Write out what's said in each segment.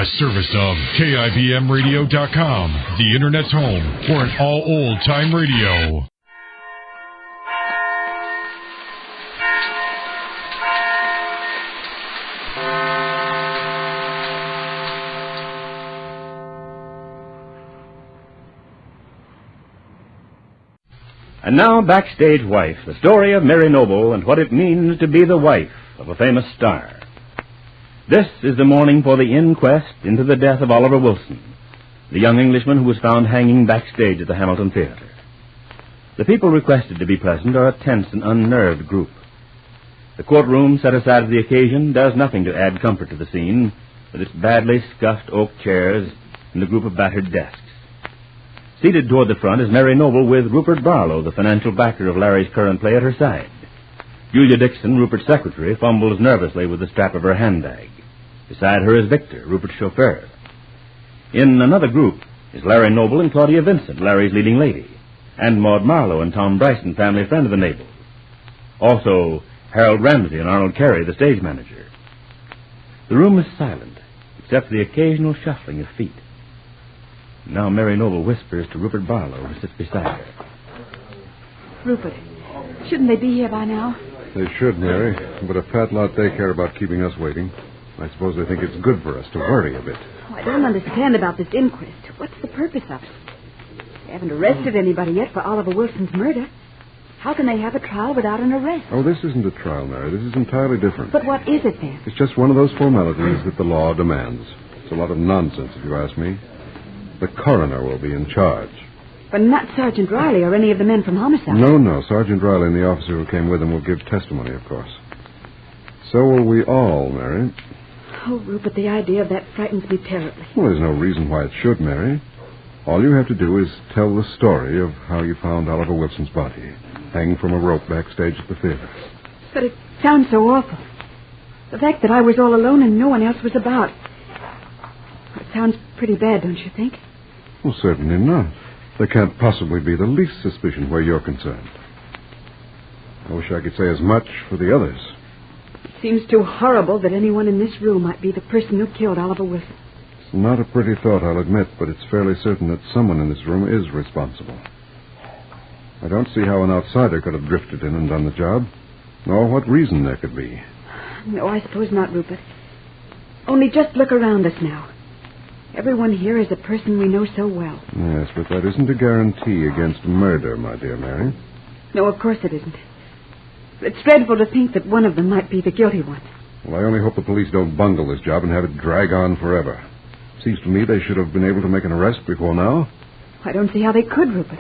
A service of KIBMradio.com, the Internet's home for an all old-time radio. And now, Backstage Wife, the story of Mary Noble and what it means to be the wife of a famous star. This is the morning for the inquest into the death of Oliver Wilson, the young Englishman who was found hanging backstage at the Hamilton Theater. The people requested to be present are a tense and unnerved group. The courtroom set aside for the occasion does nothing to add comfort to the scene, with its badly scuffed oak chairs and a group of battered desks. Seated toward the front is Mary Noble with Rupert Barlow, the financial backer of Larry's current play, at her side. Julia Dixon, Rupert's secretary, fumbles nervously with the strap of her handbag. Beside her is Victor, Rupert's chauffeur. In another group is Larry Noble and Claudia Vincent, Larry's leading lady, and Maud Marlowe and Tom Bryson, family friend of the Nobles. Also, Harold Ramsey and Arnold Carey, the stage manager. The room is silent, except for the occasional shuffling of feet. Now Mary Noble whispers to Rupert Barlow, who sits beside her. Rupert, shouldn't they be here by now? They should, Mary, but a fat lot they care about keeping us waiting. I suppose they think it's good for us to worry a bit. Oh, I don't understand about this inquest. What's the purpose of it? They haven't arrested anybody yet for Oliver Wilson's murder. How can they have a trial without an arrest? Oh, this isn't a trial, Mary. This is entirely different. But what is it then? It's just one of those formalities that the law demands. It's a lot of nonsense, if you ask me. The coroner will be in charge. But not Sergeant Riley or any of the men from homicide. No. Sergeant Riley and the officer who came with him will give testimony, of course. So will we all, Mary. Oh, Rupert, the idea of that frightens me terribly. Well, there's no reason why it should, Mary. All you have to do is tell the story of how you found Oliver Wilson's body, hanging from a rope backstage at the theater. But it sounds so awful. The fact that I was all alone and no one else was about. It sounds pretty bad, don't you think? Well, certainly not. There can't possibly be the least suspicion where you're concerned. I wish I could say as much for the others. It seems too horrible that anyone in this room might be the person who killed Oliver Wilson. It's not a pretty thought, I'll admit, but it's fairly certain that someone in this room is responsible. I don't see how an outsider could have drifted in and done the job, nor what reason there could be. No, I suppose not, Rupert. Only just look around us now. Everyone here is a person we know so well. Yes, but that isn't a guarantee against murder, my dear Mary. No, of course it isn't. It's dreadful to think that one of them might be the guilty one. Well, I only hope the police don't bungle this job and have it drag on forever. Seems to me they should have been able to make an arrest before now. I don't see how they could, Rupert.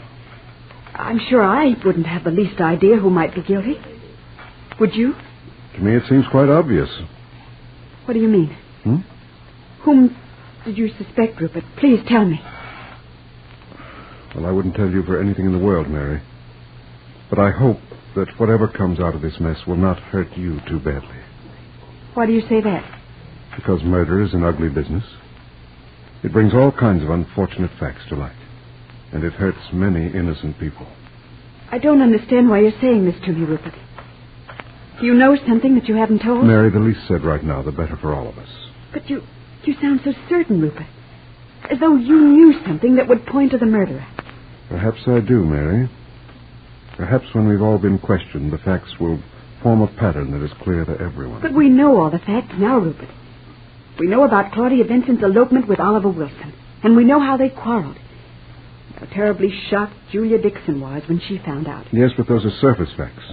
I'm sure I wouldn't have the least idea who might be guilty. Would you? To me, it seems quite obvious. What do you mean? Whom did you suspect, Rupert? Please tell me. Well, I wouldn't tell you for anything in the world, Mary. But I hope that whatever comes out of this mess will not hurt you too badly. Why do you say that? Because murder is an ugly business. It brings all kinds of unfortunate facts to light. And it hurts many innocent people. I don't understand why you're saying this to me, Rupert. Do you know something that you haven't told? Mary, the least said right now, the better for all of us. But you sound so certain, Rupert. As though you knew something that would point to the murderer. Perhaps I do, Mary. Perhaps when we've all been questioned, the facts will form a pattern that is clear to everyone. But we know all the facts now, Rupert. We know about Claudia Vincent's elopement with Oliver Wilson. And we know how they quarreled. How terribly shocked Julia Dixon was when she found out. Yes, but those are surface facts.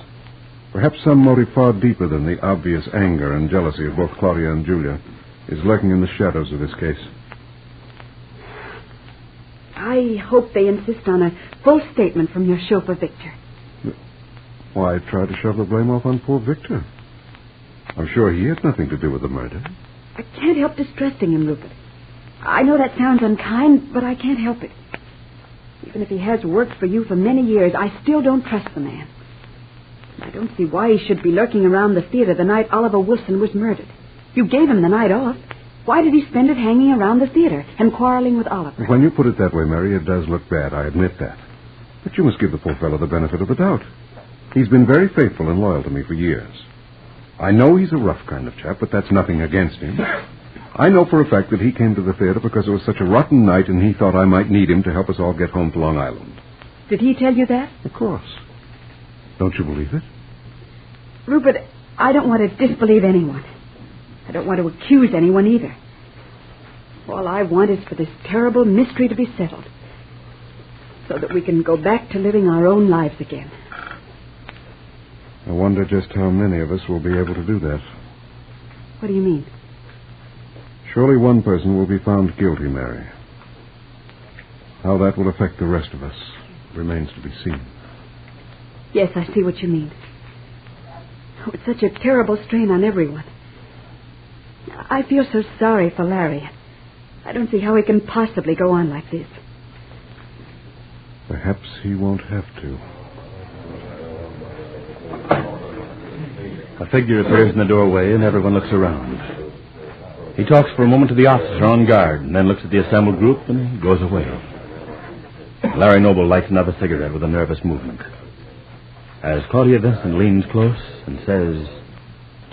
Perhaps some motive far deeper than the obvious anger and jealousy of both Claudia and Julia is lurking in the shadows of this case. I hope they insist on a full statement from your chauffeur, Victor. Why, try to shove the blame off on poor Victor. I'm sure he had nothing to do with the murder. I can't help distrusting him, Rupert. I know that sounds unkind, but I can't help it. Even if he has worked for you for many years, I still don't trust the man. I don't see why he should be lurking around the theater the night Oliver Wilson was murdered. You gave him the night off. Why did he spend it hanging around the theater and quarreling with Oliver? When you put it that way, Mary, it does look bad. I admit that. But you must give the poor fellow the benefit of the doubt. He's been very faithful and loyal to me for years. I know he's a rough kind of chap, but that's nothing against him. I know for a fact that he came to the theater because it was such a rotten night and he thought I might need him to help us all get home to Long Island. Did he tell you that? Of course. Don't you believe it? Rupert, I don't want to disbelieve anyone. I don't want to accuse anyone either. All I want is for this terrible mystery to be settled, so that we can go back to living our own lives again. I wonder just how many of us will be able to do that. What do you mean? Surely one person will be found guilty, Mary. How that will affect the rest of us remains to be seen. Yes, I see what you mean. Oh, it's such a terrible strain on everyone. I feel so sorry for Larry. I don't see how he can possibly go on like this. Perhaps he won't have to. A figure appears in the doorway, and everyone looks around. He talks for a moment to the officer on guard, and then looks at the assembled group and goes away. Larry Noble lights another cigarette with a nervous movement. As Claudia Vincent leans close and says,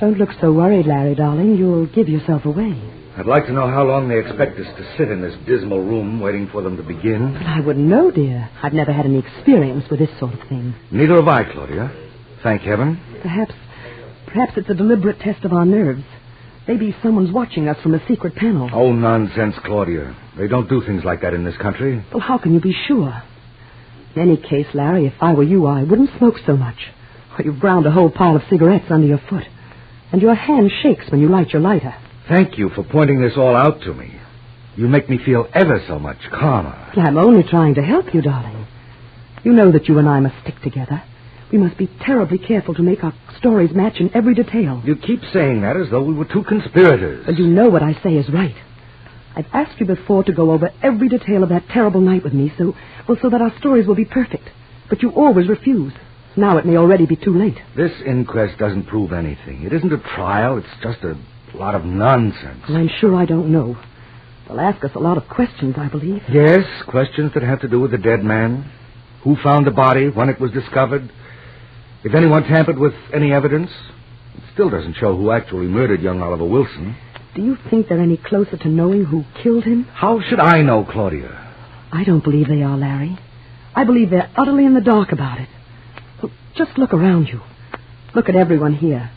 "Don't look so worried, Larry, darling. You'll give yourself away." I'd like to know how long they expect us to sit in this dismal room waiting for them to begin. But I wouldn't know, dear. I've never had any experience with this sort of thing. Neither have I, Claudia. Thank heaven. Perhaps it's a deliberate test of our nerves. Maybe someone's watching us from a secret panel. Oh, nonsense, Claudia. They don't do things like that in this country. Well, how can you be sure? In any case, Larry, if I were you, I wouldn't smoke so much. Or you've ground a whole pile of cigarettes under your foot. And your hand shakes when you light your lighter. Thank you for pointing this all out to me. You make me feel ever so much calmer. Well, I'm only trying to help you, darling. You know that you and I must stick together. We must be terribly careful to make our stories match in every detail. You keep saying that as though we were two conspirators. But you know what I say is right. I've asked you before to go over every detail of that terrible night with me so that our stories will be perfect. But you always refuse. Now it may already be too late. This inquest doesn't prove anything. It isn't a trial. It's just a lot of nonsense. Well, I'm sure I don't know. They'll ask us a lot of questions, I believe. Yes, questions that have to do with the dead man. Who found the body, when it was discovered. If anyone tampered with any evidence. It still doesn't show who actually murdered young Oliver Wilson. Do you think they're any closer to knowing who killed him? How should I know, Claudia? I don't believe they are, Larry. I believe they're utterly in the dark about it. Well, just look around you. Look at everyone here.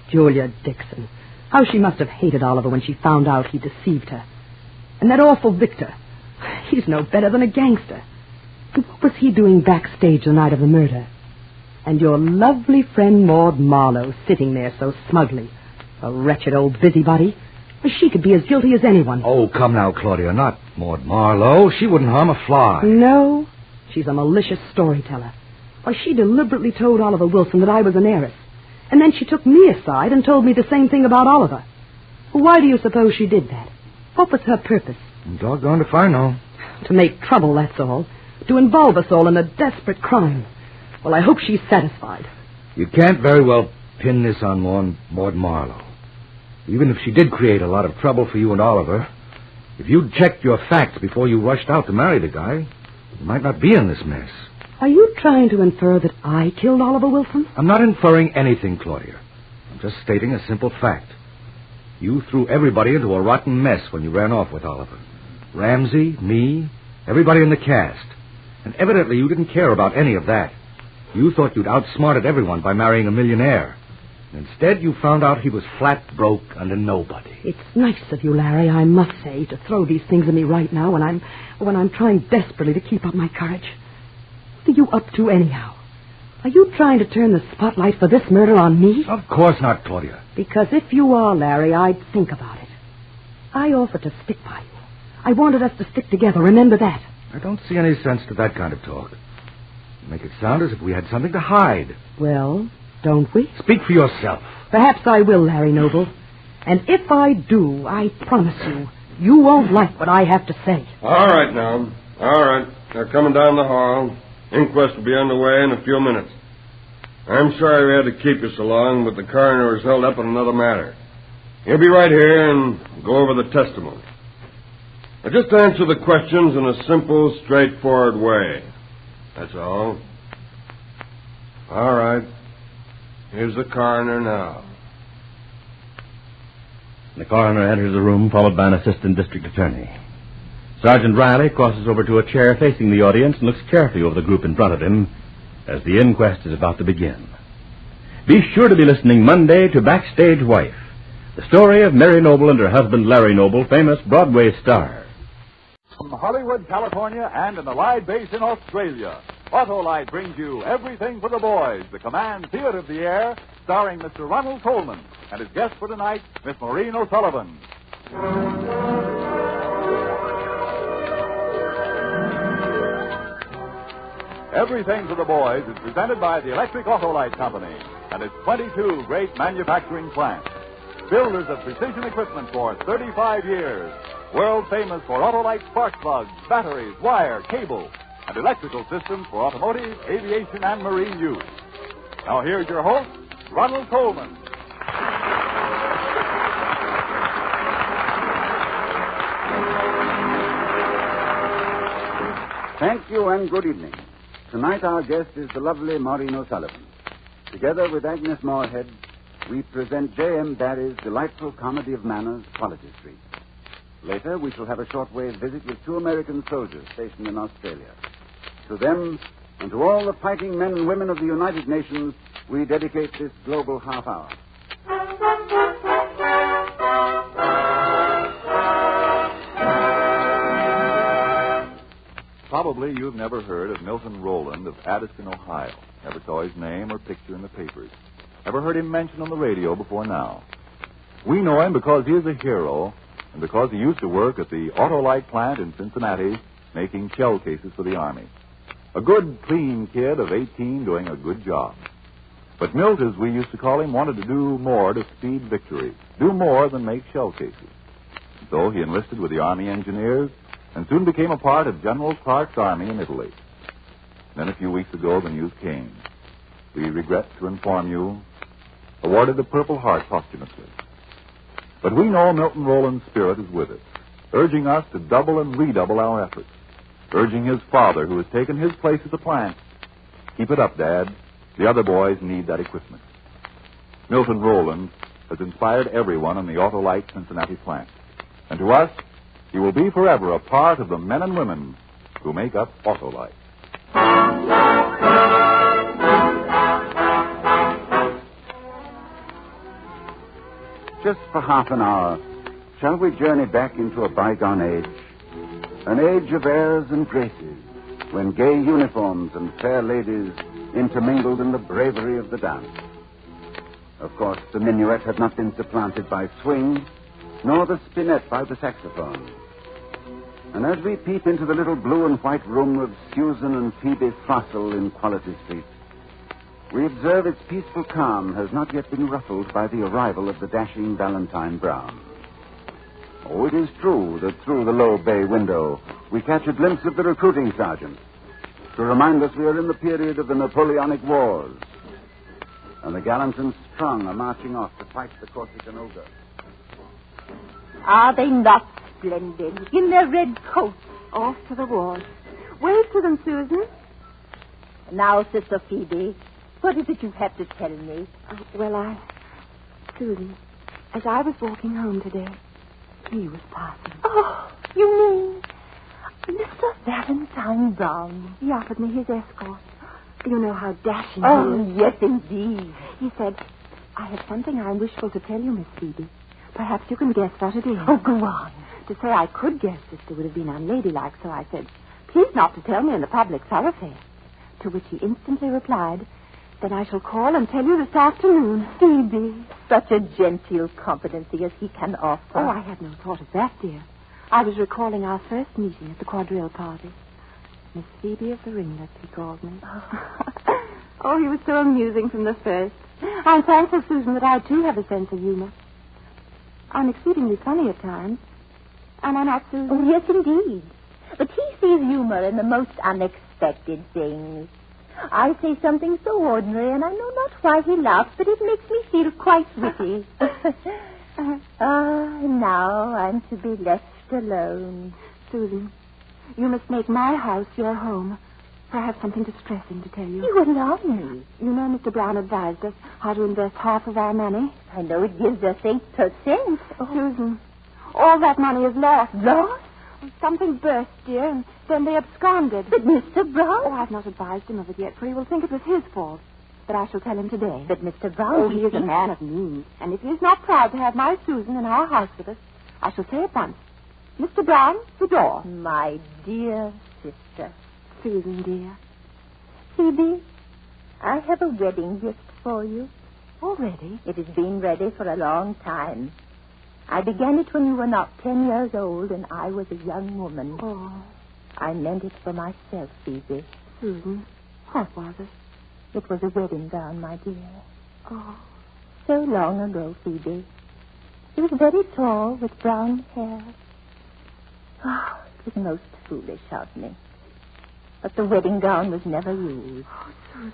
Julia Dixon. How she must have hated Oliver when she found out he deceived her. And that awful Victor. He's no better than a gangster. And what was he doing backstage the night of the murder? And your lovely friend Maud Marlowe sitting there so smugly. A wretched old busybody. She could be as guilty as anyone. Oh, come now, Claudia. Not Maud Marlowe. She wouldn't harm a fly. No. She's a malicious storyteller. Why, she deliberately told Oliver Wilson that I was an heiress. And then she took me aside and told me the same thing about Oliver. Why do you suppose she did that? What was her purpose? I'm doggone if I know. To make trouble, that's all. To involve us all in a desperate crime. Well, I hope she's satisfied. You can't very well pin this on Maud Marlowe. Even if she did create a lot of trouble for you and Oliver, if you'd checked your facts before you rushed out to marry the guy, you might not be in this mess. Are you trying to infer that I killed Oliver Wilson? I'm not inferring anything, Claudia. I'm just stating a simple fact. You threw everybody into a rotten mess when you ran off with Oliver. Ramsey, me, everybody in the cast. And evidently you didn't care about any of that. You thought you'd outsmarted everyone by marrying a millionaire. Instead, you found out he was flat broke and a nobody. It's nice of you, Larry, I must say, to throw these things at me right now when I'm trying desperately to keep up my courage. What are you up to anyhow? Are you trying to turn the spotlight for this murder on me? Of course not, Claudia. Because if you are, Larry, I'd think about it. I offered to stick by you. I wanted us to stick together, remember that. I don't see any sense to that kind of talk. You make it sound as if we had something to hide. Well, don't we? Speak for yourself. Perhaps I will, Larry Noble. And if I do, I promise you won't like what I have to say. All right, now. All right. They're coming down the hall. Inquest will be underway in a few minutes. I'm sorry we had to keep you so long, but the coroner was held up on another matter. He'll be right here and go over the testimony. Now, just answer the questions in a simple, straightforward way. That's all. All right. Here's the coroner now. The coroner enters the room, followed by an assistant district attorney. Sergeant Riley crosses over to a chair facing the audience and looks carefully over the group in front of him as the inquest is about to begin. Be sure to be listening Monday to Backstage Wife, the story of Mary Noble and her husband Larry Noble, famous Broadway stars. From Hollywood, California, and an Allied base in Australia, Autolite brings you Everything for the Boys, the Command Theater of the Air, starring Mr. Ronald Colman, and his guest for tonight, Miss Maureen O'Sullivan. Everything for the Boys is presented by the Electric Autolite Company and its 22 great manufacturing plants. Builders of precision equipment for 35 years. World famous for Autolite spark plugs, batteries, wire, cable, and electrical systems for automotive, aviation, and marine use. Now here's your host, Ronald Colman. Thank you and good evening. Tonight our guest is the lovely Maureen O'Sullivan. Together with Agnes Moorhead, we present J.M. Barrie's delightful comedy of manners, Quality Street. Later, we shall have a short-wave visit with 2 American soldiers stationed in Australia. To them, and to all the fighting men and women of the United Nations, we dedicate this global half-hour. Probably you've never heard of Milton Rowland of Addison, Ohio. Never saw his name or picture in the papers. Never heard him mentioned on the radio before now. We know him because he is a hero and because he used to work at the Autolite plant in Cincinnati making shell cases for the Army. A good, clean kid of 18 doing a good job. But Milt, as we used to call him, wanted to do more to speed victory, do more than make shell cases. So he enlisted with the Army Engineers and soon became a part of General Clark's army in Italy. Then a few weeks ago, the news came. We regret to inform you, awarded the Purple Heart posthumously. But we know Milton Rowland's spirit is with us, urging us to double and redouble our efforts, urging his father, who has taken his place at the plant, keep it up, Dad. The other boys need that equipment. Milton Rowland has inspired everyone in the Autolite Cincinnati plant. And to us, he will be forever a part of the men and women who make up Autolite. Just for half an hour, shall we journey back into a bygone age? An age of airs and graces, when gay uniforms and fair ladies intermingled in the bravery of the dance. Of course, the minuet had not been supplanted by swing, nor the spinet by the saxophone. And as we peep into the little blue and white room of Susan and Phoebe Frossel in Quality Street, we observe its peaceful calm has not yet been ruffled by the arrival of the dashing Valentine Brown. Oh, it is true that through the low bay window we catch a glimpse of the recruiting sergeant to remind us we are in the period of the Napoleonic Wars, and the gallant and strong are marching off to fight the Corsican ogre. Are they not splendid in their red coats? Off to the wars. Wave to them, Susan. Now, Sister Phoebe, what is it you have to tell me? Susan, as I was walking home today, he was passing. Oh, you mean Mr. Valentine Brown? He offered me his escort. You know how dashing he Oh, is. yes, indeed. He said, I have something I'm wishful to tell you, Miss Phoebe. Perhaps you can guess what it is. Oh, go on. To say I could guess, sister, would have been unladylike, so I said, please not to tell me in the public thoroughfare. To which he instantly replied, then I shall call and tell you this afternoon. Phoebe, such a genteel competency as he can offer. Oh, I had no thought of that, dear. I was recalling our first meeting at the quadrille party. Miss Phoebe of the Ringlets, he called me. Oh, he was so amusing from the first. I'm thankful, Susan, that I, too, have a sense of humor. I'm exceedingly funny at times. Am I not, Susan? Oh, yes, indeed. But he sees humor in the most unexpected things. I say something so ordinary, and I know not why he laughs, but it makes me feel quite witty. Now I'm to be left alone. Susan, you must make my house your home. I have something distressing to tell you. You allow me. You know Mr. Brown advised us how to invest half of our money. I know it gives us 8%. Oh. Susan, all that money is lost. Lost? Something burst, dear, and then they absconded. But Mr. Brown? Oh, I've not advised him of it yet, for he will think it was his fault. But I shall tell him today. But Mr. Brown... Oh, he is a man of means. And if he is not proud to have my Susan in our house with us, I shall say at once, Mr. Brown, the door. My dear sister. Susan, dear. Phoebe, I have a wedding gift for you. Already? It has been ready for a long time. I began it when you were not 10 years old and I was a young woman. Oh. I meant it for myself, Phoebe. Susan, what was it? It was a wedding gown, my dear. Oh. So long ago, Phoebe. She was very tall with brown hair. Oh, it was most foolish of me. But the wedding gown was never used. Oh, Susan,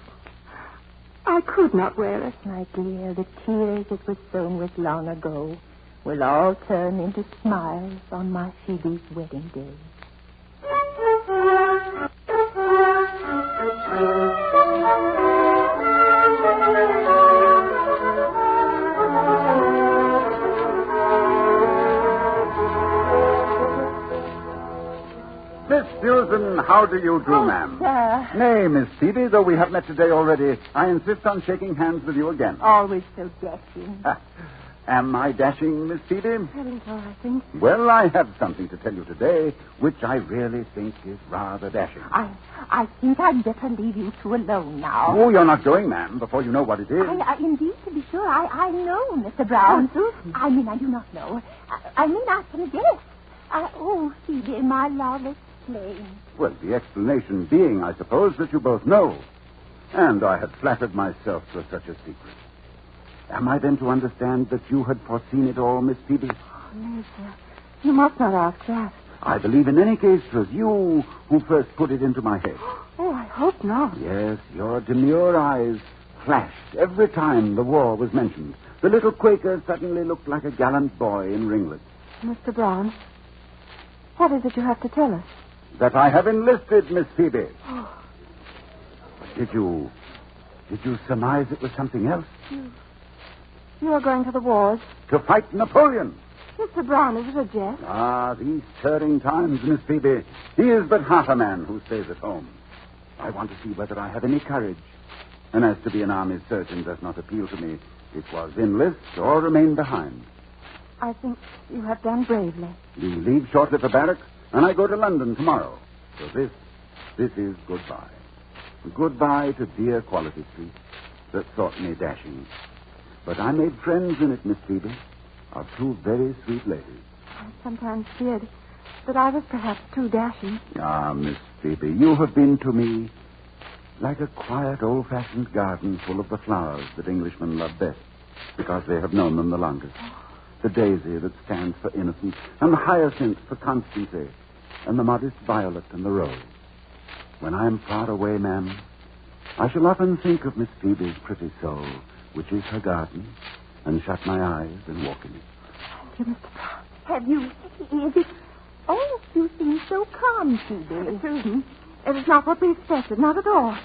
I could not wear it. My dear, the tears it was sown with long ago will all turn into smiles on my Phoebe's wedding day. Miss Susan, how do you do, ma'am? Sir. Nay, Miss Phoebe, though we have met today already, I insist on shaking hands with you again. Always so dashing. Am I dashing, Miss Phoebe? A little, I think. Well, I have something to tell you today, which I really think is rather dashing. I think I'd better leave you two alone now. Oh, you're not going, ma'am, before you know what it is. Indeed, to be sure, I know, Mr. Brown. Susan. I mean, I do not know. I mean, I can guess. Phoebe, my love, explain. Well, the explanation being, I suppose, that you both know. And I had flattered myself for such a secret. Am I then to understand that you had foreseen it all, Miss Phoebe? Oh, no, sir. You must not ask that. I believe in any case it was you who first put it into my head. Oh, I hope not. Yes, your demure eyes flashed every time the war was mentioned. The little Quaker suddenly looked like a gallant boy in ringlets. Mr. Brown, what is it you have to tell us? That I have enlisted, Miss Phoebe. Oh. Did you surmise it was something else? You are going to the wars. To fight Napoleon. Mr. Brown, is it a jest? Ah, these stirring times, Miss Phoebe. He is but half a man who stays at home. I want to see whether I have any courage. And as to be an army surgeon does not appeal to me. It was enlist or remain behind. I think you have done bravely. We leave shortly for barracks, and I go to London tomorrow. So this is goodbye. Goodbye to dear Quality Street that thought me dashing. But I made friends in it, Miss Phoebe, of two very sweet ladies. I sometimes feared that I was perhaps too dashing. Ah, Miss Phoebe, you have been to me like a quiet, old-fashioned garden full of the flowers that Englishmen love best because they have known them the longest. The daisy that stands for innocence, and the hyacinth for constancy, and the modest violet and the rose. When I am far away, ma'am, I shall often think of Miss Phoebe's pretty soul, which is her garden, and shut my eyes and walk in it. Thank you, Mr. Brown. Have you... Is it... Oh, you seem so calm, Phoebe. Susan, it is not what we expected, not at all.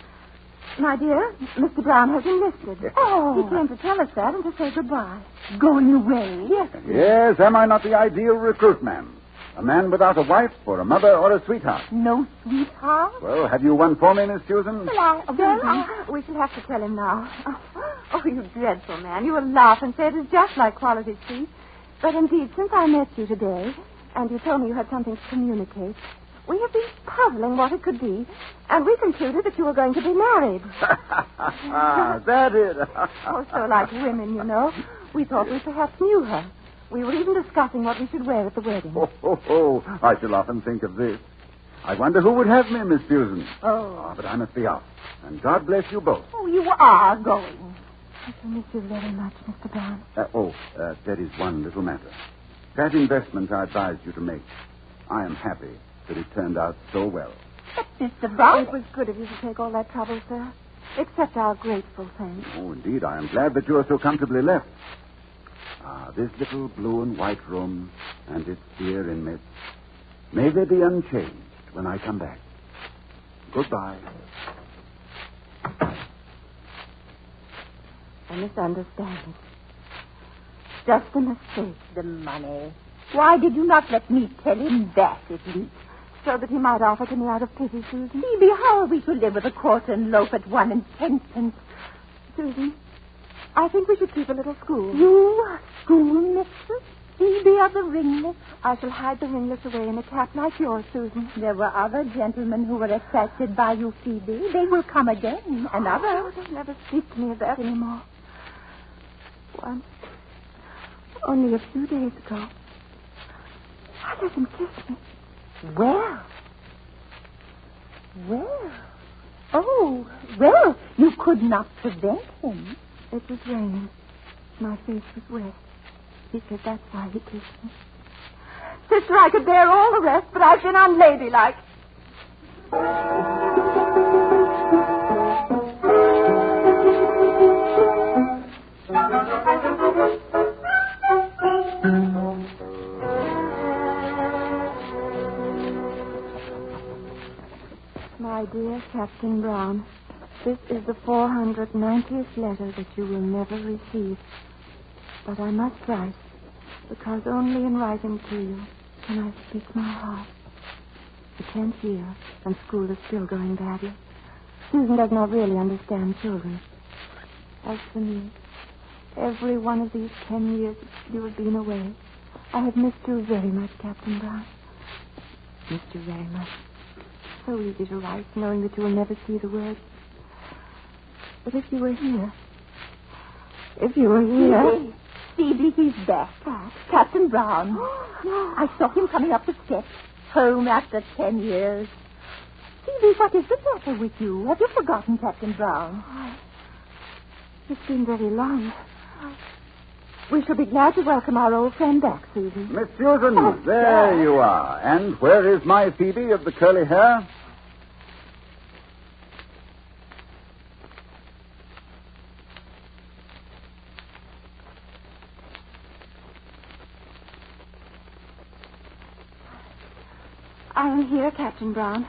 My dear, Mr. Brown has enlisted. Oh. He came to tell us that and to say goodbye. Going away? Yes. Yes, am I not the ideal recruit, ma'am? A man without a wife or a mother or a sweetheart. No sweetheart? Well, have you one for me, Miss Susan? We shall have to tell him now. Oh, you dreadful man. You will laugh and say it is just like Quality Street. But indeed, since I met you today, and you told me you had something to communicate, we have been puzzling what it could be, and we concluded that you were going to be married. That is. Oh, so like women, you know. We thought we perhaps knew her. We were even discussing what we should wear at the wedding. Oh, I shall often think of this. I wonder who would have me, Miss Susan. Oh. But I must be off. And God bless you both. Oh, you are going. I shall miss you very much, Mr. Brown. There is one little matter. That investment I advised you to make. I am happy that it turned out so well. But, Mr. Brown... It was good of you to take all that trouble, sir. Accept our grateful thanks. Oh, indeed, I am glad that you are so comfortably left. This little blue and white room and its dear inmates, may they be unchanged when I come back. Goodbye. I misunderstand. Just a mistake. The money. Why did you not let me tell him that at least? So that he might offer to me out of pity, Susan. Phoebe, how are we to live with a quarter and loaf at 1 and 10 cents? Susan, I think we should keep a little school. You, a schoolmistress? Phoebe of the ringlets? I shall hide the ringlets away in a cap like yours, Susan. There were other gentlemen who were attracted by you, Phoebe. They will come again, and others. They'll never speak to me of that anymore. Once, only a few days ago, I let him kiss me. Well. Oh, well, you could not prevent him. It was raining. My face was wet. He said that's why he kissed me. Sister, I could bear all the rest, but I've been unladylike. My dear Captain Brown, this is the 490th letter that you will never receive. But I must write, because only in writing to you can I speak my heart. The 10th year, and school is still going badly. Susan does not really understand children. As for me, every one of these 10 years you have been away, I have missed you very much, Captain Brown. Missed you very much. So easy to write, knowing that you will never see the words. But if you were here... Phoebe, he's back. Captain Brown. No. I saw him coming up the steps, home after 10 years. Phoebe, what is the matter with you? Have you forgotten Captain Brown? It's been very long. We shall be glad to welcome our old friend back, Susan. Miss Susan, there you are. And where is my Phoebe of the curly hair? I am here, Captain Brown.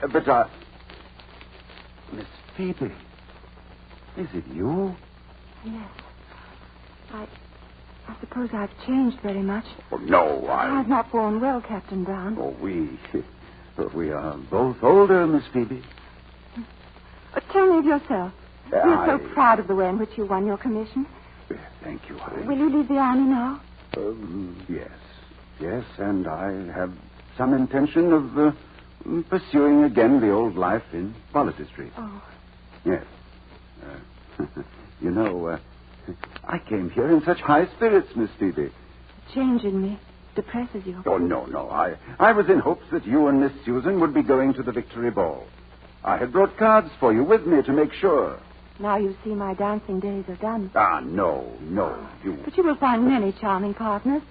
Miss Phoebe, is it you? Yes. I suppose I've changed very much. Oh, no, I've not borne well, Captain Brown. Oh, we are both older, Miss Phoebe. Tell me of yourself. We're so I- proud of the way in which you won your commission. Thank you. Will you leave the army now? Yes, and I have some intention of pursuing again the old life in Policy Street. Oh. Yes. You know, I came here in such high spirits, Miss Phoebe. The change in me depresses you. Oh, no. I was in hopes that you and Miss Susan would be going to the Victory Ball. I had brought cards for you with me to make sure. Now you see my dancing days are done. Ah, no. But you will find many charming partners.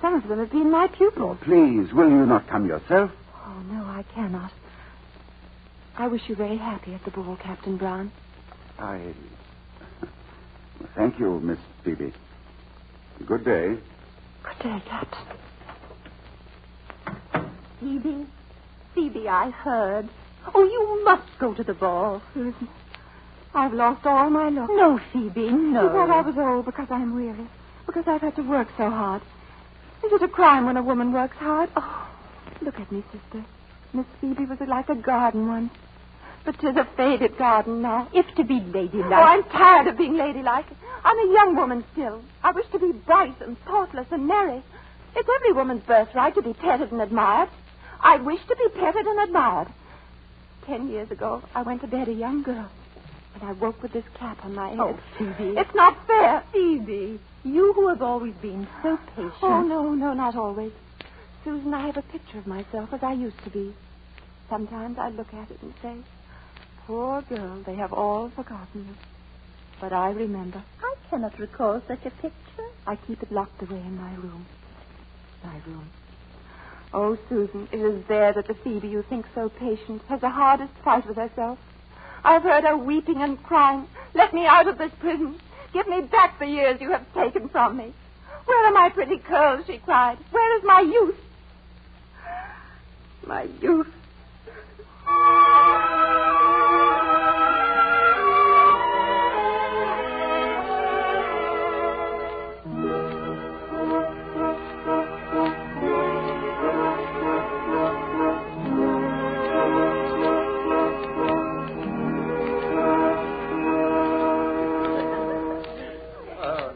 Some of them have been my pupils. Oh, please, will you not come yourself? Oh, no, I cannot. I wish you very happy at the ball, Captain Brown. Thank you, Miss Phoebe. Good day. Good day, Captain. Phoebe, I heard. Oh, you must go to the ball. Susan, I've lost all my luck. No, Phoebe, no. You thought I was old because I'm weary. Because I've had to work so hard. Is it a crime when a woman works hard? Oh, look at me, sister. Miss Phoebe was like a garden once. But 'tis a faded garden now. If to be ladylike. Oh, I'm tired of being ladylike. I'm a young woman still. I wish to be bright and thoughtless and merry. It's every woman's birthright to be petted and admired. I wish to be petted and admired. 10 years ago, I went to bed a young girl. And I woke with this cap on my head. Oh, Phoebe. It's not fair. Phoebe, you who have always been so patient. Oh, no, not always. Susan, I have a picture of myself as I used to be. Sometimes I look at it and say, poor girl, they have all forgotten you. But I remember. I cannot recall such a picture. I keep it locked away in my room. My room. Oh, Susan, it is there that the Phoebe you think so patient has the hardest fight with herself. I've heard her weeping and crying. Let me out of this prison. Give me back the years you have taken from me. Where are my pretty curls, she cried. Where is my youth? My youth.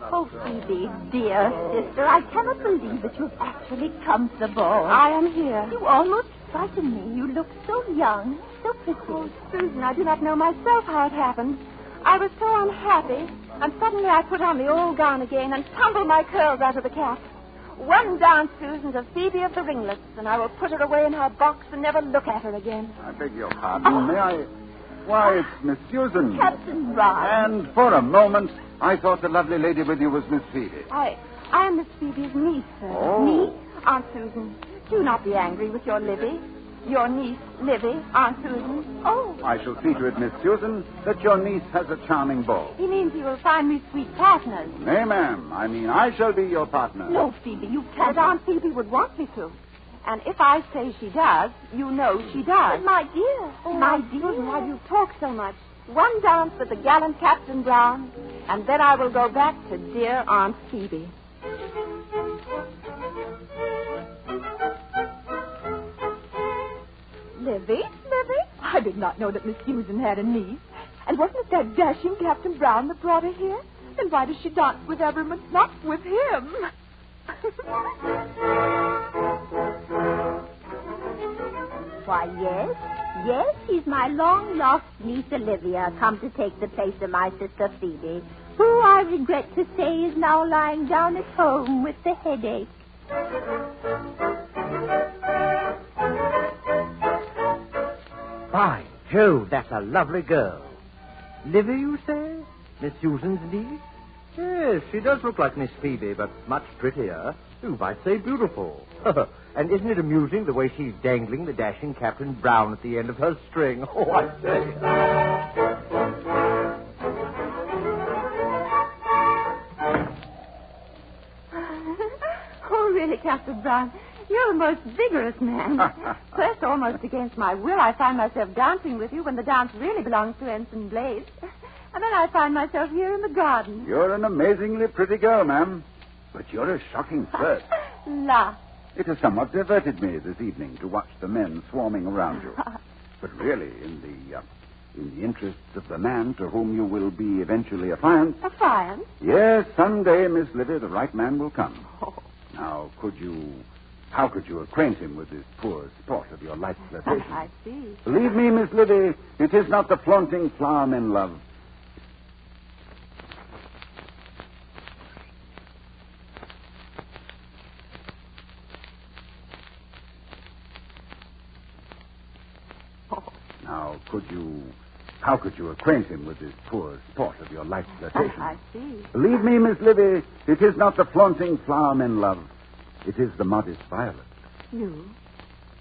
Oh, Phoebe, dear sister, I cannot believe that you've actually come to the ball. I am here. You almost frightened me. You look so young, so pretty. Oh, Susan, I do not know myself how it happened. I was so unhappy, and suddenly I put on the old gown again and tumbled my curls out of the cap. One dance, Susan, to Phoebe of the ringlets, and I will put her away in her box and never look at her again. I beg your pardon. May I... Why, it's Miss Susan. Captain Brown. And for a moment, I thought the lovely lady with you was Miss Phoebe. I am Miss Phoebe's niece, sir. Oh. Me? Aunt Susan. Do not be angry with your Livy. Your niece, Livy, Aunt Susan. Oh, I shall see to it, Miss Susan, that your niece has a charming beau. He means you will find me sweet partners. Nay, ma'am. I mean, I shall be your partner. no, Phoebe, you But can't. Aunt Phoebe would want me to. And if I say she does, you know she does. But my dear, My Susan, why do you talk so much? One dance with the gallant Captain Brown, and then I will go back to dear Aunt Phoebe. Livy? I did not know that Miss Susan had a niece. And wasn't it that dashing Captain Brown that brought her here? Then why does she dance with Everman, not with him? Why, yes, she's my long-lost niece Olivia, come to take the place of my sister Phoebe, who I regret to say is now lying down at home with the headache. By Jove, that's a lovely girl. Livy, you say? Miss Susan's niece? Yes, she does look like Miss Phoebe, but much prettier. You might say beautiful. And isn't it amusing the way she's dangling the dashing Captain Brown at the end of her string? Oh, I say. Oh, really, Captain Brown, you're the most vigorous man. First, almost against my will, I find myself dancing with you when the dance really belongs to Ensign Blaze. And then I find myself here in the garden. You're an amazingly pretty girl, ma'am. But you're a shocking flirt. La. It has somewhat diverted me this evening to watch the men swarming around you. But really, in the interests of the man to whom you will be eventually affianced... Affianced? Yes, someday, Miss Livy, the right man will come. Oh. Now, how could you acquaint him with this poor sport of your light flirtation? I see. Believe me, Miss Livy, it is not the flaunting flower men love. Now, how could you acquaint him with this poor sport of your light flirtation? I see. Believe me, Miss Livy, it is not the flaunting flower men love. It is the modest violet. You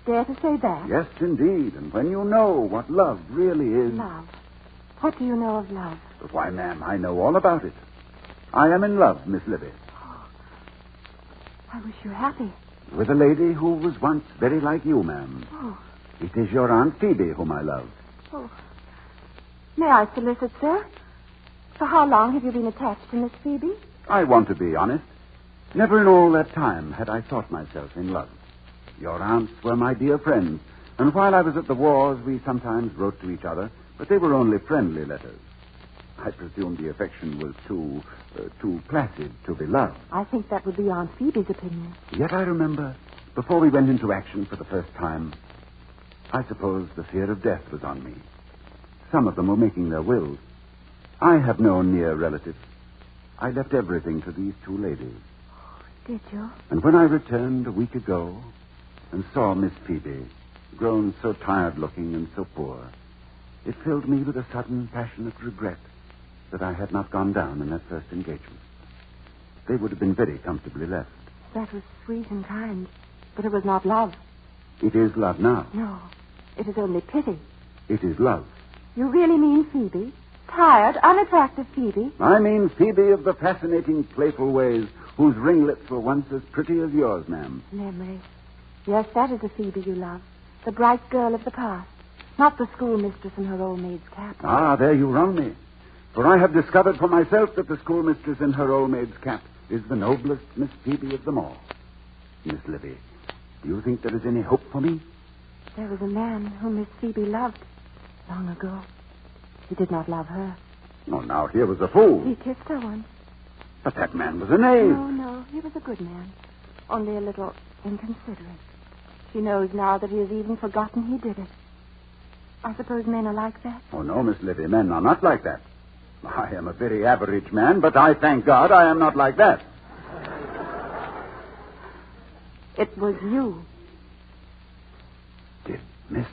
dare to say that? Yes, indeed. And when you know what love really is... Love. What do you know of love? Why, ma'am, I know all about it. I am in love, Miss Livy. Oh, I wish you happy. With a lady who was once very like you, ma'am. Oh. It is your Aunt Phoebe whom I love. Oh. May I solicit, sir? For how long have you been attached to Miss Phoebe? I want to be honest. Never in all that time had I thought myself in love. Your aunts were my dear friends, and while I was at the wars, we sometimes wrote to each other, but they were only friendly letters. I presume the affection was too placid to be loved. I think that would be Aunt Phoebe's opinion. Yet I remember, before we went into action for the first time, I suppose the fear of death was on me. Some of them were making their wills. I have no near relatives. I left everything to these two ladies. Did you? And when I returned a week ago and saw Miss Phoebe, grown so tired-looking and so poor, it filled me with a sudden, passionate regret that I had not gone down in that first engagement. They would have been very comfortably left. That was sweet and kind, but it was not love. It is love now. No, it is only pity. It is love. You really mean Phoebe? Tired, unattractive Phoebe? I mean Phoebe of the fascinating, playful ways whose ringlets were once as pretty as yours, ma'am. Memory. Yes, that is the Phoebe you love. The bright girl of the past. Not the schoolmistress in her old maid's cap. Ah, there you wrong me. For I have discovered for myself that the schoolmistress in her old maid's cap is the noblest Miss Phoebe of them all. Miss Livy, Do you think there is any hope for me? There was a man whom Miss Phoebe loved long ago. He did not love her. Oh, now, here was a fool. He kissed her once. But that man was a knave. No, he was a good man. Only a little inconsiderate. She knows now that he has even forgotten he did it. I suppose men are like that? Oh, no, Miss Livy, men are not like that. I am a very average man, but I thank God I am not like that. It was you. Did Miss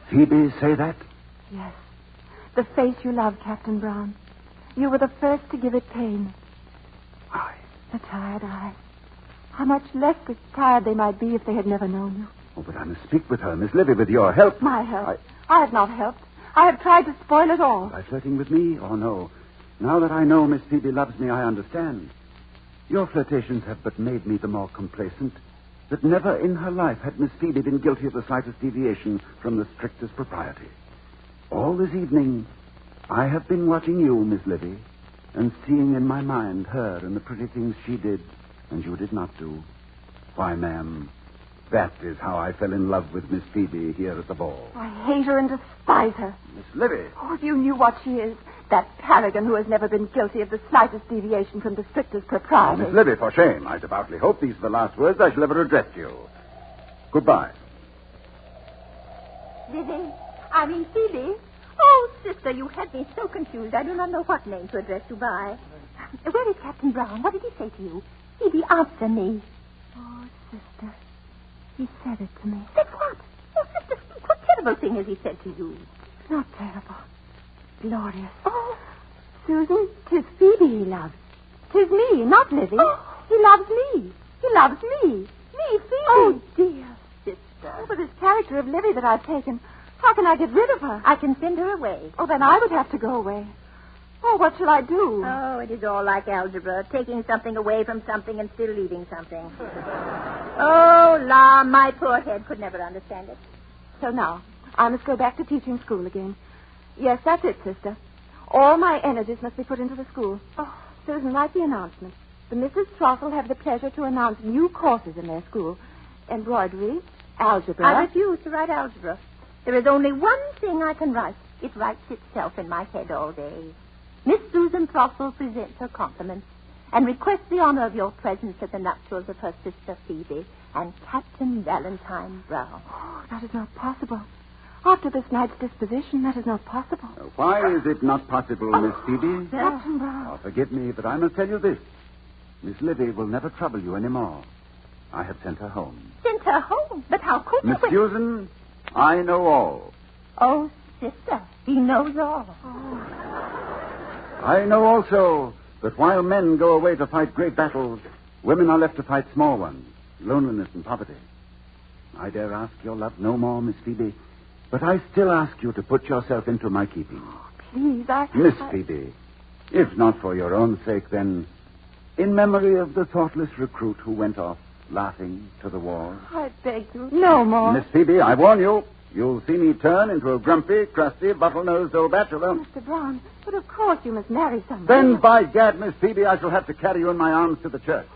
Phoebe say that? Yes. The face you loved, Captain Brown. You were the first to give it pain. I. The tired eyes. How much less tired they might be if they had never known you. Oh, but I must speak with her, Miss Livy, with your help. My help? I have not helped. I have tried to spoil it all. By flirting with me? Oh, no. Now that I know Miss Phoebe loves me, I understand. Your flirtations have but made me the more complacent. That never in her life had Miss Phoebe been guilty of the slightest deviation from the strictest propriety. All this evening, I have been watching you, Miss Livy, and seeing in my mind her and the pretty things she did and you did not do. Why, ma'am, that is how I fell in love with Miss Phoebe here at the ball. I hate her and despise her. Miss Livy. Oh, if you knew what she is. That paragon who has never been guilty of the slightest deviation from the strictest propriety. Miss Livy, for shame. I devoutly hope these are the last words I shall ever address to you. Goodbye. Livy? I mean, Phoebe? Oh, sister, you had me so confused. I do not know what name to address you by. Where is Captain Brown? What did he say to you? Phoebe, answer me. Oh, sister. He said it to me. Said what? Oh, sister, speak. What terrible thing has he said to you? Not terrible. Glorious. Oh. Susan, 'tis Phoebe he loves. 'Tis me, not Livy. Oh. He loves me. He loves me. Me, Phoebe. Oh, dear sister. Oh, but this character of Livy that I've taken, how can I get rid of her? I can send her away. Oh, then I would have to go away. Oh, what shall I do? Oh, it is all like algebra, taking something away from something and still leaving something. Oh, la, my poor head could never understand it. So now, I must go back to teaching school again. Yes, that's it, sister. All my energies must be put into the school. Oh, Susan, write the announcement. The Mrs. Trottle have the pleasure to announce new courses in their school. Embroidery, algebra. I refuse to write algebra. There is only one thing I can write. It writes itself in my head all day. Miss Susan Trottle presents her compliments and requests the honor of your presence at the nuptials of her sister Phoebe and Captain Valentine Brown. Oh, that is not possible. After this night's disposition, that is not possible. Why is it not possible, Miss Phoebe? Captain Brown. Oh, forgive me, but I must tell you this. Miss Livy will never trouble you anymore. I have sent her home. Sent her home? But how could you? Miss Susan, I know all. Oh, sister, he knows all. I know also that while men go away to fight great battles, women are left to fight small ones, loneliness and poverty. I dare ask your love no more, Miss Phoebe, but I still ask you to put yourself into my keeping. Please, Miss Phoebe, if not for your own sake, then in memory of the thoughtless recruit who went off laughing to the wall. I beg you, no more. Miss Phoebe, I warn you, you'll see me turn into a grumpy, crusty, bottle-nosed old bachelor. Mr. Brown, but of course you must marry someone. Then, by gad, Miss Phoebe, I shall have to carry you in my arms to the church.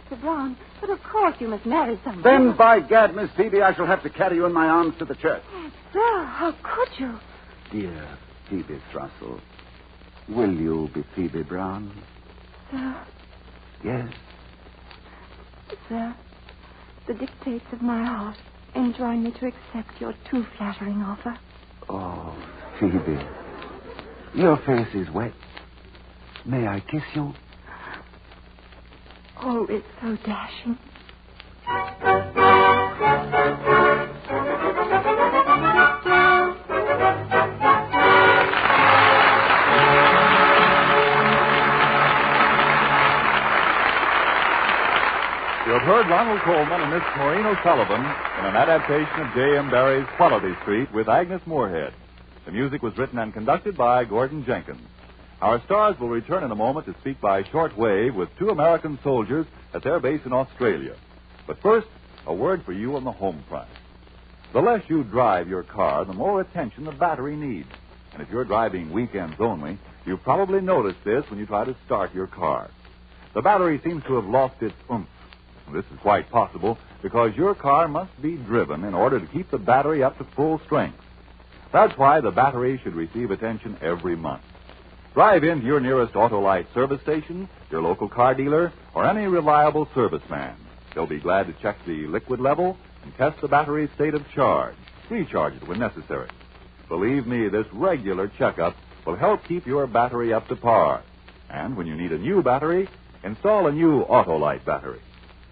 Mr. Brown, but of course you must marry someone. Then, by gad, Miss Phoebe, I shall have to carry you in my arms to the church. Sir, how could you? Dear Phoebe Trussell, will you be Phoebe Brown? Sir. Yes. Sir, the dictates of my heart enjoin me to accept your too flattering offer. Oh, Phoebe, your face is wet. May I kiss you? Oh, it's so dashing. You have heard Ronald Colman and Miss Maureen O'Sullivan in an adaptation of J.M. Barrie's Quality Street with Agnes Moorehead. The music was written and conducted by Gordon Jenkins. Our stars will return in a moment to speak by short wave with 2 American soldiers at their base in Australia. But first, a word for you on the home front. The less you drive your car, the more attention the battery needs. And if you're driving weekends only, you've probably noticed this when you try to start your car. The battery seems to have lost its oomph. This is quite possible because your car must be driven in order to keep the battery up to full strength. That's why the battery should receive attention every month. Drive into your nearest Autolite service station, your local car dealer, or any reliable serviceman. They'll be glad to check the liquid level and test the battery's state of charge. Recharge it when necessary. Believe me, this regular checkup will help keep your battery up to par. And when you need a new battery, install a new Autolite battery.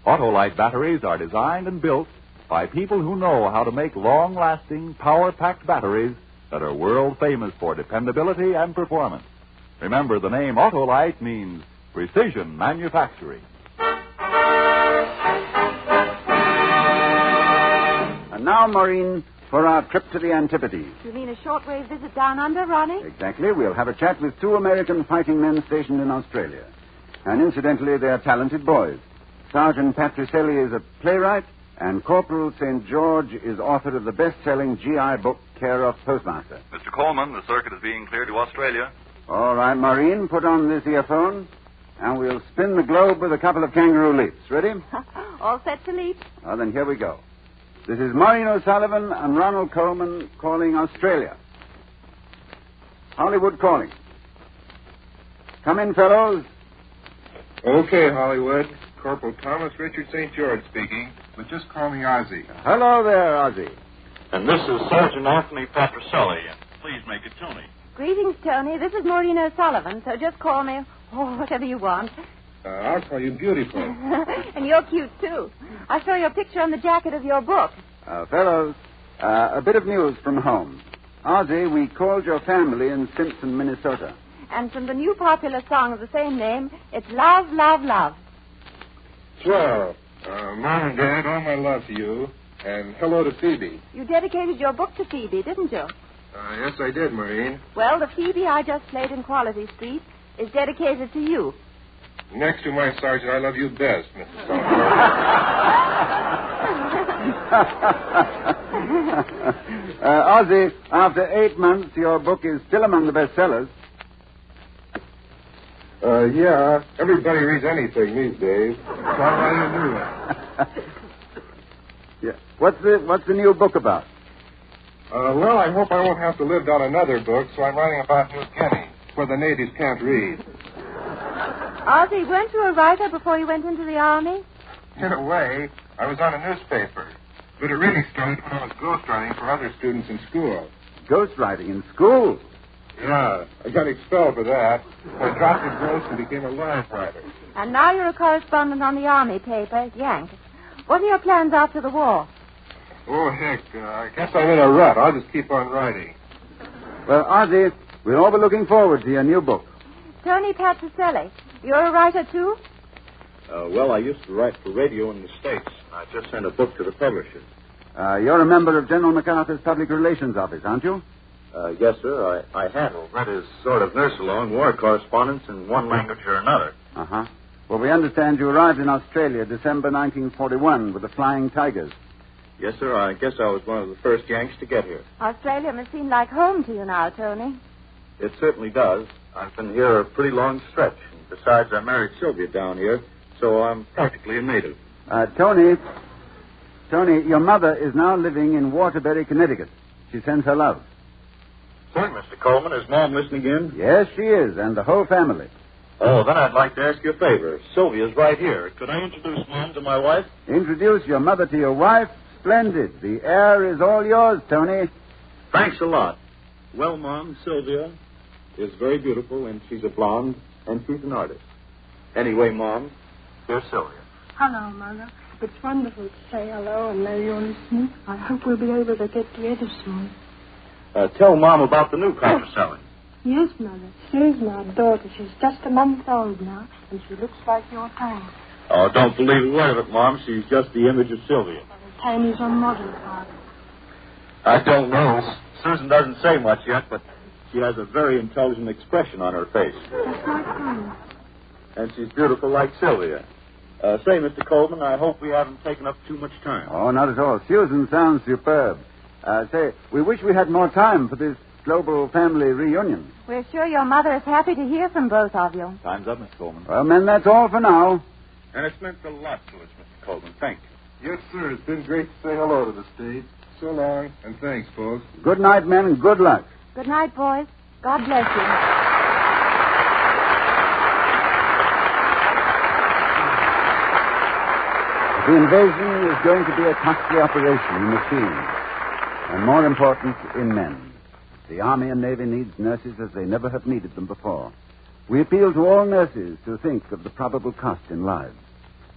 Autolite batteries are designed and built by people who know how to make long-lasting, power-packed batteries that are world-famous for dependability and performance. Remember, the name Autolite means precision manufacturing. And now, Maureen, for our trip to the Antipodes. You mean a shortwave visit down under, Ronnie? Exactly. We'll have a chat with 2 American fighting men stationed in Australia. And incidentally, they're talented boys. Sergeant Patricelli is a playwright, and Corporal St. George is author of the best-selling GI book, Care of Postmaster. Mr. Coleman, the circuit is being cleared to Australia. All right, Maureen, put on this earphone, and we'll spin the globe with a couple of kangaroo leaps. Ready? All set to leap. Well, then here we go. This is Maureen O'Sullivan and Ronald Coleman calling Australia. Hollywood calling. Come in, fellows. Okay, Hollywood. Corporal Thomas Richard St. George speaking, but just call me Ozzy. Hello there, Ozzy. And this is Sergeant Anthony Patricelli. Please make it Tony. Greetings, Tony. This is Maureen O'Sullivan, so just call me, whatever you want. I'll call you Beautiful. And you're cute, too. I saw your picture on the jacket of your book. Fellows, a bit of news from home. Ozzy, we called your family in Simpson, Minnesota. And from the new popular song of the same name, it's Love, Love, Love. Swell. Mom and Dad, all my love to you. And hello to Phoebe. You dedicated your book to Phoebe, didn't you? Yes, I did, Maureen. Well, the Phoebe I just played in Quality Street is dedicated to you. Next to my sergeant, I love you best, Mrs. Ozzy, after 8 months, your book is still among the bestsellers. Yeah. Everybody reads anything these days. So I'm writing a new one. Yeah. What's the new book about? Well, I hope I won't have to live down another book, so I'm writing about New Guinea, where the natives can't read. Ozzy, weren't you a writer before you went into the army? In a way, I was on a newspaper. But it really started when I was ghostwriting for other students in school. Ghostwriting in school? Yeah, I got expelled for that. I dropped the ghost and became a live writer. And now you're a correspondent on the army paper, Yank. What are your plans after the war? Oh, heck, I guess I'm in a rut. I'll just keep on writing. Well, Ozzy, we'll all be looking forward to your new book. Tony Patricelli, you're a writer, too? Well, I used to write for radio in the States. I just sent a book to the publishers. You're a member of General MacArthur's Public Relations Office, aren't you? Yes, sir. I handle that is sort of nurse-along war correspondence in one language or another. Uh-huh. Well, we understand you arrived in Australia December 1941 with the Flying Tigers. Yes, sir. I guess I was one of the first Yanks to get here. Australia must seem like home to you now, Tony. It certainly does. I've been here a pretty long stretch. Besides, I married Sylvia down here, so I'm practically a native. Tony, your mother is now living in Waterbury, Connecticut. She sends her love. Say, Mr. Coleman, is Mom listening in? Yes, she is, and the whole family. Oh, then I'd like to ask you a favor. Sylvia's right here. Could I introduce Mom to my wife? Introduce your mother to your wife? Splendid. The air is all yours, Tony. Thanks a lot. Well, Mom, Sylvia is very beautiful, and she's a blonde, and she's an artist. Anyway, Mom, here's Sylvia. Hello, Mother. It's wonderful to say hello and know you're listening. I hope we'll be able to get together soon. Tell Mom about the new copper selling. Yes, Mother. Sue's my daughter. She's just a month old now, and she looks like your Tiny. Oh, don't believe a word of it, Mom. She's just the image of Sylvia. Tiny's on model car. I don't know. Susan doesn't say much yet, but she has a very intelligent expression on her face. Just like Tiny. And she's beautiful like Sylvia. Say, Mr. Coleman, I hope we haven't taken up too much time. Oh, not at all. Susan sounds superb. We wish we had more time for this global family reunion. We're sure your mother is happy to hear from both of you. Time's up, Miss Coleman. Well, men, that's all for now. And it's meant a lot to us, Mr. Coleman. Thank you. Yes, sir. It's been great to say hello to the state. So long, and thanks, folks. Good night, men, and good luck. Good night, boys. God bless you. The invasion is going to be a costly operation in machines, and more important, in men. The Army and Navy needs nurses as they never have needed them before. We appeal to all nurses to think of the probable cost in lives.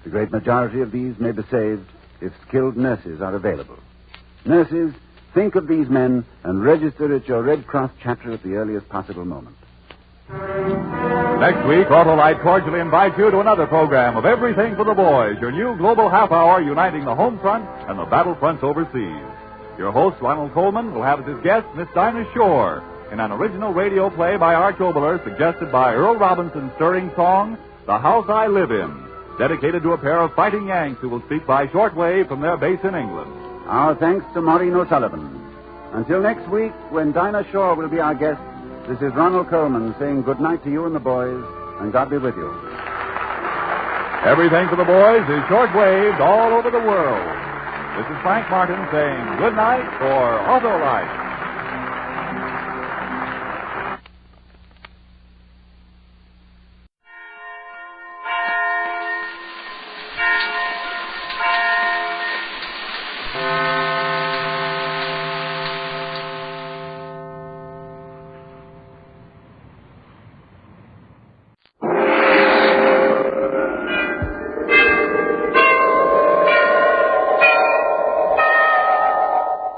The great majority of these may be saved if skilled nurses are available. Nurses, think of these men and register at your Red Cross chapter at the earliest possible moment. Next week, Autolite cordially invites you to another program of Everything for the Boys, your new global half hour uniting the home front and the battle fronts overseas. Your host, Ronald Coleman, will have as his guest Miss Dinah Shore in an original radio play by Arch Oboler suggested by Earl Robinson's stirring song, The House I Live In, dedicated to a pair of fighting Yanks who will speak by shortwave from their base in England. Our thanks to Maureen O'Sullivan. Until next week, when Dinah Shore will be our guest, this is Ronald Coleman saying good night to you and the boys, and God be with you. Everything for the Boys is shortwaved all over the world. This is Frank Martin saying good night for Autolite.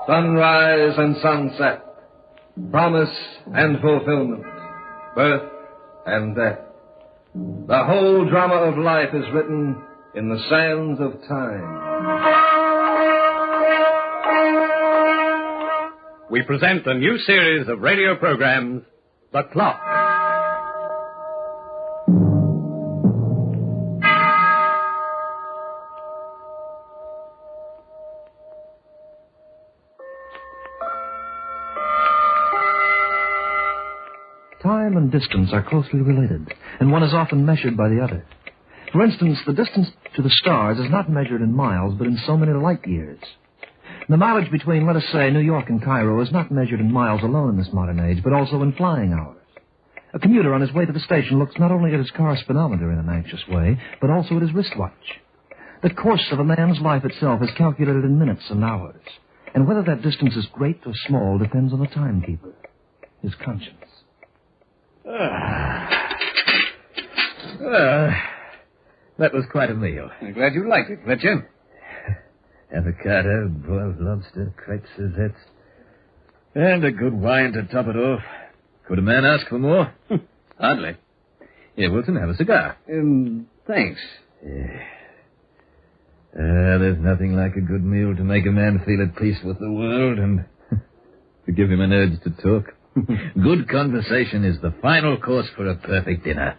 Sunrise and sunset, promise and fulfillment, birth and death. The whole drama of life is written in the sands of time. We present a new series of radio programs, The Clock. Time and distance are closely related, and one is often measured by the other. For instance, the distance to the stars is not measured in miles, but in so many light years. The mileage between, let us say, New York and Cairo is not measured in miles alone in this modern age, but also in flying hours. A commuter on his way to the station looks not only at his car speedometer in an anxious way, but also at his wristwatch. The course of a man's life itself is calculated in minutes and hours, and whether that distance is great or small depends on the timekeeper, his conscience. That was quite a meal. I'm glad you liked it, Fletcher. Avocado, boiled lobster, crepe Suzette, and a good wine to top it off. Could a man ask for more? Hardly. Here, Wilson, have a cigar. Thanks. There's nothing like a good meal to make a man feel at peace with the world and to give him an urge to talk. Good conversation is the final course for a perfect dinner.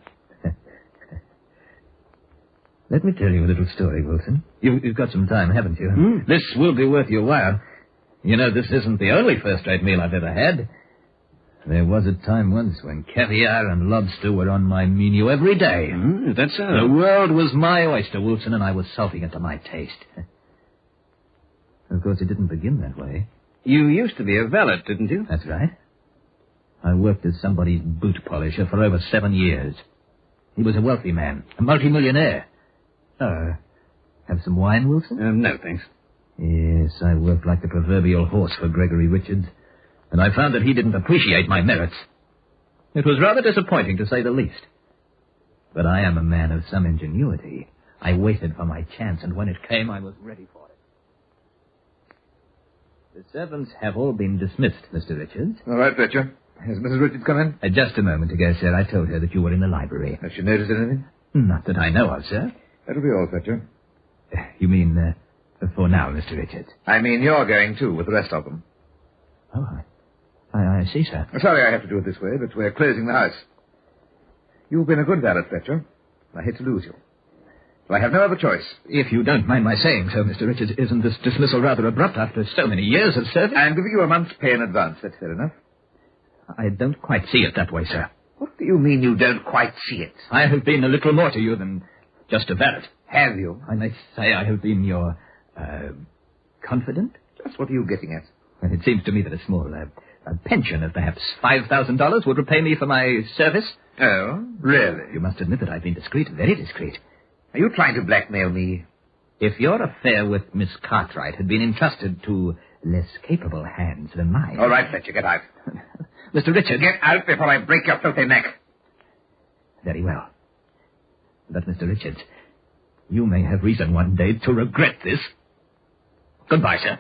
Let me tell you a little story, Wilson. You've got some time, haven't you? This will be worth your while. You know, this isn't the only first-rate meal I've ever had. There was a time once when caviar and lobster were on my menu every day. That's so. The world was my oyster, Wilson, and I was salting it to my taste. Of course, it didn't begin that way. You used to be a valet, didn't you? That's right. I worked as somebody's boot polisher for over 7 years. He was a wealthy man, a multimillionaire. Have some wine, Wilson? No, thanks. Yes, I worked like the proverbial horse for Gregory Richards, and I found that he didn't appreciate my merits. It was rather disappointing, to say the least. But I am a man of some ingenuity. I waited for my chance, and when it came, I was ready for it. The servants have all been dismissed, Mr. Richards. All right, Fletcher. Has Mrs. Richards come in? Just a moment ago, sir. I told her that you were in the library. Has she noticed anything? Not that I know of, sir. That'll be all, Fletcher. You mean, for now, Mr. Richards? I mean, you're going, too, with the rest of them. Oh, I see, sir. Sorry I have to do it this way, but we're closing the house. You've been a good valet, Fletcher. I hate to lose you. So I have no other choice. If you don't mind my saying so, Mr. Richards, isn't this dismissal rather abrupt after so many years of service? I'm giving you a month's pay in advance. That's fair enough. I don't quite see it that way, sir. What do you mean you don't quite see it? I have been a little more to you than just a valet. Have you? I may say I have been your, confidant? Just what are you getting at? Well, it seems to me that a small a pension of perhaps $5,000 would repay me for my service. Oh, really? You must admit that I've been discreet, very discreet. Are you trying to blackmail me? If your affair with Miss Cartwright had been entrusted to less capable hands than mine... All right, Fletcher, get out. Mr. Richards... Get out before I break your filthy neck. Very well. But, Mr. Richards, you may have reason one day to regret this. Goodbye, sir.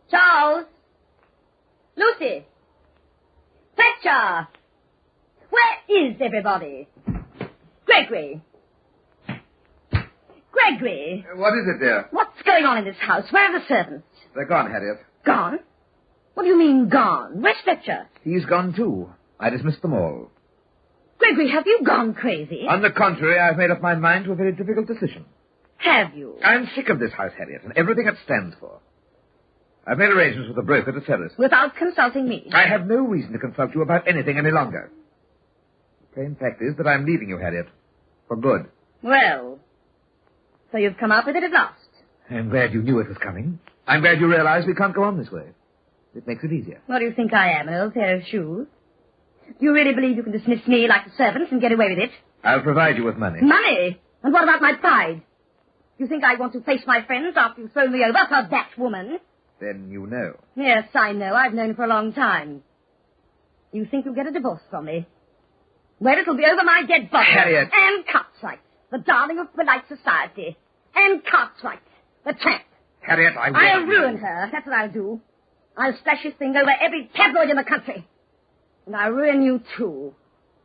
Charles! Lucy! Fletcher! Where is everybody? Gregory! Gregory! What is it, dear? What's going on in this house? Where are the servants? They're gone, Harriet. Gone? What do you mean, gone? Where's Fletcher? He's gone, too. I dismissed them all. Gregory, have you gone crazy? On the contrary, I've made up my mind to a very difficult decision. Have you? I'm sick of this house, Harriet, and everything it stands for. I've made arrangements with a broker to sell it. Without consulting me? I have no reason to consult you about anything any longer. The plain fact is that I'm leaving you, Harriet. For good. Well, so you've come up with it at last. I'm glad you knew it was coming. I'm glad you realized we can't go on this way. It makes it easier. What do you think I am, an old pair of shoes? Do you really believe you can dismiss me like the servants and get away with it? I'll provide you with money. Money? And what about my pride? You think I want to face my friends after you've thrown me over for that woman? Then you know. Yes, I know. I've known for a long time. You think you'll get a divorce from me? Well, it'll be over my dead body. Harriet! Anne Cartwright, the darling of polite society. Anne Cartwright, the tramp. Harriet, I'll ruin her. That's what I'll do. I'll splash this thing over every tabloid in the country. And I'll ruin you, too.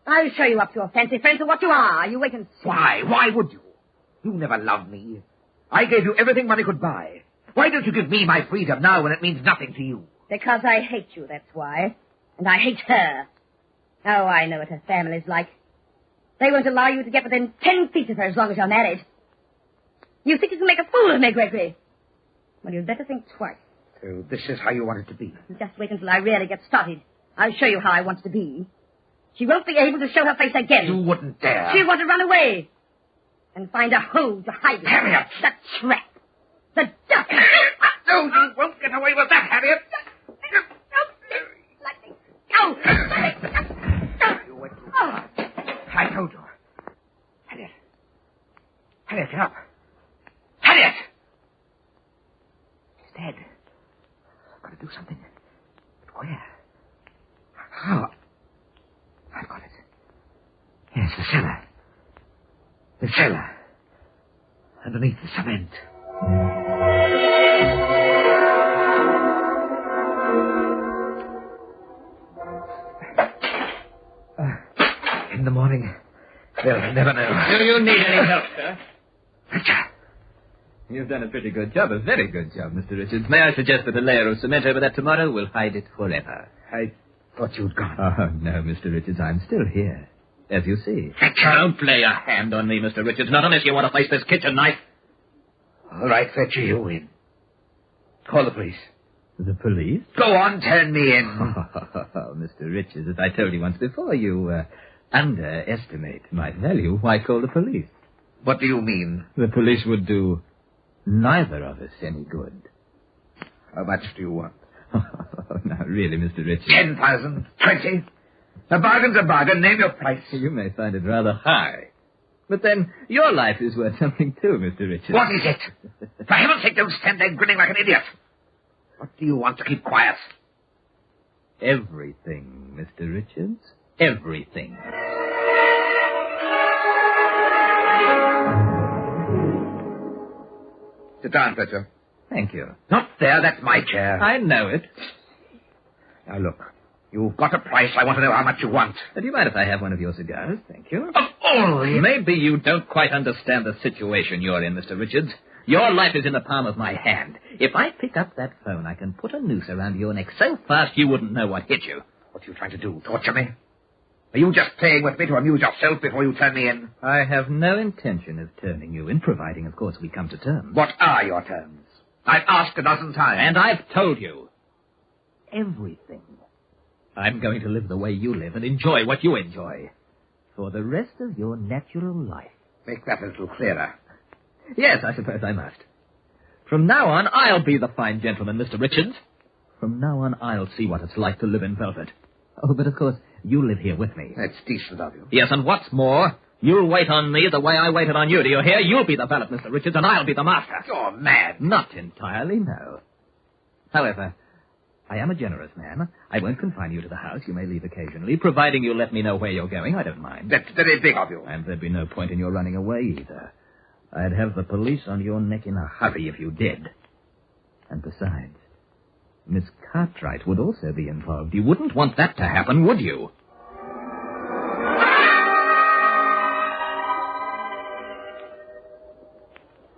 I'll show you up to your fancy friends for what you are. You wait and see. Why? Why would you? You never loved me. I gave you everything money could buy. Why don't you give me my freedom now when it means nothing to you? Because I hate you, that's why. And I hate her. Oh, I know what her family's like. They won't allow you to get within 10 feet of her as long as you're married. You think you can make a fool of me, Gregory? Well, you'd better think twice. So this is how you want it to be? Just wait until I really get started. I'll show you how I want it to be. She won't be able to show her face again. You wouldn't dare. She'll want to run away. And find a hole to hide in. Harriet! The trap. The duck. No, you won't get away with that, Harriet. You went too far. I told you. Harriet. Harriet, get up. Harriet! She's dead. I've got to do something. But where? How? I've got it. Yes, the cellar. The cellar. Underneath the cement. In the morning, they'll never know. Do you need any help, sir? You've done a pretty good job, a very good job, Mr. Richards. May I suggest that a layer of cement over that tomorrow will hide it forever? I thought you'd gone. Oh, no, Mr. Richards, I'm still here, as you see. Don't lay a hand on me, Mr. Richards, not unless you want to face this kitchen knife. All right, Fletcher, you win. Call the police. The police? Go on, turn me in. Oh, Mr. Richards, as I told you once before, you underestimate my value. Why call the police? What do you mean? The police would do neither of us any good. How much do you want? Now, really, Mr. Richards. 10,000? 20? A bargain's a bargain. Name your price. You may find it rather high. But then, your life is worth something too, Mr. Richards. What is it? For heaven's sake, don't stand there grinning like an idiot. What do you want to keep quiet? Everything, Mr. Richards. Everything. Sit down, Fletcher. Thank you. Not there, that's my chair. I know it. Now, look. You've got a price. I want to know how much you want. Do you mind if I have one of your cigars? Thank you. Of all the... Maybe you don't quite understand the situation you're in, Mr. Richards. Your life is in the palm of my hand. If I pick up that phone, I can put a noose around your neck so fast you wouldn't know what hit you. What are you trying to do? Torture me? Are you just playing with me to amuse yourself before you turn me in? I have no intention of turning you in, providing, of course, we come to terms. What are your terms? I've asked a dozen times. And I've told you. Everything. I'm going to live the way you live and enjoy what you enjoy. For the rest of your natural life. Make that a little clearer. Yes, I suppose I must. From now on, I'll be the fine gentleman, Mr. Richards. From now on, I'll see what it's like to live in velvet. Oh, but of course, you live here with me. That's decent of you. Yes, and what's more, you'll wait on me the way I waited on you. Do you hear? You'll be the valet, Mr. Richards, and I'll be the master. You're mad. Not entirely, no. However, I am a generous man. I won't confine you to the house. You may leave occasionally, providing you let me know where you're going. I don't mind. That's very big of you. And there'd be no point in your running away either. I'd have the police on your neck in a hurry if you did. And besides, Miss Cartwright would also be involved. You wouldn't want that to happen, would you?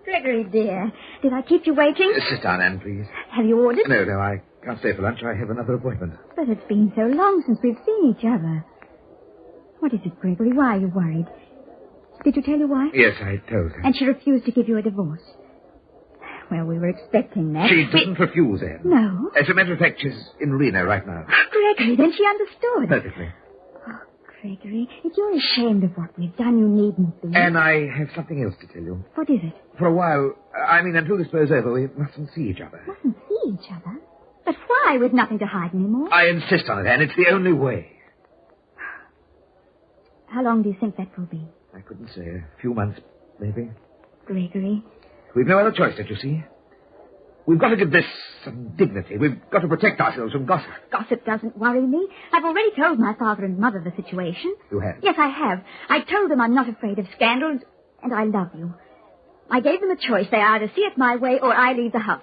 Gregory, dear, did I keep you waiting? Sit down, Anne, please. Have you ordered? No, I can't stay for lunch. I have another appointment. But it's been so long since we've seen each other. What is it, Gregory? Why are you worried? Did you tell your wife? Yes, I told her. And she refused to give you a divorce. Well, we were expecting that. She didn't refuse, Anne. No? As a matter of fact, she's in Reno right now. Gregory, then she understood. Perfectly. Oh, Gregory, if you're ashamed of what we've done, you needn't be. And I have something else to tell you. What is it? For a while, until this blows over, we mustn't see each other. Mustn't see each other? But why? We've nothing to hide anymore. I insist on it, Anne. It's the only way. How long do you think that will be? I couldn't say. A few months, maybe. Gregory. We've no other choice, don't you see? We've got to give this some dignity. We've got to protect ourselves from gossip. Gossip doesn't worry me. I've already told my father and mother the situation. You have? Yes, I have. I told them I'm not afraid of scandals, and I love you. I gave them a choice. They either see it my way or I leave the house.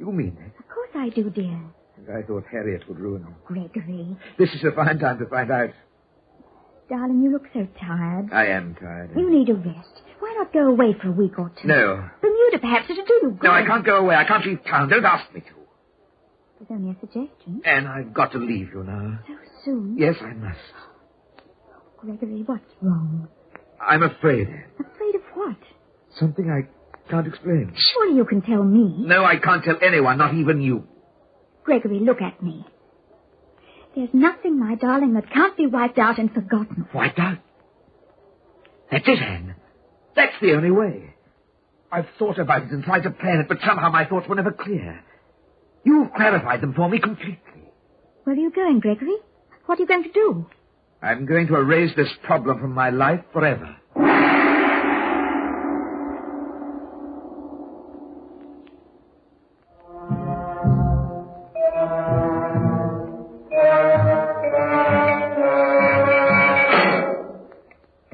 You mean that? Of course I do, dear. And I thought Harriet would ruin them. Gregory. This is a fine time to find out. Darling, you look so tired. I am tired. You need a rest. Why not go away for a week or two? No. Bermuda, perhaps. It'll do you good. No, I can't go away. I can't leave town. Don't ask me to. It's only a suggestion. Anne, I've got to leave you now. So soon? Yes, I must. Gregory, what's wrong? I'm afraid. Afraid of what? Something I can't explain. Surely you can tell me. No, I can't tell anyone, not even you. Gregory, look at me. There's nothing, my darling, that can't be wiped out and forgotten. Wiped out? That's it, Anne. That's the only way. I've thought about it and tried to plan it, but somehow my thoughts were never clear. You've clarified them for me completely. Where are you going, Gregory? What are you going to do? I'm going to erase this problem from my life forever.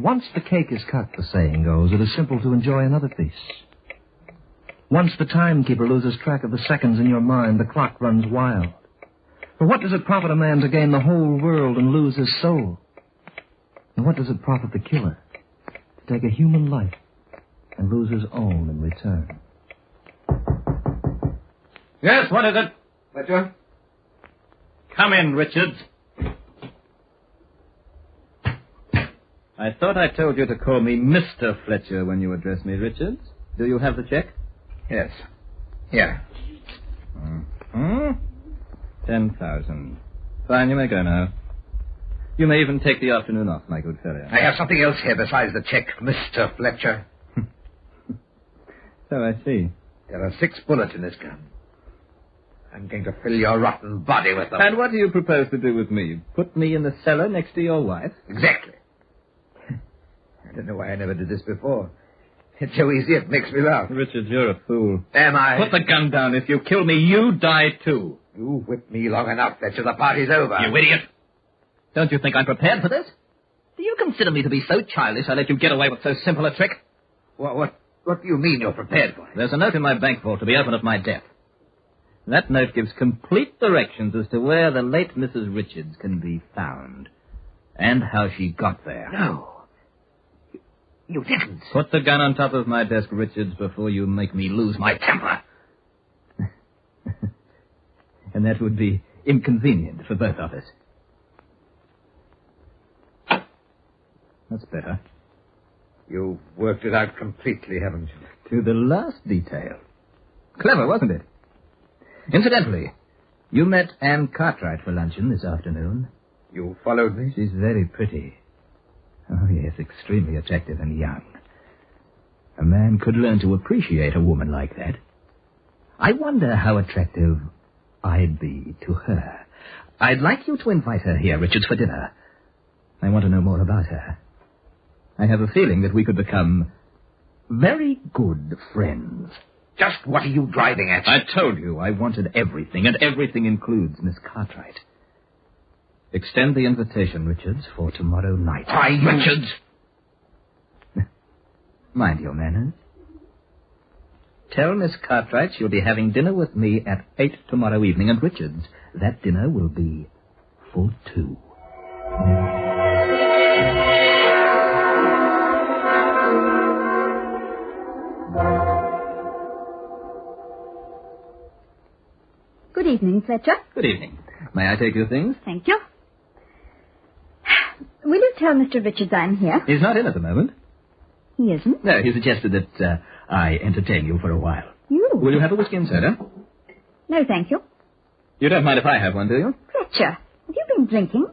Once the cake is cut, the saying goes, it is simple to enjoy another piece. Once the timekeeper loses track of the seconds in your mind, the clock runs wild. For what does it profit a man to gain the whole world and lose his soul? And what does it profit the killer to take a human life and lose his own in return? Yes, what is it? Fletcher? Come in, Richards. I thought I told you to call me Mr. Fletcher when you address me, Richards. Do you have the check? Yes. Here. 10,000. Fine, you may go now. You may even take the afternoon off, my good fellow. I have something else here besides the check, Mr. Fletcher. So I see. There are 6 bullets in this gun. I'm going to fill your rotten body with them. And what do you propose to do with me? Put me in the cellar next to your wife? Exactly. I don't know why I never did this before. It's so easy, it makes me laugh. Richard, you're a fool. Am I? Put the gun down. If you kill me, you die too. You whipped me long enough, Fletcher. The party's over. You idiot. Don't you think I'm prepared for this? Do you consider me to be so childish I let you get away with so simple a trick? What do you mean you're prepared for it? There's a note in my bank vault to be opened at my death. That note gives complete directions as to where the late Mrs. Richards can be found. And how she got there. No. You didn't. Put the gun on top of my desk, Richards, before you make me lose my temper. And that would be inconvenient for both of us. That's better. You've worked it out completely, haven't you? To the last detail. Clever, wasn't it? Incidentally, you met Anne Cartwright for luncheon this afternoon. You followed me? She's very pretty. Oh, yes, extremely attractive and young. A man could learn to appreciate a woman like that. I wonder how attractive I'd be to her. I'd like you to invite her here, Richards, for dinner. I want to know more about her. I have a feeling that we could become very good friends. Just what are you driving at? I told you I wanted everything, and everything includes Miss Cartwright. Extend the invitation, Richards, for tomorrow night. Why, Richards! Mind your manners. Tell Miss Cartwright she'll be having dinner with me at 8 tomorrow evening, and Richards, that dinner will be for 2. Good evening, Fletcher. Good evening. May I take your things? Thank you. Will you tell Mr. Richards I'm here? He's not in at the moment. He isn't? No, he suggested that I entertain you for a while. You? Will you have a whiskey and soda? No, thank you. You don't mind if I have one, do you? Fletcher, have you been drinking?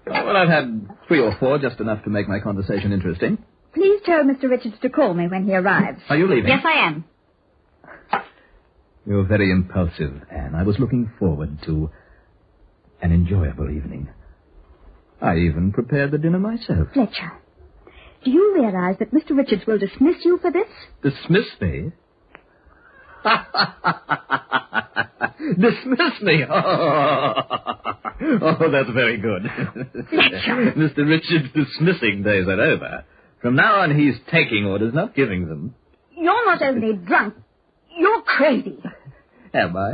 Well, I've had 3 or 4, just enough to make my conversation interesting. Please tell Mr. Richards to call me when he arrives. Are you leaving? Yes, I am. You're very impulsive, Anne. I was looking forward to an enjoyable evening. I even prepared the dinner myself. Fletcher, do you realize that Mr. Richards will dismiss you for this? Dismiss me? Dismiss me? Oh, that's very good. Fletcher! Mr. Richards' dismissing days are over. From now on, he's taking orders, not giving them. You're not only drunk, you're crazy. Am I?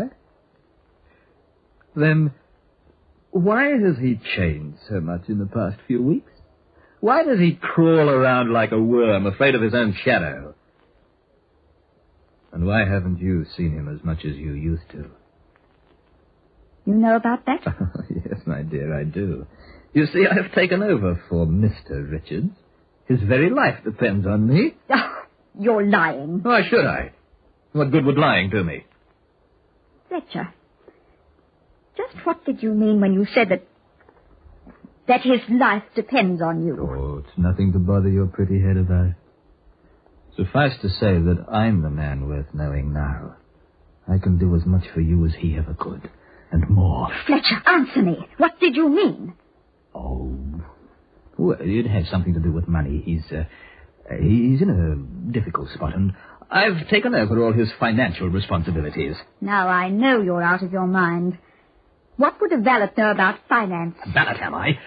Then, why has he changed so much in the past few weeks? Why does he crawl around like a worm, afraid of his own shadow? And why haven't you seen him as much as you used to? You know about that? Yes, my dear, I do. You see, I've taken over for Mr. Richards. His very life depends on me. Oh, you're lying. Why should I? What good would lying do me? Fletcher, just what did you mean when you said that his life depends on you? Oh, it's nothing to bother your pretty head about. Suffice to say that I'm the man worth knowing now. I can do as much for you as he ever could, and more. Fletcher, answer me. What did you mean? Oh, well, it has something to do with money. He's in a difficult spot, and I've taken over all his financial responsibilities. Now I know you're out of your mind. What would a valet know about finance? A valet, am I?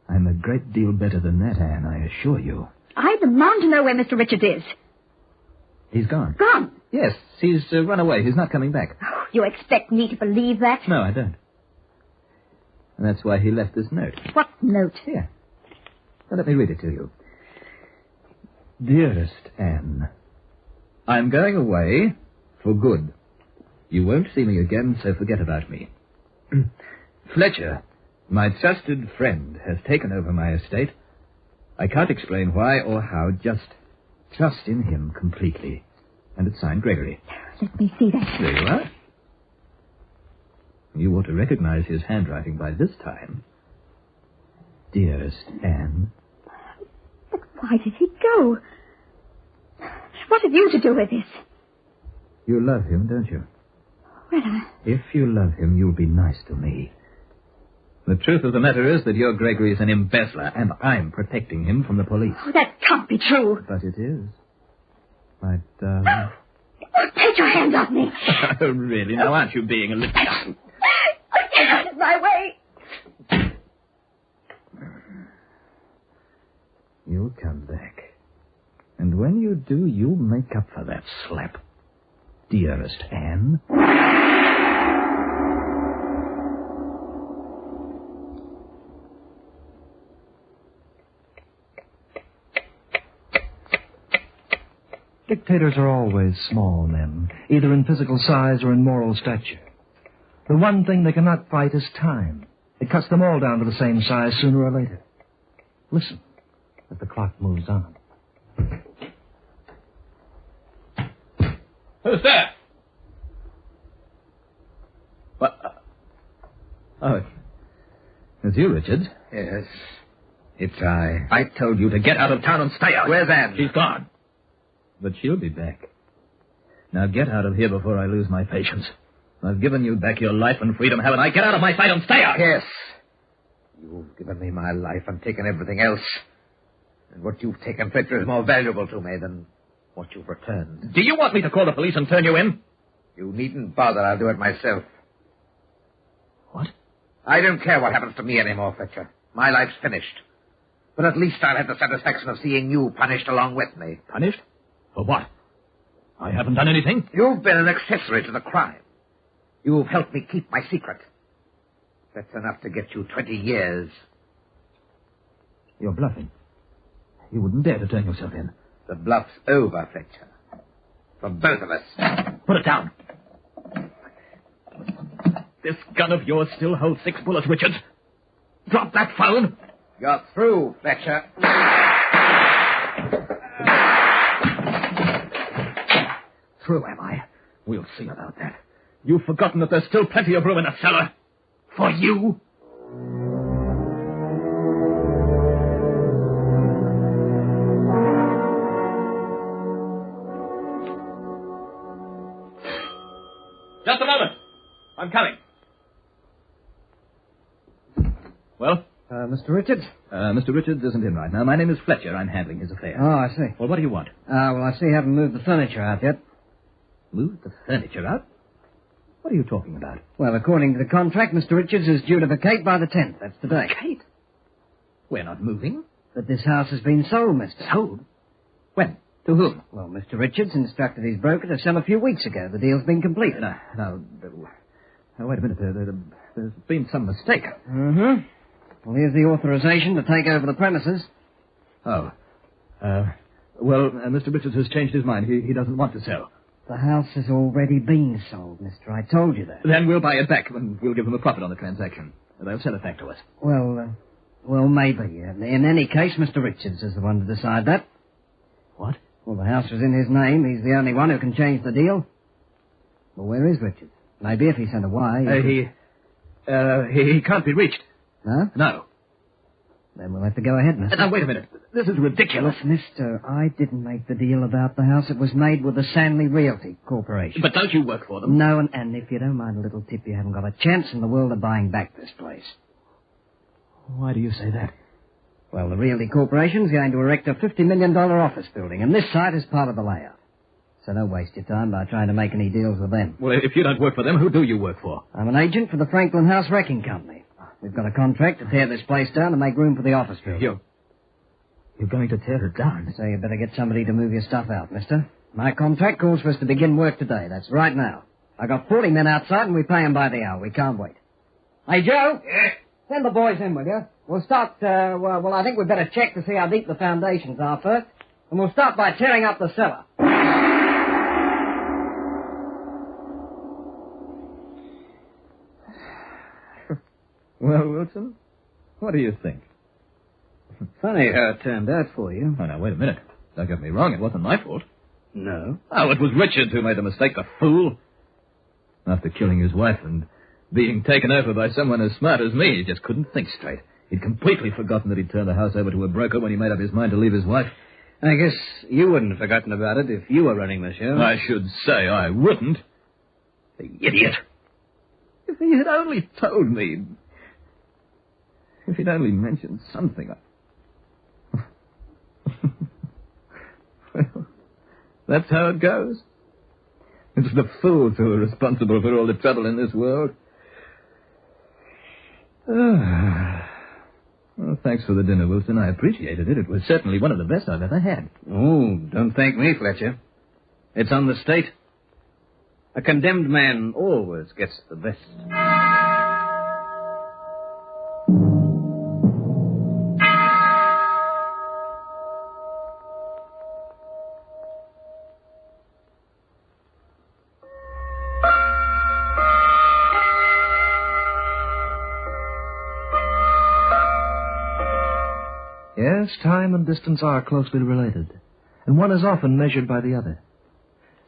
I'm a great deal better than that, Anne, I assure you. I demand to know where Mr. Richards is. He's gone. Gone? Yes, he's run away. He's not coming back. Oh, you expect me to believe that? No, I don't. And that's why he left this note. What note? Here. Now, let me read it to you. Dearest Anne, I'm going away for good. You won't see me again, so forget about me. Fletcher, my trusted friend, has taken over my estate. I can't explain why or how, just trust in him completely. And it's signed Gregory. Let me see that. There you are. You ought to recognize his handwriting by this time. Dearest Anne. But why did he go? What have you to do with this? You love him, don't you? Well, If you love him, you'll be nice to me. The truth of the matter is that your Gregory is an embezzler, and I'm protecting him from the police. Oh, that can't be true. But it is. My darling. Oh, take your hands off me. Oh, really? Now, aren't you being a little... Get out of my way. You'll come back. And when you do, you'll make up for that slap. Dearest Anne. Dictators are always small men, either in physical size or in moral stature. The one thing they cannot fight is time. It cuts them all down to the same size sooner or later. Listen as the clock moves on. Who's there? What? Oh, it's you, Richard. Yes, it's I. I told you to get out of town and stay out. Where's Anne? She's gone. But she'll be back. Now get out of here before I lose my patience. I've given you back your life and freedom, haven't I? Get out of my sight and stay out! Yes. You've given me my life and taken everything else. And what you've taken, Fletcher, is more valuable to me than what you've returned. Do you want me to call the police and turn you in? You needn't bother. I'll do it myself. What? I don't care what happens to me anymore, Fletcher. My life's finished. But at least I'll have the satisfaction of seeing you punished along with me. Punished? For what? I haven't done anything. You've been an accessory to the crime. You've helped me keep my secret. That's enough to get you 20 years. You're bluffing. You wouldn't dare to turn yourself in. The bluff's over, Fletcher. For both of us. Put it down. This gun of yours still holds 6 bullets, Richard. Drop that phone. You're through, Fletcher. Through, am I? We'll see about that. You've forgotten that there's still plenty of room in the cellar. For you. Just a moment. I'm coming. Well? Mr. Richards? Mr. Richards isn't in right now. My name is Fletcher. I'm handling his affairs. Oh, I see. Well, what do you want? Well, I see you haven't moved the furniture out yet. Moved the furniture out? What are you talking about? Well, according to the contract, Mr. Richards is due to vacate by the 10th. That's today. Vacate? We're not moving. But this house has been sold, mister. Sold? When? To whom? Well, Mr. Richards instructed his broker to sell a few weeks ago. The deal's been completed. Now, wait a minute. There's been some mistake. Mm-hmm. Well, here's the authorization to take over the premises. Oh. Mr. Richards has changed his mind. He doesn't want to sell. The house has already been sold, mister. I told you that. Then we'll buy it back, and we'll give them a profit on the transaction. They'll sell it back to us. Well, maybe. In any case, Mr. Richards is the one to decide that. What? Well, the house was in his name. He's the only one who can change the deal. Well, where is Richards? Maybe if he sent a wire... He can't be reached. Huh? No. Then we'll have to go ahead, mister. Now, wait a minute. This is ridiculous. Mister, I didn't make the deal about the house. It was made with the Sanley Realty Corporation. But don't you work for them? No, and if you don't mind a little tip, you haven't got a chance in the world of buying back this place. Why do you say that? Well, the Realty Corporation's going to erect a $50 million office building, and this site is part of the layout. So don't waste your time by trying to make any deals with them. Well, if you don't work for them, who do you work for? I'm an agent for the Franklin House Wrecking Company. We've got a contract to tear this place down and make room for the office building. You're going to tear it down? So you better get somebody to move your stuff out, mister. My contract calls for us to begin work today. That's right now. I got 40 men outside and we pay them by the hour. We can't wait. Hey, Joe? Yes? Send the boys in, will you? We'll start, I think we'd better check to see how deep the foundations are first. And we'll start by tearing up the cellar. Well, Wilson, what do you think? Funny how it turned out for you. Oh, now, wait a minute. Don't get me wrong. It wasn't my fault. No? Oh, it was Richard who made the mistake, the fool. After killing his wife and being taken over by someone as smart as me, he just couldn't think straight. He'd completely forgotten that he'd turned the house over to a broker when he made up his mind to leave his wife. I guess you wouldn't have forgotten about it if you were running the show. I should say I wouldn't. The idiot. If he had only told me... If he'd only mentioned something... Well, that's how it goes. It's the fools who are responsible for all the trouble in this world. Well, thanks for the dinner, Wilson. I appreciated it. It was certainly one of the best I've ever had. Oh, don't thank me, Fletcher. It's on the state. A condemned man always gets the best. Yes, time and distance are closely related, and one is often measured by the other.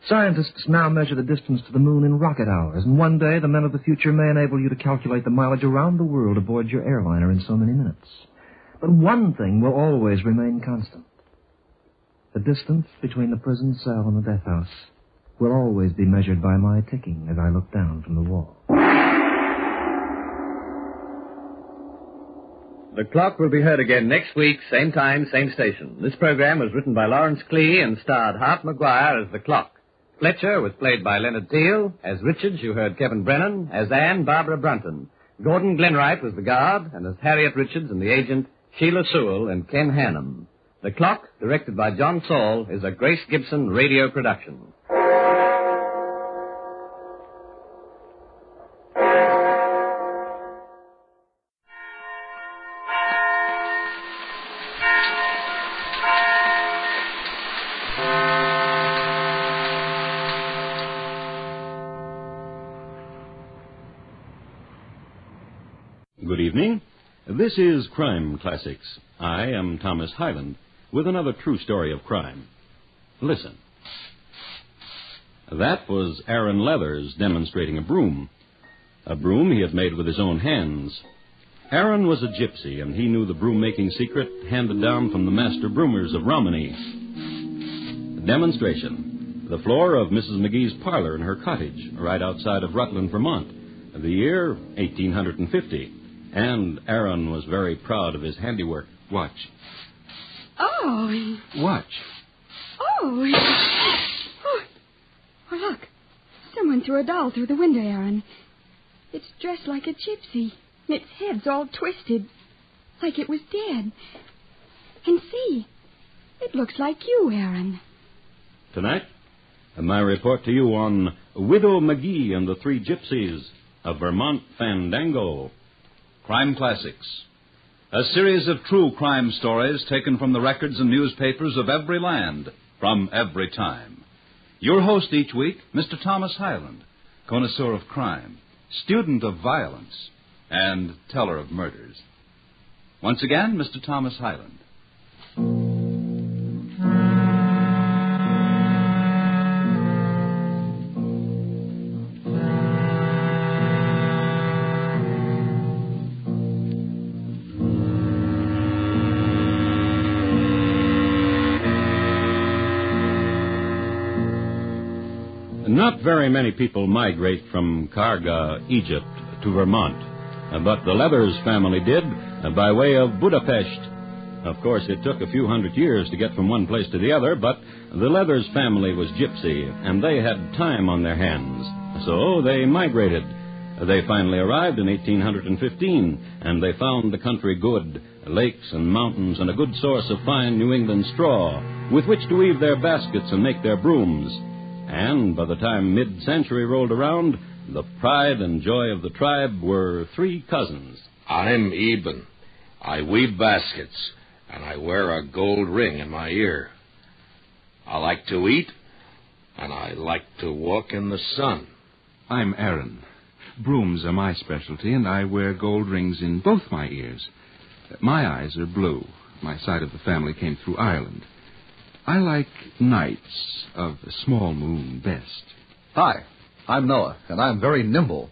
Scientists now measure the distance to the moon in rocket hours, and one day the men of the future may enable you to calculate the mileage around the world aboard your airliner in so many minutes. But one thing will always remain constant. The distance between the prison cell and the death house will always be measured by my ticking as I look down from the wall. The Clock will be heard again next week, same time, same station. This program was written by Lawrence Clee and starred Hart McGuire as the Clock. Fletcher was played by Leonard Teal. As Richards, you heard Kevin Brennan. As Anne, Barbara Brunton. Gordon Glenwright was the guard, and as Harriet Richards and the agent, Sheila Sewell and Ken Hannum. The Clock, directed by John Saul, is a Grace Gibson radio production. Good evening. This is Crime Classics. I am Thomas Hyland with another true story of crime. Listen. That was Aaron Leathers demonstrating a broom he had made with his own hands. Aaron was a gypsy, and he knew the broom-making secret handed down from the master broomers of Romany. Demonstration. The floor of Mrs. McGee's parlor in her cottage, right outside of Rutland, Vermont. The year, 1850. And Aaron was very proud of his handiwork. Watch. Oh. Watch. Oh. Oh, look. Someone threw a doll through the window, Aaron. It's dressed like a gypsy. Its head's all twisted, like it was dead. And see, it looks like you, Aaron. Tonight, my report to you on Widow McGee and the Three Gypsies, a Vermont Fandango. Crime Classics, a series of true crime stories taken from the records and newspapers of every land, from every time. Your host each week, Mr. Thomas Hyland, connoisseur of crime, student of violence, and teller of murders. Once again, Mr. Thomas Hyland. Not very many people migrate from Karga, Egypt, to Vermont, but the Leathers family did by way of Budapest. Of course, it took a few hundred years to get from one place to the other, but the Leathers family was gypsy, and they had time on their hands. So they migrated. They finally arrived in 1815, and they found the country good, lakes and mountains, and a good source of fine New England straw with which to weave their baskets and make their brooms. And by the time mid-century rolled around, the pride and joy of the tribe were three cousins. I'm Eben. I weave baskets, and I wear a gold ring in my ear. I like to eat, and I like to walk in the sun. I'm Aaron. Brooms are my specialty, and I wear gold rings in both my ears. My eyes are blue. My side of the family came through Ireland. I like nights of the small moon best. Hi, I'm Noah, and I'm very nimble.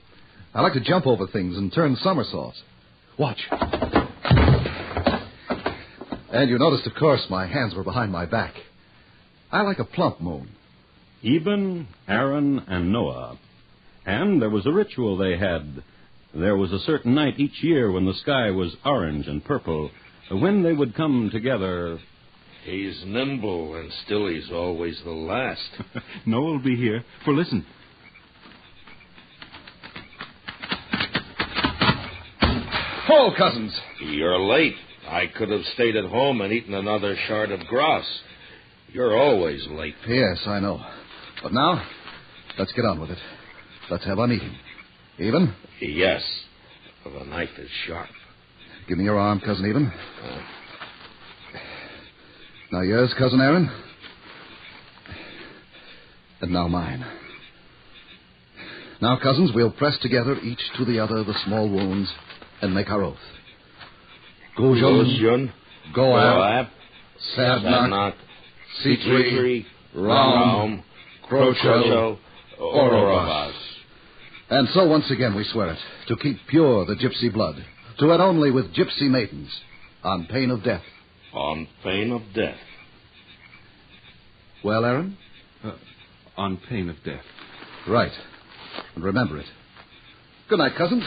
I like to jump over things and turn somersaults. Watch. And you noticed, of course, my hands were behind my back. I like a plump moon. Eben, Aaron, and Noah. And there was a ritual they had. There was a certain night each year when the sky was orange and purple, when they would come together. He's nimble, and still he's always the last. Noah'll be here, for listen. Ho, cousins! You're late. I could have stayed at home and eaten another shard of grouse. You're always late. Yes, I know. But now, let's get on with it. Let's have on eating. Even? Yes. The knife is sharp. Give me your arm, Cousin Even. Now yours, Cousin Aaron. And now mine. Now, cousins, we'll press together, each to the other, the small wounds, and make our oath. Gojun, Goab, Sadnak, Sitri, Ram, Crocho, Orobas. And so once again we swear it, to keep pure the gypsy blood, to wed only with gypsy maidens, on pain of death. On pain of death. Well, Aaron? On pain of death. Right. And remember it. Good night, cousin.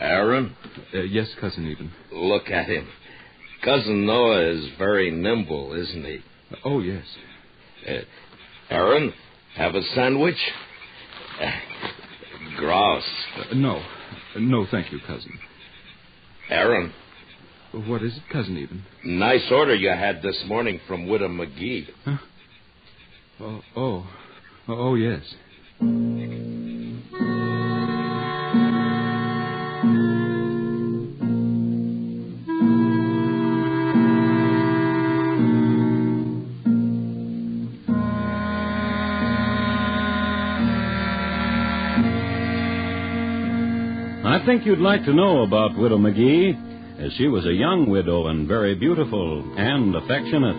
Aaron? Yes, Cousin Eben. Look at him. Cousin Noah is very nimble, isn't he? Oh, yes. Aaron, have a sandwich? Grouse. No. No, thank you, Cousin. Aaron. What is it, Cousin Eben? Nice order you had this morning from Widow McGee. Huh? Oh, yes. I think you'd like to know about Widow McGee, as she was a young widow and very beautiful and affectionate.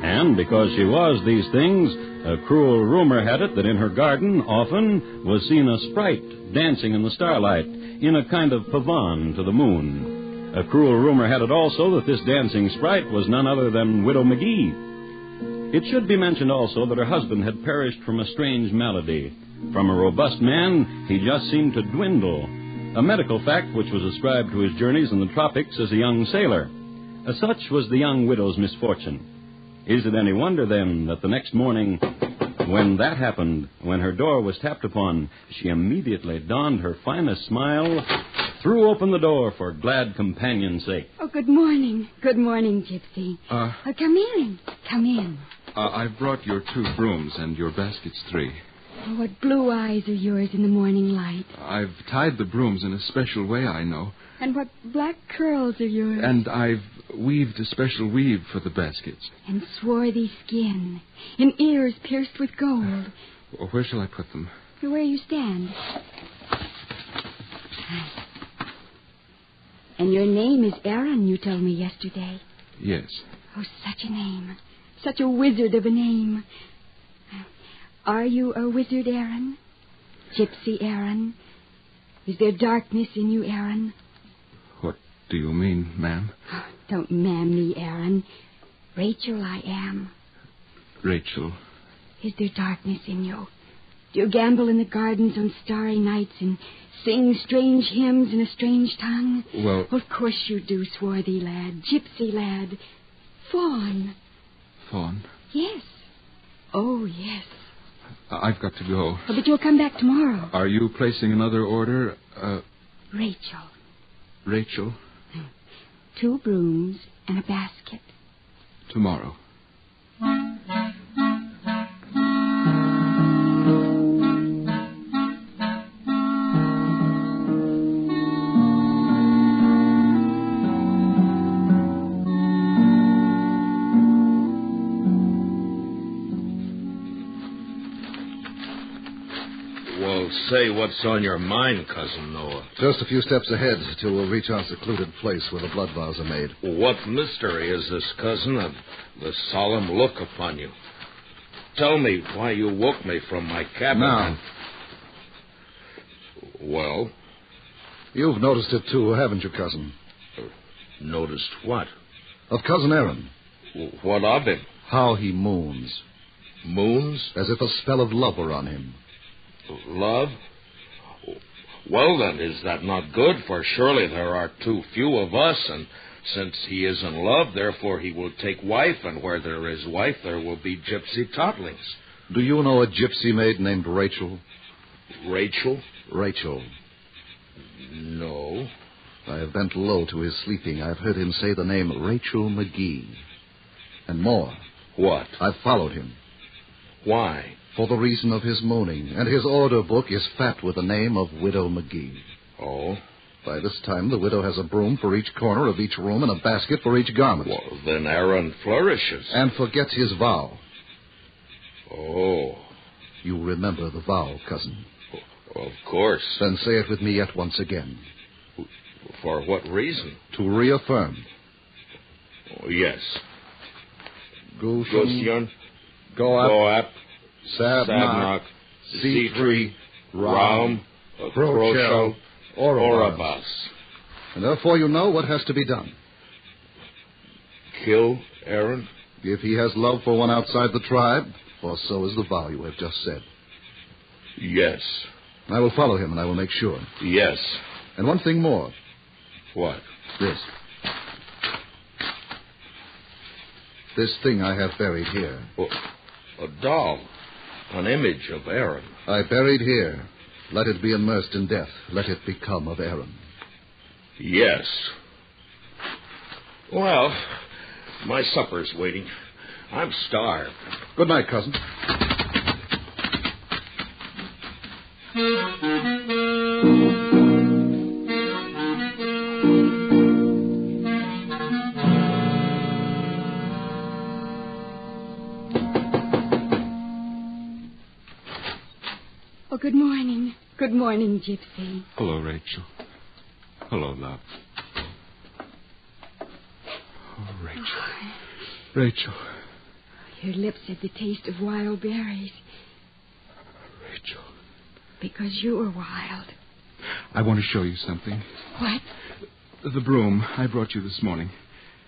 And because she was these things, a cruel rumor had it that in her garden often was seen a sprite dancing in the starlight in a kind of pavane to the moon. A cruel rumor had it also that this dancing sprite was none other than Widow McGee. It should be mentioned also that her husband had perished from a strange malady. From a robust man, he just seemed to dwindle. A medical fact which was ascribed to his journeys in the tropics as a young sailor. Such was the young widow's misfortune. Is it any wonder, then, that the next morning, when that happened, when her door was tapped upon, she immediately donned her finest smile, threw open the door for glad companion's sake. Oh, good morning. Good morning, Gypsy. Come in. Come in. I've brought your 2 brooms and your baskets 3. Oh, what blue eyes are yours in the morning light. I've tied the brooms in a special way, I know. And what black curls are yours. And I've weaved a special weave for the baskets. And swarthy skin, and ears pierced with gold. Where shall I put them? Where you stand. And your name is Aaron, you told me yesterday. Yes. Oh, such a name. Such a wizard of a name. Are you a wizard, Aaron? Gypsy Aaron? Is there darkness in you, Aaron? What do you mean, ma'am? Oh, don't ma'am me, Aaron. Rachel, I am. Rachel. Is there darkness in you? Do you gamble in the gardens on starry nights and sing strange hymns in a strange tongue? Well... Of course you do, swarthy lad, gypsy lad. Fawn. Fawn? Yes. Oh, yes. I've got to go. Oh, but you'll come back tomorrow. Are you placing another order? Rachel. Rachel? 2 brooms and a basket. Tomorrow. Say what's on your mind, Cousin Noah. Just a few steps ahead till we'll reach our secluded place where the blood vows are made. What mystery is this, cousin, of the solemn look upon you? Tell me why you woke me from my cabin. Now. Well? You've noticed it, too, haven't you, cousin? Noticed what? Of Cousin Aaron. What of him? How he moons. Moons? As if a spell of love were on him. Love? Well, then, is that not good? For surely there are too few of us, and since he is in love, therefore he will take wife, and where there is wife, there will be gypsy toddlings. Do you know a gypsy maid named Rachel? Rachel? Rachel. No. I have bent low to his sleeping. I've heard him say the name Rachel McGee. And more. What? I've followed him. Why? For the reason of his moaning, and his order book is fat with the name of Widow McGee. Oh? By this time, the widow has a broom for each corner of each room and a basket for each garment. Well, then Aaron flourishes. And forgets his vow. Oh. You remember the vow, cousin? Of course. Then say it with me yet once again. For what reason? To reaffirm. Oh, yes. Gusion, Goap, Sabnak, C3, Ram, Kroshel, Orabas. And therefore you know what has to be done. Kill Aaron? If he has love for one outside the tribe, for so is the vow you have just said. Yes. I will follow him, and I will make sure. Yes. And one thing more. What? This thing I have buried here. Oh, a doll. An image of Aaron. I buried here. Let it be immersed in death. Let it become of Aaron. Yes. Well, my supper's waiting. I'm starved. Good night, cousin. Oh, good morning. Good morning, Gypsy. Hello, Rachel. Hello, love. Oh, Rachel. Rachel. Your lips had the taste of wild berries. Rachel. Because you were wild. I want to show you something. What? The broom I brought you this morning.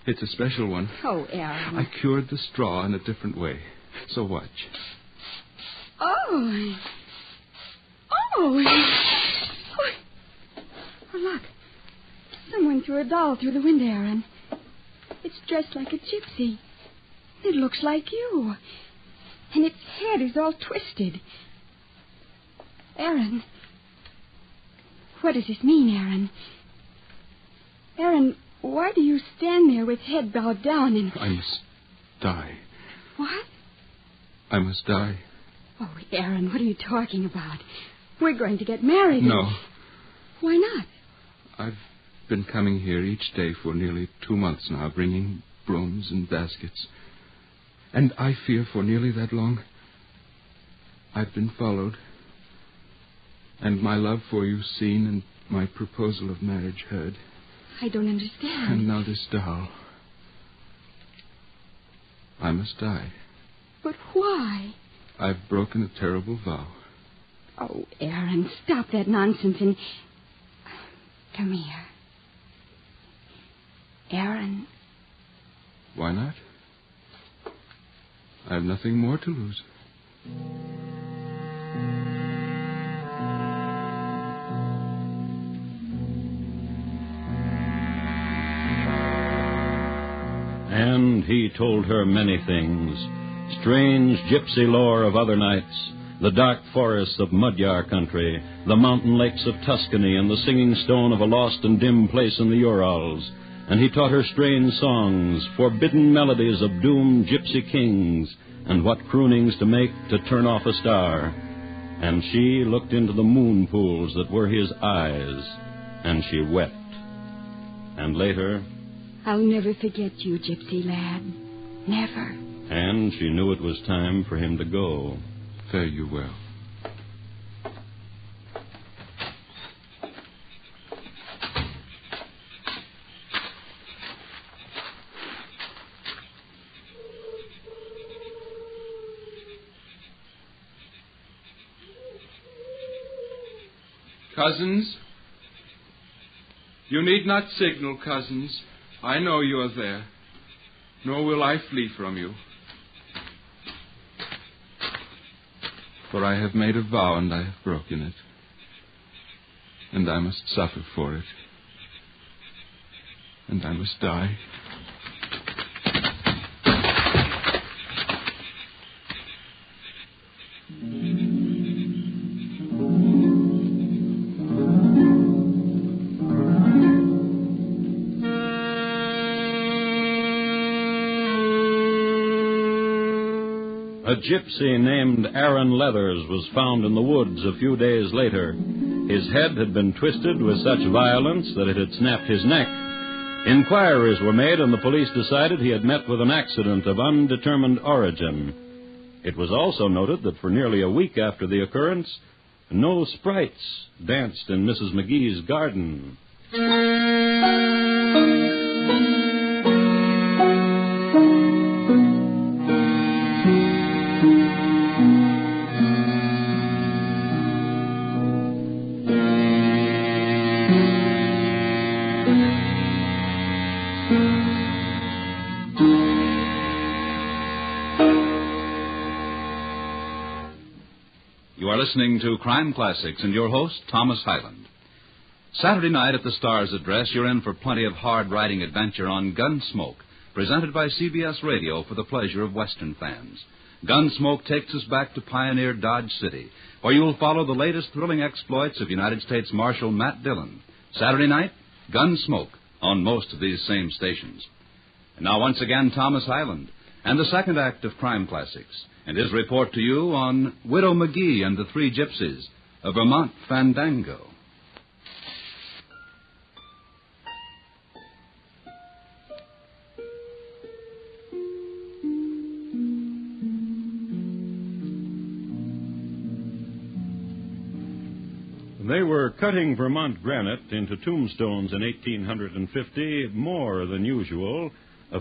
It's a special one. Oh, Aaron. I cured the straw in a different way. So watch. Oh. Oh, look. Someone threw a doll through the window, Aaron. It's dressed like a gypsy. It looks like you. And its head is all twisted. Aaron. What does this mean, Aaron? Aaron, why do you stand there with head bowed down and... I must die. What? I must die. Oh, Aaron, what are you talking about? We're going to get married. No. Why not? I've been coming here each day for nearly 2 months now, bringing brooms and baskets. And I fear for nearly that long, I've been followed. And my love for you seen and my proposal of marriage heard. I don't understand. And now this doll. I must die. But why? I've broken a terrible vow. Oh, Aaron, stop that nonsense and... Come here. Aaron. Why not? I have nothing more to lose. And he told her many things. Strange gypsy lore of other nights, the dark forests of Mudyar country, the mountain lakes of Tuscany, and the singing stone of a lost and dim place in the Urals. And he taught her strange songs, forbidden melodies of doomed gypsy kings, and what croonings to make to turn off a star. And she looked into the moon pools that were his eyes, and she wept. And later... I'll never forget you, gypsy lad. Never. And she knew it was time for him to go. Fare you well. Cousins? You need not signal, cousins. I know you are there. Nor will I flee from you. For I have made a vow and I have broken it. And I must suffer for it. And I must die. A gypsy named Aaron Leathers was found in the woods a few days later. His head had been twisted with such violence that it had snapped his neck. Inquiries were made, and the police decided he had met with an accident of undetermined origin. It was also noted that for nearly a week after the occurrence, no sprites danced in Mrs. McGee's garden. You are listening to Crime Classics and your host, Thomas Hyland. Saturday night at the Star's Address, you're in for plenty of hard-riding adventure on Gunsmoke, presented by CBS Radio for the pleasure of Western fans. Gunsmoke takes us back to pioneer Dodge City, where you'll follow the latest thrilling exploits of United States Marshal Matt Dillon. Saturday night, Gunsmoke, on most of these same stations. And now once again, Thomas Hyland, and the second act of Crime Classics, and his report to you on Widow McGee and the Three Gypsies, a Vermont fandango. They were cutting Vermont granite into tombstones in 1850 more than usual,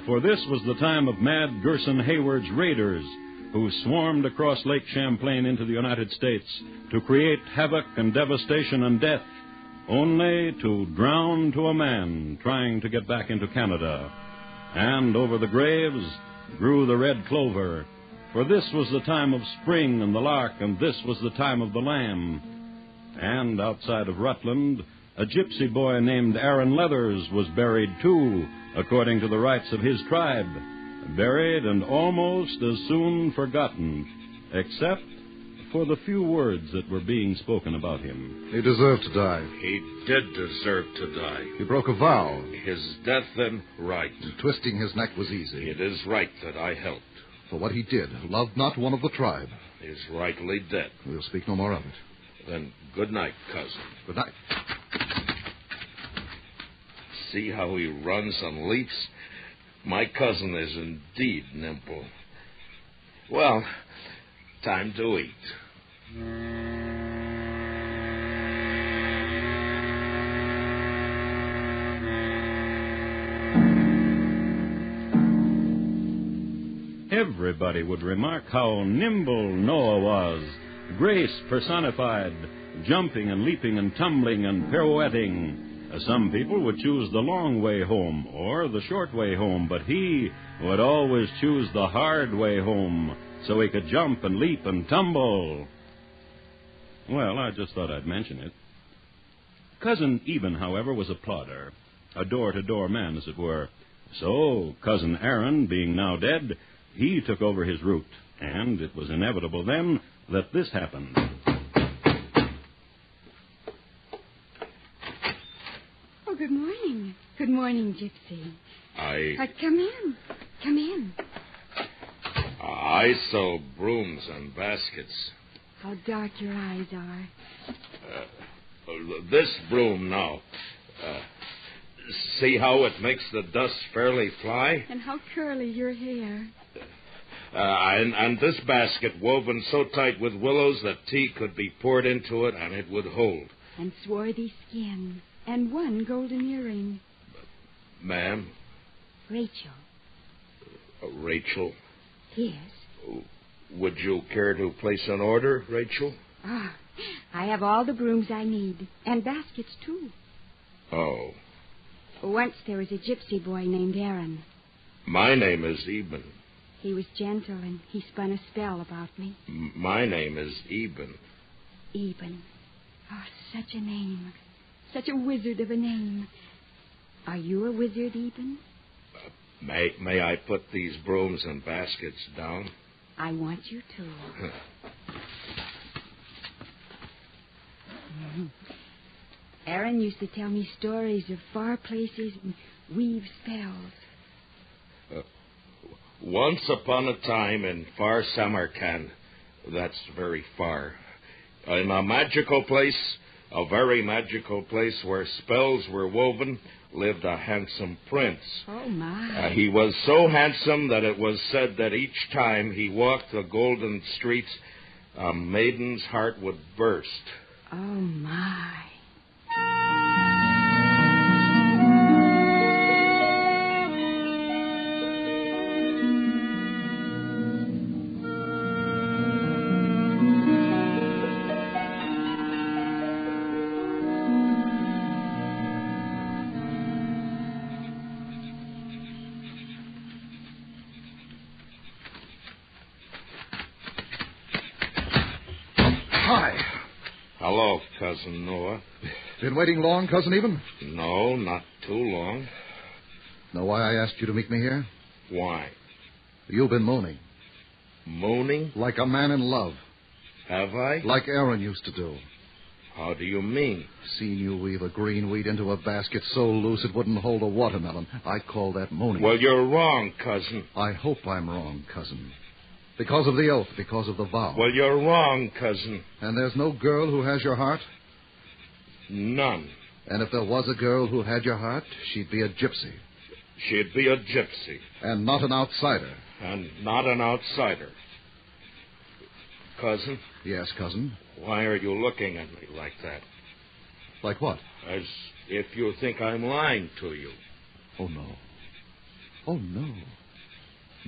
for this was the time of Mad Gerson Hayward's raiders, who swarmed across Lake Champlain into the United States to create havoc and devastation and death, only to drown to a man trying to get back into Canada. And over the graves grew the red clover, for this was the time of spring and the lark, and this was the time of the lamb. And outside of Rutland, a gypsy boy named Aaron Leathers was buried, too, according to the rites of his tribe. Buried and almost as soon forgotten, except for the few words that were being spoken about him. He deserved to die. He did deserve to die. He broke a vow. His death then right. And twisting his neck was easy. It is right that I helped. For what he did, loved not one of the tribe. He is rightly dead. We'll speak no more of it. Then good night, cousin. Good night. See how he runs and leaps? My cousin is indeed nimble. Well, time to eat. Everybody would remark how nimble Noah was. Grace personified, jumping and leaping and tumbling and pirouetting. Some people would choose the long way home or the short way home, but he would always choose the hard way home so he could jump and leap and tumble. Well, I just thought I'd mention it. Cousin Eben, however, was a plodder, a door-to-door man, as it were. So, Cousin Aaron, being now dead, he took over his route, and it was inevitable then that this happened. Oh, good morning. Good morning, Gypsy. Come in. Come in. I sell brooms and baskets. How dark your eyes are. This broom now. See how it makes the dust fairly fly? And how curly your hair. And this basket woven so tight with willows that tea could be poured into it and it would hold. And swarthy skin. And one golden earring. Ma'am? Rachel. Rachel? Yes. Would you care to place an order, Rachel? Ah, I have all the brooms I need. And baskets, too. Oh. Once there was a gypsy boy named Aaron. My name is Eben. He was gentle, and he spun a spell about me. My name is Eben. Eben. Oh, such a name. Such a wizard of a name. Are you a wizard, Eben? May I put these brooms and baskets down? I want you to. Aaron used to tell me stories of far places and weave spells. Once upon a time in far Samarkand, that's very far, in a magical place, a very magical place where spells were woven, lived a handsome prince. Oh, my. He was so handsome that it was said that each time he walked the golden streets, a maiden's heart would burst. Oh, my. Hello, Cousin Noah. Been waiting long, Cousin Eben? No, not too long. Know why I asked you to meet me here? Why? You've been mooning. Mooning? Like a man in love. Have I? Like Aaron used to do. How do you mean? Seen you weave a green weed into a basket so loose it wouldn't hold a watermelon. I call that mooning. Well, you're wrong, Cousin. I hope I'm wrong, Cousin. Because of the oath, because of the vow. Well, you're wrong, Cousin. And there's no girl who has your heart? None. And if there was a girl who had your heart, she'd be a gypsy. She'd be a gypsy. And not an outsider. And not an outsider. Cousin? Yes, Cousin? Why are you looking at me like that? Like what? As if you think I'm lying to you. Oh, no. Oh, no.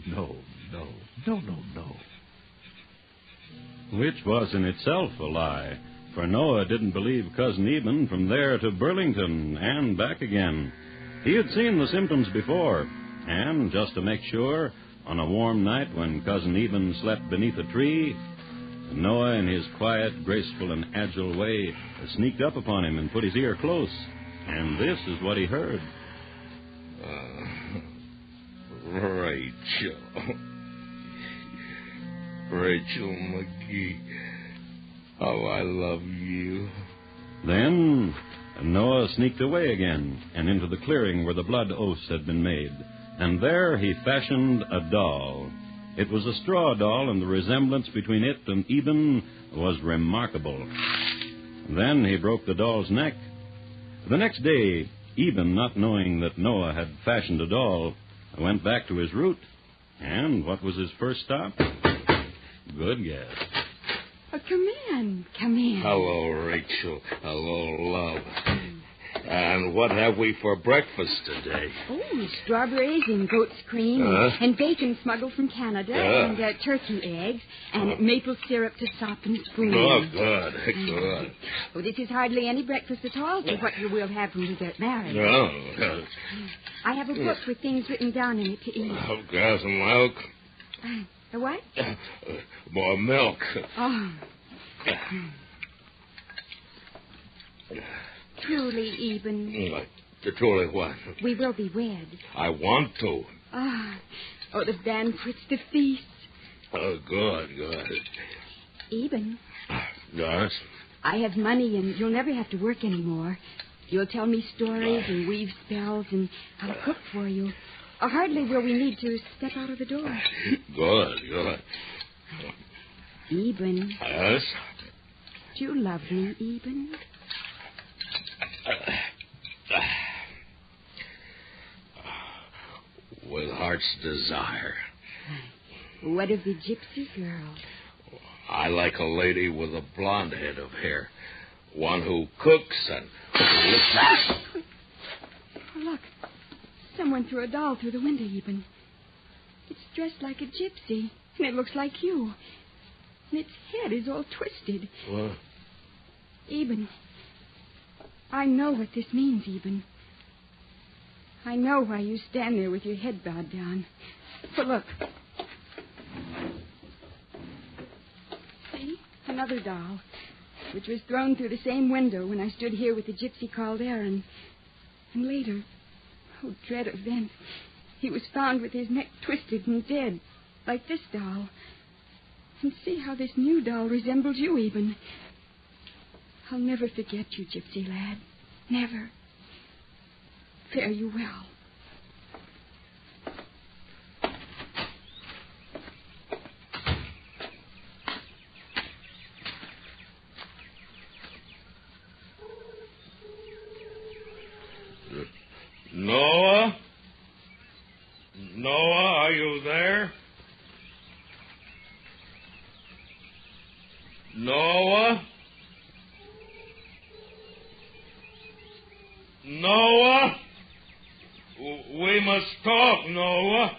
No, no, no, no, no. Which was in itself a lie, for Noah didn't believe Cousin Eben from there to Burlington and back again. He had seen the symptoms before, and just to make sure, on a warm night when Cousin Eben slept beneath a tree, Noah, in his quiet, graceful, and agile way, sneaked up upon him and put his ear close. And this is what he heard. Rachel. Rachel McGee. How I love you. Then Noah sneaked away again and into the clearing where the blood oaths had been made. And there he fashioned a doll. It was a straw doll, and the resemblance between it and Eben was remarkable. Then he broke the doll's neck. The next day, Eben, not knowing that Noah had fashioned a doll, went back to his route. And what was his first stop? Good guess. Oh, come in. Come in. Hello, Rachel. Hello, love. And what have we for breakfast today? Oh, strawberries and goat's cream and bacon smuggled from Canada and turkey eggs and maple syrup to soften spoon. Oh, good, good. Oh, this is hardly any breakfast at all for what you will have when we get married. Oh, I have a book with things written down in it to eat. Oh, got some milk? The what? More milk. Oh. Truly, Eben. Truly what? We will be wed. I want to. Oh, the banquets, the feasts. Oh, good, good. Eben. Yes? I have money, and you'll never have to work anymore. You'll tell me stories and weave spells, and I'll cook for you. Hardly will we need to step out of the door. Good, good. Eben. Yes? Do you love me, Eben? With heart's desire. What of the gypsy girl? I like a lady with a blonde head of hair. One who cooks and looks... Oh, look. Someone threw a doll through the window, Eben. It's dressed like a gypsy, and it looks like you. And its head is all twisted. What? Eben, I know what this means, Eben. I know why you stand there with your head bowed down. But look. See? Another doll, which was thrown through the same window when I stood here with the gypsy called Aaron. And later, oh, dread event, he was found with his neck twisted and dead, like this doll. And see how this new doll resembles you, Eben. I'll never forget you, gypsy lad. Never. Fare you well. Noah? Noah, are you there? Noah? Noah? We must talk, Noah.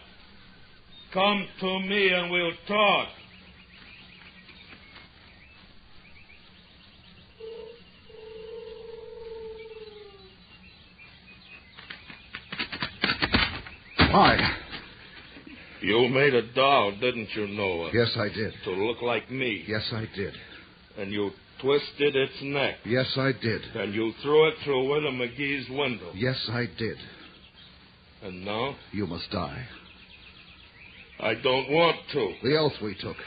Come to me and we'll talk. Hi. You made a doll, didn't you, Noah? Yes, I did. To look like me. Yes, I did. And you twisted its neck. Yes, I did. And you threw it through Widow McGee's window. Yes, I did. And now? You must die. I don't want to. The oath we took.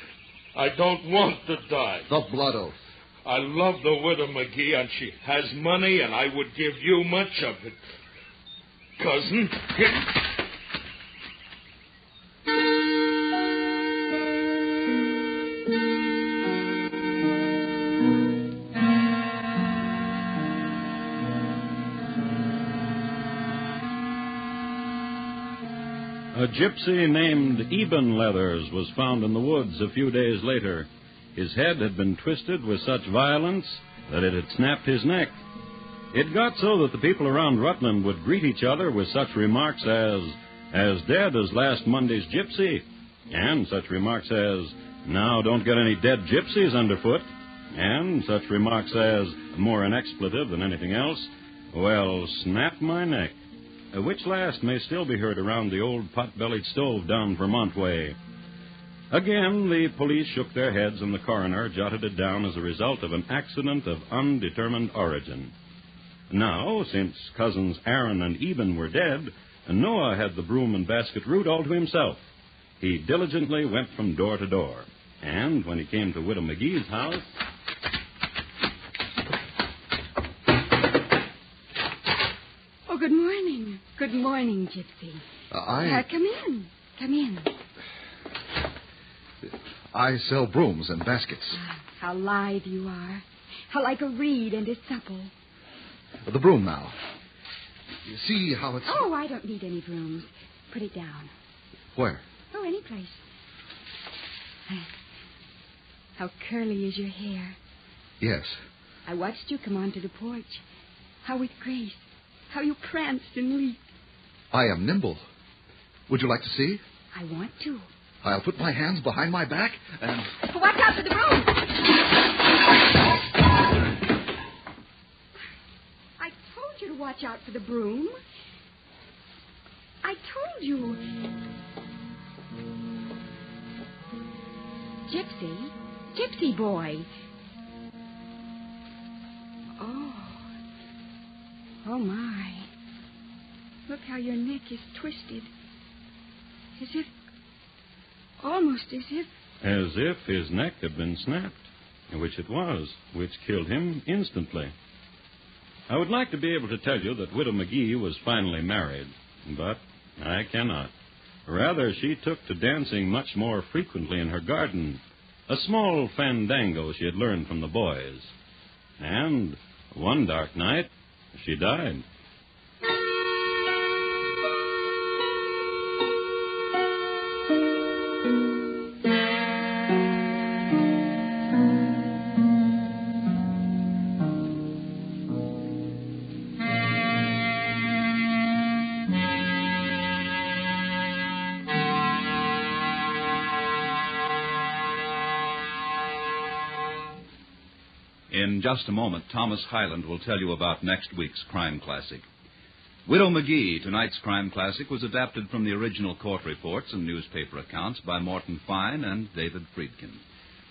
I don't want to die. The blood oath. I love the Widow McGee, and she has money, and I would give you much of it. Cousin. A gypsy named Eben Leathers was found in the woods a few days later. His head had been twisted with such violence that it had snapped his neck. It got so that the people around Rutland would greet each other with such remarks as dead as last Monday's gypsy, and such remarks as, now don't get any dead gypsies underfoot, and such remarks as, more an expletive than anything else, well, snap my neck, which last may still be heard around the old pot-bellied stove down Vermont way. Again, the police shook their heads, and the coroner jotted it down as a result of an accident of undetermined origin. Now, since cousins Aaron and Eben were dead, Noah had the broom and basket route all to himself. He diligently went from door to door, and when he came to Widow McGee's house... Oh, good morning. Good morning, Gypsy. Come in. Come in. I sell brooms and baskets. How lithe you are. How like a reed and is supple. The broom now. You see how it's... Oh, I don't need any brooms. Put it down. Where? Oh, any place. How curly is your hair. Yes. I watched you come onto the porch. How with grace. How you pranced and leaped. I am nimble. Would you like to see? I want to. I'll put my hands behind my back and... Watch out for the broom! I told you to watch out for the broom. I told you. Gypsy. Gypsy boy. Oh, my. Look how your neck is twisted. As if... Almost as if... As if his neck had been snapped, which it was, which killed him instantly. I would like to be able to tell you that Widow McGee was finally married, but I cannot. Rather, she took to dancing much more frequently in her garden, a small fandango she had learned from the boys. And one dark night, she died. In just a moment, Thomas Hyland will tell you about next week's crime classic. Widow McGee, tonight's crime classic, was adapted from the original court reports and newspaper accounts by Morton Fine and David Friedkin.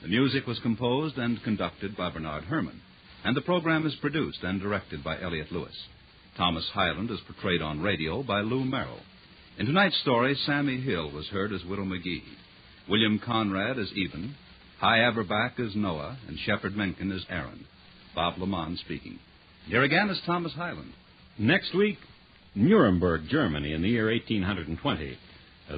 The music was composed and conducted by Bernard Herrmann, and the program is produced and directed by Elliott Lewis. Thomas Hyland is portrayed on radio by Lou Merrill. In tonight's story, Sammy Hill was heard as Widow McGee, William Conrad as Eben, High Aberback as Noah, and Shepard Mencken as Aaron. Bob Lamont speaking. Here again is Thomas Hyland. Next week, Nuremberg, Germany, in the year 1820.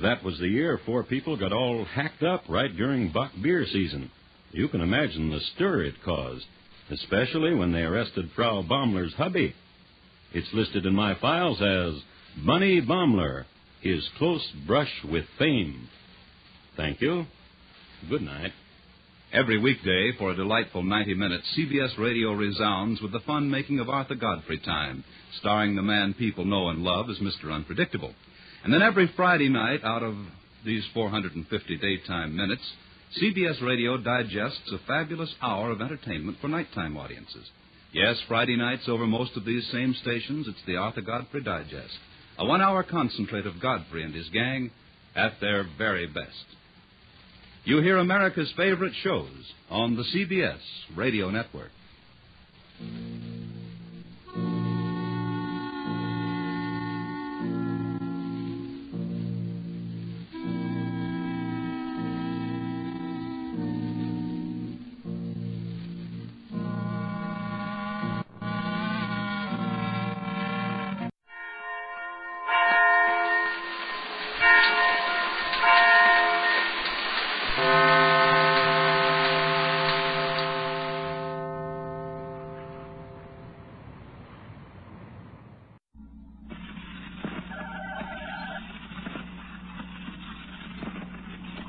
That was the year 4 people got all hacked up right during Bock beer season. You can imagine the stir it caused, especially when they arrested Frau Baumler's hubby. It's listed in my files as Bunny Baumler, his close brush with fame. Thank you. Good night. Every weekday, for a delightful 90 minutes, CBS Radio resounds with the fun-making of Arthur Godfrey Time, starring the man people know and love as Mr. Unpredictable. And then every Friday night, out of these 450 daytime minutes, CBS Radio digests a fabulous hour of entertainment for nighttime audiences. Yes, Friday nights over most of these same stations, it's the Arthur Godfrey Digest, a 1-hour concentrate of Godfrey and his gang at their very best. you hear America's favorite shows on the CBS Radio Network.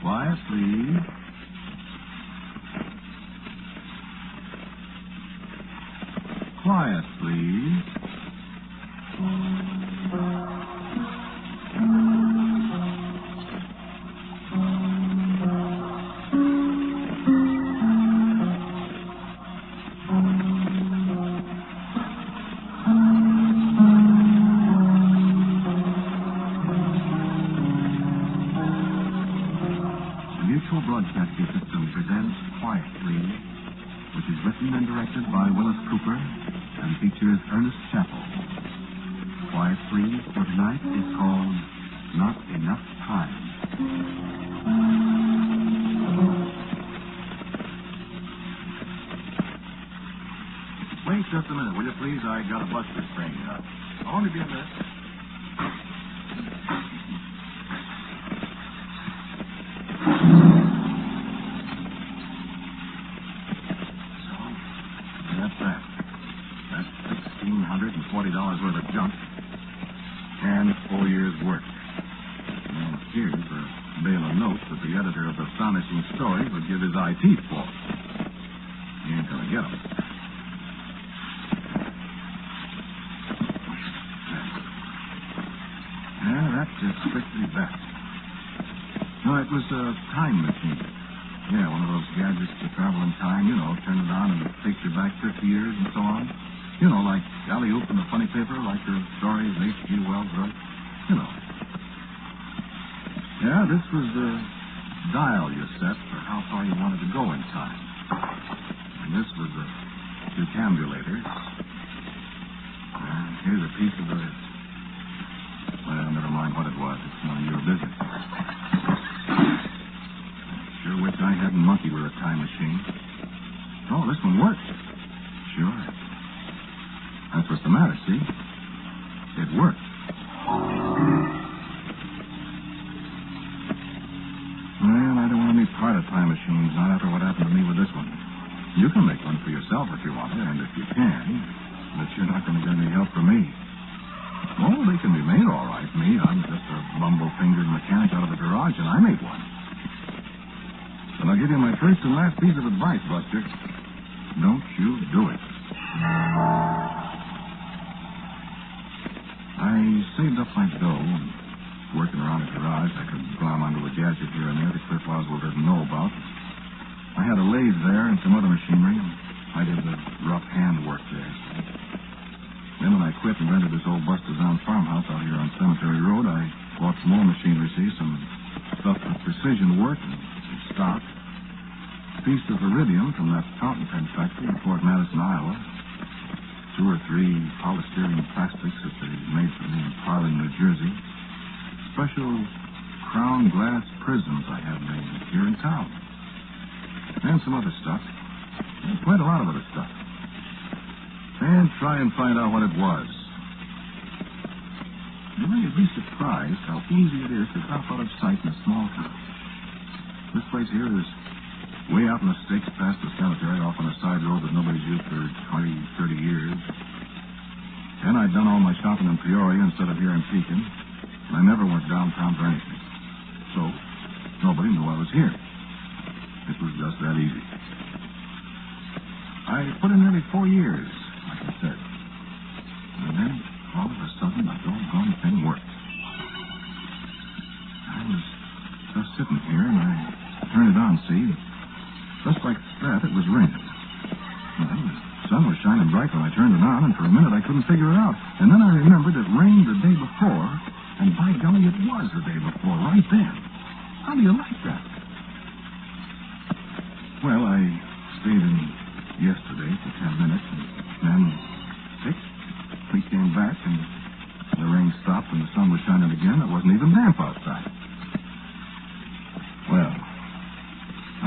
Quiet, please. Quiet, please. Broadcasting System presents Quiet, Please, which is written and directed by Willis Cooper and features Ernest Chappell. Quiet, Please for tonight is called Not Enough Time. Wait just a minute, will you please? I got a bus this train. I'll only be a minute. $40 worth of junk and 4 years' work. And here's a bale of notes that the editor of the astonishing story would give his eye teeth for. He ain't gonna get them. Yeah, that's just strictly that. No, it was a time machine. Yeah, one of those gadgets to travel in time, turn it on and it takes you back 50 years and so on. Like Alley-Oop in the funny paper, like your stories H.G. Wells wrote. Yeah, this was the dial you set for how far you wanted to go in time. And this was the decambulator. Here's a piece of the... Well, never mind what it was. It's none of your business. Sure wish I hadn't monkeyed with a time machine. Oh, this one works. Sure. That's what's the matter, see? It worked. Well, I don't want any part of time machines, not after what happened to me with this one. You can make one for yourself if you want to, and if you can, but you're not going to get any help from me. Oh, they can be made all right. Me, I'm just a bumble-fingered mechanic out of the garage, and I made one. And I'll give you my first and last piece of advice, Buster. Don't you do it. I saved up my dough, and working around the garage, I could glom onto a gadget here and there that Cliff Oswald didn't know about. I had a lathe there and some other machinery, and I did the rough hand work there. Then when I quit and rented this old busted-down farmhouse out here on Cemetery Road, I bought some more machinery, see, some stuff for precision work and some stock. A piece of iridium from that fountain pen factory in Fort Madison, Iowa. 2 or 3 polystyrene plastics that they made for me in Parlin, New Jersey. Special crown glass prisms I had made here in town. And some other stuff. Quite a lot of other stuff. And try and find out what it was. You may be surprised how easy it is to drop out of sight in a small town. This place here is way out in the sticks past the cemetery, off on a side road that nobody's used for 20, 30 years. And I'd done all my shopping in Peoria instead of here in Pekin. And I never went downtown for anything. So, nobody knew I was here. It was just that easy. I put in nearly 4 years, like I said. And then, all of a sudden, the doggone thing worked. I was just sitting here, and I turned it on, see? Just like that, it was raining. Well, the sun was shining bright when I turned it on, and for a minute I couldn't figure it out. And then I remembered it rained the day before, and by golly, it was the day before, right then. How do you like that? Well, I stayed in yesterday for 10 minutes, and then 6. We came back, and the rain stopped, and the sun was shining again. It wasn't even damp outside. Well,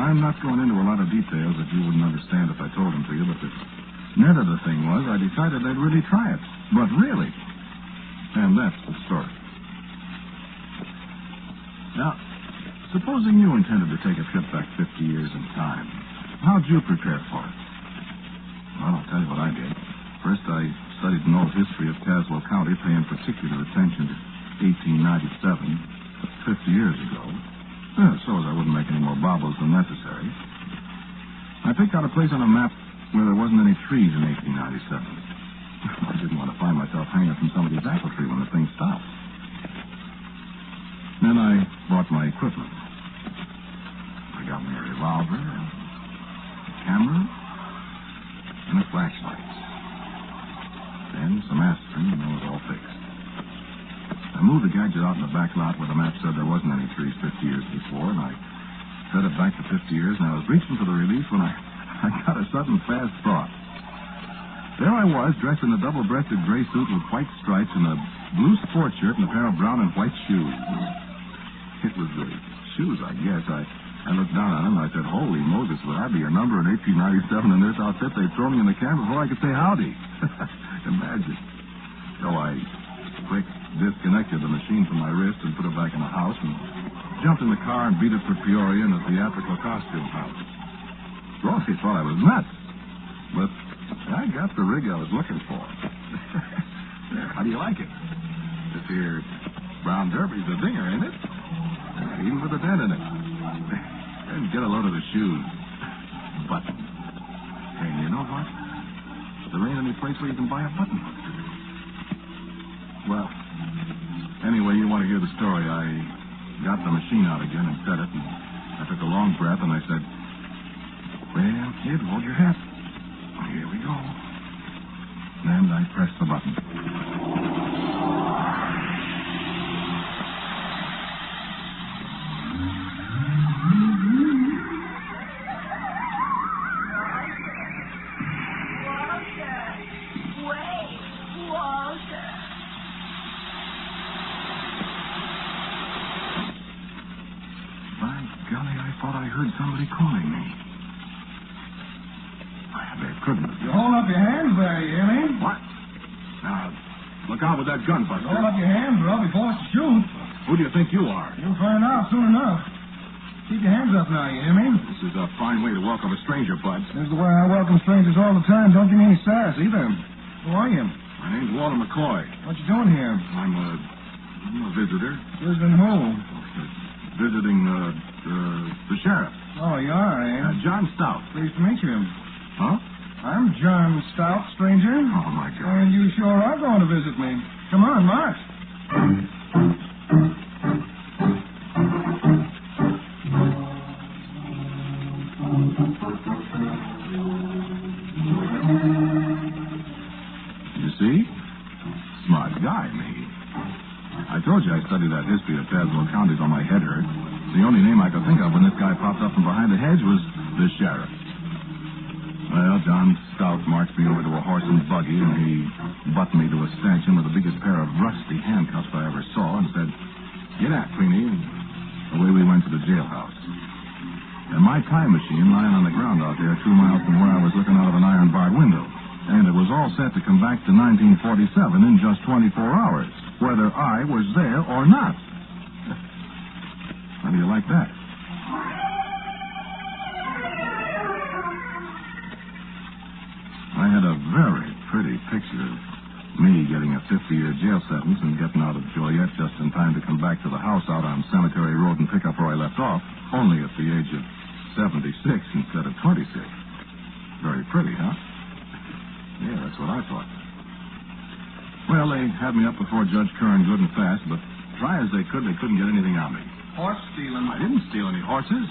I'm not going into a lot of details that you wouldn't understand if I told them to you, but the net of the thing was I decided I'd really try it. But really. And that's the story. Now, supposing you intended to take a trip back 50 years in time, how'd you prepare for it? Well, I'll tell you what I did. First, I studied an old history of Caswell County, paying particular attention to 1897, 50 years ago. So as I wouldn't make any more bobbles than necessary. I picked out a place on a map where there wasn't any trees in 1897. I didn't want to find myself hanging from somebody's apple tree when the thing stopped. Then I bought my equipment. I got me a revolver, a camera, and a flashlight. Then some aspirin, and it was all fixed. I moved the gadget out in the back lot where the map said there wasn't any trees 50 years before, and I set it back to 50 years, and I was reaching for the release when I got a sudden fast thought. There I was, dressed in a double-breasted gray suit with white stripes and a blue sport shirt and a pair of brown and white shoes. It was the shoes, I guess. I looked down on them, and I said, "Holy Moses, would I be a number in 1897 in this outfit? They'd throw me in the can before I could say howdy." Imagine. So I quick disconnected the machine from my wrist and put it back in the house and jumped in the car and beat it for Peoria in a theatrical costume house. Rosie thought I was nuts, but I got the rig I was looking for. How do you like it? This here brown derby's a dinger, ain't it? Even with a dent in it. And get a load of the shoes. Button. Hey, you know what? There ain't any place where you can buy a button. Well, anyway, you want to hear the story. I got the machine out again and set it, and I took a long breath, and I said, "Well, kid, hold your hat. Here we go." And I pressed the button. Somebody calling me. They couldn't. You hold up your hands there, you hear me? What? Now, look out with that gun, Buster. Hold up your hands, or I'll be forced to shoot. Who do you think you are? You'll find out soon enough. Keep your hands up now, you hear me? This is a fine way to welcome a stranger, Bud. This is the way I welcome strangers all the time. Don't give me any sass, either. Who are you? My name's Walter McCoy. What you doing here? I'm a visitor. Visiting who? Visiting, the sheriff. Oh, you are, eh? John Stout. Pleased to meet you. Huh? I'm John Stout, stranger. Oh, my God. And you sure are going to visit me. Come on, march. You see? Smart guy, me. I told you I studied that history of Caswell County till my head hurt. The only name I could think of when this guy popped up from behind the hedge was the sheriff. Well, John Stout marched me over to a horse and buggy, and he buttoned me to a stanchion with the biggest pair of rusty handcuffs I ever saw, and said, "Get out, Queenie," and away we went to the jailhouse. And my time machine lying on the ground out there 2 miles from where I was looking out of an iron-barred window. And it was all set to come back to 1947 in just 24 hours, whether I was there or not. How do you like that? I had a very pretty picture of me getting a 50-year jail sentence and getting out of Joliet just in time to come back to the house out on Cemetery Road and pick up where I left off, only at the age of 76 instead of 26. Very pretty, huh? Yeah, that's what I thought. Well, they had me up before Judge Curran good and fast, but try as they couldn't get anything on me. Horse stealing. I didn't steal any horses.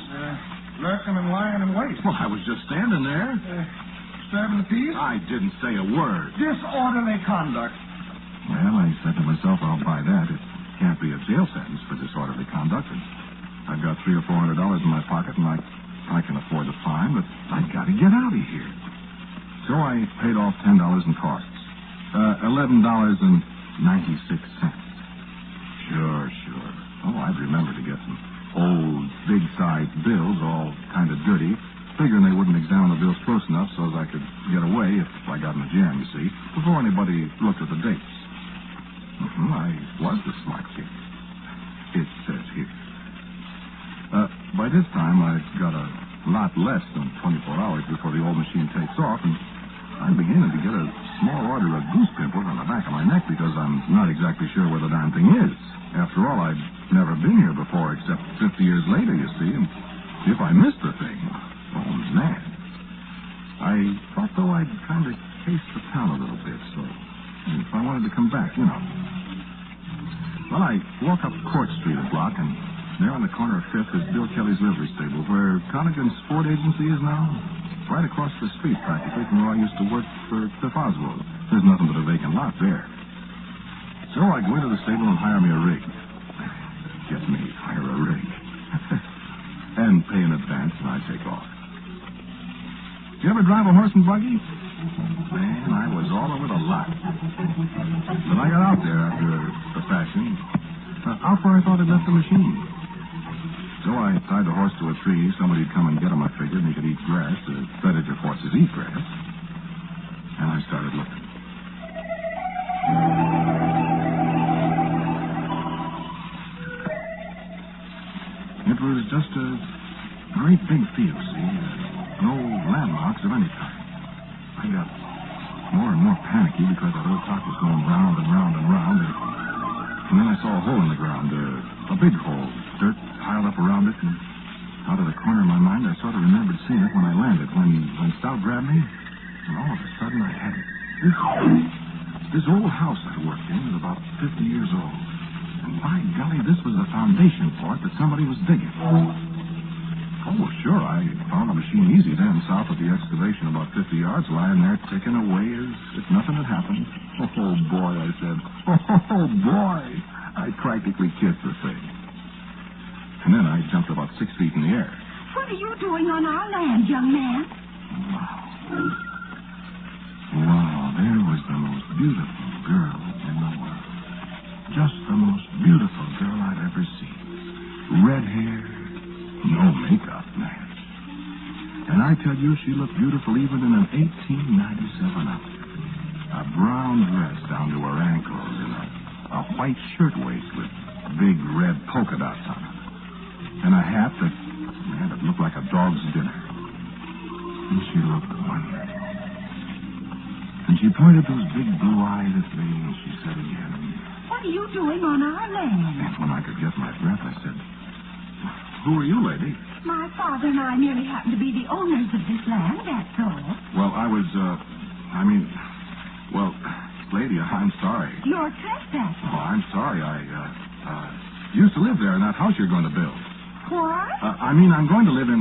Lurking and lying in wait. Well, I was just standing there. Stabbing the peace? I didn't say a word. Disorderly conduct. Well, I said to myself, I'll buy that. It can't be a jail sentence for disorderly conduct. And I've got $300 or $400 in my pocket, and I I can afford the fine, but I've got to get out of here. So I paid off $10 in costs. $11.96. Sure. Oh, I'd remember to get some old, big-sized bills, all kind of dirty, figuring they wouldn't examine the bills close enough so as I could get away if I got in a jam, you see, before anybody looked at the dates. I was the smart kid. It says here. By this time, I've got a lot less than 24 hours before the old machine takes off, and I'm beginning to get a small order of goose pimples on the back of my neck because I'm not exactly sure where the darn thing is. After all, I've never been here before except 50 years later, you see, and if I missed the thing, oh, man. I thought, though, I'd kind of case the town a little bit, so if I wanted to come back, you know. Well, I walk up Court Street a block, and there on the corner of 5th is Bill Kelly's livery stable, where Connigan's Ford Agency is now. Right across the street, practically, from where I used to work for Cliff Oswald. There's nothing but a vacant lot there. So I go into the stable and hire me a rig. Get me, hire a rig. And pay in advance, and I take off. You ever drive a horse and buggy? Man, I was all over the lot. But I got out there after the fashion. Out where I thought I'd left the machine. So I tied the horse to a tree. Somebody'd come and get him, I figured, and he could eat grass. Better if horses eat grass. And I started looking. It was just a great big field, see? No landmarks of any kind. I got more and more panicky because that old top was going round and round and round. And then I saw a hole in the ground, a big hole, dirt piled up around it, and out of the corner of my mind, I sort of remembered seeing it when I landed, when Stout grabbed me, and all of a sudden I had it. This old house I worked in was about 50 years old, and by golly, this was the foundation for it that somebody was digging. Oh, sure, I found the machine easy then, south of the excavation, about 50 yards, lying there ticking away as if nothing had happened. Oh, boy, I said. Oh, boy. I practically kissed the thing. And then I jumped about 6 feet in the air. What are you doing on our land, young man? Wow, there was the most beautiful girl in the world. Just the most beautiful girl I've ever seen. Red hair. No makeup, man. And I tell you, she looked beautiful even in an 1897 outfit. A brown dress down to her ankles and a white shirtwaist with big red polka dots on it. And a hat that looked like a dog's dinner. And she looked wonderful. And she pointed those big blue eyes at me and she said again, What are you doing on our land? And when I could get my breath, I said, Who are you, lady? My father and I merely happen to be the owners of this land, that's all. Well, lady, I'm sorry. You're trespassing. Oh, I'm sorry. I used to live there in that house you're going to build. What? I'm going to live in,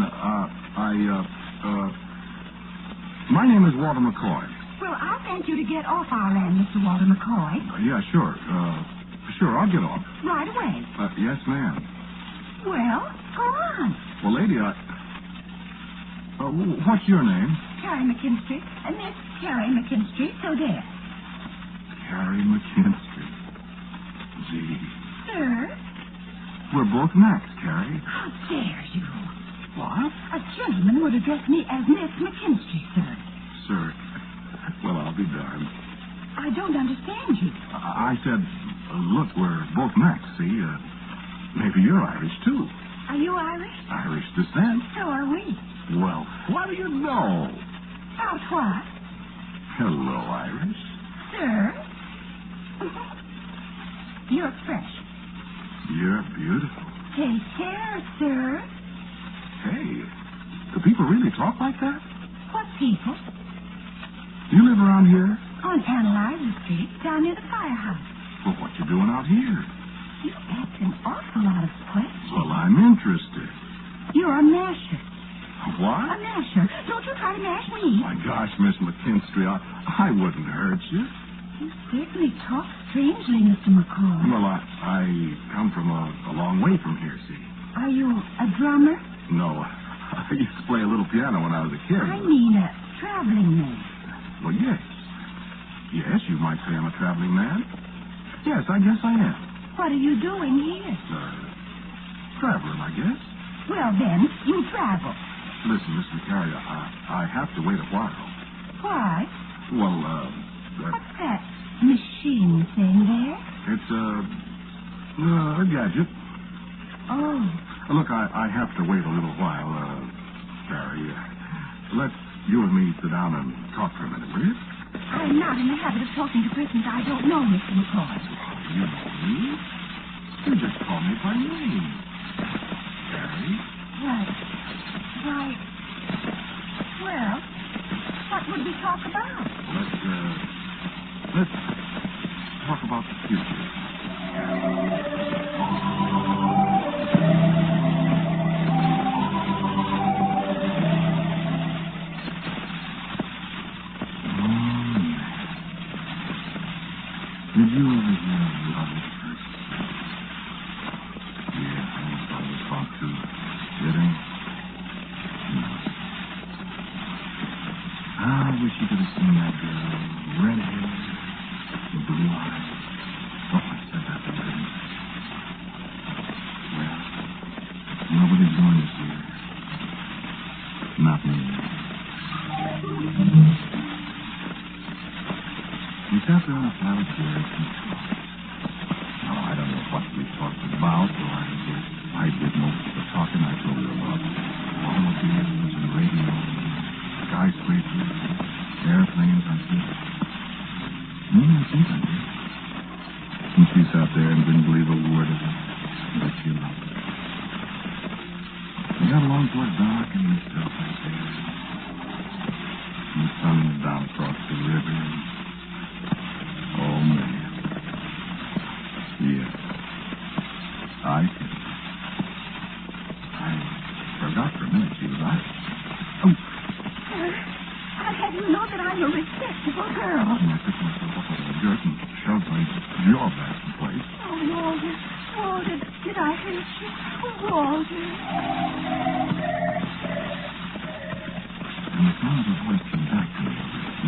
my name is Walter McCoy. Well, I'll thank you to get off our land, Mr. Walter McCoy. Yeah, sure. Sure, I'll get off. Right away. Yes, ma'am. Well, go on. Well, lady, what's your name? Carrie McKinstry. Miss Carrie McKinstry, so there. Carrie McKinstry. Gee. Sir? We're both Macs, Carrie. How dare you? What? A gentleman would address me as Miss McKinstry, sir. Sir. Well, I'll be darned. I don't understand you. I said, look, we're both Macs, see? Maybe you're Irish, too. Are you Irish? Irish descent. So are we. Well, what do you know? About what? Hello, Irish. Sir? You're fresh. You're beautiful. Take care, sir. Hey, do people really talk like that? What people? You live around here? On Analyzer Street, down near the firehouse. Well, what you doing out here? You ask an awful lot of questions. Well, I'm interested. You're a masher. What? A masher. Don't you try to mash me. My gosh, Miss McKinstry, I wouldn't hurt you. You certainly talk strangely, Mr. McCall. Well, I come from a long way from here, see. Are you a drummer? No, I used to play a little piano when I was a kid. I mean a traveling man. Well, yes. Yes, you might say I'm a traveling man. Yes, I guess I am. What are you doing here? Traveling, I guess. Well, then, you travel. Listen, Miss McCarry, I have to wait a while. Why? Well, What's that machine thing there? it's a gadget. Oh. Look, I have to wait a little while, Barry. Let's you and me sit down and talk for a minute, will you? I'm not in the habit of talking to persons I don't know, Mr. McCoy. You know me. You just call me by name. Barry? Right. Why? Well, what would we talk about? Let's talk about the future. Did you ever hear of love at first? Yeah, I always thought too. Didn't? No. I wish you could have seen that girl. Red hair and blue eyes. Oh, I said that to her. Well, nobody's going to see her. Not me. We sat there on a pile of chairs and talked. Now, I don't know what we talked about, so I guess I did most of the talking. I told her about automobiles and radio, skyscrapers, airplanes, I think. I think I did. And she sat there and didn't believe a word of it, but she loved it. We got along toward dark and we felt like there. And the sun was down across the river. Oh, man. Yes. I did. I forgot for a minute she was out. Oh. I had you know that I'm a respectable girl. I picked myself up out of the dirt and shoved my jaw back in place. Oh, Walter. Walter, did I hurt you? Oh, Walter. And the sound of her voice came back to me.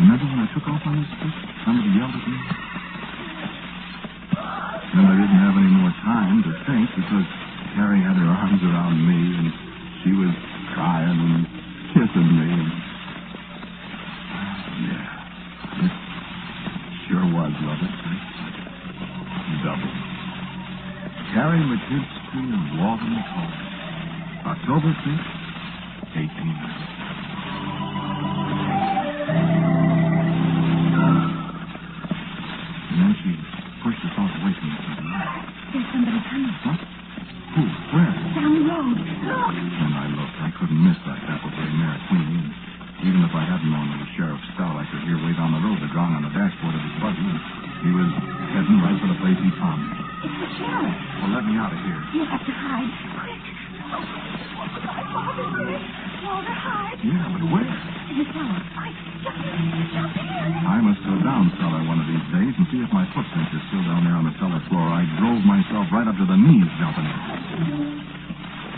Remember when I took off on this stick? Somebody yelled at me? And I didn't have any more time to think because Carrie had her arms around me and she was crying and kissing me. And... yeah, it sure was love at first sight. Double. Carrie Machinsky and Walter McCoy. October 5th, 1800. And then she pushed herself away from me suddenly. There's somebody coming. What? Who? Where? Down the road. Look. And I looked. I couldn't miss that dapple-gray mare, Queenie. Even if I hadn't known it was Sheriff Stell, I could hear way down the road the drawing on the dashboard of his buggy. He was heading right for the place he found me. It's the sheriff. Well, let me out of here. You have to hide. Quick. Walter, hide. Yeah, but where? In the cellar. Jump in. I must go down cellar one of these days and see if my footprints are still down there on the cellar floor. I drove myself right up to the knees jumping in.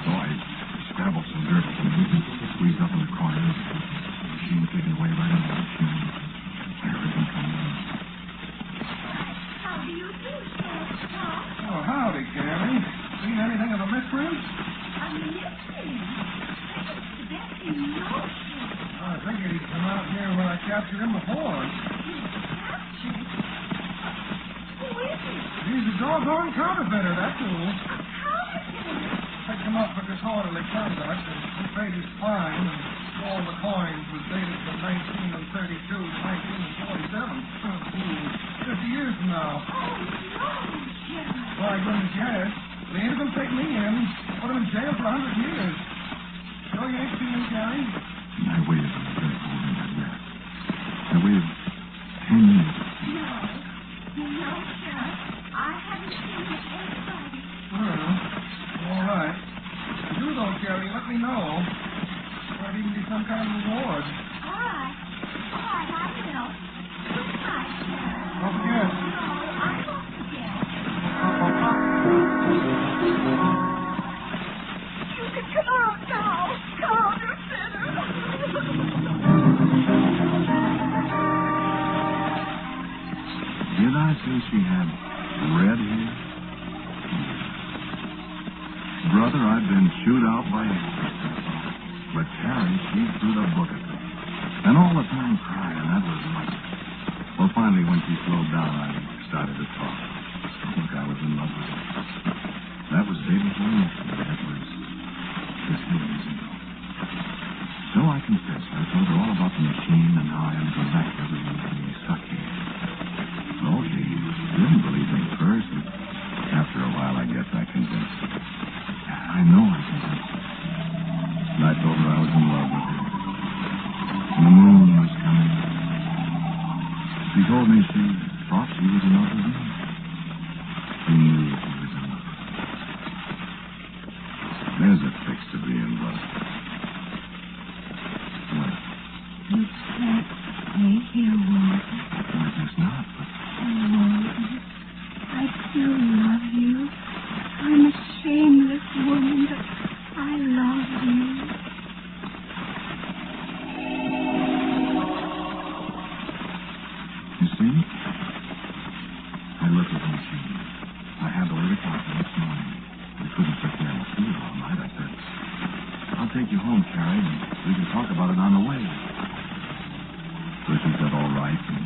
So I scrabbled some dirt from me and squeezed up in the corner. The machine taken away right under the chin. I heard him coming in. How do you do, Sheriff? Oh, howdy, Carrie. Seen anything of the miscreant? A mystery. The best in the ocean. I figured he'd come out here when I captured him before. Captured? Who is he? He's a doggone counterfeiter, that's who. A counterfeiter? Picked him up for disorderly conduct, and he paid his fine, and all the coins was dated from 1932 to 1947. 50 years from now. Oh, no, Sheriff. Why, goodness, yes. They ain't gonna take me in. Put him in jail for 100 years. So you ain't seen him, Carrie? I waited on the dirt holding that mare. I waited 10 minutes. No, Sheriff. I haven't seen anybody. Well, all right. If you do, though, Carrie, let me know. Might even be some kind of reward. All right. All right, I will. Good night, Sheriff. Don't forget. No, I won't forget. You can come out now. Come out I say she had red hair? Brother, I've been chewed out by experts. But Carrie, she threw the book at me. And all the time crying, that was right. Well, finally, when she slowed down, I started to talk. Look, I was in love with her. That was day before yesterday. That was just 2 days ago. So I confessed. I told her all about the machine and how I had to go back every week and be stuck here. Oh, she didn't believe me at first, but after a while, I guess I convinced her. I know I convinced her. And I told her I was in love with her. And the moon was coming. She told me she thought she was in love with me. She knew she was in love. There's a fix to being loved. What? You can't stay here, Walter. I guess not, but... Oh, Walter, I do love you. I'm a shameless woman, but I love you. You see? I looked at the machine. I had the lady talking this morning. I couldn't sit there and see it all night. I said, I'll take you home, Carrie, and we can talk about it on the way. So she said, all right, and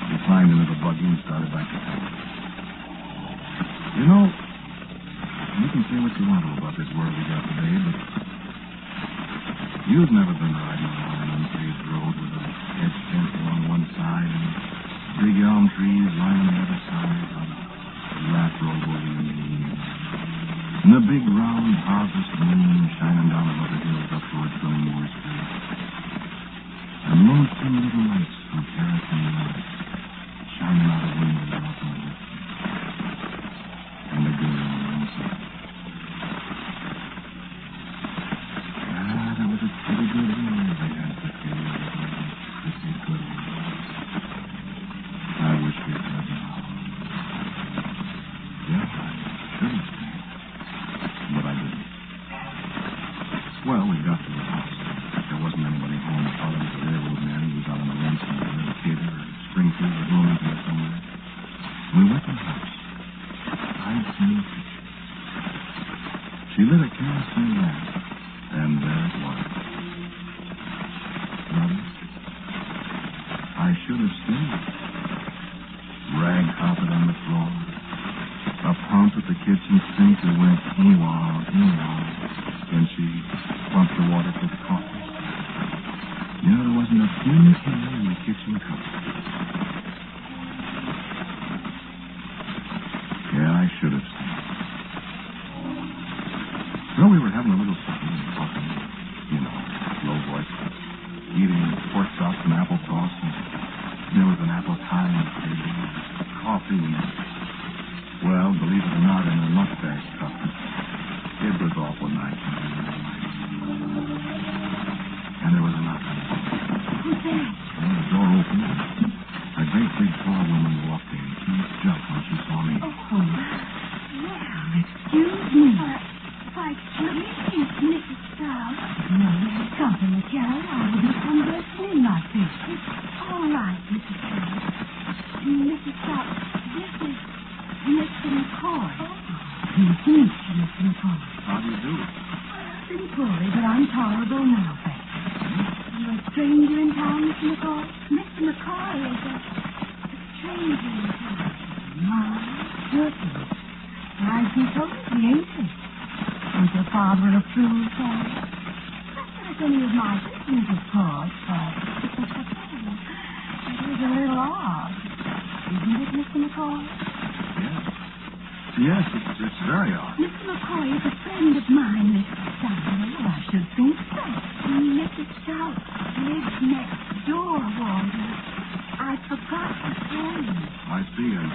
we climbed into the buggy and started back to town. You know, you can say what you want to about this world we got today, but you've never been riding along an unpaved road with a hedge fence along one side and big elm trees lining the other side on a lap road over the moon. And the big round harvest moon shining down above the hills up towards Glenmore Street. And lonesome little lights from kerosene lamps shining out of windows off in the distance. And the girl on one side. Ah, that was a pretty good year they had to feel. Pretty good one. I wish we'd had now. Yeah, I should have stayed. But I didn't. Well, we got to the house. There wasn't anybody home. Father was a railroad man. He was out on the run somewhere in Decatur or Springfield or Bloomington or somewhere. We went to the house. I'd seen a picture. She lit a kerosene lamp, and there it was. Brother, I should have stayed. Rag carpet on the floor. A pump at the kitchen sink that went ee-wah, ee-wah. Then she pumped the water for the coffee. You know, there wasn't a thing here in the kitchen cupboard. Yeah, I should have stayed. Well, we were having a little something and talking, you know, low voice, eating pork chops and applesauce, and there was an apple pie on the table, coffee, and, well, believe it or not, in a mustache cup. It was awful nice. And there was a knock on the door. Who's there? Well, the door opened. A great big tall woman walked in. She jumped when she saw me. Oh, well, excuse me. Why, it's Mrs. Stout. No, there's company, Carol. I wouldn't come bursting in like this. It's all right, Mrs. Stout. Mrs. Stout, this is Mr. McCoy. Pleased to meet you, Mr. McCoy. How do you do? I've been poorly, but I'm tolerable now, thank you. You're a stranger in town, Mr. McCoy? Mr. McCoy is a stranger in town. My goodness. I'd be totally ain't it? Is your father approved, Carol? Not like any of my business, of course, but it is a little odd. Isn't it, Mr. McCoy? Yes, it's very odd. Mr. McCoy is a friend of mine, Mrs. Stout. Well, I should think so. Mrs. Stout lives next door, Walter. I forgot to tell you. I see, and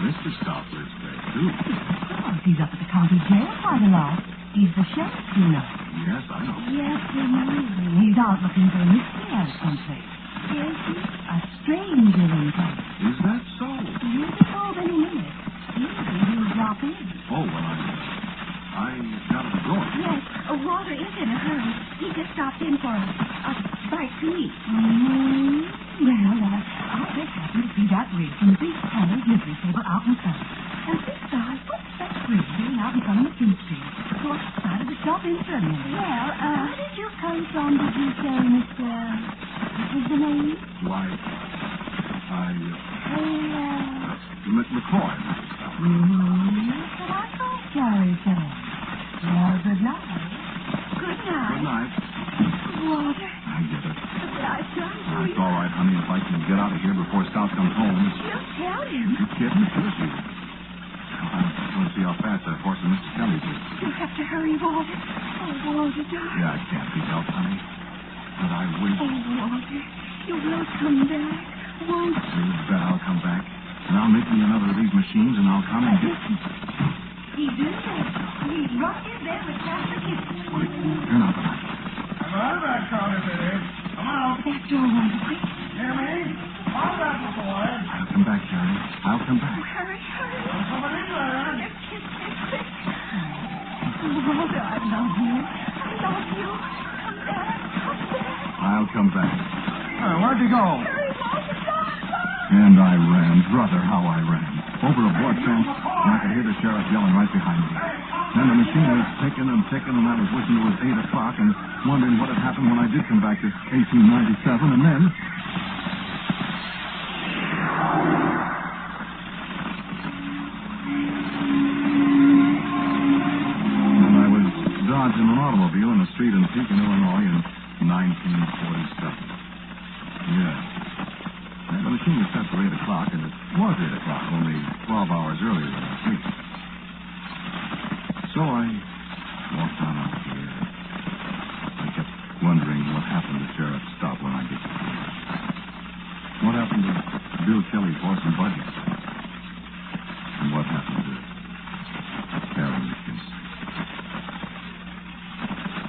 Mr. Stout lives there, too. Of course, he's up at the county jail quite a lot. He's the sheriff, you know. Yes, I know. Yes, he's out looking for a mystery out of someplace. Yes, a stranger in town. Is that so? You'll be home any minute. He'll drop in. Oh, well, I got at the door. Yes, Walter is in a hurry. He just stopped in for a bite to eat. Well, I'll just happen to see that that rig from the big Kelly's livery stable out in front. And this guy puts that rig sitting out in front of the street. So I decided to stop in permanently. Well, where did you come from, did you say, Mr. What was the name? Why, McCoy. But I thought Jerry said. Well, good night. Good night. Good night. Walter. I get it. But I've done for It's you. all right, honey. If I can get out of here before Stout comes home. She'll tell him. You kidding? Sure she will. I want to see how fast that horse and Mr. Kelly's is. You'll have to hurry, Walter. Oh, Walter, darling. Yeah, I can't be helped, honey. But I wish. Oh, Walter, you will come back, won't you? You bet I'll come back. And I'll make me another of these machines, and I'll come and get you. He's in there. He's right in there with Captain Gibson. Wait, turn out the light. Come on back, Counterfeit. Come out. Back door, Walter, quick. Hear me? On that, boy. I'll come back, Jerry. I'll come back. Hurry, hurry. There's somebody there. Just kiss me, quick. Walter, I love you. I love you. Come back, come back. I'll come back. Where'd you go? Hurry, Walter, And I ran. Brother, how I ran. Over a board fence, and I could hear the sheriff yelling right behind me. Then the machine was ticking and ticking, and I was wishing it was 8 o'clock and wondering what had happened when I did come back to 1897, and then... And I was dodging an automobile in a street in Pekin, Illinois in 1947. Yeah. And the machine was set for 8 o'clock, and it was 8 o'clock, only 12 hours earlier than last week. So I walked on out here. I kept wondering what happened to Sheriff Stout when I get to here. What happened to Bill Kelly's horse and buggy? And what happened to Karen McKinsey?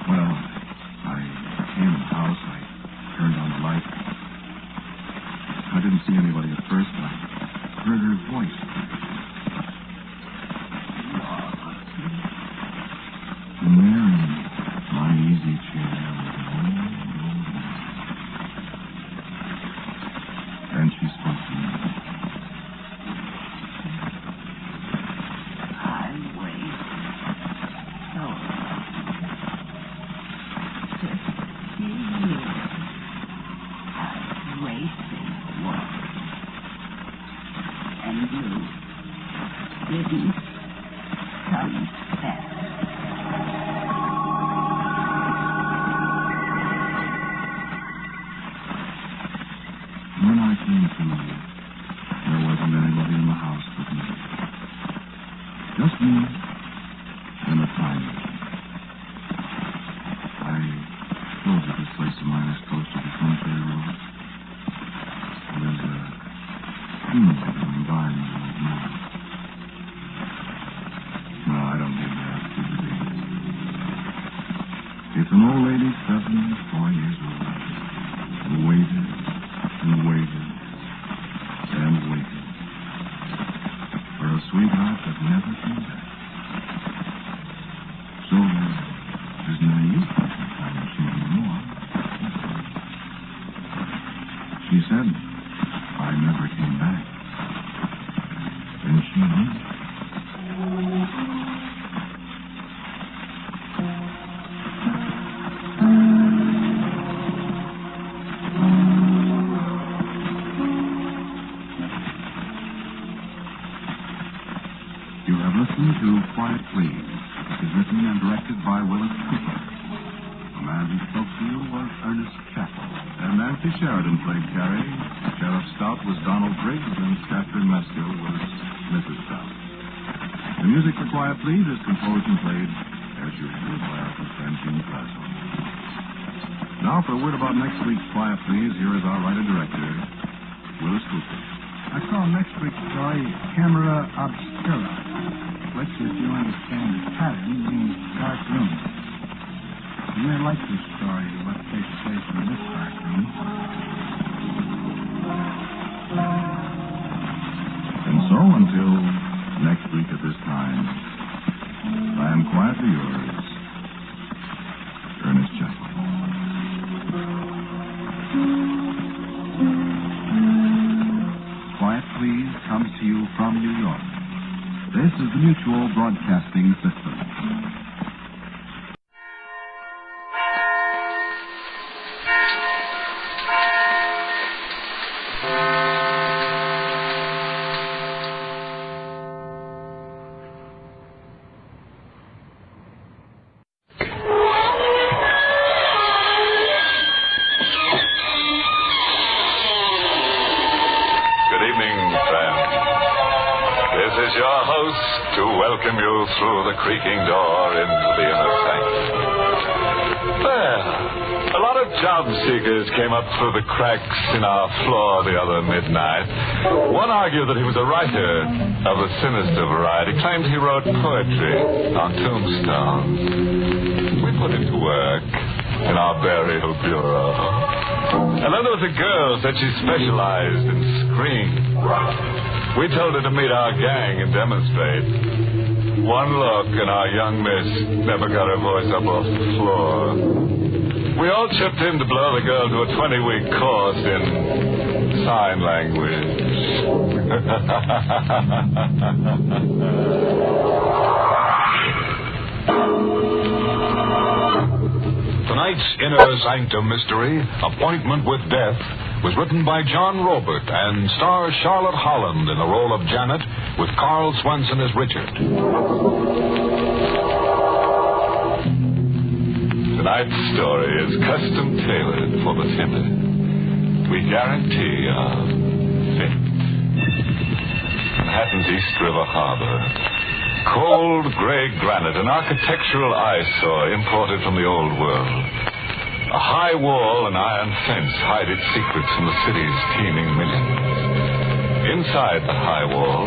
Well, I came in the house. I turned on the light. I didn't see anybody at first, but I heard her voice. And there in my easy chair was an old man. And she spoke to me. I wait. So years I've wasted work. And you didn't come back. When I came to, there wasn't anybody in the house but me. Just me and a time machine. I told you this place of mine is close to the cemetery road. There's a funeral going by me right now. No, I don't mean that. It's an old lady, 74 years old, who waited and waited and waited for a sweetheart that never came back. So there's no use in the time machine anymore. She said I never came back. And she knew. You have listened to Quiet Please. It is written and directed by Willis Cooper. The man who spoke to you was Ernest Chappell. And Nancy Sheridan played Carrie. Sheriff Stout was Donald Briggs, and Catherine Meskill was Mrs. Stout. The music for Quiet Please is composed and played, as usual, by our good friend Gene Plazo. Now, for a word about next week's Quiet Please, here is our writer-director, Willis Cooper. I call next week's story Camera Obscura, which, if you understand the pattern, means dark room. You may like this story, what takes place in this dark room. And so, until next week at this time, I am quietly yours, Ernest Chappell. Quiet comes to you from New York. This is the Mutual Broadcasting System. Welcome you through the creaking door into the inner sanctum. Well, a lot of job seekers came up through the cracks in our floor the other midnight. One argued that he was a writer of the sinister variety, claimed he wrote poetry on tombstones. We put him to work in our burial bureau. And then there was a girl said she specialized in screams. We told her to meet our gang and demonstrate. One look and our young miss never got her voice up off the floor. We all chipped in to blow the girl to a 20-week course in sign language. Tonight's Inner Sanctum Mystery, Appointment with Death, was written by John Robert and stars Charlotte Holland in the role of Janet, with Carl Swenson as Richard. Tonight's story is custom tailored for the timid. We guarantee a fit. Manhattan's East River Harbor. Cold gray granite, an architectural eyesore imported from the old world. A high wall and iron fence hide its secrets from the city's teeming millions. Inside the high wall,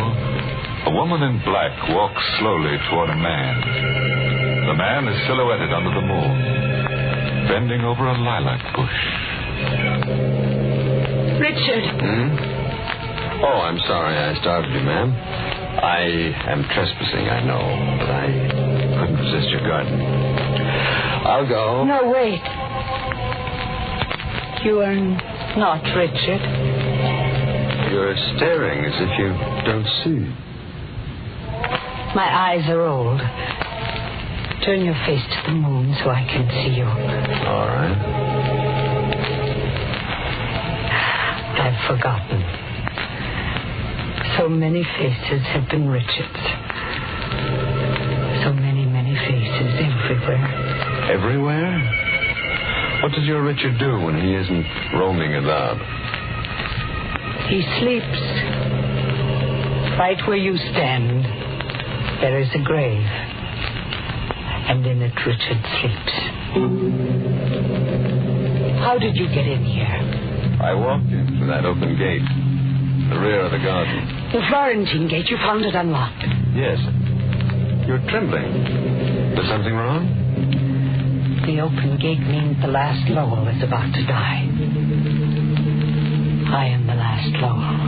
a woman in black walks slowly toward a man. The man is silhouetted under the moon, bending over a lilac bush. Richard! Oh, I'm sorry I startled you, ma'am. I am trespassing, I know, but I couldn't resist your garden. I'll go. No, wait. You are not Richard. You're staring as if you don't see. My eyes are old. Turn your face to the moon so I can see you. All right. I've forgotten. So many faces have been Richard's. So many, many faces everywhere. Everywhere? What does your Richard do when he isn't roaming about? He sleeps. Right where you stand, there is a grave. And in it, Richard sleeps. How did you get in here? I walked in through that open gate. The rear of the garden. The Florentine gate, you found it unlocked. Yes. You're trembling. Is something wrong? The open gate means the last Lowell is about to die. I am the last Lowell.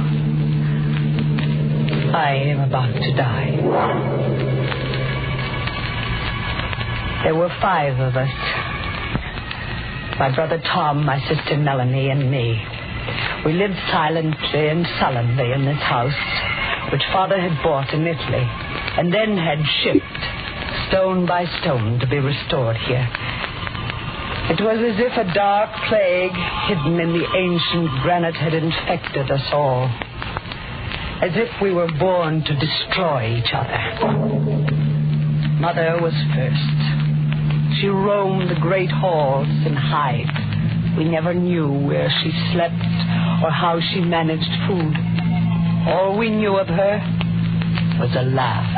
I am about to die. There were 5 of us. My brother Tom, my sister Melanie, and me. We lived silently and sullenly in this house, which Father had bought in Italy, and then had shipped, stone by stone, to be restored here. It was as if a dark plague hidden in the ancient granite had infected us all. As if we were born to destroy each other. Mother was first. She roamed the great halls in hide. We never knew where she slept or how she managed food. All we knew of her was a laugh.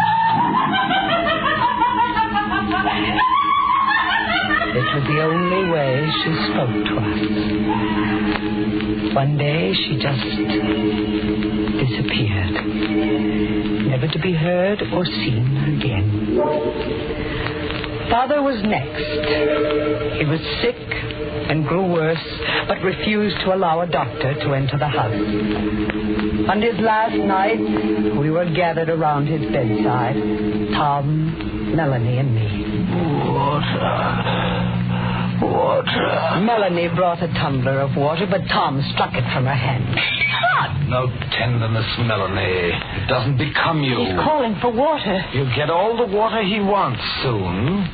It was the only way she spoke to us. One day she just disappeared, never to be heard or seen again. Father was next. He was sick and grew worse, but refused to allow a doctor to enter the house. On his last night, we were gathered around his bedside, Tom, Melanie, and me. Water. Melanie brought a tumbler of water, but Tom struck it from her hand. No tenderness, Melanie. It doesn't become you. He's calling for water. He'll get all the water he wants soon.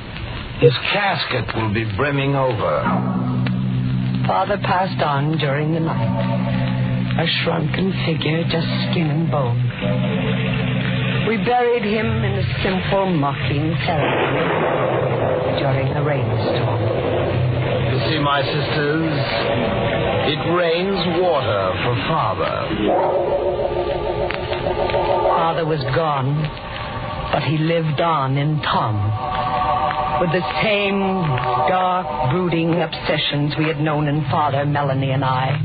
His casket will be brimming over. Father passed on during the night, a shrunken figure, just skin and bone. We buried him in a simple, mocking ceremony during a rainstorm. You see, my sisters, it rains water for Father. Father was gone, but he lived on in Tom, with the same dark, brooding obsessions we had known in Father. Melanie and I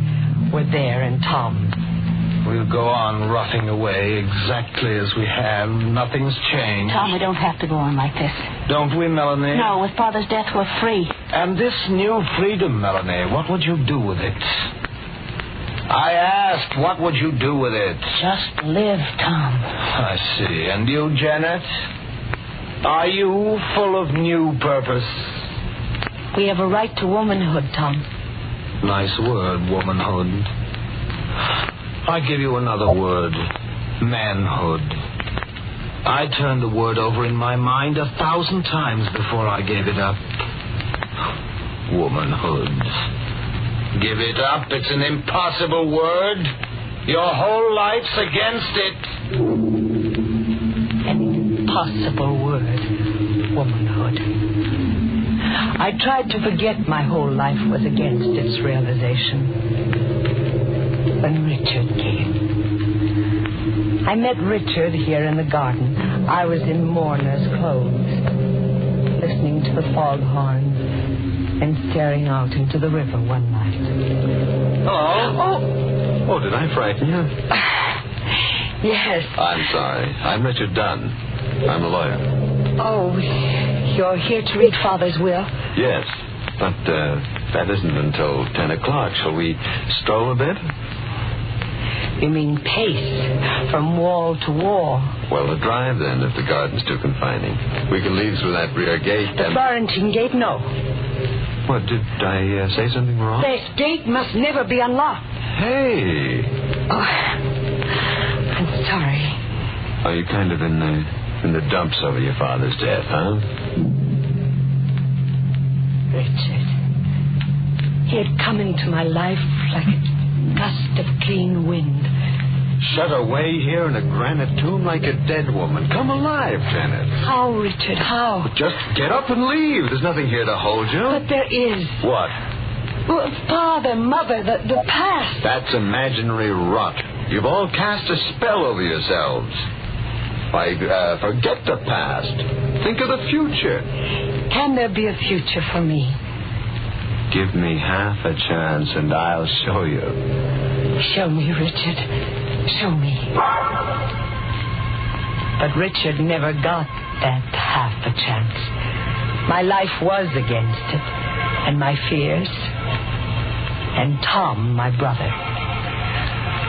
were there in Tom. We'll go on roughing away exactly as we have. Nothing's changed. Tom, we don't have to go on like this. Don't we, Melanie? No, with Father's death, we're free. And this new freedom, Melanie, what would you do with it? I asked, what would you do with it? Just live, Tom. I see. And you, Janet? Are you full of new purpose? We have a right to womanhood, Tom. Nice word, womanhood. I give you another word, manhood. I turned the word over in my mind 1,000 times before I gave it up. Womanhood. Give it up. It's an impossible word. Your whole life's against it. An impossible word, womanhood. I tried to forget my whole life was against its realization. When Richard came. I met Richard here in the garden. I was in mourner's clothes, listening to the foghorns and staring out into the river one night. Hello? Oh, did I frighten you? Yes. I'm sorry. I'm Richard Dunn. I'm a lawyer. Oh, you're here to read Father's will? Yes, but that isn't until 10 o'clock. Shall we stroll a bit? You mean pace from wall to wall? Well, a drive then, if the garden's too confining. We can leave through that rear gate. The Florentine gate? No. What, did I say something wrong? That gate must never be unlocked. Hey! Oh, I'm sorry. Are you kind of in the dumps over your father's death, huh? Richard. He had come into my life like a gust of clean wind. Shut away here in a granite tomb like a dead woman. Come alive, Janet. How, Richard, how? Just get up and leave. There's nothing here to hold you. But there is. What? Well, Father, Mother, the past. That's imaginary rot. You've all cast a spell over yourselves. Forget the past. Think of the future. Can there be a future for me? Give me half a chance and I'll show you. Show me, Richard. Show me. But Richard never got that half a chance. My life was against it, and my fears, and Tom, my brother.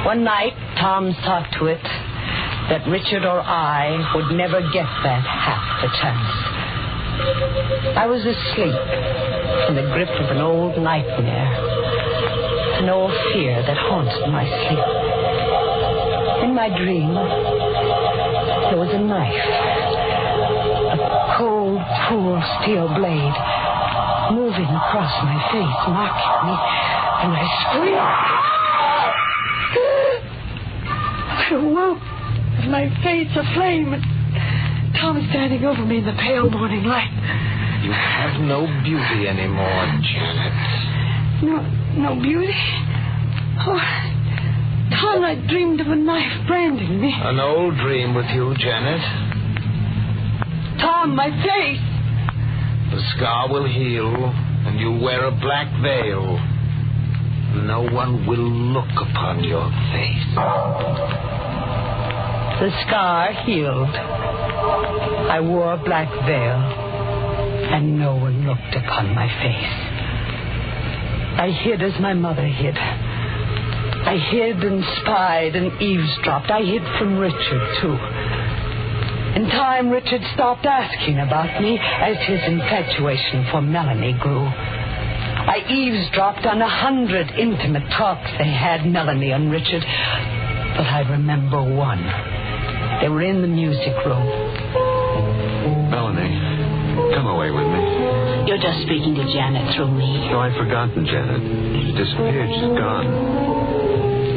One night, Tom saw to it that Richard or I would never get that half a chance. I was asleep in the grip of an old nightmare, an old fear that haunted my sleep. In my dream, there was a knife, a cold, cruel steel blade, moving across my face, mocking me, and I screamed. I awoke with my face aflame, and Tom standing over me in the pale morning light. You have no beauty anymore, Janet. No beauty? Oh, Tom, I dreamed of a knife branding me. An old dream with you, Janet. Tom, my face. The scar will heal, and you'll wear a black veil. No one will look upon your face. The scar healed. I wore a black veil, and no one looked upon my face. I hid as my mother hid. I hid and spied and eavesdropped. I hid from Richard, too. In time, Richard stopped asking about me as his infatuation for Melanie grew. I eavesdropped on 100 intimate talks they had, Melanie and Richard. But I remember one. They were in the music room. Melanie, come away with me. You're just speaking to Janet through me. No, I've forgotten Janet. She disappeared. She's gone.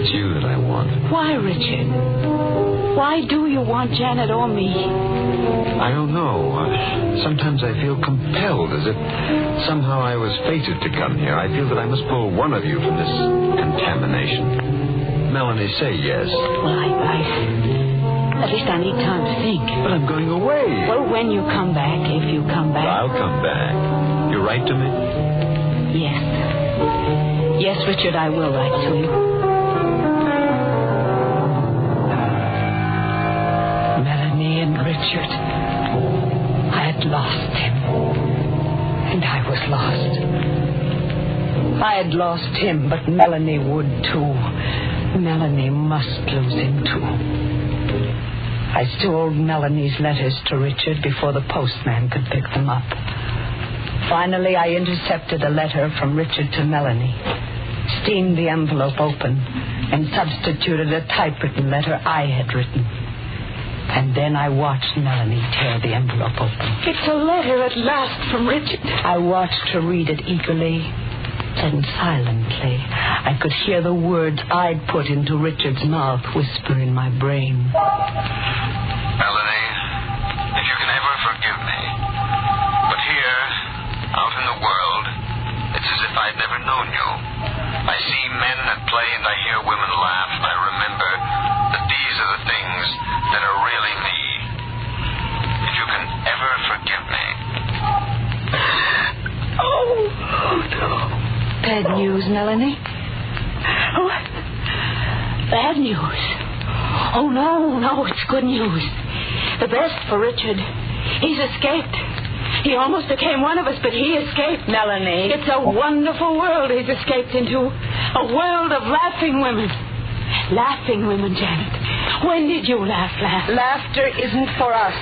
It's you that I want. Why, Richard? Why do you want Janet or me? I don't know. Sometimes I feel compelled, as if somehow I was fated to come here. I feel that I must pull one of you from this contamination. Melanie, say yes. Well, at least I need time to think. But I'm going away. Well, when you come back, if you come back. I'll come back. You write to me? Yes. Yes, Richard, I will write to you. Melanie and Richard. I had lost him. And I was lost. I had lost him, but Melanie would too. Melanie must lose him too. I stole Melanie's letters to Richard before the postman could pick them up. Finally, I intercepted a letter from Richard to Melanie, steamed the envelope open, and substituted a typewritten letter I had written. And then I watched Melanie tear the envelope open. It's a letter at last from Richard. I watched her read it eagerly, then silently. I could hear the words I'd put into Richard's mouth whisper in my brain. Melanie, if you can ever forgive me. But here, out in the world, it's as if I'd never known you. I see men at play and I hear women laugh, and I remember that these are the things that are really me. If you can ever forgive me. Oh, no. Bad news, Melanie? What? Bad news? Oh, no, it's good news. The best for Richard. He's escaped. He almost became one of us, but he escaped. Melanie. It's a wonderful world he's escaped into. A world of laughing women. Laughing women, Janet. When did you laugh last? Laughter isn't for us.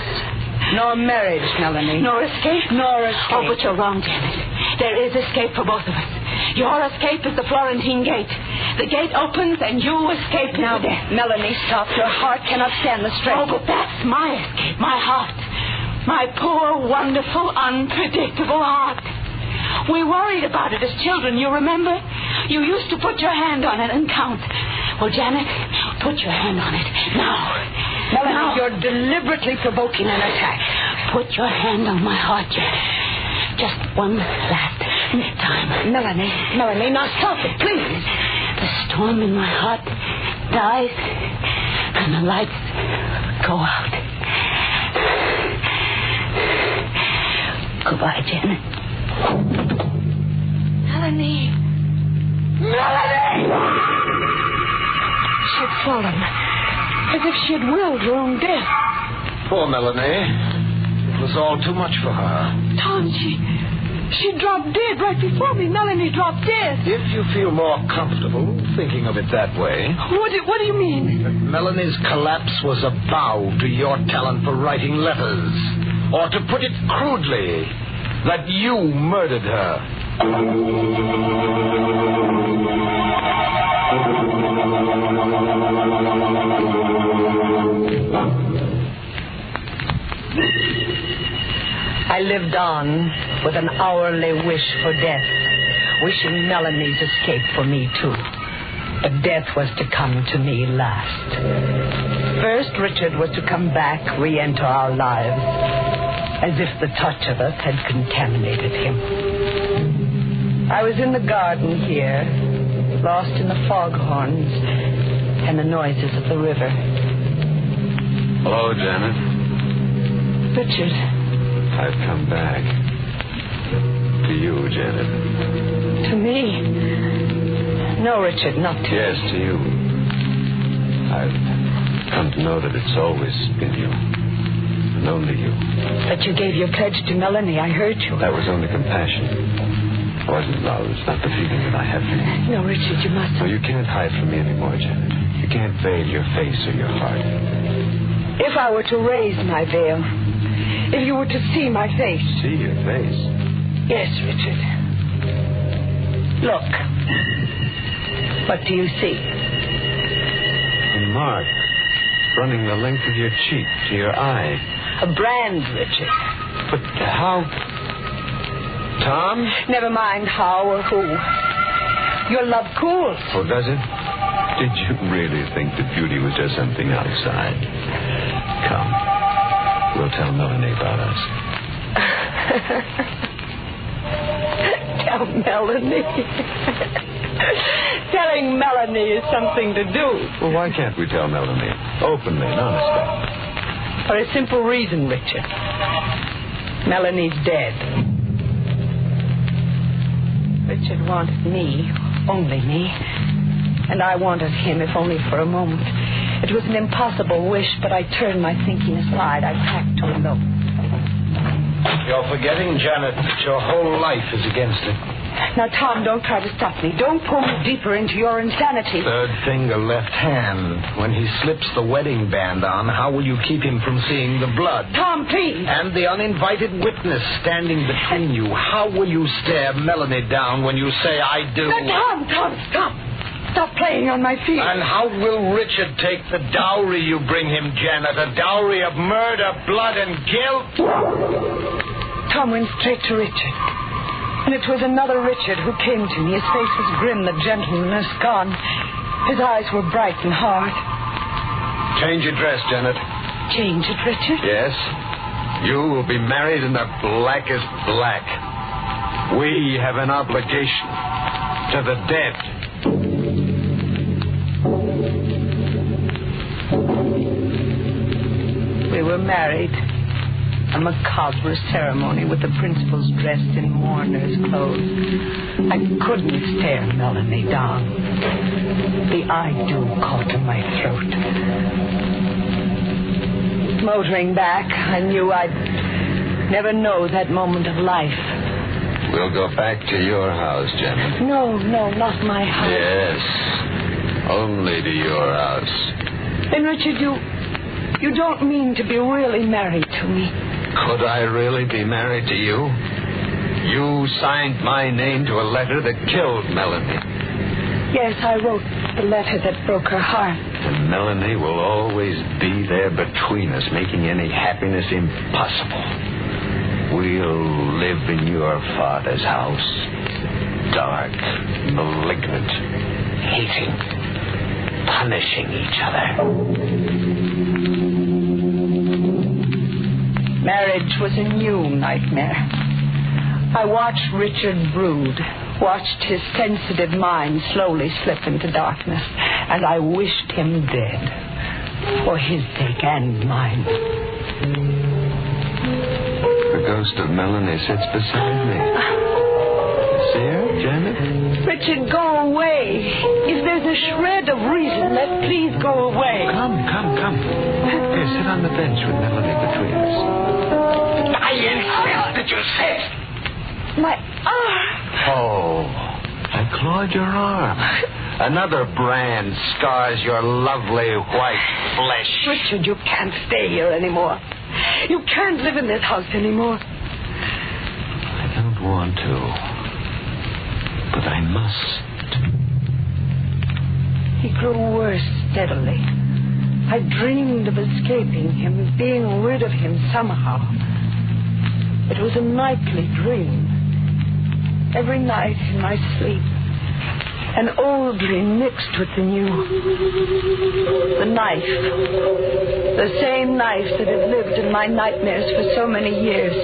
Nor marriage, Melanie. Nor escape? Nor escape. Oh, but you're wrong, Janet. There is escape for both of us. Your escape is the Florentine gate. The gate opens and you escape into death. Melanie, stop. Your heart cannot stand the strain. Oh, but that's my escape. My heart. My poor, wonderful, unpredictable heart. We worried about it as children, you remember? You used to put your hand on it and count. Well, Janet, put your hand on it. Now. Melanie, now. You're deliberately provoking an attack. Put your hand on my heart, Janet. Just one last time. Melanie, now stop it, please. The storm in my heart dies and the lights go out. Goodbye, Janet. Melanie! She had fallen, as if she had willed her own death. Poor Melanie. It was all too much for her. Tom, she dropped dead right before me. Melanie dropped dead. If you feel more comfortable thinking of it that way. What do you mean? Melanie's collapse was a bow to your talent for writing letters. Or to put it crudely, that you murdered her. I lived on with an hourly wish for death, wishing Melanie's escape for me, too. But death was to come to me last. First, Richard was to come back, re-enter our lives, as if the touch of us had contaminated him. I was in the garden here, lost in the foghorns and the noises of the river. Hello, Janet. Richard. I've come back. To you, Janet. To me? No, Richard, not to Yes, to you. I've come to know that it's always been you. And only you. But you gave your pledge to Melanie. I heard you. That was only compassion. It wasn't love. It's not the feeling that I have for you. No, Richard, you mustn't. No, you can't hide from me anymore, Janet. You can't veil your face or your heart. If I were to raise my veil, if you were to see my face. See your face? Yes, Richard. Look. What do you see? A mark running the length of your cheek to your eye. A brand, Richard. But how... Tom? Never mind how or who. Your love cools. Oh, does it? Did you really think that beauty was just something outside? Come. We'll tell Melanie about us. Tell Melanie. Telling Melanie is something to do. Well, why can't we tell Melanie? Openly and honestly. For a simple reason, Richard. Melanie's dead. Richard wanted me, only me. And I wanted him, if only for a moment. It was an impossible wish, but I turned my thinking aside. I packed to elope. You're forgetting, Janet, that your whole life is against it. Now, Tom, don't try to stop me. Don't pull me deeper into your insanity. Third finger, left hand. When he slips the wedding band on, how will you keep him from seeing the blood? Tom, please. And the uninvited witness standing between you. How will you stare Melanie down when you say, I do? Now, Tom, stop. Stop playing on my feet. And how will Richard take the dowry you bring him, Janet? A dowry of murder, blood, and guilt? Tom went straight to Richard. And it was another Richard who came to me. His face was grim, the gentleness gone. His eyes were bright and hard. Change your dress, Janet. Change it, Richard? Yes. You will be married in the blackest black. We have an obligation to the dead. We were married. A macabre ceremony with the principals dressed in mourner's clothes. I couldn't stare Melanie down. The I do caught in my throat. Motoring back, I knew I'd never know that moment of life. We'll go back to your house, Janet. No, not my house. Yes. Only to your house. Then, Richard, you don't mean to be really married to me. Could I really be married to you? You signed my name to a letter that killed Melanie. Yes, I wrote the letter that broke her heart. And Melanie will always be there between us, making any happiness impossible. We'll live in your father's house. Dark, malignant, hating, punishing each other. Marriage was a new nightmare. I watched Richard brood, watched his sensitive mind slowly slip into darkness, and I wished him dead, for his sake and mine. The ghost of Melanie sits beside me. See her, Janet? Richard, go away. If there's a shred of reason left, please go away. Come. Here, sit on the bench with Melanie between us. I insist that you sit. My arm. Oh, I clawed your arm. Another brand scars your lovely white flesh. Richard, you can't stay here anymore. You can't live in this house anymore. I don't want to, but I must. He grew worse steadily. I dreamed of escaping him, being rid of him somehow. It was a nightly dream. Every night in my sleep, an old dream mixed with the new. The knife. The same knife that had lived in my nightmares for so many years.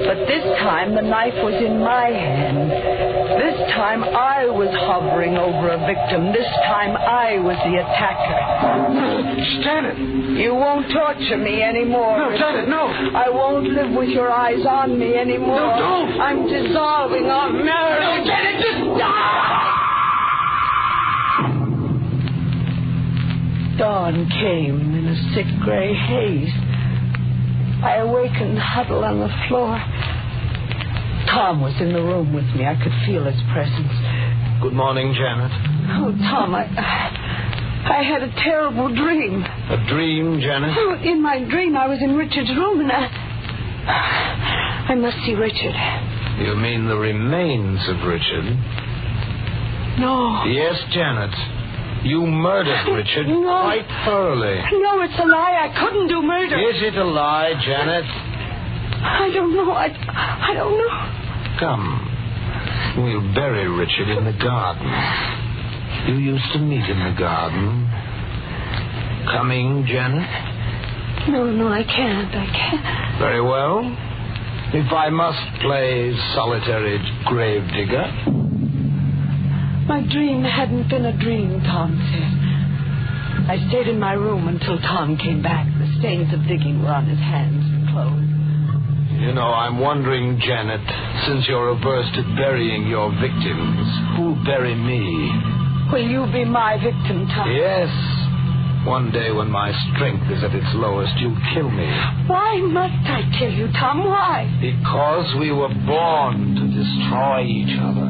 But this time the knife was in my hand. This time I was hovering over a victim. This time I was the attacker. Janet! You won't torture me anymore. No, Janet, no! I won't live with your eyes on me anymore. No, don't! I'm dissolving our marriage. No, Janet, just... Dawn came in a sick gray haze. I awakened, huddled on the floor. Tom was in the room with me. I could feel his presence. Good morning, Janet. Oh, Tom, I had a terrible dream. A dream, Janet? Oh, in my dream, I was in Richard's room, and I must see Richard. You mean the remains of Richard? No. Yes, Janet. You murdered Richard quite thoroughly. No, it's a lie. I couldn't do murder. Is it a lie, Janet? I don't know. I don't know. Come. We'll bury Richard in the garden. You used to meet in the garden. Coming, Janet? No, I can't. Very well. If I must play solitary gravedigger. My dream hadn't been a dream, Tom said. I stayed in my room until Tom came back. The stains of digging were on his hands and clothes. You know, I'm wondering, Janet, since you're averse to burying your victims, who'll bury me? Will you be my victim, Tom? Yes. One day when my strength is at its lowest, you'll kill me. Why must I kill you, Tom? Why? Because we were born to destroy each other.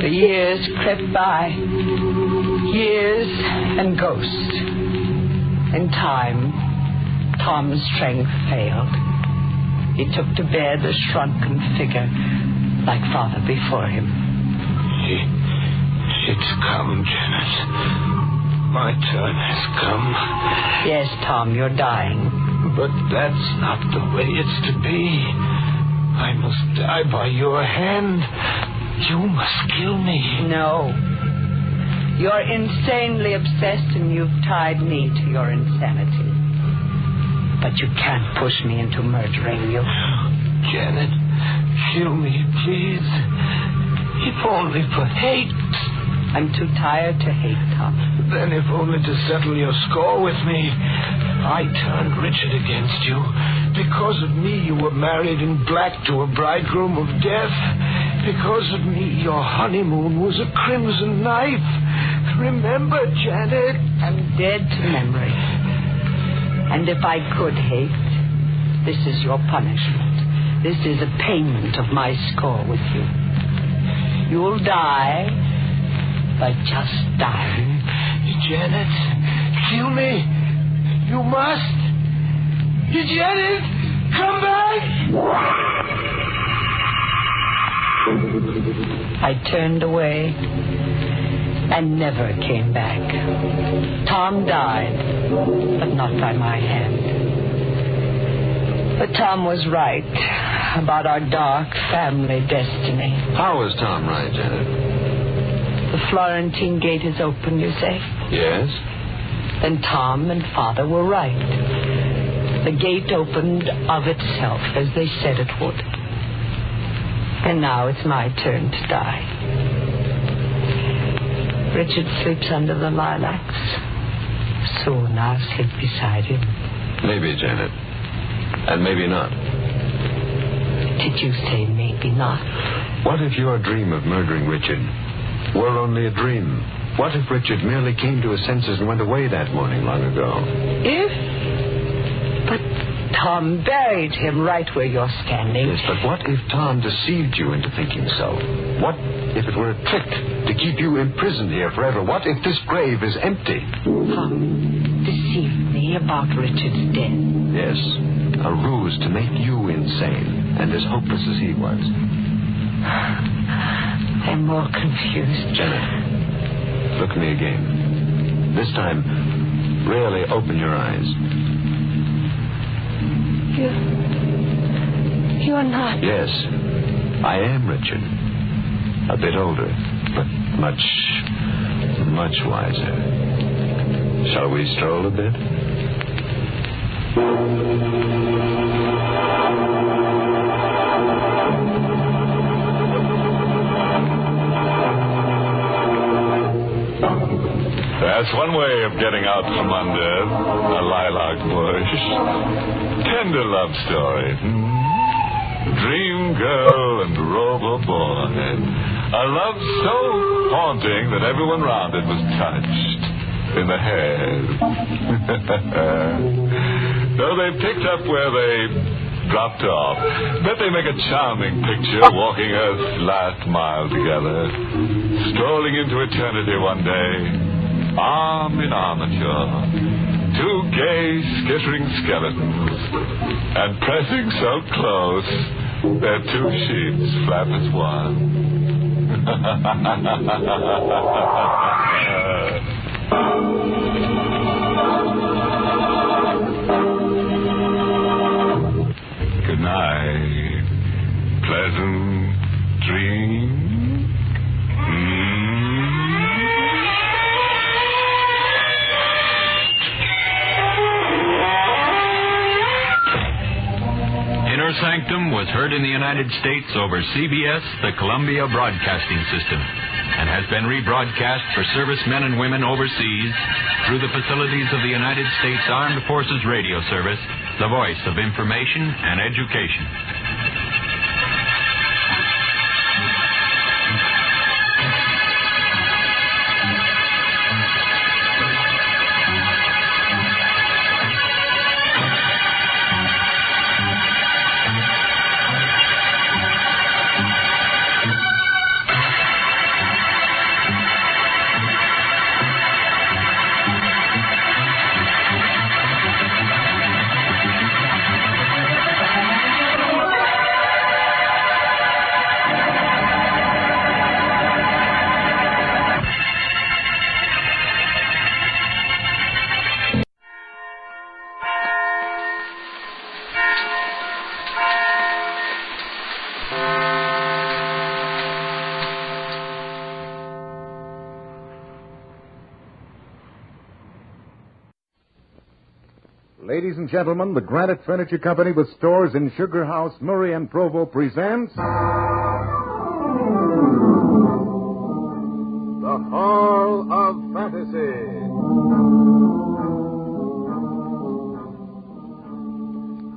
The years crept by. Years and ghosts. In time, Tom's strength failed. He took to bear the shrunken figure like father before him. It's come, Janet. My turn has come. Yes, Tom, you're dying. But that's not the way it's to be. I must die by your hand. You must kill me. No. You're insanely obsessed, and you've tied me to your insanity. But you can't push me into murdering you. Janet, kill me, please. If only for hate. I'm too tired to hate, Tom. Then if only to settle your score with me. I turned Richard against you. Because of me, you were married in black to a bridegroom of death. Because of me, your honeymoon was a crimson knife. Remember, Janet? I'm dead to memory. And if I could hate, this is your punishment. This is a payment of my score with you. You'll die by just dying. Janet, kill me. You must. Janet, come back. I turned away and never came back. Tom died, but not by my hand. But Tom was right about our dark family destiny. How was Tom right, Janet? The Florentine gate is open, you say? Yes. Then Tom and Father were right. The gate opened of itself, as they said it would. And now it's my turn to die. Richard sleeps under the lilacs. Soon I'll sleep beside him. Maybe, Janet. And maybe not. Did you say maybe not? What if your dream of murdering Richard were only a dream? What if Richard merely came to his senses and went away that morning long ago? If? But Tom buried him right where you're standing. Yes, but what if Tom deceived you into thinking so? What if it were a trick to keep you imprisoned here forever? What if this grave is empty? Tom deceived me about Richard's death. Yes, a ruse to make you insane and as hopeless as he was. I'm more confused. Janet, look at me again. This time, really open your eyes. You're not... Yes, I am Richard. A bit older, but much wiser. Shall we stroll a bit? That's one way of getting out from under a lilac bush. Tender love story. Dream girl and rover boy. A love so haunting that everyone round it was touched in the head. Though they picked up where they dropped off, bet they make a charming picture walking Earth's last mile together, strolling into eternity one day, arm in armature, Two gay, skittering skeletons. And pressing so close, their two sheets flap as one. Good night. Pleasant dreams. Inner Sanctum was heard in the United States over CBS, the Columbia Broadcasting System, and has been rebroadcast for servicemen and women overseas through the facilities of the United States Armed Forces Radio Service, the voice of information and education. Ladies and gentlemen, the Granite Furniture Company with stores in Sugar House, Murray, and Provo presents... The Hall of Fantasy.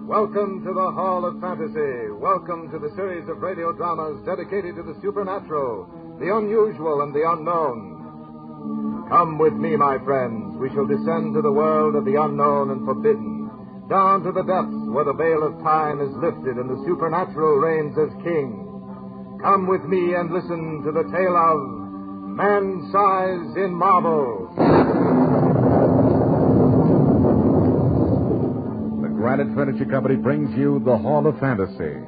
Welcome to the Hall of Fantasy. Welcome to the series of radio dramas dedicated to the supernatural, the unusual, and the unknown. Come with me, my friends. We shall descend to the world of the unknown and forbidden, down to the depths where the veil of time is lifted and the supernatural reigns as king. Come with me and listen to the tale of Man-Size in Marble. The Granite Furniture Company brings you the Hall of Fantasy.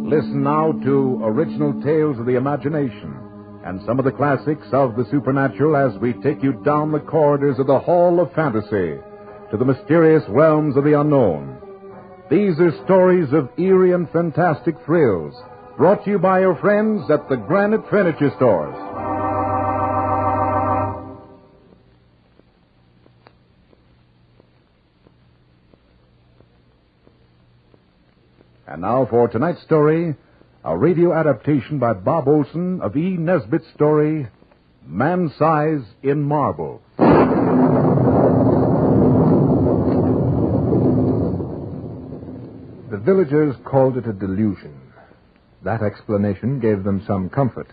Listen now to original tales of the imagination and some of the classics of the supernatural as we take you down the corridors of the Hall of Fantasy to the mysterious realms of the unknown. These are stories of eerie and fantastic thrills, brought to you by your friends at the Granite Furniture Stores. And now for tonight's story, a radio adaptation by Bob Olson of E. Nesbitt's story, Man-Size in Marble. The villagers called it a delusion. That explanation gave them some comfort.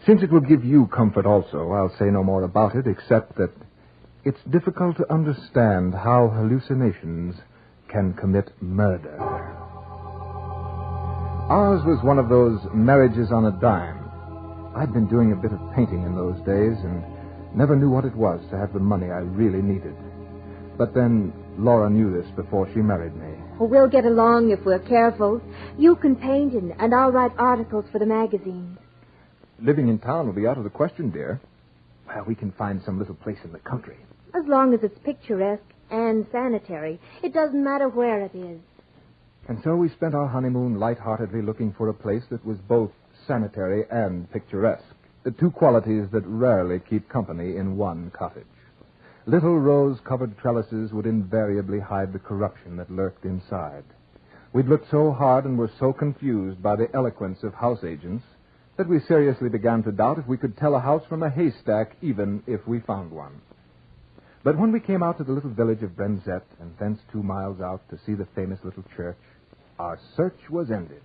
Since it will give you comfort also, I'll say no more about it, except that it's difficult to understand how hallucinations can commit murder. Ours was one of those marriages on a dime. I'd been doing a bit of painting in those days and never knew what it was to have the money I really needed. But then Laura knew this before she married me. Oh, we'll get along if we're careful. You can paint and I'll write articles for the magazines. Living in town will be out of the question, dear. Well, we can find some little place in the country. As long as it's picturesque and sanitary. It doesn't matter where it is. And so we spent our honeymoon lightheartedly looking for a place that was both sanitary and picturesque, the two qualities that rarely keep company in one cottage. Little rose-covered trellises would invariably hide the corruption that lurked inside. We'd looked so hard and were so confused by the eloquence of house agents that we seriously began to doubt if we could tell a house from a haystack, even if we found one. But when we came out to the little village of Brenzett and thence 2 miles out to see the famous little church, our search was ended.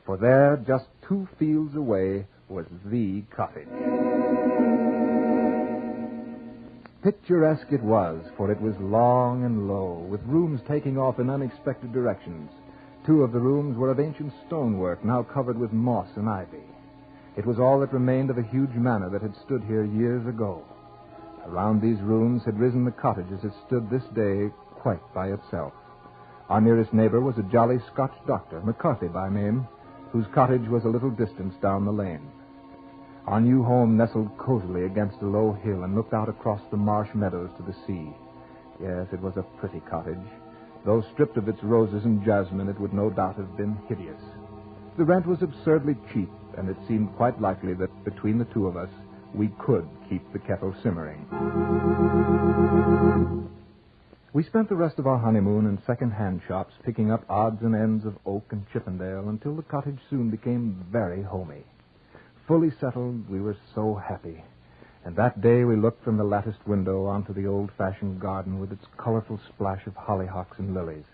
For there, just 2 fields away, was the cottage. Picturesque it was, for it was long and low, with rooms taking off in unexpected directions. 2 of the rooms were of ancient stonework, now covered with moss and ivy. It was all that remained of a huge manor that had stood here years ago. Around these ruins had risen the cottage as it stood this day quite by itself. Our nearest neighbor was a jolly Scotch doctor, McCarthy by name, whose cottage was a little distance down the lane. Our new home nestled cozily against a low hill and looked out across the marsh meadows to the sea. Yes, it was a pretty cottage. Though stripped of its roses and jasmine, it would no doubt have been hideous. The rent was absurdly cheap, and it seemed quite likely that between the two of us, we could keep the kettle simmering. We spent the rest of our honeymoon in second-hand shops, picking up odds and ends of oak and Chippendale until the cottage soon became very homey. Fully settled, we were so happy. And that day we looked from the latticed window onto the old-fashioned garden with its colorful splash of hollyhocks and lilies.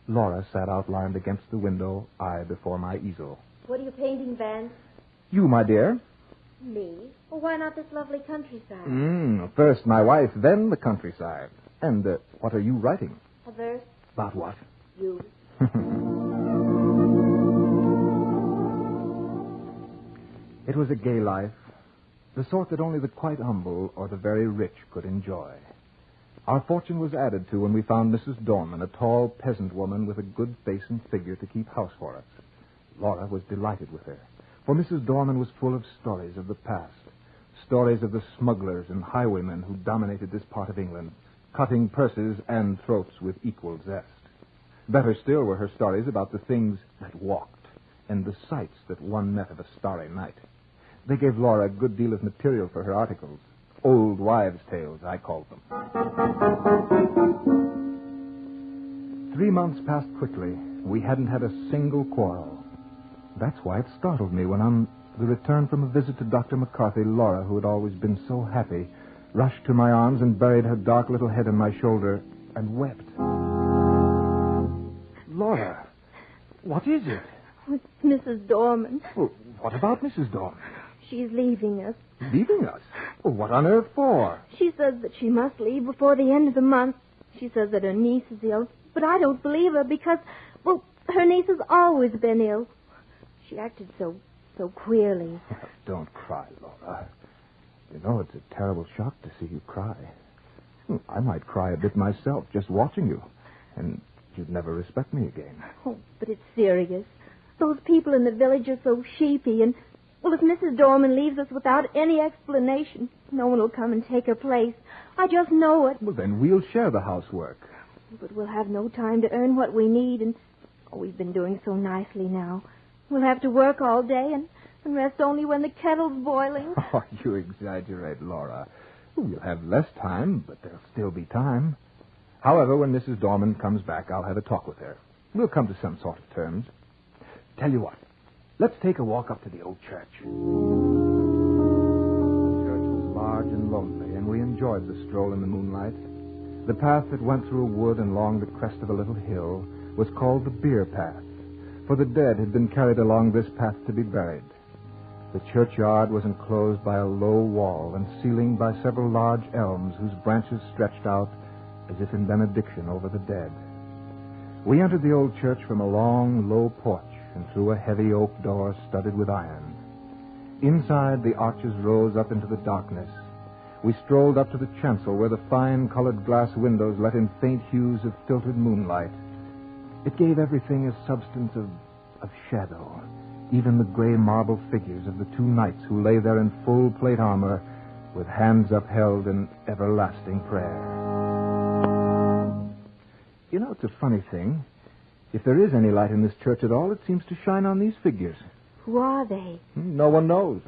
Laura sat outlined against the window, I before my easel. What are you painting, Van? You, my dear? Me? Well, why not this lovely countryside? First my wife, then the countryside. And what are you writing? A verse. About what? You. It was a gay life, the sort that only the quite humble or the very rich could enjoy. Our fortune was added to when we found Mrs. Dorman, a tall peasant woman with a good face and figure to keep house for us. Laura was delighted with her, for Mrs. Dorman was full of stories of the past, stories of the smugglers and highwaymen who dominated this part of England, cutting purses and throats with equal zest. Better still were her stories about the things that walked and the sights that one met of a starry night. They gave Laura a good deal of material for her articles. Old wives' tales, I called them. 3 months passed quickly. We hadn't had a single quarrel. That's why it startled me when on the return from a visit to Dr. McCarthy, Laura, who had always been so happy, rushed to my arms and buried her dark little head on my shoulder and wept. Laura, what is it? It's Mrs. Dorman. Well, what about Mrs. Dorman? She's leaving us. Leaving us? Well, what on earth for? She says that she must leave before the end of the month. She says that her niece is ill, but I don't believe her because, well, her niece has always been ill. She acted so queerly. Don't cry, Laura. You know, it's a terrible shock to see you cry. I might cry a bit myself just watching you, and you'd never respect me again. Oh, but it's serious. Those people in the village are so sheepy, and, well, if Mrs. Dorman leaves us without any explanation, no one will come and take her place. I just know it. Well, then we'll share the housework. But we'll have no time to earn what we need, and we've been doing so nicely now. We'll have to work all day and rest only when the kettle's boiling. Oh, you exaggerate, Laura. We'll have less time, but there'll still be time. However, when Mrs. Dorman comes back, I'll have a talk with her. We'll come to some sort of terms. Tell you what, let's take a walk up to the old church. The church was large and lonely, and we enjoyed the stroll in the moonlight. The path that went through a wood and along the crest of a little hill was called the bier path, for the dead had been carried along this path to be buried. The churchyard was enclosed by a low wall and ceilinged by several large elms whose branches stretched out as if in benediction over the dead. We entered the old church from a long, low porch and through a heavy oak door studded with iron. Inside, the arches rose up into the darkness. We strolled up to the chancel where the fine-colored glass windows let in faint hues of filtered moonlight. It gave everything a substance of shadow, even the gray marble figures of the two knights who lay there in full plate armor with hands upheld in everlasting prayer. You know, it's a funny thing. If there is any light in this church at all, it seems to shine on these figures. Who are they? No one knows.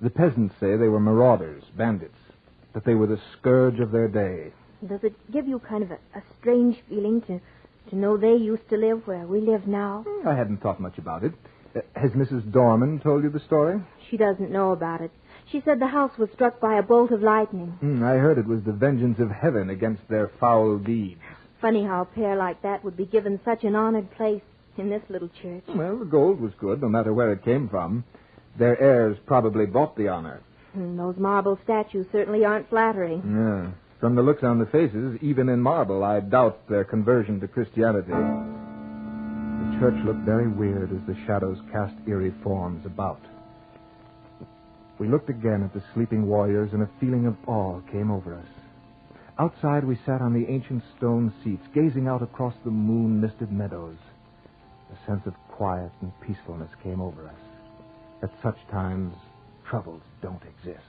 The peasants say they were marauders, bandits, that they were the scourge of their day. Does it give you kind of a strange feeling to know they used to live where we live now? I hadn't thought much about it. Has Mrs. Dorman told you the story? She doesn't know about it. She said the house was struck by a bolt of lightning. I heard it was the vengeance of heaven against their foul deeds. Funny how a pair like that would be given such an honored place in this little church. Well, the gold was good, no matter where it came from. Their heirs probably bought the honor. Those marble statues certainly aren't flattering. Yeah. From the looks on the faces, even in marble, I doubt their conversion to Christianity. The church looked very weird as the shadows cast eerie forms about. We looked again at the sleeping warriors, and a feeling of awe came over us. Outside, we sat on the ancient stone seats, gazing out across the moon-misted meadows. A sense of quiet and peacefulness came over us. At such times, troubles don't exist.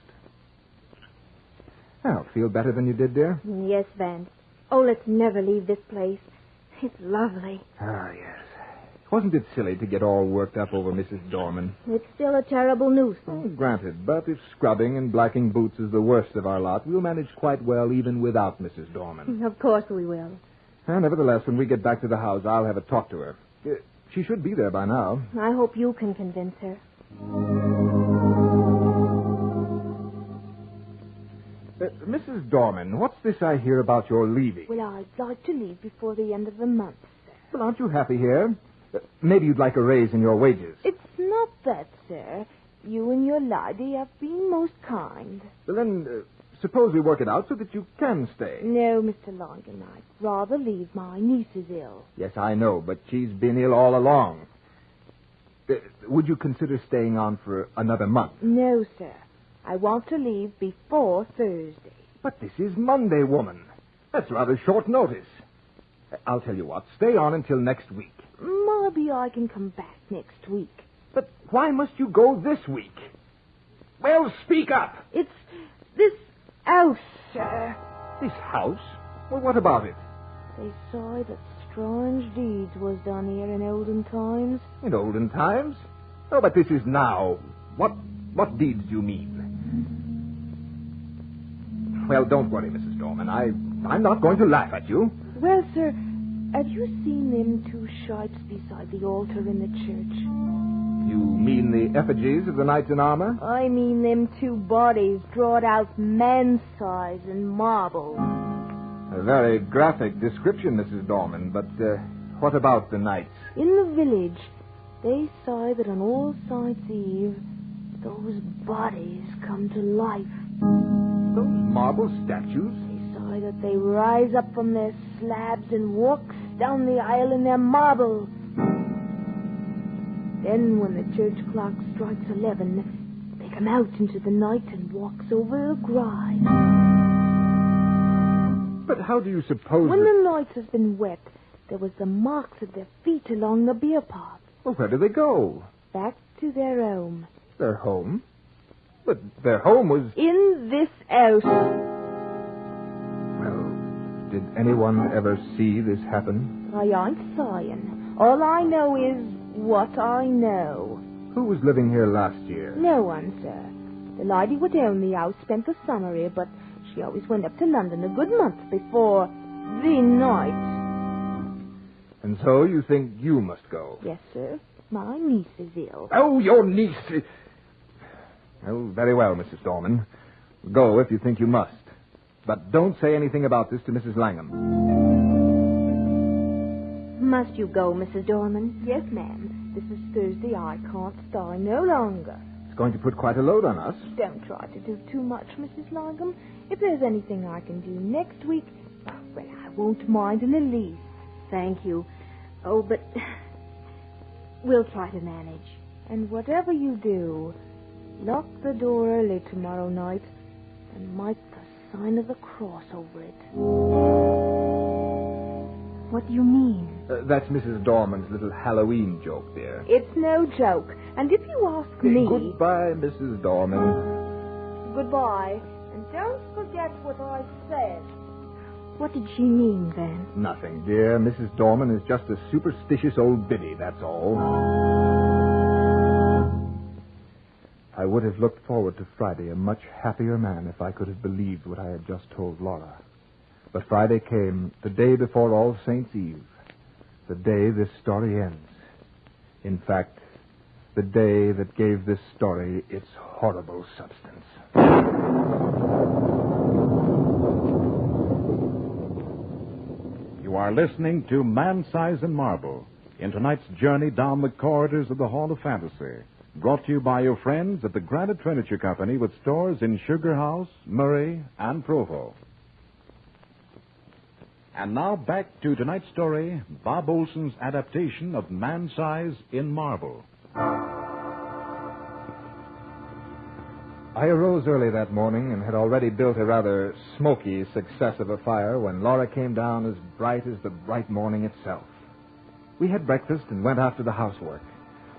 Well, feel better than you did, dear? Yes, Vance. Oh, let's never leave this place. It's lovely. Ah, yes. Wasn't it silly to get all worked up over Mrs. Dorman? It's still a terrible nuisance. Oh, granted, but if scrubbing and blacking boots is the worst of our lot, we'll manage quite well even without Mrs. Dorman. Of course we will. Nevertheless, when we get back to the house, I'll have a talk to her. She should be there by now. I hope you can convince her. Mrs. Dorman, what's this I hear about your leaving? Well, I'd like to leave before the end of the month, sir. Well, aren't you happy here? Maybe you'd like a raise in your wages. It's not that, sir. You and your lady have been most kind. Well, then, suppose we work it out so that you can stay. No, Mr. Longan, I'd rather leave. My niece is ill. Yes, I know, but she's been ill all along. Would you consider staying on for another month? No, sir. I want to leave before Thursday. But this is Monday, woman. That's rather short notice. I'll tell you what. Stay on until next week. Maybe I can come back next week. But why must you go this week? Well, speak up. It's this house, sir. This house? Well, what about it? They say that strange deeds was done here in olden times. In olden times? Oh, but this is now. What deeds do you mean? Well, don't worry, Mrs. Dorman. I'm not going to laugh at you. Well, sir, have you seen them two shapes beside the altar in the church? You mean the effigies of the knights in armor? I mean them two bodies drawn out man-size in marble. A very graphic description, Mrs. Dorman, but what about the knights? In the village, they say that on All Saints' Eve, those bodies come to life. Those marble statues? They say that they rise up from their slabs and walk down the aisle in their marble. Then, when the church clock strikes 11, they come out into the night and walks over the grave. But how do you suppose When the night has been wet, there was the marks of their feet along the beer path. Well, where do they go? Back to their home. Their home? But their home was... in this house. Well, did anyone ever see this happen? I ain't saying. All I know is what I know. Who was living here last year? No one, sir. The lady who owned the house spent the summer here, but she always went up to London a good month before the night. And so you think you must go? Yes, sir. My niece is ill. Oh, your niece. Well, very well, Mrs. Dorman. Go if you think you must. But don't say anything about this to Mrs. Langham. Must you go, Mrs. Dorman? Yes, ma'am. This is Thursday. I can't stay no longer. It's going to put quite a load on us. Don't try to do too much, Mrs. Langham. If there's anything I can do next week, well, I won't mind in the least. Thank you. Oh, but we'll try to manage. And whatever you do, lock the door early tomorrow night and mark the sign of the cross over it. What do you mean? That's Mrs. Dorman's little Halloween joke, dear. It's no joke. And if you ask me... Goodbye, Mrs. Dorman. Goodbye. And don't forget what I said. What did she mean, then? Nothing, dear. Mrs. Dorman is just a superstitious old biddy, that's all. I would have looked forward to Friday a much happier man if I could have believed what I had just told Laura. But Friday came, the day before All Saints' Eve, the day this story ends. In fact, the day that gave this story its horrible substance. You are listening to Man Size in Marble in tonight's journey down the corridors of the Hall of Fantasy, brought to you by your friends at the Granite Furniture Company with stores in Sugar House, Murray, and Provo. And now back to tonight's story, Bob Olson's adaptation of Man Size in Marble. I arose early that morning and had already built a rather smoky success of a fire when Laura came down as bright as the bright morning itself. We had breakfast and went after the housework.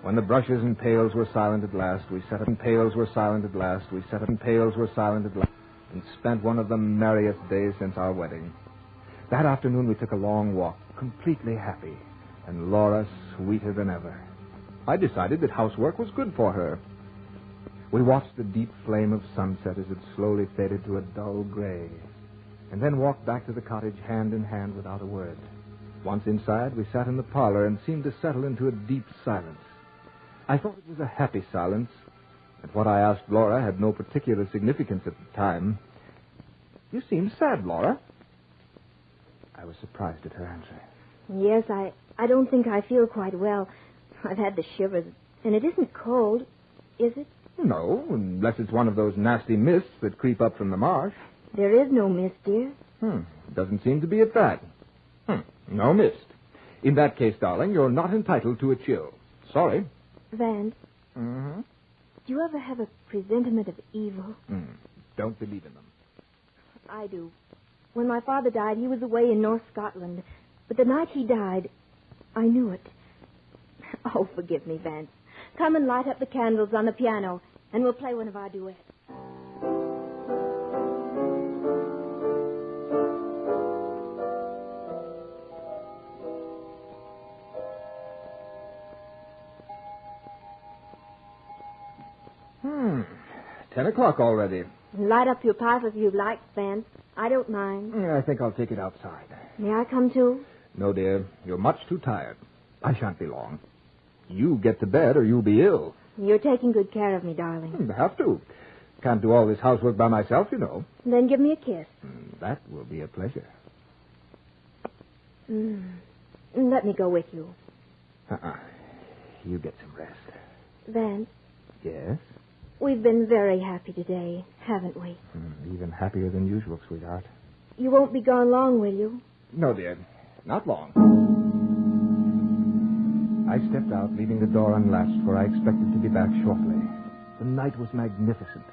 When the brushes and pails were silent at last, we set up and pails were silent at last, we set up and pails were silent at last, and spent one of the merriest days since our wedding. That afternoon we took a long walk, completely happy, and Laura sweeter than ever. I decided that housework was good for her. We watched the deep flame of sunset as it slowly faded to a dull gray, and then walked back to the cottage hand in hand without a word. Once inside, we sat in the parlor and seemed to settle into a deep silence. I thought it was a happy silence, and what I asked Laura had no particular significance at the time. You seem sad, Laura. I was surprised at her answer. Yes, I don't think I feel quite well. I've had the shivers, and it isn't cold, is it? No, unless it's one of those nasty mists that creep up from the marsh. There is no mist, dear. Doesn't seem to be at that. No mist. In that case, darling, you're not entitled to a chill. Sorry. Vance. Mm-hmm. Do you ever have a presentiment of evil? Don't believe in them. I do. When my father died, he was away in North Scotland. But the night he died, I knew it. Oh, forgive me, Vance. Come and light up the candles on the piano, and we'll play one of our duets. Hmm. 10 o'clock already. Light up your pipe if you like, Vance. I don't mind. I think I'll take it outside. May I come too? No, dear. You're much too tired. I shan't be long. You get to bed or you'll be ill. You're taking good care of me, darling. Have to. Can't do all this housework by myself, you know. Then give me a kiss. That will be a pleasure. Let me go with you. You get some rest. Vance? Yes? We've been very happy today, haven't we? Even happier than usual, sweetheart. You won't be gone long, will you? No, dear. Not long. I stepped out, leaving the door unlatched, for I expected to be back shortly. The night was magnificent.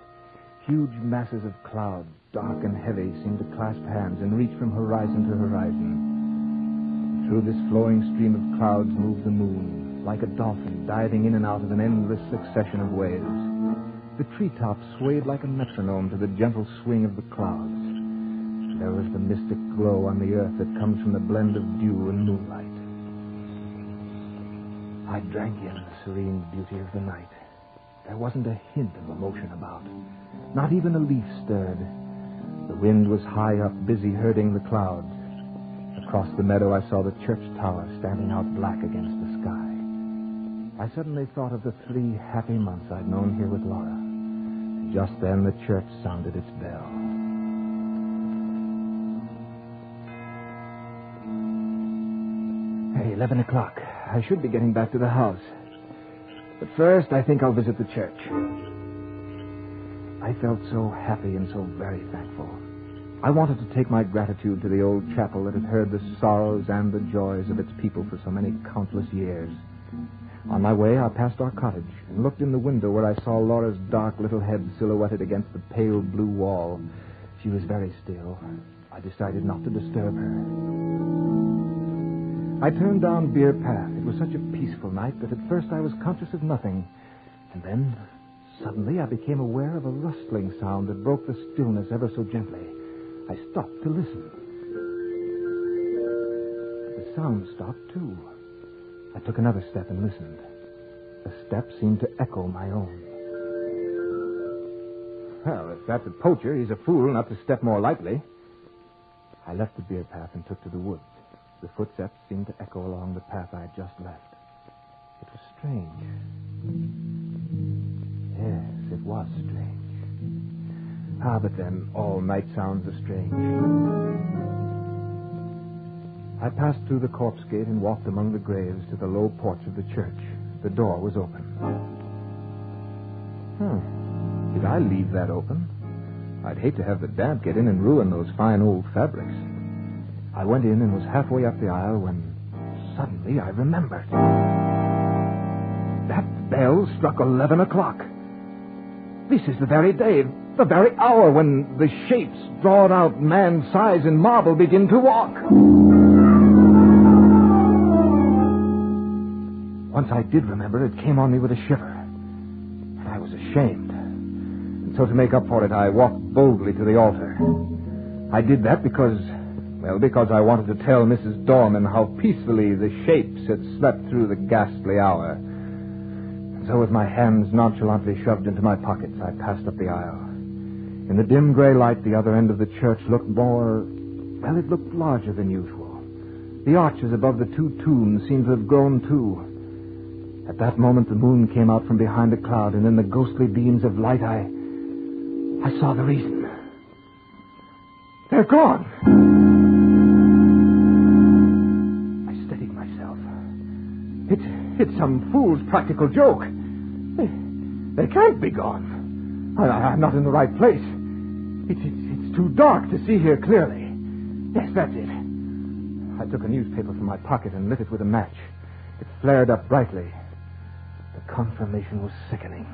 Huge masses of cloud, dark and heavy, seemed to clasp hands and reach from horizon to horizon. Through this flowing stream of clouds moved the moon, like a dolphin diving in and out of an endless succession of waves. The treetops swayed like a metronome to the gentle swing of the clouds. There was the mystic glow on the earth that comes from the blend of dew and moonlight. I drank in the serene beauty of the night. There wasn't a hint of emotion about. Not even a leaf stirred. The wind was high up, busy herding the clouds. Across the meadow, I saw the church tower standing out black against the sky. I suddenly thought of the 3 happy months I'd known here with Laura. Just then, the church sounded its bell. Hey, 11 o'clock. I should be getting back to the house. But first, I think I'll visit the church. I felt so happy and so very thankful. I wanted to take my gratitude to the old chapel that had heard the sorrows and the joys of its people for so many countless years. On my way, I passed our cottage and looked in the window where I saw Laura's dark little head silhouetted against the pale blue wall. She was very still. I decided not to disturb her. I turned down Beer Path. It was such a peaceful night that at first I was conscious of nothing. And then, suddenly, I became aware of a rustling sound that broke the stillness ever so gently. I stopped to listen. The sound stopped, too. I took another step and listened. The step seemed to echo my own. Well, if that's a poacher, he's a fool not to step more lightly. I left the Beer Path and took to the woods. The footsteps seemed to echo along the path I had just left. It was strange. Yes, it was strange. But then all night sounds are strange. I passed through the corpse gate and walked among the graves to the low porch of the church. The door was open. Did I leave that open? I'd hate to have the damp get in and ruin those fine old fabrics. I went in and was halfway up the aisle when suddenly I remembered. That bell struck 11 o'clock. This is the very day, the very hour when the shapes drawn out man's size in marble begin to walk. Once I did remember, it came on me with a shiver. I was ashamed. And so to make up for it, I walked boldly to the altar. I did that because I wanted to tell Mrs. Dorman how peacefully the shapes had slept through the ghastly hour. And so with my hands nonchalantly shoved into my pockets, I passed up the aisle. In the dim gray light, the other end of the church looked it looked larger than usual. The arches above the two tombs seemed to have grown too. At that moment, the moon came out from behind a cloud, and in the ghostly beams of light, I saw the reason. They're gone. I steadied myself. It's some fool's practical joke. They can't be gone. I'm not in the right place. It's too dark to see here clearly. Yes, that's it. I took a newspaper from my pocket and lit it with a match. It flared up brightly. The confirmation was sickening.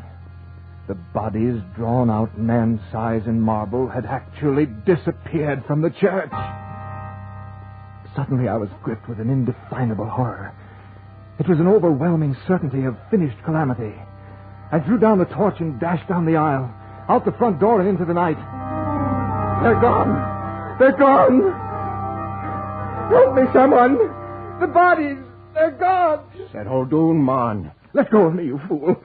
The bodies, drawn out man's size in marble, had actually disappeared from the church. Suddenly I was gripped with an indefinable horror. It was an overwhelming certainty of finished calamity. I threw down the torch and dashed down the aisle, out the front door and into the night. They're gone! They're gone! Help me, someone! The bodies! They're gone! Settle down, man. Let go of me, you fool.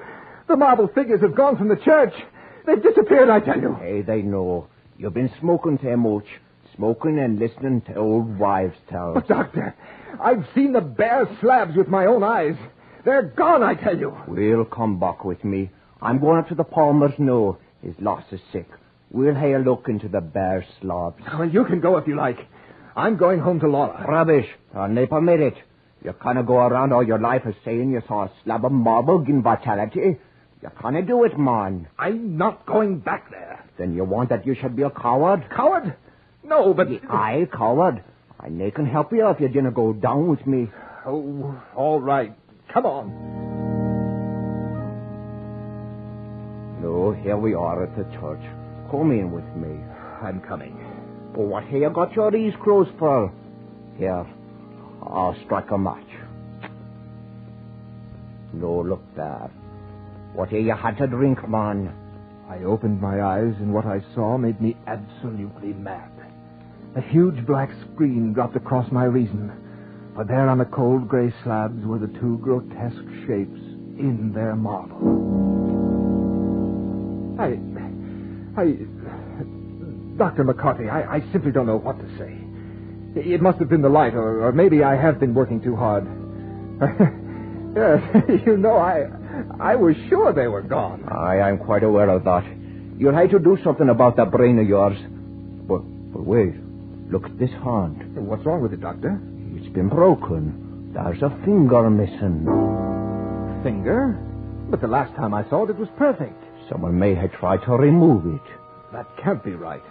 The marble figures have gone from the church. They've disappeared, I tell you. Hey, they know. You've been smoking too much. Smoking and listening to old wives' tales. But, Doctor, I've seen the bare slabs with my own eyes. They're gone, I tell you. We'll come back with me. I'm going up to the Palmer's now. His loss is sick. We'll have a look into the bare slabs. Well, you can go if you like. I'm going home to Laura. Rubbish. I'll never permit it. You can't go around all your life as saying you saw a slab of marble in vitality. You can't do it, man. I'm not going back there. Then you want that you should be a coward? Coward? No, but... I coward. I may can help you if you didn't go down with me. Oh, all right. Come on. No, here we are at the church. Come in with me. I'm coming. Oh, what have you got your eyes closed for? Here, I'll strike a match. No, look there. What have you had to drink, man? I opened my eyes, and what I saw made me absolutely mad. A huge black screen dropped across my reason. For there on the cold gray slabs were the two grotesque shapes in their marble. Dr. McCarthy, I simply don't know what to say. It must have been the light, or maybe I have been working too hard. You know, I was sure they were gone. I'm quite aware of that. You'll have to do something about that brain of yours. But wait. Look at this hand. What's wrong with it, Doctor? It's been broken. There's a finger missing. Finger? But the last time I saw it, it was perfect. Someone may have tried to remove it. That can't be right.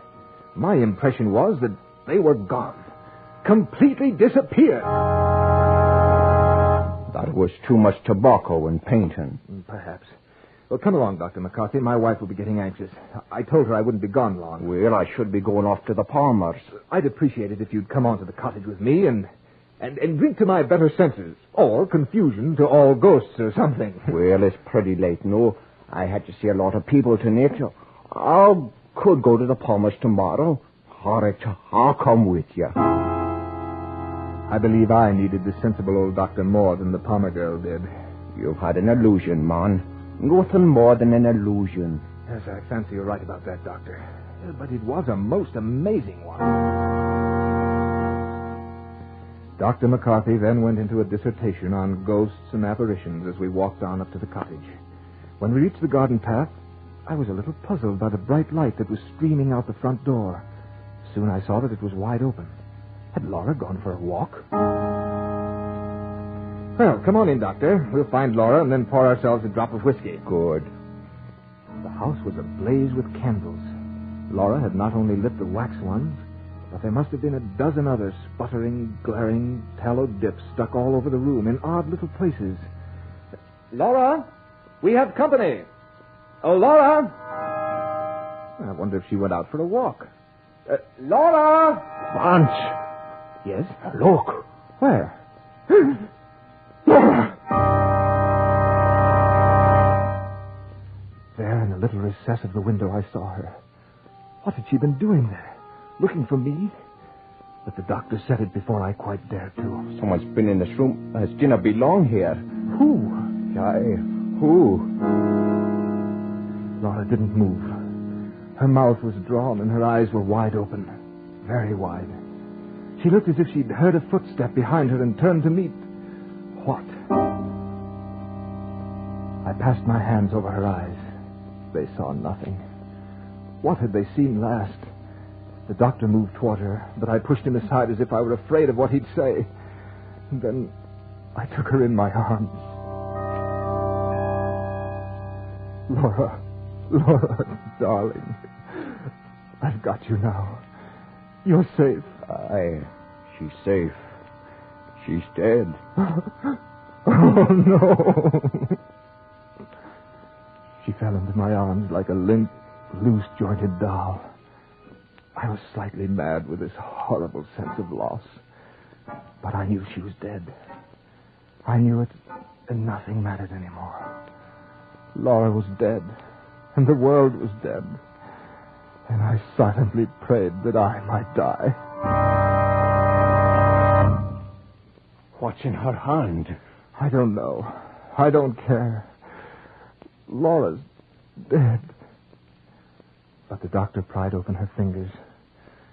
My impression was that they were gone. Completely disappeared. That was too much tobacco and painting. Perhaps. Well, come along, Dr. McCarthy. My wife will be getting anxious. I told her I wouldn't be gone long. Well, I should be going off to the Palmers. I'd appreciate it if you'd come on to the cottage with me and drink to my better senses. Or confusion to all ghosts or something. Well, it's pretty late, no. I had to see a lot of people tonight. I could go to the Palmers tomorrow. All right, I'll come with you. I believe I needed the sensible old doctor more than the Palmer girl did. You've had an illusion, man. Nothing more than an illusion. Yes, I fancy you're right about that, Doctor. But it was a most amazing one. Dr. McCarthy then went into a dissertation on ghosts and apparitions as we walked on up to the cottage. When we reached the garden path, I was a little puzzled by the bright light that was streaming out the front door. Soon I saw that it was wide open. Had Laura gone for a walk? Well, come on in, Doctor. We'll find Laura and then pour ourselves a drop of whiskey. Good. The house was ablaze with candles. Laura had not only lit the wax ones, but there must have been a dozen other sputtering, glaring tallow dips stuck all over the room in odd little places. Laura, we have company. Oh, Laura! I wonder if she went out for a walk. Laura! Bunch! Yes? Look. Where? Laura! There in the little recess of the window I saw her. What had she been doing there? Looking for me? But the doctor said it before I quite dared to. Someone's been in this room. Has dinner belong here? Who? Who? Laura didn't move. Her mouth was drawn and her eyes were wide open. Very wide. She looked as if she'd heard a footstep behind her and turned to meet... what? I passed my hands over her eyes. They saw nothing. What had they seen last? The doctor moved toward her, but I pushed him aside as if I were afraid of what he'd say. And then I took her in my arms. Laura, darling. I've got you now. You're safe. She's safe. She's dead. Oh, no. She fell into my arms like a limp, loose-jointed doll. I was slightly mad with this horrible sense of loss. But I knew she was dead. I knew it, and nothing mattered anymore. Laura was dead, and the world was dead. And I silently prayed that I might die. What's in her hand? I don't know. I don't care. Laura's dead. But the doctor pried open her fingers,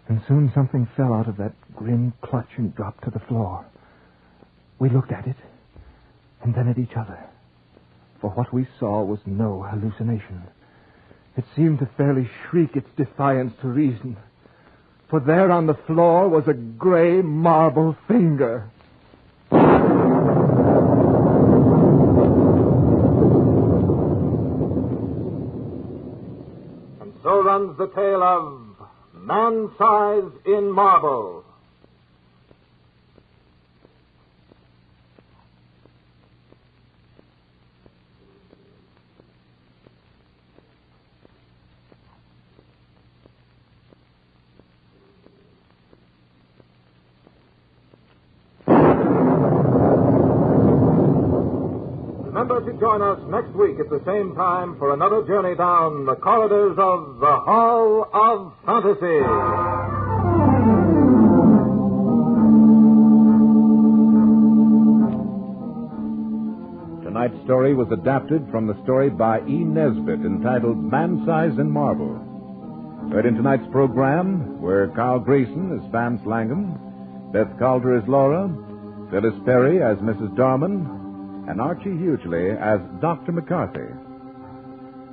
and soon something fell out of that grim clutch and dropped to the floor. We looked at it, and then at each other. For what we saw was no hallucination. It seemed to fairly shriek its defiance to reason. For there on the floor was a gray marble finger. And so runs the tale of Man-Size in Marble. Remember to join us next week at the same time for another journey down the corridors of the Hall of Fantasy. Tonight's story was adapted from the story by E. Nesbitt entitled Man-Size in Marble. Heard in tonight's program were Carl Grayson as Vance Langham, Beth Calder as Laura, Phyllis Perry as Mrs. Darman, and Archie Hughley as Dr. McCarthy.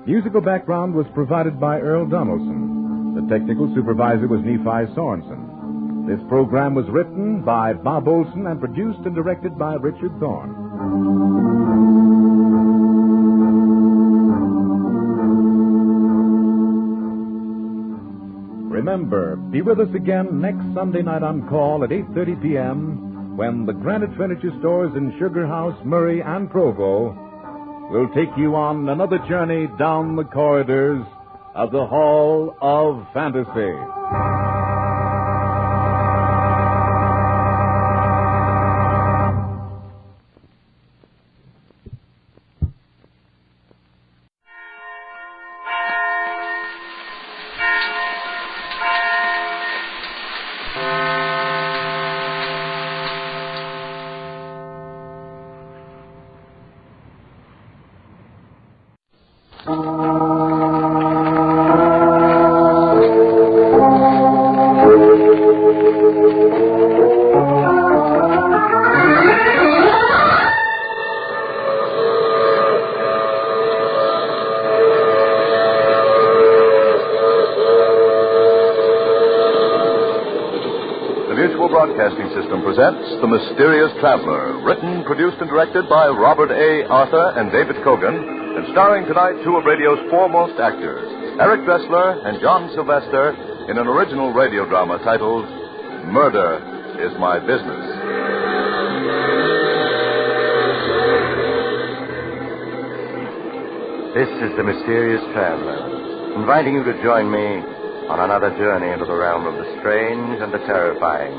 Musical background was provided by Earl Donaldson. The technical supervisor was Nephi Sorensen. This program was written by Bob Olson and produced and directed by Richard Thorne. Remember, be with us again next Sunday night on call at 8:30 p.m., when the Granite Furniture Stores in Sugar House, Murray, and Provo will take you on another journey down the corridors of the Hall of Fantasy. Broadcasting System presents The Mysterious Traveler, written, produced, and directed by Robert A. Arthur and David Cogan, and starring tonight two of radio's foremost actors, Eric Dressler and John Sylvester, in an original radio drama titled Murder is My Business. This is The Mysterious Traveler, inviting you to join me on another journey into the realm of the strange and the terrifying.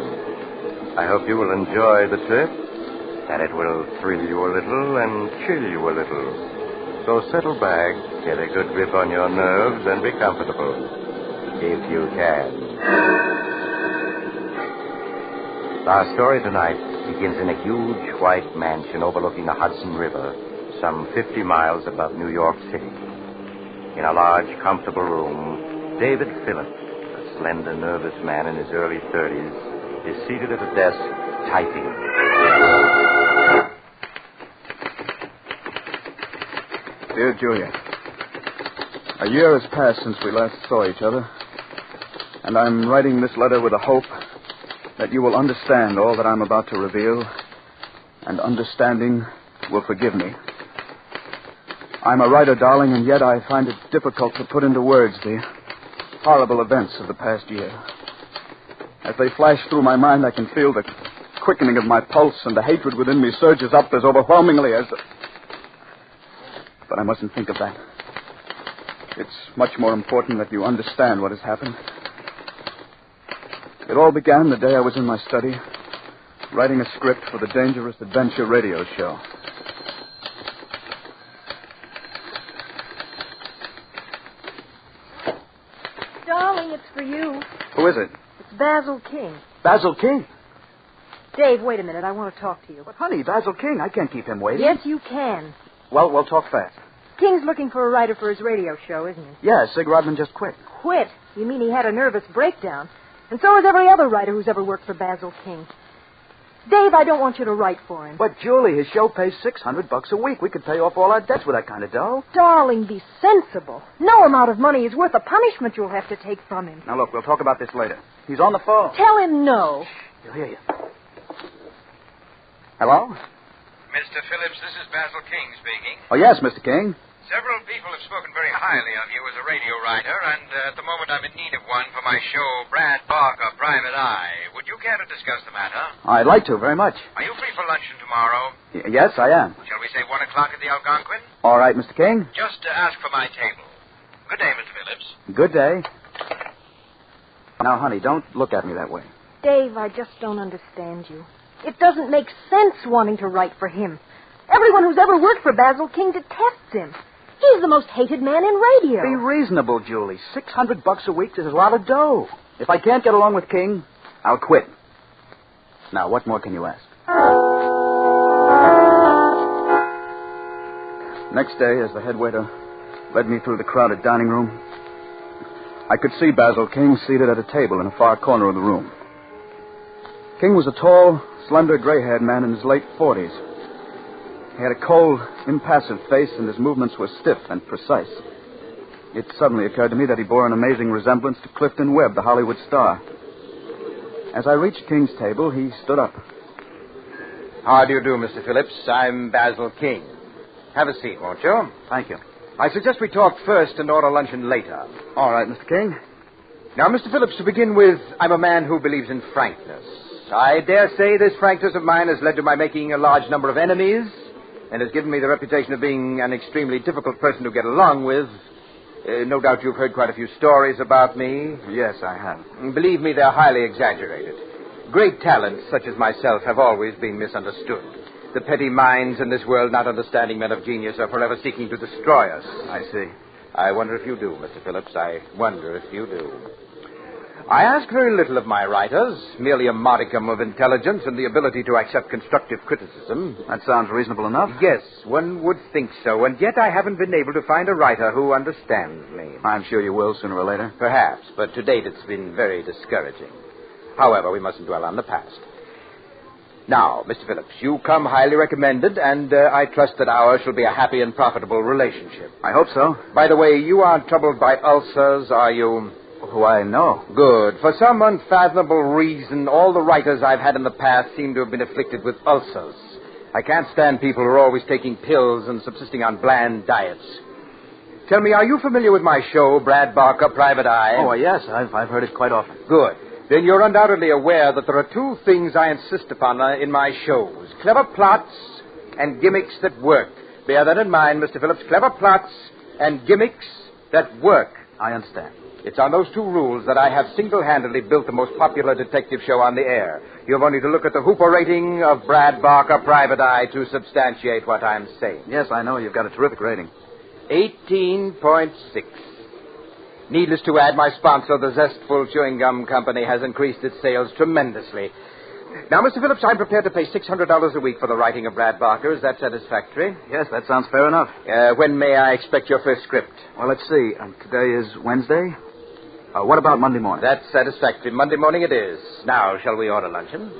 I hope you will enjoy the trip, and it will thrill you a little and chill you a little. So settle back, get a good grip on your nerves, and be comfortable, if you can. Our story tonight begins in a huge white mansion overlooking the Hudson River, some 50 miles above New York City. In a large, comfortable room, David Phillips, a slender, nervous man in his early 30s, is seated at a desk, typing. Dear Julia, a year has passed since we last saw each other, and I'm writing this letter with the hope that you will understand all that I'm about to reveal, and understanding will forgive me. I'm a writer, darling, and yet I find it difficult to put into words the horrible events of the past year. As they flash through my mind, I can feel the quickening of my pulse, and the hatred within me surges up as overwhelmingly as... But I mustn't think of that. It's much more important that you understand what has happened. It all began the day I was in my study, writing a script for the Dangerous Adventure radio show. Darling, it's for you. Who is it? It's Basil King. Basil King? Dave, wait a minute. I want to talk to you. But, honey, Basil King, I can't keep him waiting. Yes, you can. Well, we'll talk fast. King's looking for a writer for his radio show, isn't he? Yeah, Sig Rodman just quit. Quit? You mean he had a nervous breakdown? And so has every other writer who's ever worked for Basil King. Dave, I don't want you to write for him. But, Julie, his show pays $600 a week. We could pay off all our debts with that kind of dough. Darling, be sensible. No amount of money is worth the punishment you'll have to take from him. Now, look, we'll talk about this later. He's on the phone. Tell him no. He'll hear you. Hello? Mr. Phillips, this is Basil King speaking. Oh, yes, Mr. King. Several people have spoken very highly of you as a radio writer, and at the moment I'm in need of one for my show, Brad Barker, Private Eye. Would you care to discuss the matter? I'd like to, very much. Are you free for luncheon tomorrow? Yes, I am. Shall we say 1 o'clock at the Algonquin? All right, Mr. King. Just ask for my table. Good day, Mr. Phillips. Good day. Now, honey, don't look at me that way. Dave, I just don't understand you. It doesn't make sense wanting to write for him. Everyone who's ever worked for Basil King detests him. He's the most hated man in radio. Be reasonable, Julie. $600 a week is a lot of dough. If I can't get along with King, I'll quit. Now, what more can you ask? Next day, as the head waiter led me through the crowded dining room, I could see Basil King seated at a table in a far corner of the room. King was a tall, slender, gray-haired man in his late 40s. He had a cold, impassive face, and his movements were stiff and precise. It suddenly occurred to me that he bore an amazing resemblance to Clifton Webb, the Hollywood star. As I reached King's table, he stood up. How do you do, Mr. Phillips? I'm Basil King. Have a seat, won't you? Thank you. I suggest we talk first and order luncheon later. All right, Mr. King. Now, Mr. Phillips, to begin with, I'm a man who believes in frankness. I dare say this frankness of mine has led to my making a large number of enemies and has given me the reputation of being an extremely difficult person to get along with. No doubt you've heard quite a few stories about me. Yes, I have. Believe me, they're highly exaggerated. Great talents, such as myself, have always been misunderstood. The petty minds in this world, not understanding men of genius, are forever seeking to destroy us. I see. I wonder if you do, Mr. Phillips. I wonder if you do. I ask very little of my writers, merely a modicum of intelligence and the ability to accept constructive criticism. That sounds reasonable enough. Yes, one would think so, and yet I haven't been able to find a writer who understands me. I'm sure you will sooner or later. Perhaps, but to date it's been very discouraging. However, we mustn't dwell on the past. Now, Mr. Phillips, you come highly recommended, and I trust that ours shall be a happy and profitable relationship. I hope so. By the way, you aren't troubled by ulcers, are you? Why, no. Good. For some unfathomable reason, all the writers I've had in the past seem to have been afflicted with ulcers. I can't stand people who are always taking pills and subsisting on bland diets. Tell me, are you familiar with my show, Brad Barker, Private Eye? Oh, yes. I've heard it quite often. Good. Then you're undoubtedly aware that there are two things I insist upon in my shows. Clever plots and gimmicks that work. Bear that in mind, Mr. Phillips. Clever plots and gimmicks that work. I understand. It's on those two rules that I have single-handedly built the most popular detective show on the air. You've only to look at the Hooper rating of Brad Barker, Private Eye, to substantiate what I'm saying. Yes, I know. You've got a terrific rating. 18.6. Needless to add, my sponsor, the Zestful Chewing Gum Company, has increased its sales tremendously. Now, Mr. Phillips, I'm prepared to pay $600 a week for the writing of Brad Barker. Is that satisfactory? Yes, that sounds fair enough. When may I expect your first script? Well, let's see. Today is Wednesday. What about Monday morning? That's satisfactory. Monday morning it is. Now, shall we order luncheon?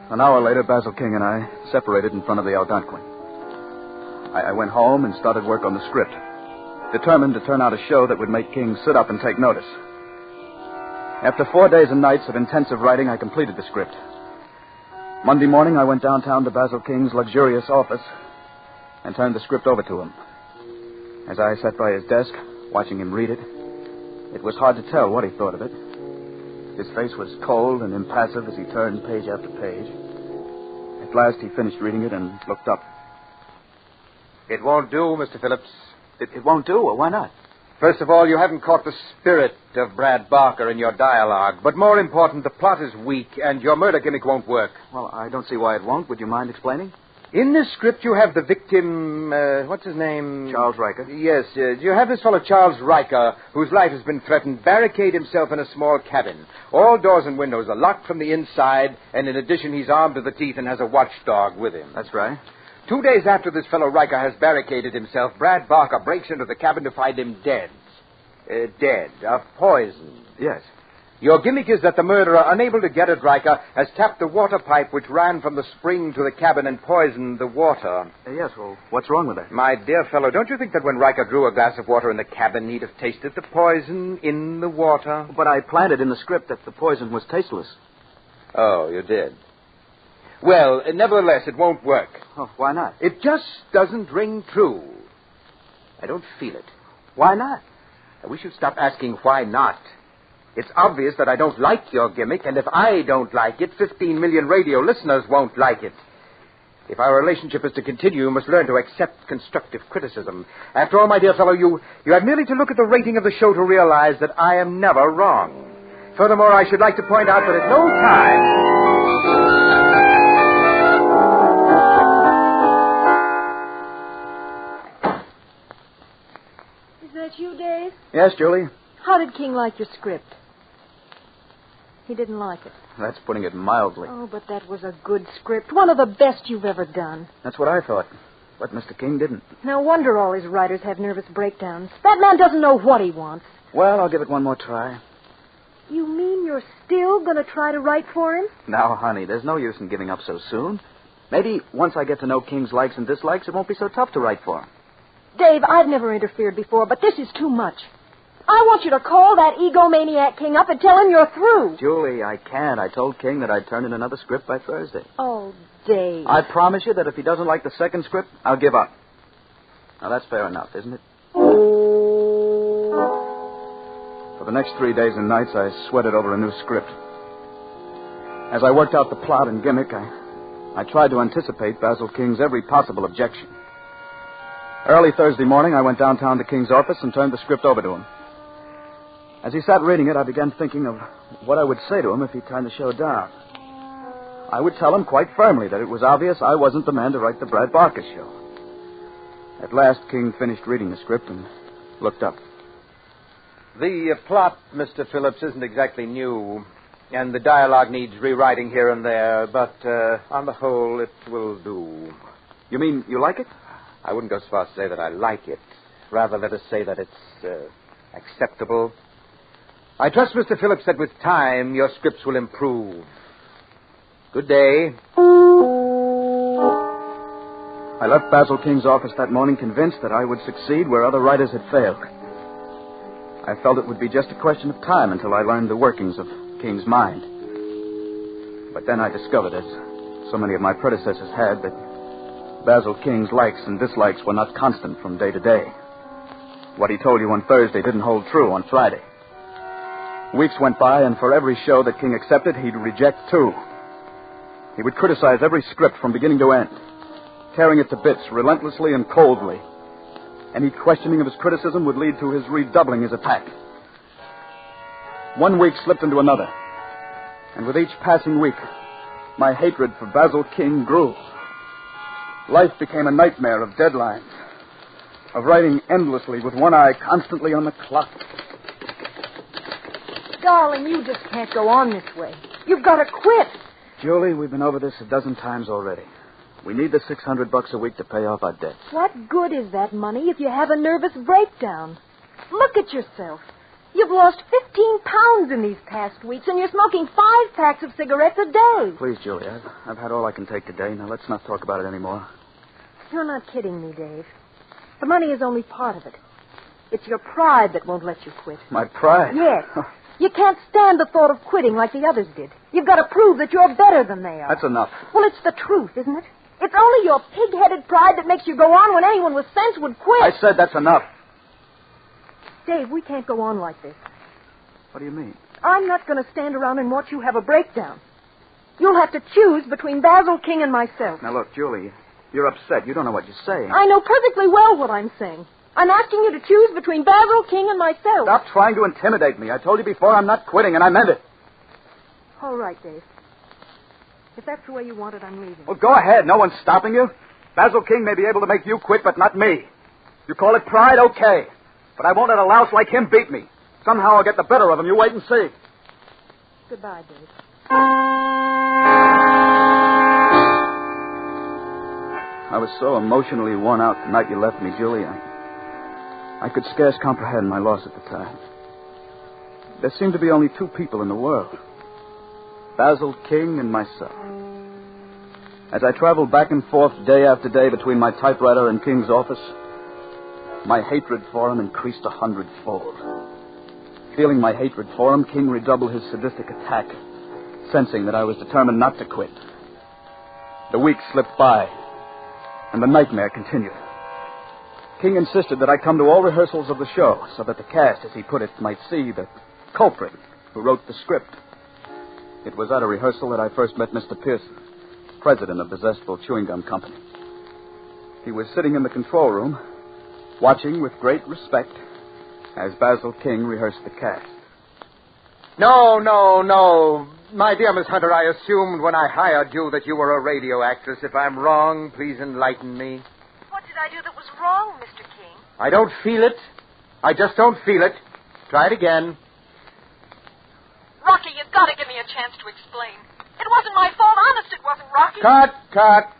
An hour later, Basil King and I separated in front of the Algonquin. I went home and started work on the script, determined to turn out a show that would make King sit up and take notice. After 4 days and nights of intensive writing, I completed the script. Monday morning, I went downtown to Basil King's luxurious office and turned the script over to him. As I sat by his desk, watching him read it, it was hard to tell what he thought of it. His face was cold and impassive as he turned page after page. At last, he finished reading it and looked up. It won't do, Mr. Phillips. It won't do? Well, why not? First of all, you haven't caught the spirit of Brad Barker in your dialogue. But more important, the plot is weak, and your murder gimmick won't work. Well, I don't see why it won't. Would you mind explaining? In this script, you have the victim, what's his name? Charles Riker. Yes, you have this fellow, Charles Riker, whose life has been threatened, barricade himself in a small cabin. All doors and windows are locked from the inside, and in addition, he's armed to the teeth and has a watchdog with him. That's right. 2 days after this fellow Riker has barricaded himself, Brad Barker breaks into the cabin to find him dead. Dead of poison. Yes. Your gimmick is that the murderer, unable to get at Riker, has tapped the water pipe which ran from the spring to the cabin and poisoned the water. Yes, well, what's wrong with that? My dear fellow, don't you think that when Riker drew a glass of water in the cabin, he'd have tasted the poison in the water? But I planted in the script that the poison was tasteless. Oh, you did? Well, nevertheless, it won't work. Oh, why not? It just doesn't ring true. I don't feel it. Why not? We should stop asking why not. It's obvious that I don't like your gimmick, and if I don't like it, 15 million radio listeners won't like it. If our relationship is to continue, you must learn to accept constructive criticism. After all, my dear fellow, you have merely to look at the rating of the show to realize that I am never wrong. Furthermore, I should like to point out that at no time... Is that you, Dave? Yes, Julie? How did King like your script? He didn't like it. That's putting it mildly. Oh, but that was a good script. One of the best you've ever done. That's what I thought. But Mr. King didn't. No wonder all his writers have nervous breakdowns. That man doesn't know what he wants. Well, I'll give it one more try. You mean you're still going to try to write for him? Now, honey, there's no use in giving up so soon. Maybe once I get to know King's likes and dislikes, it won't be so tough to write for him. Dave, I've never interfered before, but this is too much. I want you to call that egomaniac King up and tell him you're through. Julie, I can't. I told King that I'd turn in another script by Thursday. Oh, Dave. I promise you that if he doesn't like the second script, I'll give up. Now, that's fair enough, isn't it? For the next 3 days and nights, I sweated over a new script. As I worked out the plot and gimmick, I tried to anticipate Basil King's every possible objection. Early Thursday morning, I went downtown to King's office and turned the script over to him. As he sat reading it, I began thinking of what I would say to him if he turned the show down. I would tell him quite firmly that it was obvious I wasn't the man to write the Brad Barker show. At last, King finished reading the script and looked up. The plot, Mr. Phillips, isn't exactly new, and the dialogue needs rewriting here and there, but on the whole, it will do. You mean you like it? I wouldn't go so far as to say that I like it. Rather, let us say that it's acceptable. I trust, Mr. Phillips, that with time, your scripts will improve. Good day. I left Basil King's office that morning convinced that I would succeed where other writers had failed. I felt it would be just a question of time until I learned the workings of King's mind. But then I discovered, as so many of my predecessors had, that Basil King's likes and dislikes were not constant from day to day. What he told you on Thursday didn't hold true on Friday. Weeks went by, and for every show that King accepted, he'd reject two. He would criticize every script from beginning to end, tearing it to bits relentlessly and coldly, Any questioning of his criticism would lead to his redoubling his attack. 1 week slipped into another. And with each passing week, my hatred for Basil King grew. Life became a nightmare of deadlines, of writing endlessly with one eye constantly on the clock. Darling, you just can't go on this way. You've got to quit. Julie, we've been over this a dozen times already. We need the $600 a week to pay off our debts. What good is that money if you have a nervous breakdown? Look at yourself. You've lost 15 pounds in these past weeks, and you're smoking 5 packs of cigarettes a day. Please, Julie, I've had all I can take today. Now, let's not talk about it anymore. You're not kidding me, Dave. The money is only part of it. It's your pride that won't let you quit. My pride? Yes. You can't stand the thought of quitting like the others did. You've got to prove that you're better than they are. That's enough. Well, it's the truth, isn't it? It's only your pig-headed pride that makes you go on when anyone with sense would quit. I said that's enough. Dave, we can't go on like this. What do you mean? I'm not going to stand around and watch you have a breakdown. You'll have to choose between Basil King and myself. Now, look, Julie, you're upset. You don't know what you're saying. I know perfectly well what I'm saying. I'm asking you to choose between Basil King and myself. Stop trying to intimidate me. I told you before I'm not quitting, and I meant it. All right, Dave. If that's the way you want it, I'm leaving. Well, go ahead. No one's stopping you. Basil King may be able to make you quit, but not me. You call it pride, okay. But I won't let a louse like him beat me. Somehow I'll get the better of him. You wait and see. Goodbye, Dave. I was so emotionally worn out the night you left me, Julie. I could scarce comprehend my loss at the time. There seemed to be only 2 people in the world. Basil King and myself. As I traveled back and forth day after day between my typewriter and King's office, my hatred for him increased 100-fold. Feeling my hatred for him, King redoubled his sadistic attack, sensing that I was determined not to quit. The weeks slipped by, and the nightmare continued. King insisted that I come to all rehearsals of the show so that the cast, as he put it, might see the culprit who wrote the script. It was at a rehearsal that I first met Mr. Pearson, president of the Zestful Chewing Gum Company. He was sitting in the control room, watching with great respect as Basil King rehearsed the cast. No. My dear Miss Hunter, I assumed when I hired you that you were a radio actress. If I'm wrong, please enlighten me. What did I do that was wrong, Mr. King? I don't feel it. I just don't feel it. Try it again. Rocky, you've got to give me a chance to explain. It wasn't my fault. Honest, it wasn't, Rocky. Cut.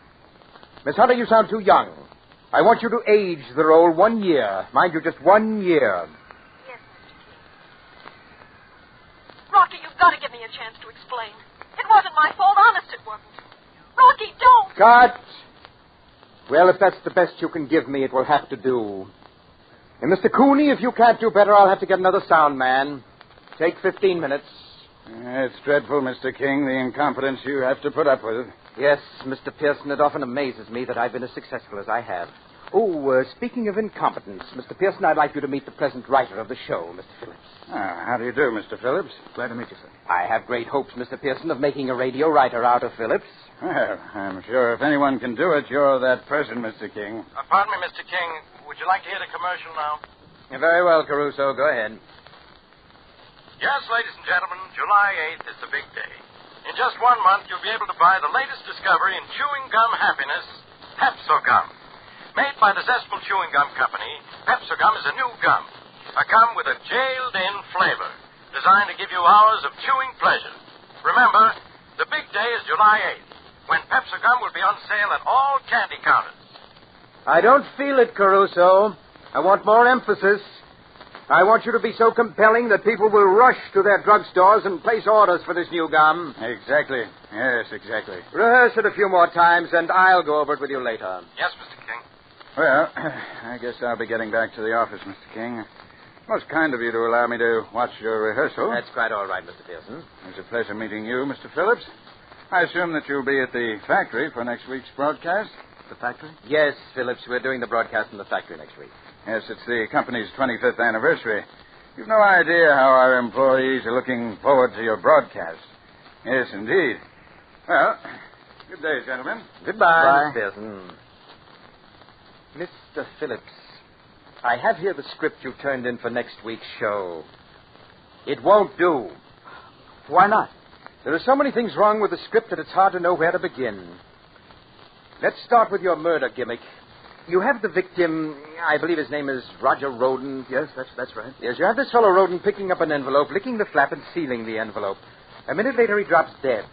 Miss Hunter, you sound too young. I want you to age the role 1 year. Mind you, just 1 year. Yes, Mr. King. Rocky, you've got to give me a chance to explain. It wasn't my fault. Honest, it wasn't. Rocky, don't. Cut. Well, if that's the best you can give me, it will have to do. And Mr. Cooney, if you can't do better, I'll have to get another sound man. Take 15 minutes. It's dreadful, Mr. King, the incompetence you have to put up with. Yes, Mr. Pearson, it often amazes me that I've been as successful as I have. Oh, speaking of incompetence, Mr. Pearson, I'd like you to meet the present writer of the show, Mr. Phillips. How do you do, Mr. Phillips? Glad to meet you, sir. I have great hopes, Mr. Pearson, of making a radio writer out of Phillips. Well, I'm sure if anyone can do it, you're that person, Mr. King. Pardon me, Mr. King. Would you like to hear the commercial now? Very well, Caruso. Go ahead. Yes, ladies and gentlemen, July 8th is the big day. In just 1 month, you'll be able to buy the latest discovery in chewing gum happiness, Pepso Gum. Made by the Zestful Chewing Gum Company, Pepso Gum is a new gum. A gum with a jailed-in flavor, designed to give you hours of chewing pleasure. Remember, the big day is July 8th, when Pepso Gum will be on sale at all candy counters. I don't feel it, Caruso. I want more emphasis. I want you to be so compelling that people will rush to their drugstores and place orders for this new gum. Exactly. Yes, exactly. Rehearse it a few more times, and I'll go over it with you later. Yes, Mr. King. Well, I guess I'll be getting back to the office, Mr. King. Most kind of you to allow me to watch your rehearsal. That's quite all right, Mr. Pearson. It's a pleasure meeting you, Mr. Phillips. I assume that you'll be at the factory for next week's broadcast. The factory? Yes, Phillips. We're doing the broadcast in the factory next week. Yes, it's the company's 25th anniversary. You've no idea how our employees are looking forward to your broadcast. Yes, indeed. Well, good day, gentlemen. Goodbye, Mr. Pearson. Mr. Phillips, I have here the script you turned in for next week's show. It won't do. Why not? There are so many things wrong with the script that it's hard to know where to begin. Let's start with your murder gimmick. You have the victim, I believe his name is Roger Roden. Yes, that's right. Yes, you have this fellow Roden picking up an envelope, licking the flap, and sealing the envelope. A minute later, he drops dead.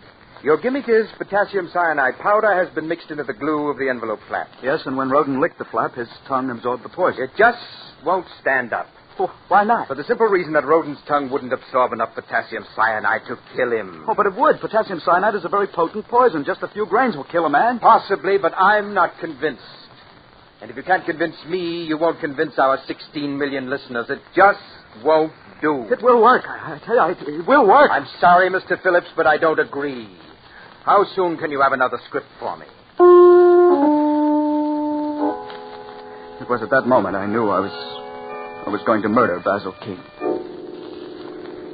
Your gimmick is potassium cyanide powder has been mixed into the glue of the envelope flap. Yes, and when Roden licked the flap, his tongue absorbed the poison. It just won't stand up. Oh, why not? For the simple reason that Roden's tongue wouldn't absorb enough potassium cyanide to kill him. Oh, but it would. Potassium cyanide is a very potent poison. Just a few grains will kill a man. Possibly, but I'm not convinced. And if you can't convince me, you won't convince our 16 million listeners. It just won't do. It will work. I tell you, it will work. I'm sorry, Mr. Phillips, but I don't agree. How soon can you have another script for me? It was at that moment I knew I was going to murder Basil King.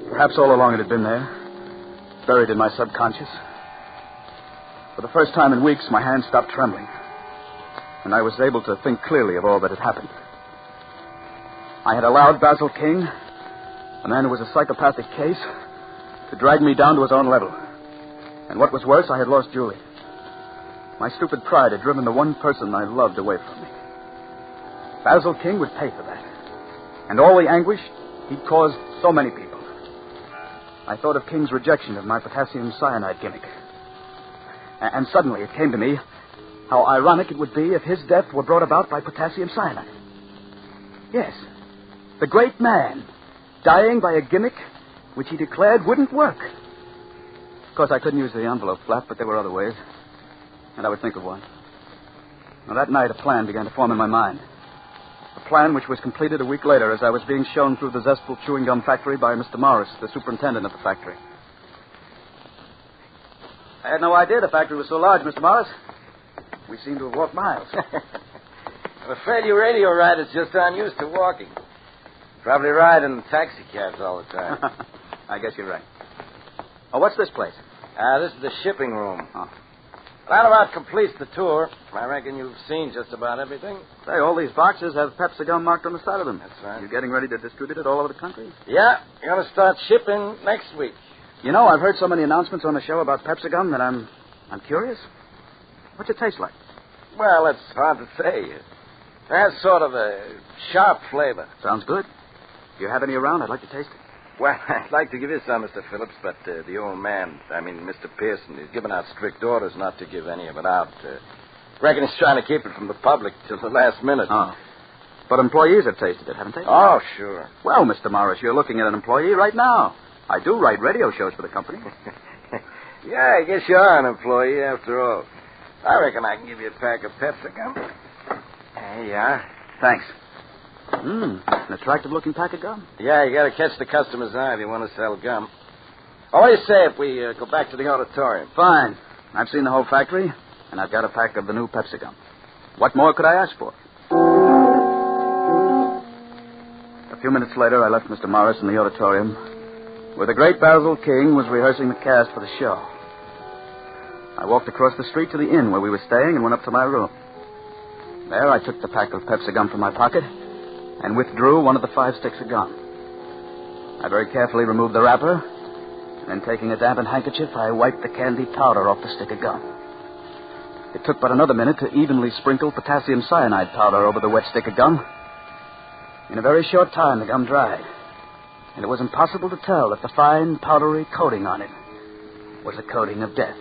Perhaps all along it had been there, buried in my subconscious. For the first time in weeks, my hands stopped trembling, and I was able to think clearly of all that had happened. I had allowed Basil King, a man who was a psychopathic case, to drag me down to his own level. And what was worse, I had lost Julie. My stupid pride had driven the one person I loved away from me. Basil King would pay for that. And all the anguish he'd caused so many people. I thought of King's rejection of my potassium cyanide gimmick. And suddenly it came to me how ironic it would be if his death were brought about by potassium cyanide. Yes, the great man dying by a gimmick which he declared wouldn't work. Of course, I couldn't use the envelope flap, but there were other ways. And I would think of one. Now, that night, a plan began to form in my mind. A plan which was completed a week later as I was being shown through the zestful chewing gum factory by Mr. Morris, the superintendent of the factory. I had no idea the factory was so large, Mr. Morris. We seem to have walked miles. I'm afraid you radio riders just aren't used to walking. Probably ride in taxi cabs all the time. I guess you're right. Oh, what's this place? This is the shipping room. Oh. That about completes the tour. I reckon you've seen just about everything. Say, all these boxes have Pepsi gum marked on the side of them. That's right. You getting ready to distribute it all over the country? Yeah, you're going to start shipping next week. You know, I've heard so many announcements on the show about Pepsi gum that I'm curious. What's it taste like? Well, it's hard to say. It has sort of a sharp flavor. Sounds good. Do you have any around? I'd like to taste it. Well, I'd like to give you some, Mr. Phillips, but the old man, Mr. Pearson, he's given out strict orders not to give any of it out. Reckon he's trying to keep it from the public till the last minute. Oh. But employees have tasted it, haven't they? Oh, sure. Well, Mr. Morris, you're looking at an employee right now. I do write radio shows for the company. Yeah, I guess you are an employee after all. I reckon I can give you a pack of Pepsi gum. There you are. Thanks. An attractive-looking pack of gum. Yeah, you got to catch the customer's eye if you want to sell gum. Oh, what do you say if we go back to the auditorium? Fine. I've seen the whole factory, and I've got a pack of the new Pepsi gum. What more could I ask for? A few minutes later, I left Mr. Morris in the auditorium, where the great Basil King was rehearsing the cast for the show. I walked across the street to the inn where we were staying and went up to my room. There, I took the pack of Pepsi gum from my pocket and withdrew one of the 5 sticks of gum. I very carefully removed the wrapper, and then taking a dampened handkerchief, I wiped the candy powder off the stick of gum. It took but another minute to evenly sprinkle potassium cyanide powder over the wet stick of gum. In a very short time, the gum dried, and it was impossible to tell that the fine, powdery coating on it was a coating of death.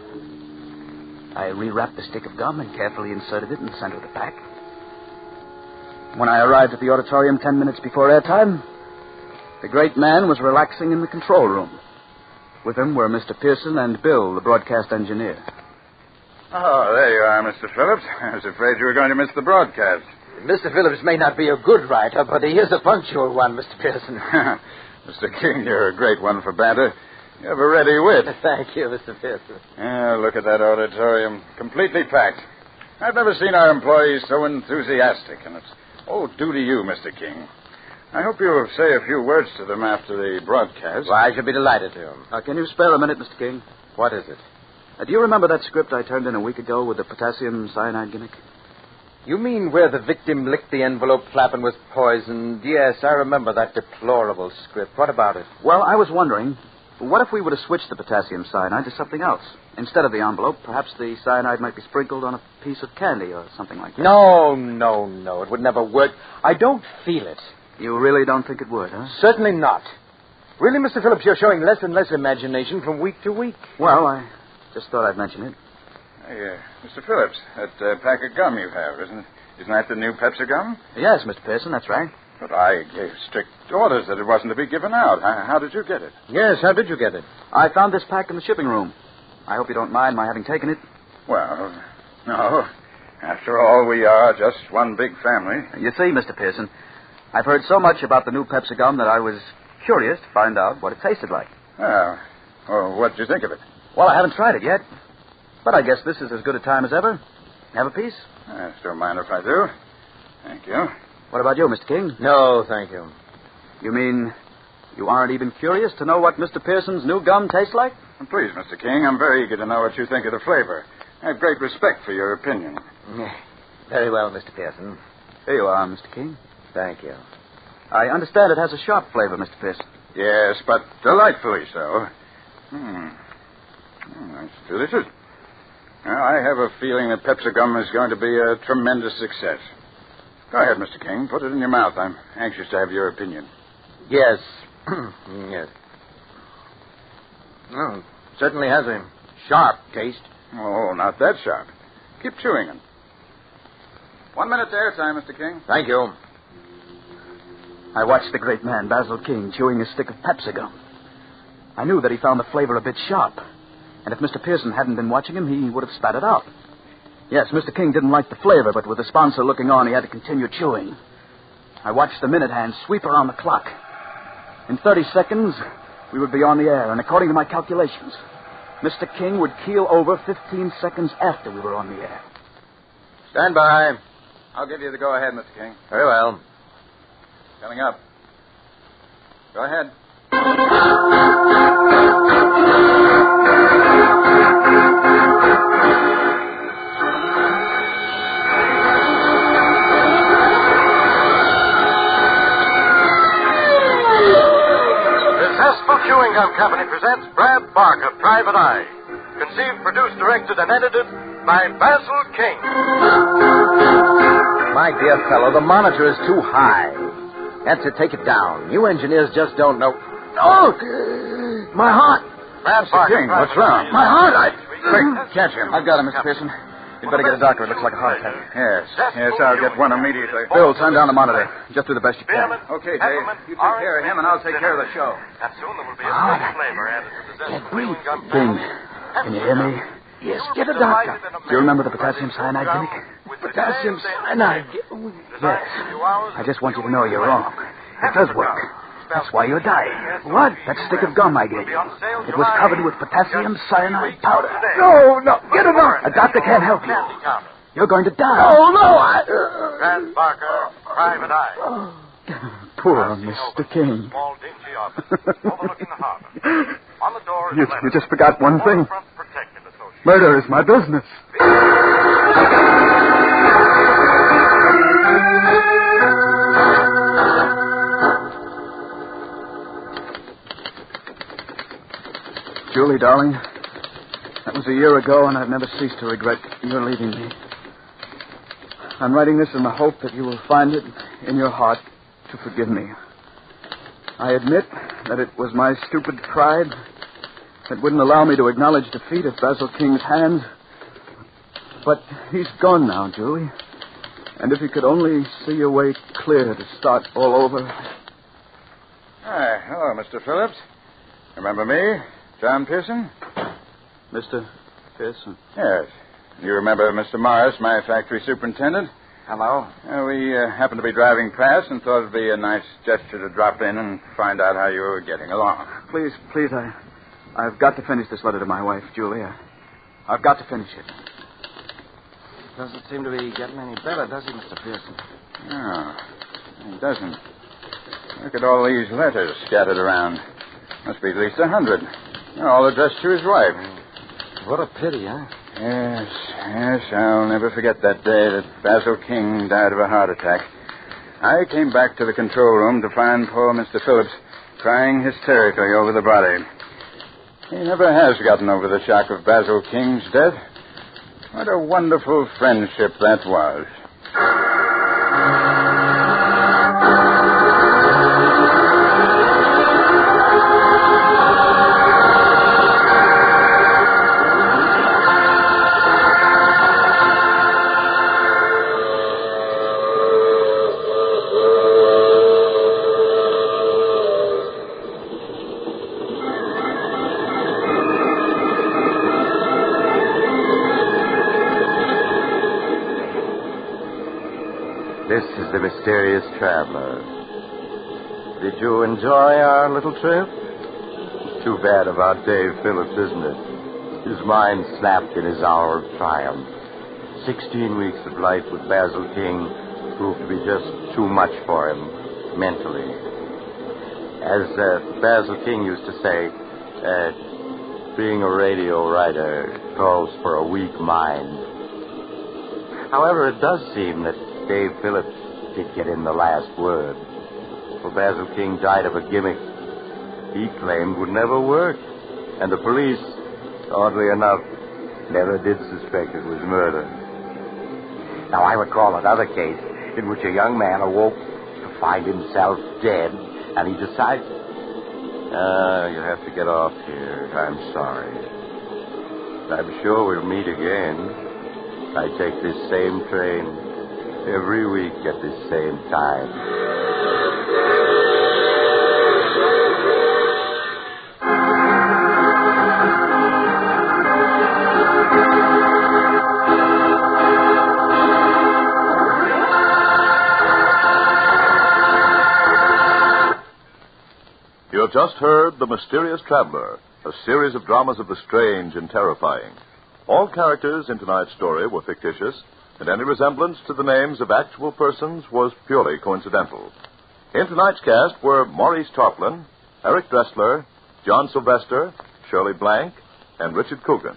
I rewrapped the stick of gum and carefully inserted it in the center of the pack. When I arrived at the auditorium 10 minutes before airtime, the great man was relaxing in the control room. With him were Mr. Pearson and Bill, the broadcast engineer. Oh, there you are, Mr. Phillips. I was afraid you were going to miss the broadcast. Mr. Phillips may not be a good writer, but he is a punctual one, Mr. Pearson. Mr. King, you're a great one for banter. You have a ready wit. Thank you, Mr. Pearson. Yeah, look at that auditorium. Completely packed. I've never seen our employees so enthusiastic, and it's all due to you, Mr. King. I hope you'll say a few words to them after the broadcast. Well, I should be delighted to. Can you spare a minute, Mr. King? What is it? Do you remember that script I turned in a week ago with the potassium cyanide gimmick? You mean where the victim licked the envelope flap and was poisoned? Yes, I remember that deplorable script. What about it? Well, I was wondering, what if we were to switch the potassium cyanide to something else? Instead of the envelope, perhaps the cyanide might be sprinkled on a piece of candy or something like that. No. It would never work. I don't feel it. You really don't think it would, huh? Certainly not. Really, Mr. Phillips, you're showing less and less imagination from week to week. Well, I just thought I'd mention it. Hey, Mr. Phillips, that pack of gum you have, isn't that the new Pepsi gum? Yes, Mr. Pearson, that's right. But I gave strict orders that it wasn't to be given out. How did you get it? Yes, how did you get it? I found this pack in the shipping room. I hope you don't mind my having taken it. Well, no. After all, we are just one big family. You see, Mr. Pearson, I've heard so much about the new Pepsi gum that I was curious to find out what it tasted like. Well, what did you think of it? Well, I haven't tried it yet. But I guess this is as good a time as ever. Have a piece? I don't mind if I do. Thank you. What about you, Mr. King? No, thank you. You mean you aren't even curious to know what Mr. Pearson's new gum tastes like? Please, Mr. King, I'm very eager to know what you think of the flavor. I have great respect for your opinion. Very well, Mr. Pearson. Here you are, Mr. King. Thank you. I understand it has a sharp flavor, Mr. Pearson. Yes, but delightfully so. That's delicious. Well, I have a feeling that Pepsi gum is going to be a tremendous success. Go ahead, Mr. King. Put it in your mouth. I'm anxious to have your opinion. Yes. Yes. Well, it certainly has a sharp taste. Oh, not that sharp. Keep chewing it. 1 minute there, time, Mr. King. Thank you. I watched the great man, Basil King, chewing a stick of Pepsi gum. I knew that he found the flavor a bit sharp. And if Mr. Pearson hadn't been watching him, he would have spat it out. Yes, Mr. King didn't like the flavor, but with the sponsor looking on, he had to continue chewing. I watched the minute hand sweep around the clock. In 30 seconds, we would be on the air, and according to my calculations, Mr. King would keel over 15 seconds after we were on the air. Stand by. I'll give you the go-ahead, Mr. King. Very well. Coming up. Go ahead. Chewing Gum Company presents Brad Barker, Private Eye. Conceived, produced, directed, and edited by Basil King. My dear fellow, the monitor is too high. That's it, take it down. You engineers just don't know. Oh, my heart. Brad Barker, King, what's wrong? My heart, Quick, catch him. I've got him, Mr. Pearson. You'd better get a doctor. It looks like a heart attack. Yes, I'll get one immediately. Bill, turn down the monitor. Just do the best you can. Okay, Dave. You take care of him, and I'll take care of the show. And soon there will be a fresh flavor added to the zest chewing gum. King, can you hear me? Yes, get a doctor. Do you remember the potassium cyanide gimmick? Potassium cyanide? Yes. I just want you to know you're wrong. It does work. That's why you're dying. What? That stick of gum I gave you. It was covered with potassium cyanide powder. No, get it off. A doctor can't help you. You're going to die. Oh, no, Brad Barker, Private Eye. Poor Mr. King. Small, dingy office overlooking the harbor. On the door is a letter. You just forgot one thing. Waterfront Protective Association. Murder is my business. Julie, darling, that was a year ago, and I've never ceased to regret your leaving me. I'm writing this in the hope that you will find it in your heart to forgive me. I admit that it was my stupid pride that wouldn't allow me to acknowledge defeat at Basil King's hands. But he's gone now, Julie. And if you could only see your way clear to start all over. Hi, hello, Mr. Phillips. Remember me? John Pearson? Mr. Pearson? Yes. You remember Mr. Morris, my factory superintendent? Hello. We happened to be driving past and thought it'd be a nice gesture to drop in and find out how you were getting along. Please, I've got to finish this letter to my wife, Julie. I've got to finish it. Doesn't seem to be getting any better, does he, Mr. Pearson? No, it doesn't. Look at all these letters scattered around. Must be at least 100. They're all addressed to his wife. What a pity, huh? Yes, I'll never forget that day that Basil King died of a heart attack. I came back to the control room to find poor Mr. Phillips crying hysterically over the body. He never has gotten over the shock of Basil King's death. What a wonderful friendship that was. This is the mysterious traveler. Did you enjoy our little trip? It's too bad about Dave Phillips, isn't it? His mind snapped in his hour of triumph. 16 weeks of life with Basil King proved to be just too much for him, mentally. As Basil King used to say, being a radio writer calls for a weak mind. However, it does seem that Dave Phillips did get in the last word. For Basil King died of a gimmick he claimed would never work. And the police, oddly enough, never did suspect it was murder. Now, I recall another case in which a young man awoke to find himself dead, and he decided... you have to get off here. I'm sorry. I'm sure we'll meet again. I take this same train every week at this same time. You have just heard The Mysterious Traveler, a series of dramas of the strange and terrifying. All characters in tonight's story were fictitious, and any resemblance to the names of actual persons was purely coincidental. In tonight's cast were Maurice Tarplin, Eric Dressler, John Sylvester, Shirley Blank, and Richard Coogan.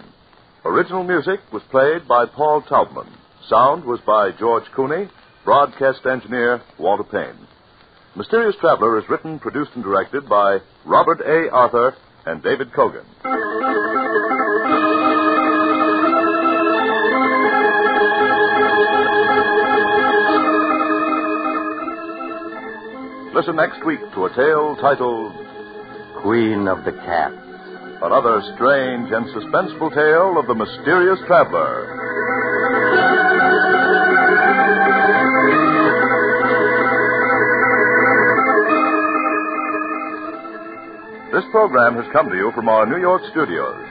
Original music was played by Paul Taubman. Sound was by George Cooney, broadcast engineer Walter Payne. Mysterious Traveler is written, produced, and directed by Robert A. Arthur and David Cogan. Listen next week to a tale titled Queen of the Cats. Another strange and suspenseful tale of the Mysterious Traveler. This program has come to you from our New York studios.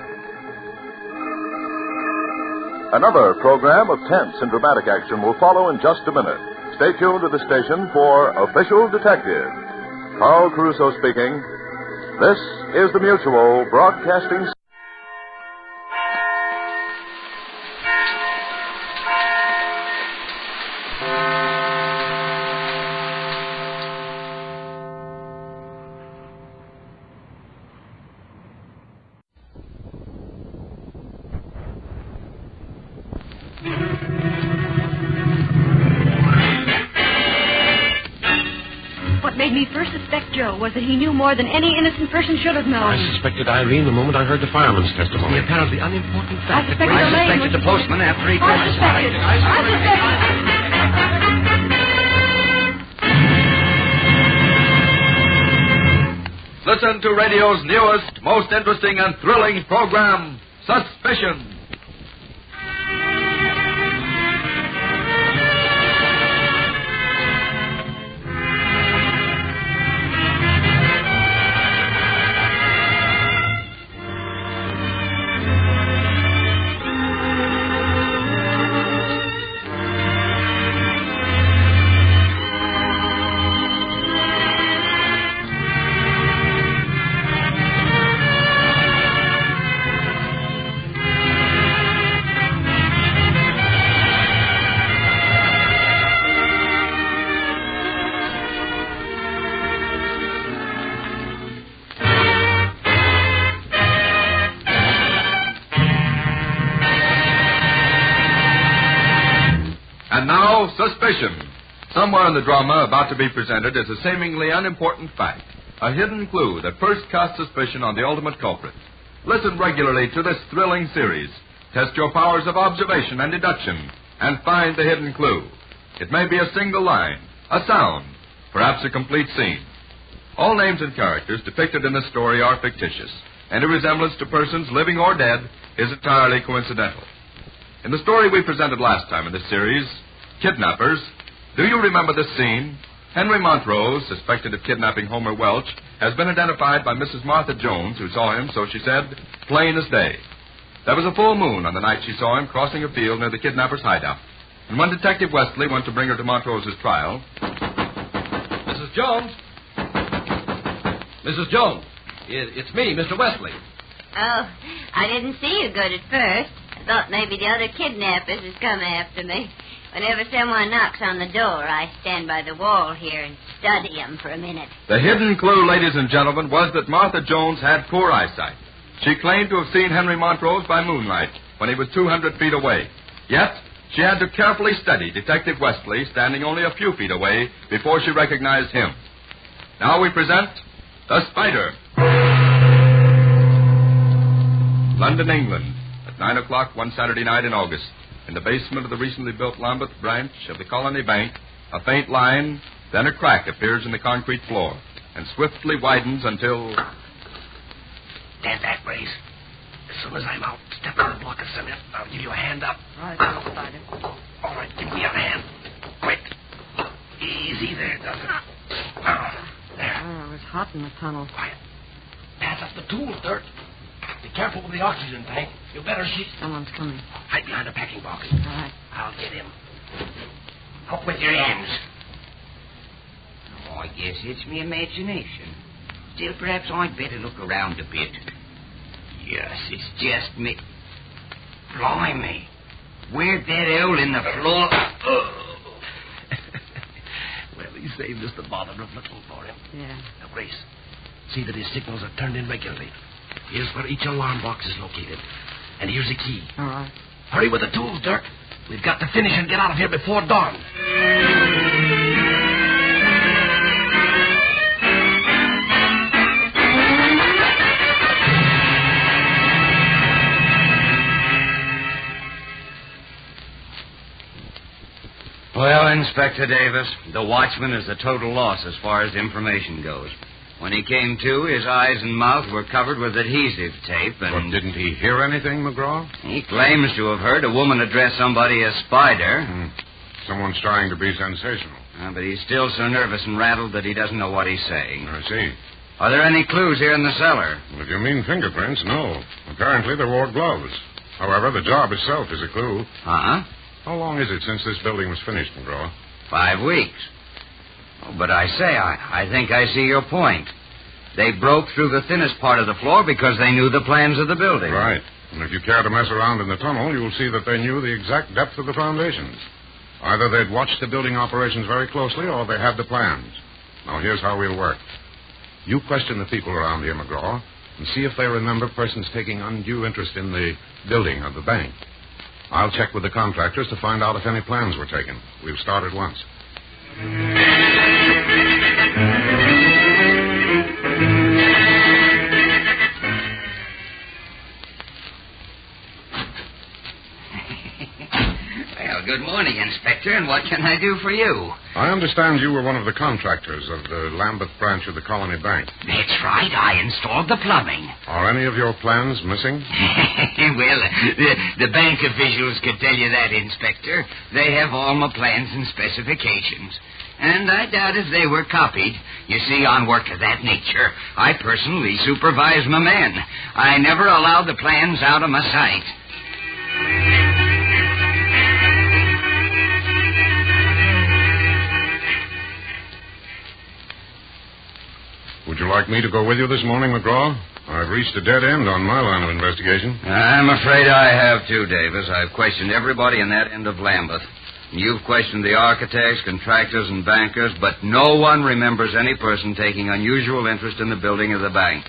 Another program of tense and dramatic action will follow in just a minute. Stay tuned to the station for Official Detective. Carl Caruso speaking. This is the Mutual Broadcasting. What made me first suspect Joe was that he knew more than any innocent person should have known. I suspected Irene the moment I heard the fireman's testimony. The apparently unimportant fact. I suspected the postman after he I suspected. Listen to radio's newest, most interesting and thrilling program, Suspicion. suspicion. Somewhere in the drama about to be presented is a seemingly unimportant fact, a hidden clue that first casts suspicion on the ultimate culprit. Listen regularly to this thrilling series. Test your powers of observation and deduction and find the hidden clue. It may be a single line, a sound, perhaps a complete scene. All names and characters depicted in this story are fictitious. Any resemblance to persons living or dead is entirely coincidental. In the story we presented last time in this series, Kidnappers, do you remember this scene? Henry Montrose, suspected of kidnapping Homer Welch, has been identified by Mrs. Martha Jones, who saw him, so she said, plain as day. There was a full moon on the night she saw him crossing a field near the kidnapper's hideout. And when Detective Wesley went to bring her to Montrose's trial... Mrs. Jones? Mrs. Jones, it's me, Mr. Wesley. Oh, I didn't see you good at first. I thought maybe the other kidnappers had come after me. Whenever someone knocks on the door, I stand by the wall here and study them for a minute. The hidden clue, ladies and gentlemen, was that Martha Jones had poor eyesight. She claimed to have seen Henry Montrose by moonlight when he was 200 feet away. Yet, she had to carefully study Detective Wesley standing only a few feet away before she recognized him. Now we present The Spider. London, England, at 9 o'clock one Saturday night in August. In the basement of the recently built Lambeth branch of the Colony Bank, a faint line, then a crack appears in the concrete floor and swiftly widens until... Stand back, Grace. As soon as I'm out, step on the block of cement. I'll give you a hand up. Right, Spider. All right, give me a hand. Quick. Easy there, does it? Now, there. Oh, it was hot in the tunnel. Quiet. Pass up the tools, Dirt. Be careful with the oxygen tank. You better see. Someone's coming. Hide behind a packing box. All right. I'll get him. Up with your hands. Oh, I guess it's me imagination. Still, perhaps I'd better look around a bit. Yes, it's just me. Blimey. Where'd that hole in the floor? Oh. Well, he saved us the bother of looking for him. Yeah. Now, Grace, see that his signals are turned in regularly. Here's where each alarm box is located. And here's a key. All right. Hurry with the tools, Dirk. We've got to finish and get out of here before dawn. Well, Inspector Davis, the watchman is a total loss as far as information goes. When he came to, his eyes and mouth were covered with adhesive tape, and... But didn't he hear anything, McGraw? He claims to have heard a woman address somebody as Spider. Someone's trying to be sensational. But he's still so nervous and rattled that he doesn't know what he's saying. I see. Are there any clues here in the cellar? Well, if you mean fingerprints, no. Apparently they wore gloves. However, the job itself is a clue. Uh-huh. How long is it since this building was finished, McGraw? 5 weeks. Oh, but I say, I think I see your point. They broke through the thinnest part of the floor because they knew the plans of the building. Right. And if you care to mess around in the tunnel, you'll see that they knew the exact depth of the foundations. Either they'd watched the building operations very closely or they had the plans. Now, here's how we'll work. You question the people around here, McGraw, and see if they remember persons taking undue interest in the building of the bank. I'll check with the contractors to find out if any plans were taken. We'll start at once. Well, good morning, Inspector, and what can I do for you? I understand you were one of the contractors of the Lambeth branch of the Colony Bank. That's right. I installed the plumbing. Are any of your plans missing? Well, the bank officials could tell you that, Inspector. They have all my plans and specifications. And I doubt if they were copied. You see, on work of that nature, I personally supervise my men. I never allow the plans out of my sight. Would you like me to go with you this morning, McGraw? I've reached a dead end on my line of investigation. I'm afraid I have too, Davis. I've questioned everybody in that end of Lambeth. You've questioned the architects, contractors, and bankers, but no one remembers any person taking unusual interest in the building of the bank.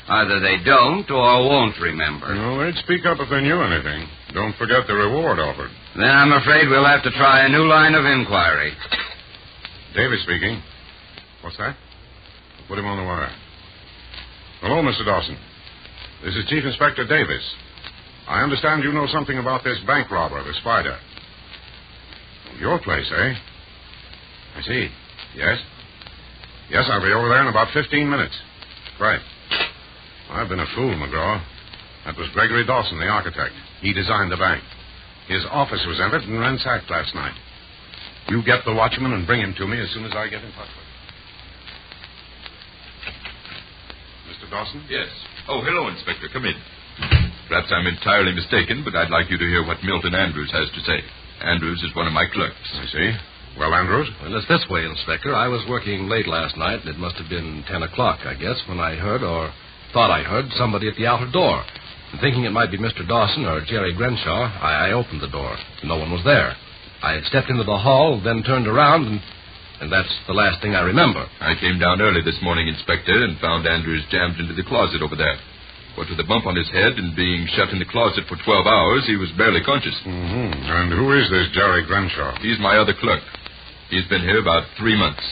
Either they don't or won't remember. No, they'd speak up if they knew anything. Don't forget the reward offered. Then I'm afraid we'll have to try a new line of inquiry. Davis speaking. What's that? Put him on the wire. Hello, Mr. Dawson. This is Chief Inspector Davis. I understand you know something about this bank robber, the Spider. Your place, eh? I see. Yes? Yes, I'll be over there in about 15 minutes. Right. I've been a fool, McGraw. That was Gregory Dawson, the architect. He designed the bank. His office was entered and ransacked last night. You get the watchman and bring him to me as soon as I get in touch with him. Mr. Dawson? Yes. Oh, hello, Inspector. Come in. Perhaps I'm entirely mistaken, but I'd like you to hear what Milton Andrews has to say. Andrews is one of my clerks. I see. Well, Andrews? Well, it's this way, Inspector. I was working late last night, and it must have been 10 o'clock, I guess, when I heard, or thought I heard, somebody at the outer door. And thinking it might be Mr. Dawson or Jerry Grenshaw, I opened the door. No one was there. I stepped into the hall, then turned around, and that's the last thing I remember. I came down early this morning, Inspector, and found Andrews jammed into the closet over there. What with a bump on his head and being shut in the closet for 12 hours, he was barely conscious. Mm-hmm. And who is this Jerry Grenshaw? He's my other clerk. He's been here about 3 months.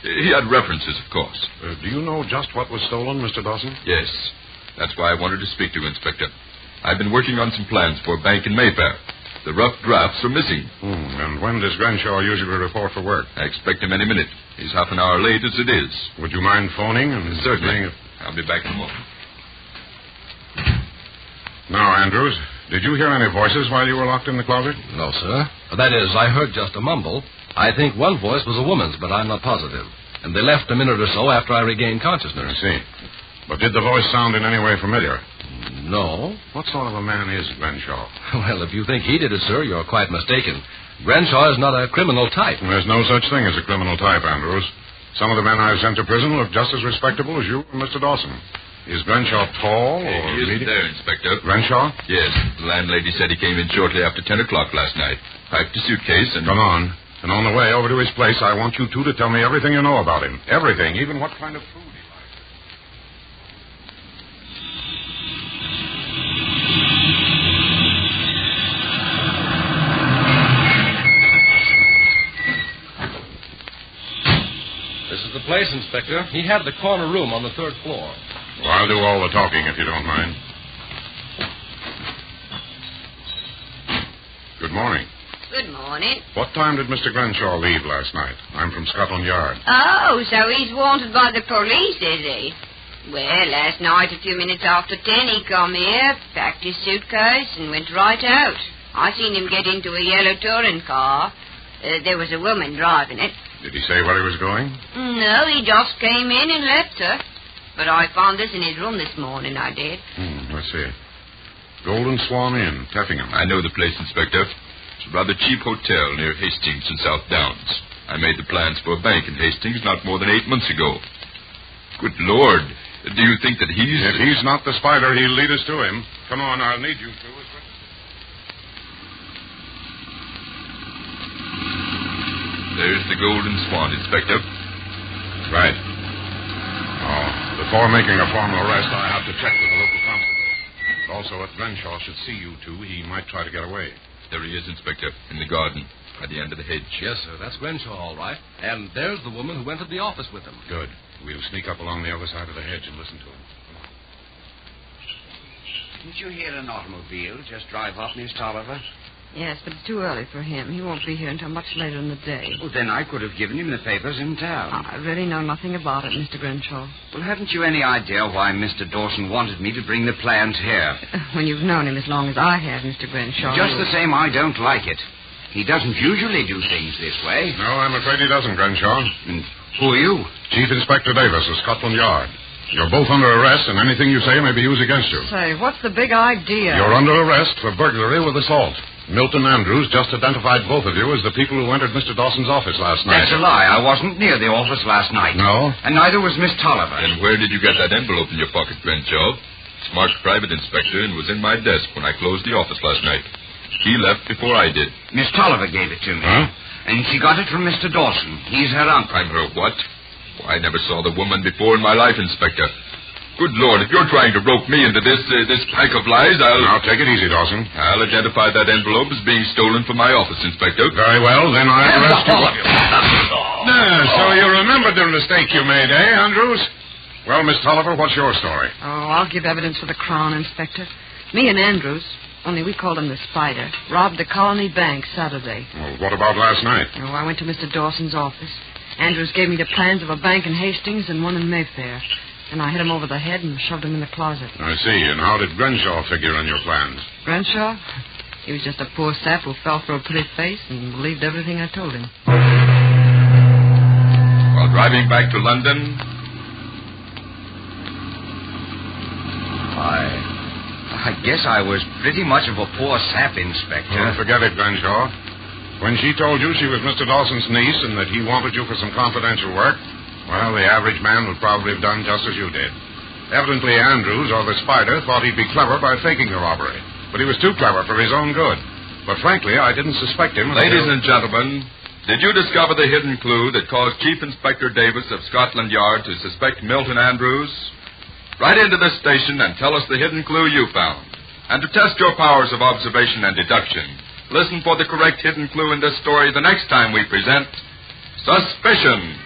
He had references, of course. Do you know just what was stolen, Mr. Dawson? Yes. That's why I wanted to speak to you, Inspector. I've been working on some plans for a bank in Mayfair. The rough drafts are missing. And when does Grenshaw usually report for work? I expect him any minute. He's half an hour late as it is. Would you mind phoning? Certainly. I'll be back in a moment. Now, Andrews, did you hear any voices while you were locked in the closet? No, sir. That is, I heard just a mumble. I think one voice was a woman's, but I'm not positive. And they left a minute or so after I regained consciousness. I see. But did the voice sound in any way familiar? No. What sort of a man is Grenshaw? Well, if you think he did it, sir, you're quite mistaken. Grenshaw is not a criminal type. There's no such thing as a criminal type, Andrews. Some of the men I've sent to prison look just as respectable as you and Mr. Dawson. Is Grenshaw tall or He isn't medium? there, Inspector. Grenshaw? Yes. The landlady said he came in shortly after 10 o'clock last night. Packed a suitcase and... Come on. And on the way over to his place, I want you two to tell me everything you know about him. Everything, even what kind of food he likes. This is the place, Inspector. He had the corner room on the 3rd floor. Well, I'll do all the talking if you don't mind. Good morning. Good morning. What time did Mr. Grenshaw leave last night? I'm from Scotland Yard. Oh, so he's wanted by the police, is he? Well, last night, a few minutes after 10, he come here, packed his suitcase, and went right out. I seen him get into a yellow touring car. There was a woman driving it. Did he say where he was going? No, he just came in and left her. But I found this in his room this morning, I did. Let's see. Golden Swan Inn, Teffingham. I know the place, Inspector. It's a rather cheap hotel near Hastings in South Downs. I made the plans for a bank in Hastings not more than 8 months ago. Good Lord. Do you think that he's... If he's not the Spider, he'll lead us to him. Come on, I'll need you two. There's the Golden Swan, Inspector. Right. Oh, before making a formal arrest, I have to check with the local constable. But also, if Grenshaw should see you two, he might try to get away. There he is, Inspector, in the garden, by the end of the hedge. Yes, sir, that's Grenshaw, all right. And there's the woman who entered the office with him. Good. We'll sneak up along the other side of the hedge and listen to him. Didn't you hear an automobile just drive up, Miss Tolliver? Yes, but it's too early for him. He won't be here until much later in the day. Well, then I could have given him the papers in town. I really know nothing about it, Mr. Grenshaw. Well, haven't you any idea why Mr. Dawson wanted me to bring the plans here? When you've known him as long as I have, Mr. Grenshaw... Just the same, I don't like it. He doesn't usually do things this way. No, I'm afraid he doesn't, Grenshaw. And who are you? Chief Inspector Davis of Scotland Yard. You're both under arrest, and anything you say may be used against you. Say, what's the big idea? You're under arrest for burglary with assault. Milton Andrews just identified both of you as the people who entered Mr. Dawson's office last night. That's a lie. I wasn't near the office last night. No? And neither was Miss Tolliver. And where did you get that envelope in your pocket, Grenshaw? It's marked Private Inspector and was in my desk when I closed the office last night. He left before I did. Miss Tolliver gave it to me. Huh? And she got it from Mr. Dawson. He's her uncle. I'm her what? Well, I never saw the woman before in my life, Inspector. Good Lord, if you're trying to rope me into this pack of lies, Now, take it easy, Dawson. I'll identify that envelope as being stolen from my office, Inspector. Very well, then I'll arrest you. So you remembered the mistake you made, eh, Andrews? Well, Miss Tolliver, what's your story? Oh, I'll give evidence for the Crown, Inspector. Me and Andrews, only we called him the Spider, robbed the Colony Bank Saturday. Well, what about last night? Oh, I went to Mr. Dawson's office. Andrews gave me the plans of a bank in Hastings and one in Mayfair. And I hit him over the head and shoved him in the closet. I see. And how did Grenshaw figure on your plans? Grenshaw? He was just a poor sap who fell for a pretty face and believed everything I told him. While driving back to London, I guess I was pretty much of a poor sap, Inspector. Well, forget it, Grenshaw. When she told you she was Mr. Dawson's niece and that he wanted you for some confidential work, well, the average man would probably have done just as you did. Evidently, Andrews, or the Spider, thought he'd be clever by faking the robbery. But he was too clever for his own good. But frankly, I didn't suspect him. Ladies and gentlemen, did you discover the hidden clue that caused Chief Inspector Davis of Scotland Yard to suspect Milton Andrews? Write into this station and tell us the hidden clue you found. And to test your powers of observation and deduction, listen for the correct hidden clue in this story the next time we present Suspicion.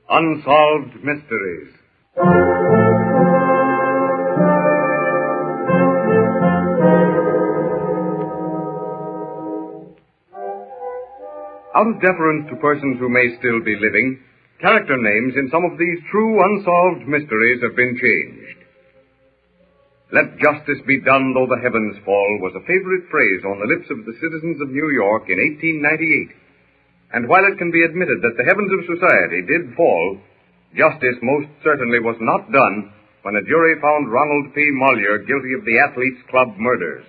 Unsolved Mysteries. Out of deference to persons who may still be living, character names in some of these true unsolved mysteries have been changed. Let justice be done though the heavens fall was a favorite phrase on the lips of the citizens of New York in 1898. And while it can be admitted that the heavens of society did fall, justice most certainly was not done when a jury found Ronald P. Mollier guilty of the Athletes' Club murders.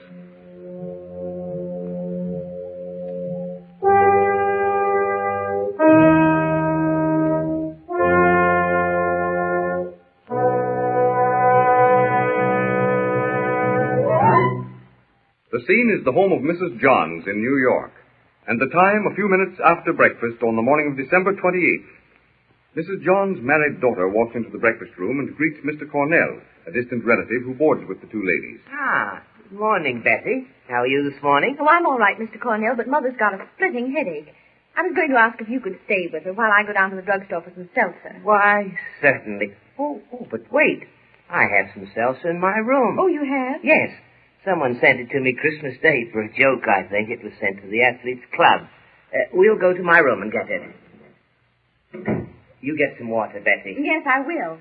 The scene is the home of Mrs. Johns in New York, and the time a few minutes after breakfast on the morning of December 28th. Mrs. Johns' married daughter walks into the breakfast room and greets Mr. Cornell, a distant relative who boards with the two ladies. Ah, good morning, Betty. How are you this morning? Oh, I'm all right, Mr. Cornell, but Mother's got a splitting headache. I was going to ask if you could stay with her while I go down to the drugstore for some seltzer. Why, certainly. Oh, but wait. I have some seltzer in my room. Oh, you have? Yes. Someone sent it to me Christmas Day for a joke, I think. It was sent to the Athletes' Club. We'll go to my room and get it. You get some water, Betty. Yes, I will.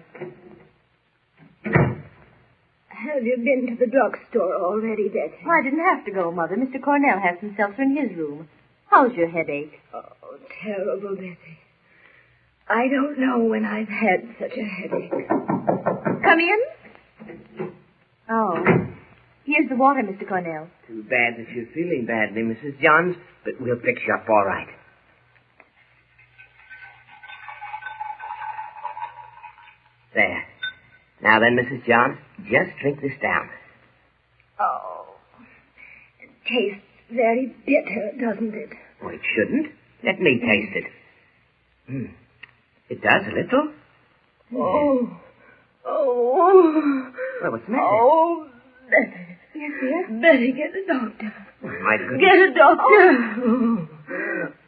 Have you been to the drugstore already, Betty? Oh, I didn't have to go, Mother. Mr. Cornell has some seltzer in his room. How's your headache? Oh, terrible, Betty. I don't know when I've had such a headache. Come in. Oh. Here's the water, Mr. Cornell. Too bad that you're feeling badly, Mrs. Johns, but we'll fix you up all right. There. Now then, Mrs. Johns, just drink this down. Oh. It tastes very bitter, doesn't it? Oh, it shouldn't. Let me taste it. It does a little. Oh. Oh. Well, what's the matter? Oh, Betty. Yes, dear? Betty, get a doctor. My goodness. Get a doctor.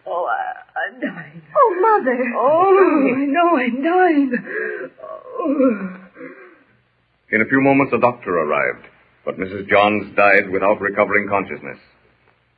Oh, I'm dying. Oh, Mother. Oh, I know I'm dying. Oh. In a few moments, a doctor arrived, but Mrs. Johns died without recovering consciousness.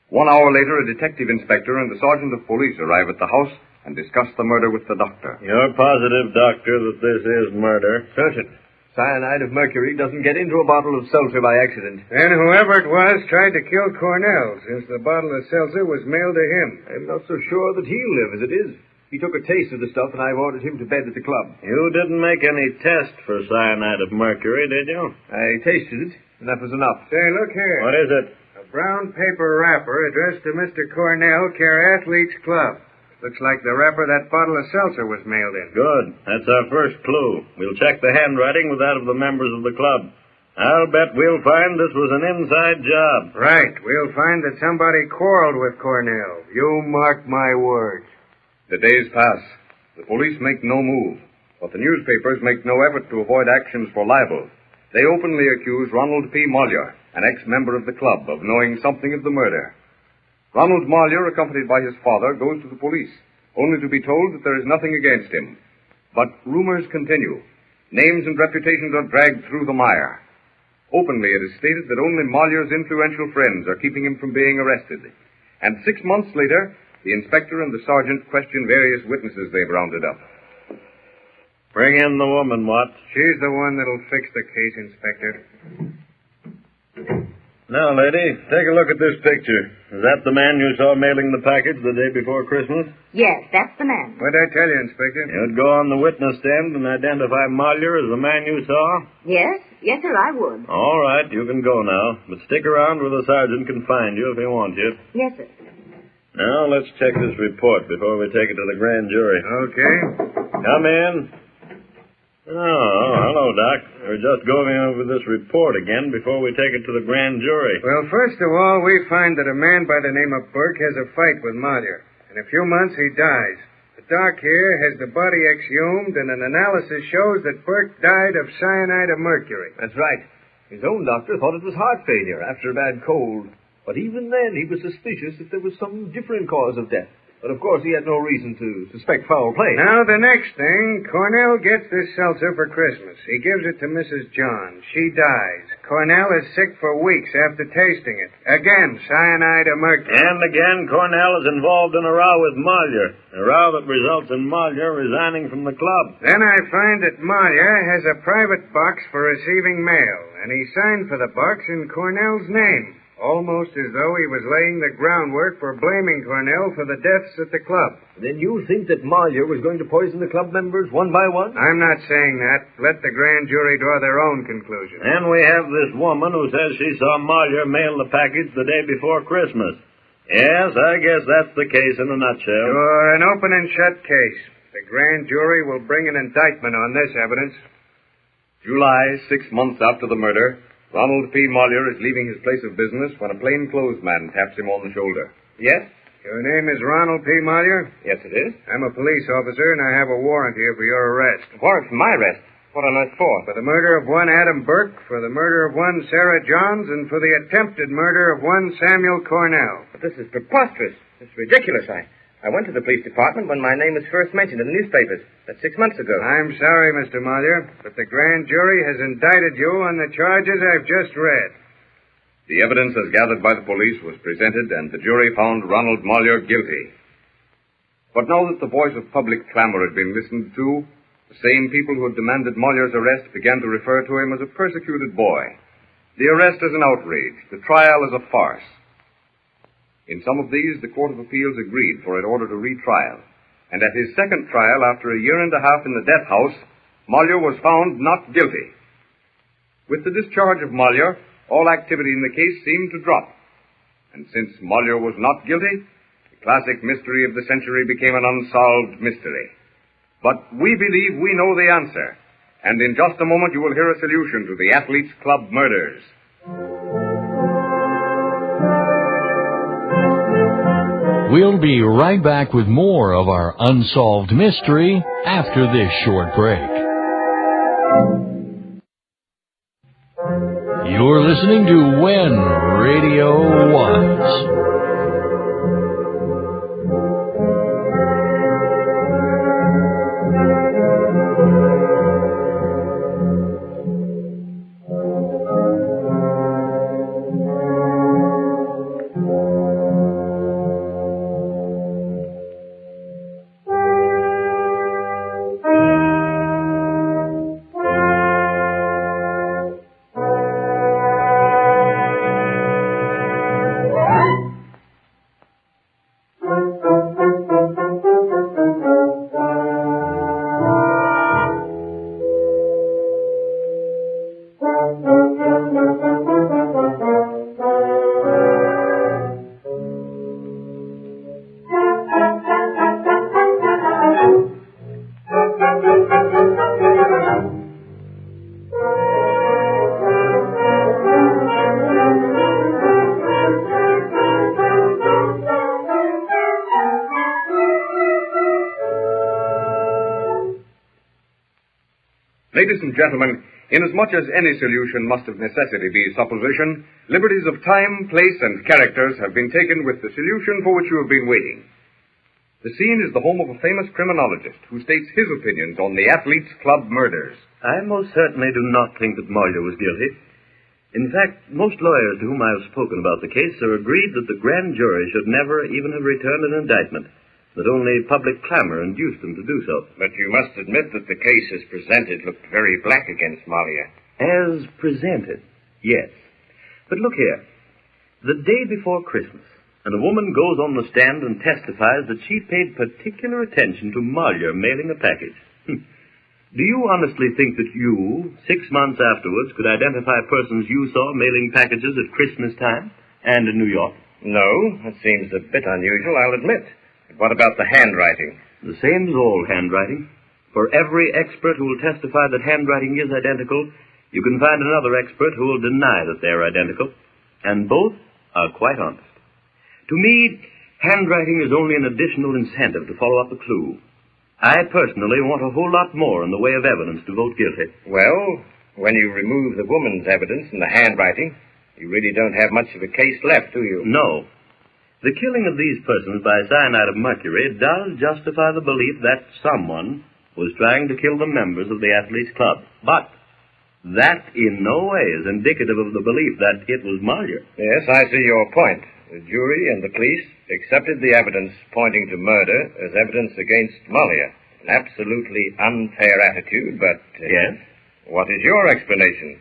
1 hour later, a detective inspector and the sergeant of police arrive at the house and discuss the murder with the doctor. You're positive, Doctor, that this is murder? Certain. Cyanide of mercury doesn't get into a bottle of seltzer by accident. And whoever it was tried to kill Cornell, since the bottle of seltzer was mailed to him. I'm not so sure that he'll live as it is. He took a taste of the stuff, and I've ordered him to bed at the club. You didn't make any test for cyanide of mercury, did you? I tasted it, and that was enough. Say, look here. What is it? A brown paper wrapper addressed to Mr. Cornell, Care Athletes Club. Looks like the wrapper that bottle of seltzer was mailed in. Good. That's our first clue. We'll check the handwriting with that of the members of the club. I'll bet we'll find this was an inside job. Right. We'll find that somebody quarreled with Cornell. You mark my words. The days pass. The police make no move, but the newspapers make no effort to avoid actions for libel. They openly accuse Ronald P. Mollier, an ex-member of the club, of knowing something of the murder. Ronald Mollier, accompanied by his father, goes to the police, only to be told that there is nothing against him. But rumors continue. Names and reputations are dragged through the mire. Openly, it is stated that only Mollier's influential friends are keeping him from being arrested. And 6 months later, the inspector and the sergeant question various witnesses they've rounded up. Bring in the woman, Watts. She's the one that'll fix the case, Inspector. Now, lady, take a look at this picture. Is that the man you saw mailing the package the day before Christmas? Yes, that's the man. What'd I tell you, Inspector? You'd go on the witness stand and identify Mollier as the man you saw? Yes, sir, I would. All right, you can go now. But stick around where the sergeant can find you if he wants you. Yes, sir. Now, let's check this report before we take it to the grand jury. Okay. Come in. Oh, hello, Doc. We're just going over this report again before we take it to the grand jury. Well, first of all, we find that a man by the name of Burke has a fight with Mollier. In a few months, he dies. The doc here has the body exhumed, and an analysis shows that Burke died of cyanide of mercury. That's right. His own doctor thought it was heart failure after a bad cold. But even then, he was suspicious that there was some different cause of death. But, of course, he had no reason to suspect foul play. Now, the next thing, Cornell gets this seltzer for Christmas. He gives it to Mrs. John. She dies. Cornell is sick for weeks after tasting it. Again, cyanide of mercury. And again, Cornell is involved in a row with Mollier. A row that results in Mollier resigning from the club. Then I find that Mollier has a private box for receiving mail, and he signed for the box in Cornell's name. Almost as though he was laying the groundwork for blaming Cornell for the deaths at the club. Then you think that Mollier was going to poison the club members one by one? I'm not saying that. Let the grand jury draw their own conclusion. And we have this woman who says she saw Mollier mail the package the day before Christmas. Yes, I guess that's the case in a nutshell. Sure, an open and shut case. The grand jury will bring an indictment on this evidence. July, 6 months after the murder, Ronald P. Mollier is leaving his place of business when a plainclothes man taps him on the shoulder. Yes? Your name is Ronald P. Mollier? Yes, it is. I'm a police officer, and I have a warrant here for your arrest. Warrant for my arrest? What on earth for? For the murder of one Adam Burke, for the murder of one Sarah Johns, and for the attempted murder of one Samuel Cornell. But this is preposterous. This is ridiculous. I went to the police department when my name was first mentioned in the newspapers. That's 6 months ago. I'm sorry, Mr. Mollier, but the grand jury has indicted you on the charges I've just read. The evidence as gathered by the police was presented, and the jury found Ronald Mollier guilty. But now that the voice of public clamor had been listened to, the same people who had demanded Mollier's arrest began to refer to him as a persecuted boy. The arrest as an outrage, the trial as a farce. In some of these, the Court of Appeals agreed for an order to retrial. And at his second trial, after a year and a half in the death house, Mollier was found not guilty. With the discharge of Mollier, all activity in the case seemed to drop. And since Mollier was not guilty, the classic mystery of the century became an unsolved mystery. But we believe we know the answer. And in just a moment, you will hear a solution to the Athletes' Club murders. We'll be right back with more of our Unsolved Mystery after this short break. You're listening to When Radio Was. Ladies and gentlemen, inasmuch as any solution must of necessity be supposition, liberties of time, place, and characters have been taken with the solution for which you have been waiting. The scene is the home of a famous criminologist who states his opinions on the Athletes' Club murders. I most certainly do not think that Moyer was guilty. In fact, most lawyers to whom I have spoken about the case are agreed that the grand jury should never even have returned an indictment, that only public clamor induced them to do so. But you must admit that the case as presented looked very black against Malia. As presented, yes. But look here. The day before Christmas, and a woman goes on the stand and testifies that she paid particular attention to Moyer mailing a package. Do you honestly think that you, 6 months afterwards, could identify persons you saw mailing packages at Christmas time and in New York? No, that seems a bit unusual, I'll admit. But what about the handwriting? The same as all handwriting. For every expert who will testify that handwriting is identical, you can find another expert who will deny that they're identical. And both are quite honest. To me, handwriting is only an additional incentive to follow up a clue. I personally want a whole lot more in the way of evidence to vote guilty. Well, when you remove the woman's evidence and the handwriting, you really don't have much of a case left, do you? No. The killing of these persons by cyanide of mercury does justify the belief that someone was trying to kill the members of the Athletes' Club. But that in no way is indicative of the belief that it was Moyer. Yes, I see your point. The jury and the police accepted the evidence pointing to murder as evidence against Malia. An absolutely unfair attitude, but... Yes? What is your explanation?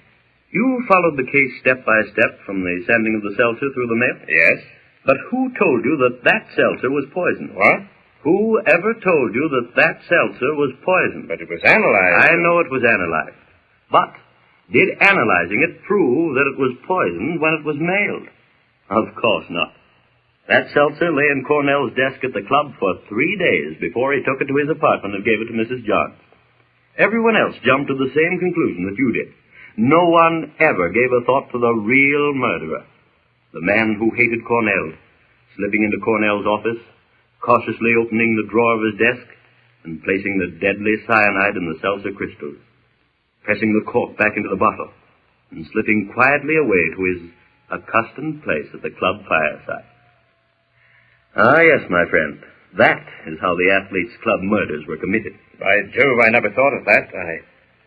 You followed the case step by step from the sending of the seltzer through the mail? Yes. But who told you that that seltzer was poison? What? Who ever told you that that seltzer was poison? But it was analyzed. I know it was analyzed. But did analyzing it prove that it was poison when it was mailed? Of course not. That seltzer lay in Cornell's desk at the club for 3 days before he took it to his apartment and gave it to Mrs. Johns. Everyone else jumped to the same conclusion that you did. No one ever gave a thought to the real murderer. The man who hated Cornell, slipping into Cornell's office, cautiously opening the drawer of his desk, and placing the deadly cyanide in the seltzer crystals, pressing the cork back into the bottle, and slipping quietly away to his accustomed place at the club fireside. Ah, yes, my friend. That is how the Athletes' Club murders were committed. By Jove, I never thought of that.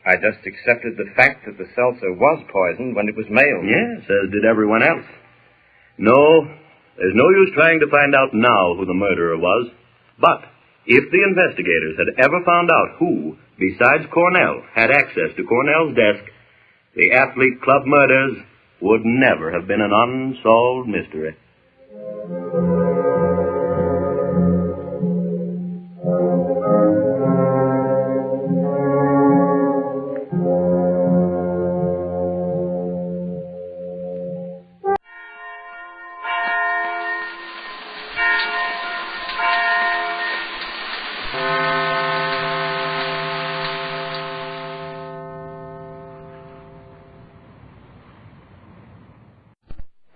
I just accepted the fact that the seltzer was poisoned when it was mailed. Yes, as did everyone else. No, there's no use trying to find out now who the murderer was. But if the investigators had ever found out who, besides Cornell, had access to Cornell's desk, the Athlete Club murders would never have been an unsolved mystery.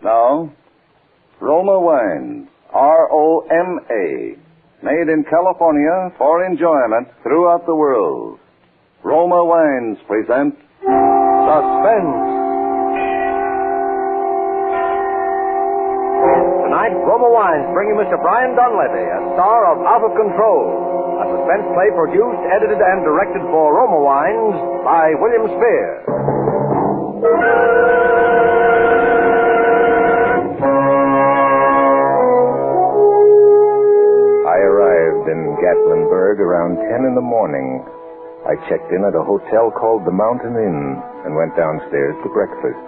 Now, Roma Wines, R-O-M-A, made in California for enjoyment throughout the world. Roma Wines present Suspense. Tonight, Roma Wines bring you Mr. Brian Dunleavy, a star of Out of Control, a suspense play produced, edited, and directed for Roma Wines by William Spear. I arrived in Gatlinburg around 10 in the morning. I checked in at a hotel called the Mountain Inn and went downstairs to breakfast.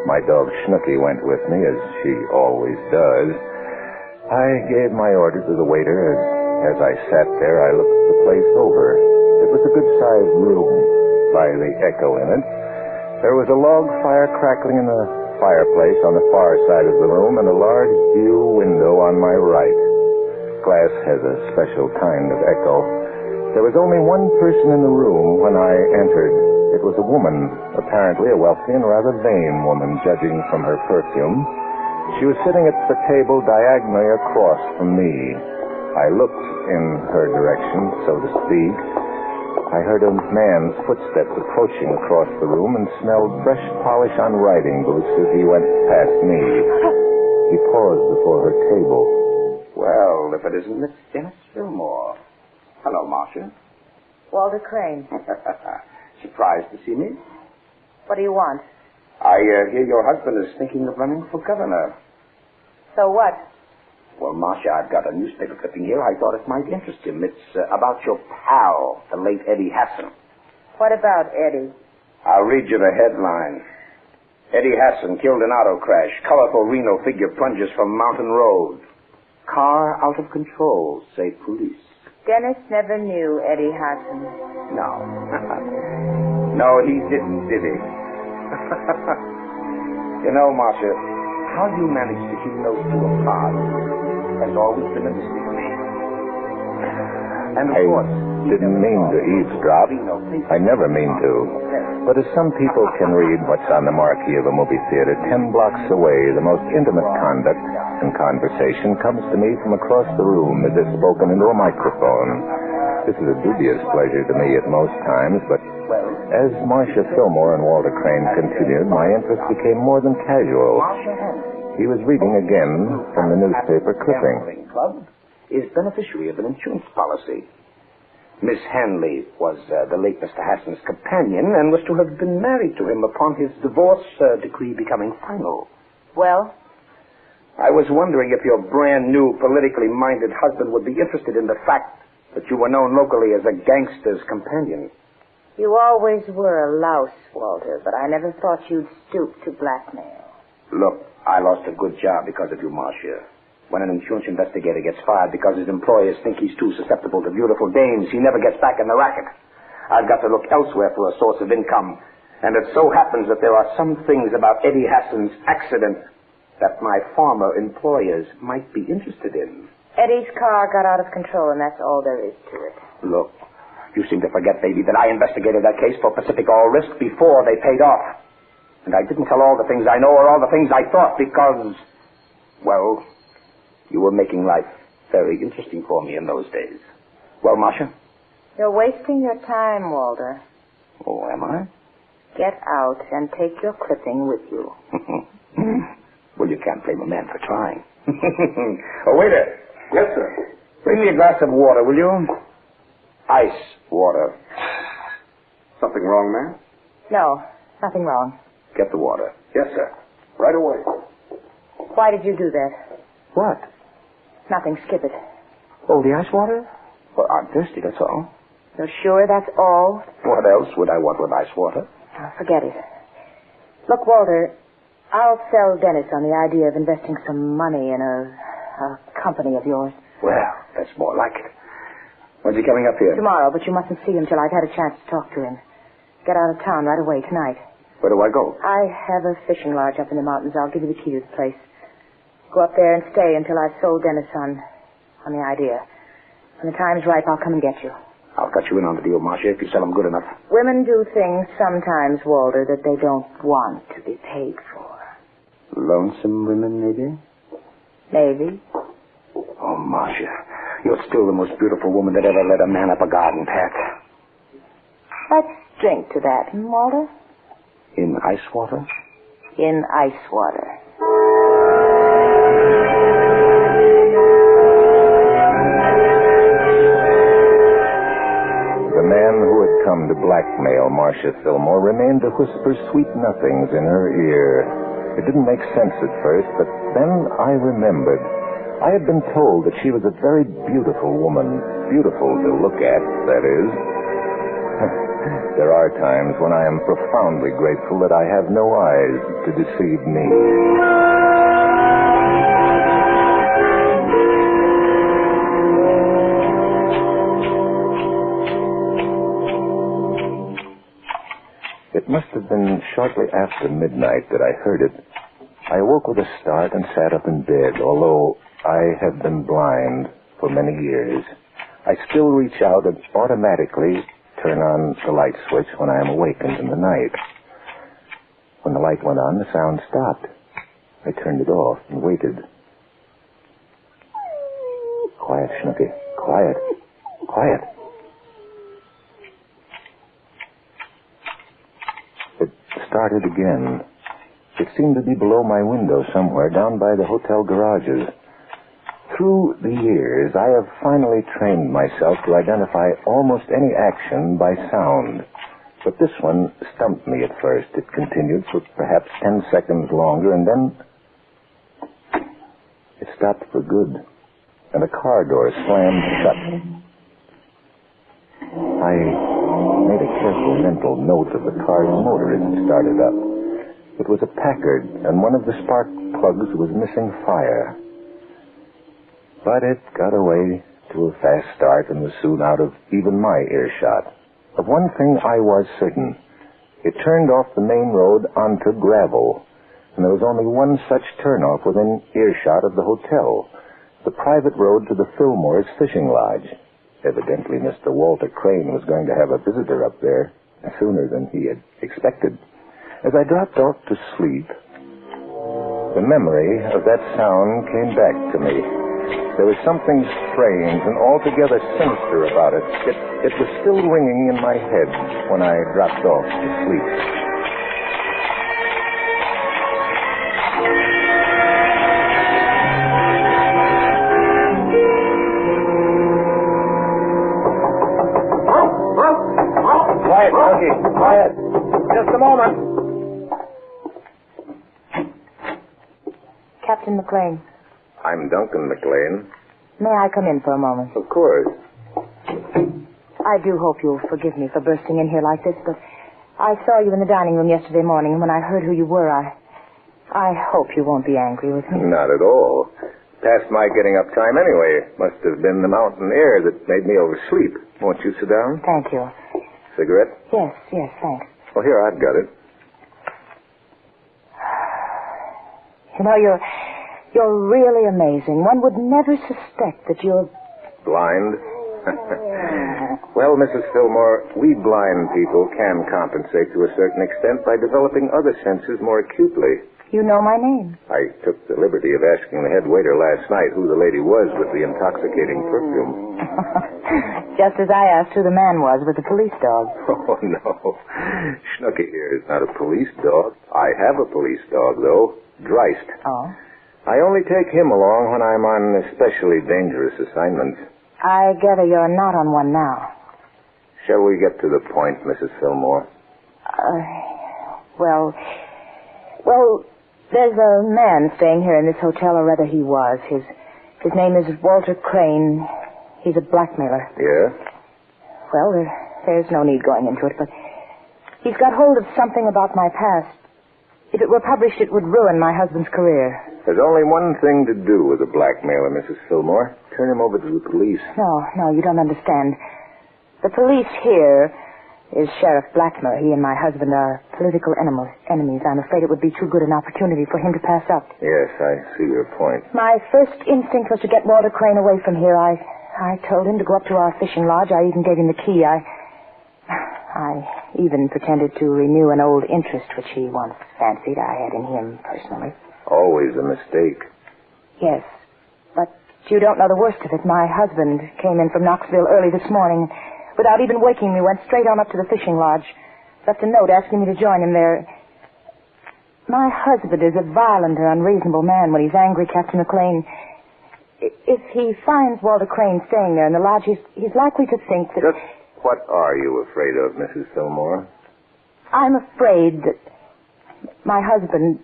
My dog Snooky went with me, as she always does. I gave my order to the waiter. As I sat there, I looked the place over. It was a good-sized room, by the echo in it. There was a log fire crackling in the fireplace on the far side of the room and a large view window on my right. Glass has a special kind of echo. There was only one person in the room when I entered. It was a woman, apparently a wealthy and rather vain woman, judging from her perfume. She was sitting at the table diagonally across from me. I looked in her direction, so to speak, I heard a man's footsteps approaching across the room and smelled fresh polish on riding boots as he went past me. He paused before her table. Well, if it isn't Miss Dennis Fillmore. Hello, Marcia. Walter Crane. Surprised to see me? What do you want? I hear your husband is thinking of running for governor. So what? Well, Marcia, I've got a newspaper clipping here. I thought it might interest him. It's about your pal, the late Eddie Hassan. What about Eddie? I'll read you the headline. Eddie Hassan killed in auto crash. Colorful Reno figure plunges from Mountain Road. Car out of control, say police. Dennis never knew Eddie Hassan. No. No, he didn't, did he? You know, Marcia, how you managed to keep those two apart has always been a mystery to me. And of course, didn't mean to eavesdrop. I never mean to. But as some people can read what's on the marquee of a movie theater 10 blocks away, the most intimate conduct and conversation comes to me from across the room as if spoken into a microphone. This is a dubious pleasure to me at most times, but as Marcia Fillmore and Walter Crane continued, my interest became more than casual. He was reading again from the newspaper clipping. Club is beneficiary of an insurance policy. Miss Hanley was the late Mr. Hassan's companion and was to have been married to him upon his divorce decree becoming final. Well? I was wondering if your brand new politically minded husband would be interested in the fact that you were known locally as a gangster's companion. You always were a louse, Walter, but I never thought you'd stoop to blackmail. Look, I lost a good job because of you, Marcia. When an insurance investigator gets fired because his employers think he's too susceptible to beautiful dames, he never gets back in the racket. I've got to look elsewhere for a source of income. And it so happens that there are some things about Eddie Hassan's accident that my former employers might be interested in. Eddie's car got out of control, and that's all there is to it. Look, you seem to forget, baby, that I investigated that case for Pacific All Risk before they paid off. And I didn't tell all the things I know or all the things I thought because, well, you were making life very interesting for me in those days. Well, Marcia? You're wasting your time, Walter. Oh, am I? Get out and take your clipping with you. Well, you can't blame a man for trying. Oh, waiter. Yes, sir. Bring me a glass of water, will you? Ice water. Something wrong, ma'am? No, nothing wrong. Get the water. Yes, sir. Right away. Why did you do that? What? Nothing. Skip it. Oh, the ice water? Well, I'm thirsty, that's all. You're sure that's all? What else would I want with ice water? Oh, forget it. Look, Walter, I'll sell Dennis on the idea of investing some money in a company of yours. Well, that's more like it. When's he coming up here? Tomorrow, but you mustn't see him till I've had a chance to talk to him. Get out of town right away tonight. Where do I go? I have a fishing lodge up in the mountains. I'll give you the key to the place. Go up there and stay until I've sold Dennis on the idea. When the time's ripe, I'll come and get you. I'll cut you in on the deal, Marcia, if you sell them good enough. Women do things sometimes, Walter, that they don't want to be paid for. Lonesome women, maybe? Maybe. Oh, Marcia, you're still the most beautiful woman that ever led a man up a garden path. Let's drink to that, Walter? In ice water? In ice water. The man who had come to blackmail Marcia Fillmore remained to whisper sweet nothings in her ear. It didn't make sense at first, but then I remembered. I had been told that she was a very beautiful woman. Beautiful to look at, that is. There are times when I am profoundly grateful that I have no eyes to deceive me. It must have been shortly after midnight that I heard it. I awoke with a start and sat up in bed, although I have been blind for many years. I still reach out and automatically turn on the light switch when I am awakened in the night. When the light went on, the sound stopped. I turned it off and waited. Quiet, Snooky. Quiet. Quiet. started again. It seemed to be below my window somewhere, down by the hotel garages. Through the years, I have finally trained myself to identify almost any action by sound. But this one stumped me at first. It continued for perhaps 10 seconds longer, and then it stopped for good, and a car door slammed shut. I made a careful mental note of the car's motor as it started up. It was a Packard, and one of the spark plugs was missing fire. But it got away to a fast start and was soon out of even my earshot. Of one thing I was certain. It turned off the main road onto gravel, and there was only one such turnoff within earshot of the hotel, the private road to the Fillmore's fishing lodge. Evidently, Mr. Walter Crane was going to have a visitor up there sooner than he had expected. As I dropped off to sleep, the memory of that sound came back to me. There was something strange and altogether sinister about it. It was still ringing in my head when I dropped off to sleep. Quiet, Monkey. Quiet. Just a moment. Captain McLean. I'm Duncan McLean. May I come in for a moment? Of course. I do hope you'll forgive me for bursting in here like this, but I saw you in the dining room yesterday morning, and when I heard who you were, I hope you won't be angry with me. Not at all. Past my getting up time anyway. Must have been the mountain air that made me oversleep. Won't you sit down? Thank you. Cigarette? Yes, thanks. Oh, here, I've got it. You know, you're really amazing. One would never suspect that you're... Blind? Well, Mrs. Fillmore, we blind people can compensate to a certain extent by developing other senses more acutely. You know my name. I took the liberty of asking the head waiter last night who the lady was with the intoxicating perfume. Just as I asked who the man was with the police dog. Oh, no. Snooky here is not a police dog. I have a police dog, though. Dreist. Oh? I only take him along when I'm on especially dangerous assignments. I gather you're not on one now. Shall we get to the point, Mrs. Fillmore? Well, there's a man staying here in this hotel, or rather he was. His name is Walter Crane. He's a blackmailer. Yeah? Well, there's no need going into it, but he's got hold of something about my past. If it were published, it would ruin my husband's career. There's only one thing to do with a blackmailer, Mrs. Fillmore. Turn him over to the police. No, you don't understand. The police here is Sheriff Blackmer. He and my husband are political enemies. I'm afraid it would be too good an opportunity for him to pass up. Yes, I see your point. My first instinct was to get Walter Crane away from here. I told him to go up to our fishing lodge. I even gave him the key. I even pretended to renew an old interest which he once fancied I had in him personally. Always a mistake. Yes, but you don't know the worst of it. My husband came in from Knoxville early this morning. Without even waking me, went straight on up to the fishing lodge. Left a note asking me to join him there. My husband is a violent and unreasonable man when he's angry, Captain McLean. If he finds Walter Crane staying there in the lodge, he's likely to think that... Just what are you afraid of, Mrs. Fillmore? I'm afraid that my husband...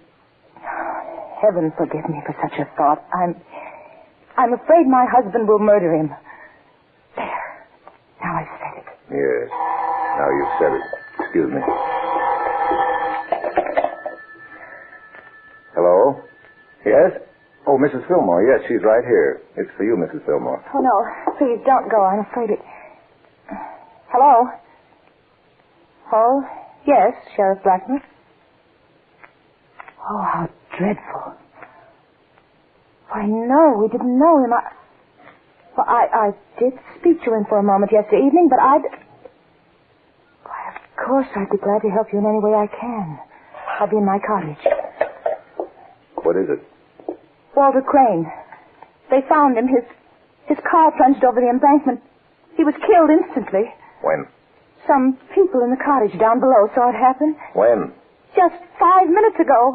Heaven forgive me for such a thought. I'm afraid my husband will murder him. There. Now I've said it. Yes. Now you've said it. Excuse me. Hello? Yes? Oh, Mrs. Fillmore. Yes, she's right here. It's for you, Mrs. Fillmore. Oh, no. Please, don't go. I'm afraid it... Hello? Oh, yes, Sheriff Blackmer. Oh, how dreadful. Why, no, we didn't know him. I did speak to him for a moment yesterday evening, but Why, of course, I'd be glad to help you in any way I can. I'll be in my cottage. What is it? Walter Crane. They found him. His car plunged over the embankment. He was killed instantly. When? Some people in the cottage down below saw it happen. When? Just 5 minutes ago.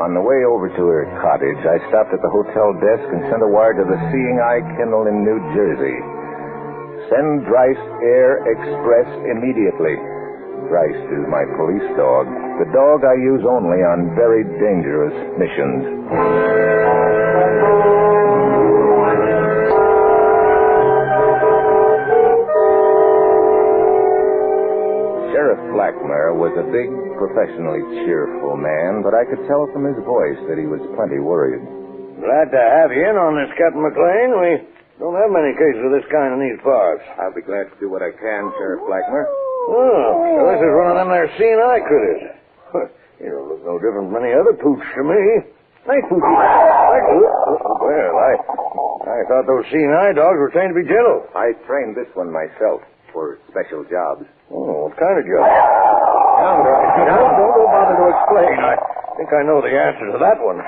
On the way over to her cottage, I stopped at the hotel desk and sent a wire to the Seeing Eye Kennel in New Jersey. Send Dryce Air Express immediately. Dryce is my police dog, the dog I use only on very dangerous missions. Sheriff Blackmer was a big, professionally cheerful man, but I could tell from his voice that he was plenty worried. Glad to have you in on this, Captain McLean. We don't have many cases of this kind in these parts. I'll be glad to do what I can, Sheriff Blackmer. Oh, so this is one of them there seeing eye critters. You don't look no different from any other pooch to me. Nice pooch. Well, I thought those seeing eye dogs were trained to be gentle. I trained this one myself for special jobs. Oh, what kind of job? Now, don't bother to explain. I think I know the answer to that one.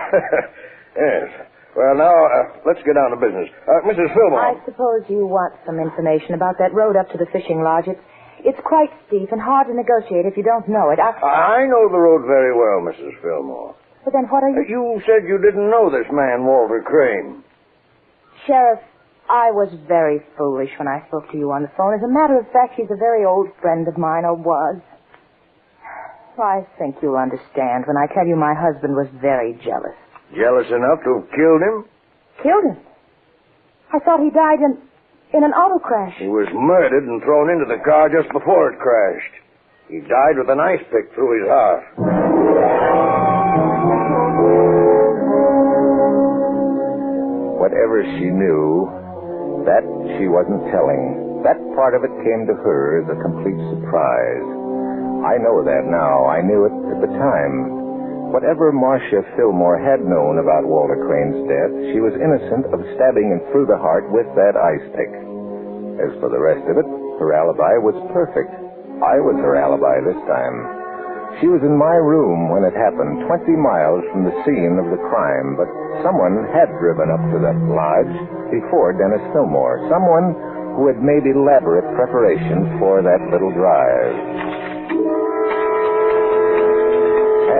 Yes. Well, now, let's get down to business. Mrs. Fillmore. I suppose you want some information about that road up to the fishing lodge. It's quite steep and hard to negotiate if you don't know it. I know the road very well, Mrs. Fillmore. But then what are you... You said you didn't know this man, Walter Crane. Sheriff, I was very foolish when I spoke to you on the phone. As a matter of fact, he's a very old friend of mine, or was. I think you'll understand when I tell you my husband was very jealous. Jealous enough to have killed him? Killed him? I thought he died in an auto crash. He was murdered and thrown into the car just before it crashed. He died with an ice pick through his heart. Whatever she knew, that she wasn't telling. That part of it came to her as a complete surprise. I know that now. I knew it at the time. Whatever Marcia Fillmore had known about Walter Crane's death, she was innocent of stabbing him through the heart with that ice pick. As for the rest of it, her alibi was perfect. I was her alibi this time. She was in my room when it happened, 20 miles from the scene of the crime, but someone had driven up to that lodge before Dennis Fillmore. Someone who had made elaborate preparation for that little drive.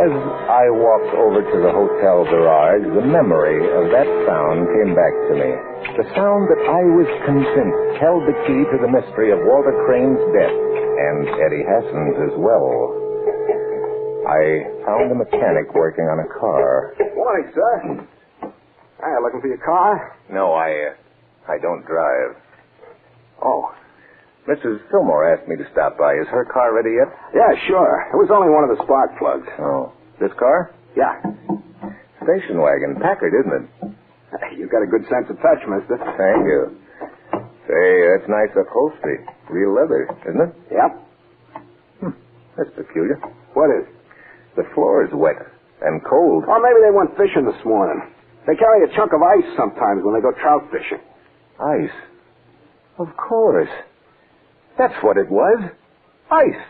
As I walked over to the hotel garage, the memory of that sound came back to me. The sound that I was convinced held the key to the mystery of Walter Crane's death, and Eddie Hassan's as well. I found a mechanic working on a car. Morning, sir. Hi, looking for your car? No, I don't drive. Oh. Mrs. Fillmore asked me to stop by. Is her car ready yet? Yeah, sure. It was only one of the spark plugs. Oh. This car? Yeah. Station wagon. Packard, isn't it? You've got a good sense of touch, mister. Thank you. Say, that's nice upholstery. Real leather, isn't it? Yep. That's peculiar. What is? The floor is wet and cold. Oh, maybe they went fishing this morning. They carry a chunk of ice sometimes when they go trout fishing. Ice? Of course. That's what it was. Ice.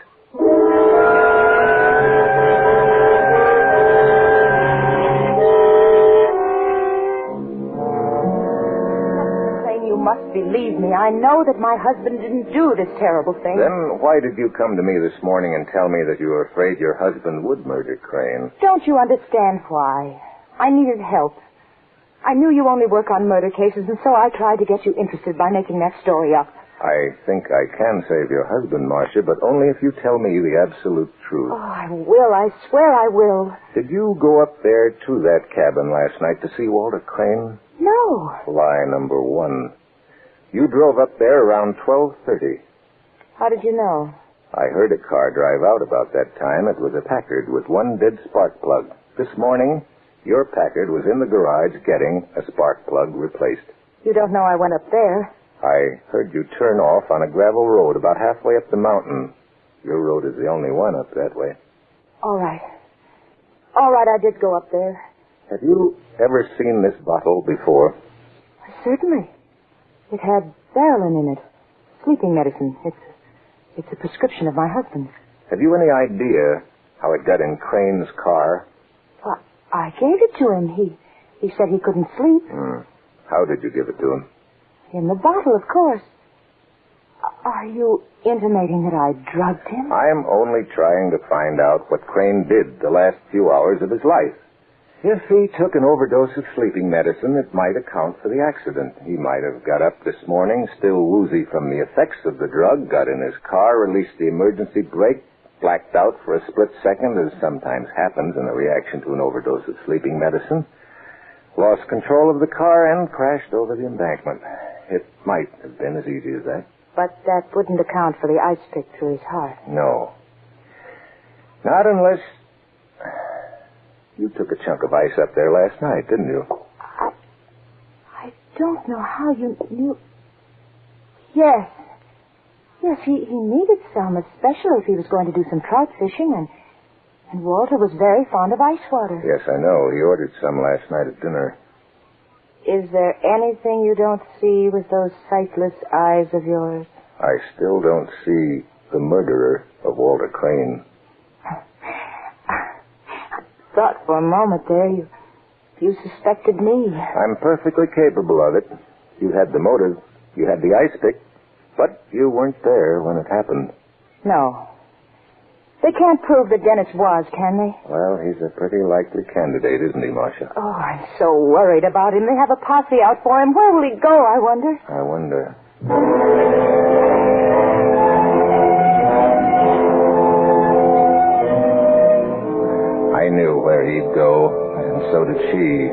You must believe me. I know that my husband didn't do this terrible thing. Then why did you come to me this morning and tell me that you were afraid your husband would murder Crane? Don't you understand why? I needed help. I knew you only work on murder cases, and so I tried to get you interested by making that story up. I think I can save your husband, Marcia, but only if you tell me the absolute truth. Oh, I will. I swear I will. Did you go up there to that cabin last night to see Walter Crane? No. Lie number one. You drove up there around 12:30. How did you know? I heard a car drive out about that time. It was a Packard with one dead spark plug. This morning, your Packard was in the garage getting a spark plug replaced. You don't know I went up there? I heard you turn off on a gravel road about halfway up the mountain. Your road is the only one up that way. All right. All right, I did go up there. Have you ever seen this bottle before? Certainly. It had Barolin in it. Sleeping medicine. It's a prescription of my husband's. Have you any idea how it got in Crane's car? I gave it to him. He said he couldn't sleep. How did you give it to him? In the bottle, of course. Are you intimating that I drugged him? I am only trying to find out what Crane did the last few hours of his life. If he took an overdose of sleeping medicine, it might account for the accident. He might have got up this morning, still woozy from the effects of the drug, got in his car, released the emergency brake, blacked out for a split second, as sometimes happens in a reaction to an overdose of sleeping medicine, lost control of the car, and crashed over the embankment. It might have been as easy as that. But that wouldn't account for the ice pick through his heart. No. Not unless... You took a chunk of ice up there last night, didn't you? I don't know how you knew... Yes. Yes, he needed some, especially if he was going to do some trout fishing, and Walter was very fond of ice water. Yes, I know. He ordered some last night at dinner. Is there anything you don't see with those sightless eyes of yours? I still don't see the murderer of Walter Crane. I thought for a moment there you suspected me. I'm perfectly capable of it. You had the motive. You had the ice pick. But you weren't there when it happened. No. They can't prove that Dennis was, can they? Well, he's a pretty likely candidate, isn't he, Marcia? Oh, I'm so worried about him. They have a posse out for him. Where will he go, I wonder? I wonder. I knew where he'd go, and so did she.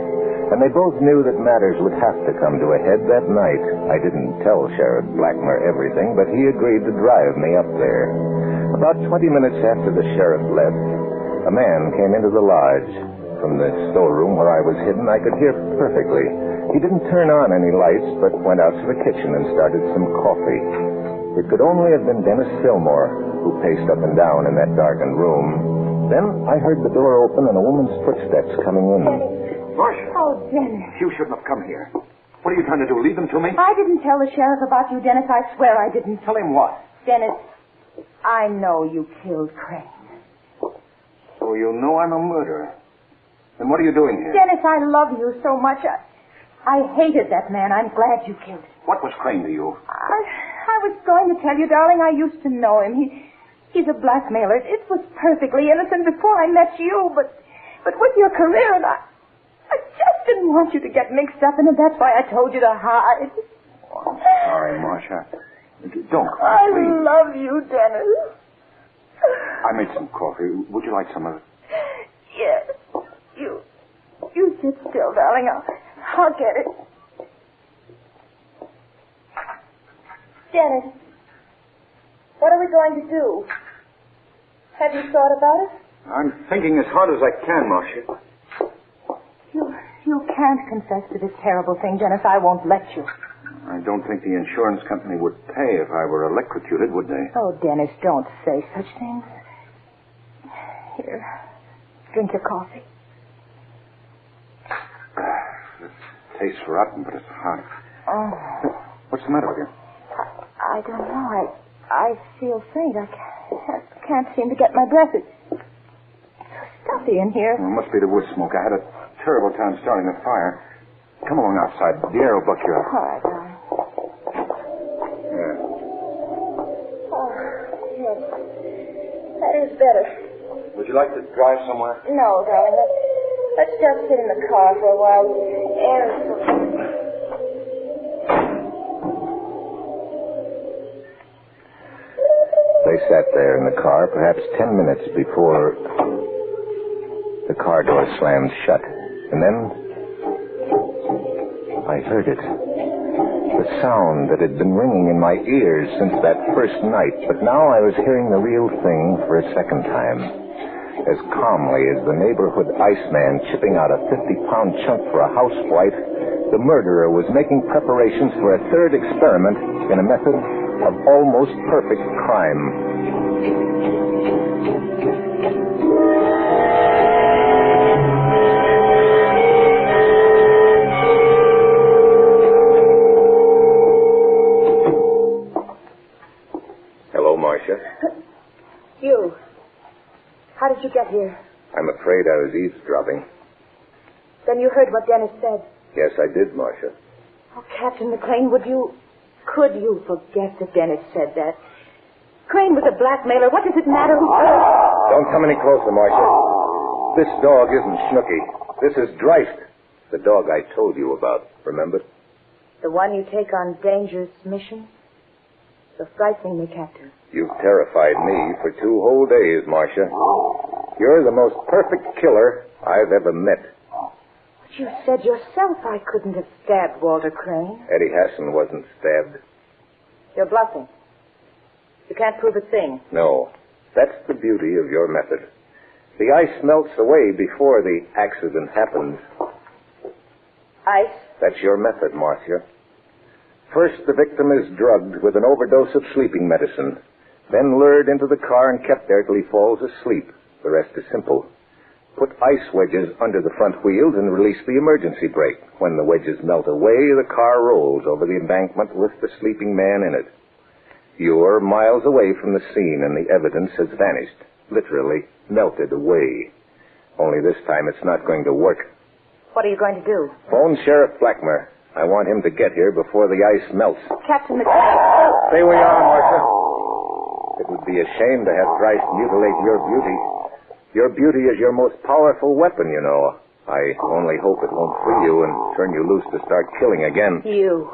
And they both knew that matters would have to come to a head that night. I didn't tell Sheriff Blackmer everything, but he agreed to drive me up there. About 20 minutes after the sheriff left, a man came into the lodge. From the storeroom where I was hidden, I could hear perfectly. He didn't turn on any lights, but went out to the kitchen and started some coffee. It could only have been Dennis Fillmore, who paced up and down in that darkened room. Then I heard the door open and a woman's footsteps coming in. Marcia. Oh, Dennis. You shouldn't have come here. What are you trying to do, leave them to me? I didn't tell the sheriff about you, Dennis. I swear I didn't. Tell him what? Dennis, I know you killed Crane. So you know I'm a murderer. Then what are you doing here? Dennis, I love you so much. I hated that man. I'm glad you killed him. What was Crane to you? I was going to tell you, darling, I used to know him. He's a blackmailer. It was perfectly innocent before I met you, but with your career, and I just didn't want you to get mixed up in it. That's why I told you to hide. Oh, I'm sorry, Marcia. Don't cry, I please. love you, Dennis. I made some coffee. Would you like some of it? Yes. You sit still, darling. I'll get it. Dennis, what are we going to do? Have you thought about it? I'm thinking as hard as I can, Marcia. You can't confess to this terrible thing, Dennis. I won't let you. I don't think the insurance company would pay if I were electrocuted, would they? Oh, Dennis, don't say such things. Here, drink your coffee. It tastes rotten, but it's hot. Oh. What's the matter with you? I don't know. I feel faint. I can't seem to get my breath. It's so stuffy in here. Well, it must be the wood smoke. I had a terrible time starting the fire. Come along outside. The air will buck you up. All right, darling. Yeah. Oh, yes. That is better. Would you like to drive somewhere? No, darling. Let's just sit in the car for a while. Air is so... They sat there in the car perhaps 10 minutes before the car door slammed shut. And then I heard it. The sound that had been ringing in my ears since that first night. But now I was hearing the real thing for a second time. As calmly as the neighborhood iceman chipping out a 50-pound chunk for a housewife, the murderer was making preparations for a third experiment in a method of almost perfect crime. Hello, Marcia. You. How did you get here? I'm afraid I was eavesdropping. Then you heard what Dennis said. Yes, I did, Marcia. Oh, Captain McLean, could you forget that Dennis said that? Crane was a blackmailer. What does it matter who... Don't come any closer, Marcia. This dog isn't Snooky. This is Dreist, the dog I told you about, remember? The one you take on dangerous missions? So frightening me, Captain. You've terrified me for 2 whole days, Marcia. You're the most perfect killer I've ever met. But you said yourself I couldn't have stabbed Walter Crane. Eddie Hassan wasn't stabbed. You're bluffing. You can't prove a thing. No. That's the beauty of your method. The ice melts away before the accident happens. Ice? That's your method, Marcia. First, the victim is drugged with an overdose of sleeping medicine, then lured into the car and kept there till he falls asleep. The rest is simple. Put ice wedges under the front wheels and release the emergency brake. When the wedges melt away, the car rolls over the embankment with the sleeping man in it. You're miles away from the scene and the evidence has vanished, literally melted away. Only this time it's not going to work. What are you going to do? Phone Sheriff Blackmer. I want him to get here before the ice melts. Captain McLean. Stay where you are, Marcia. It would be a shame to have Dreist mutilate your beauty. Your beauty is your most powerful weapon, you know. I only hope it won't free you and turn you loose to start killing again. You.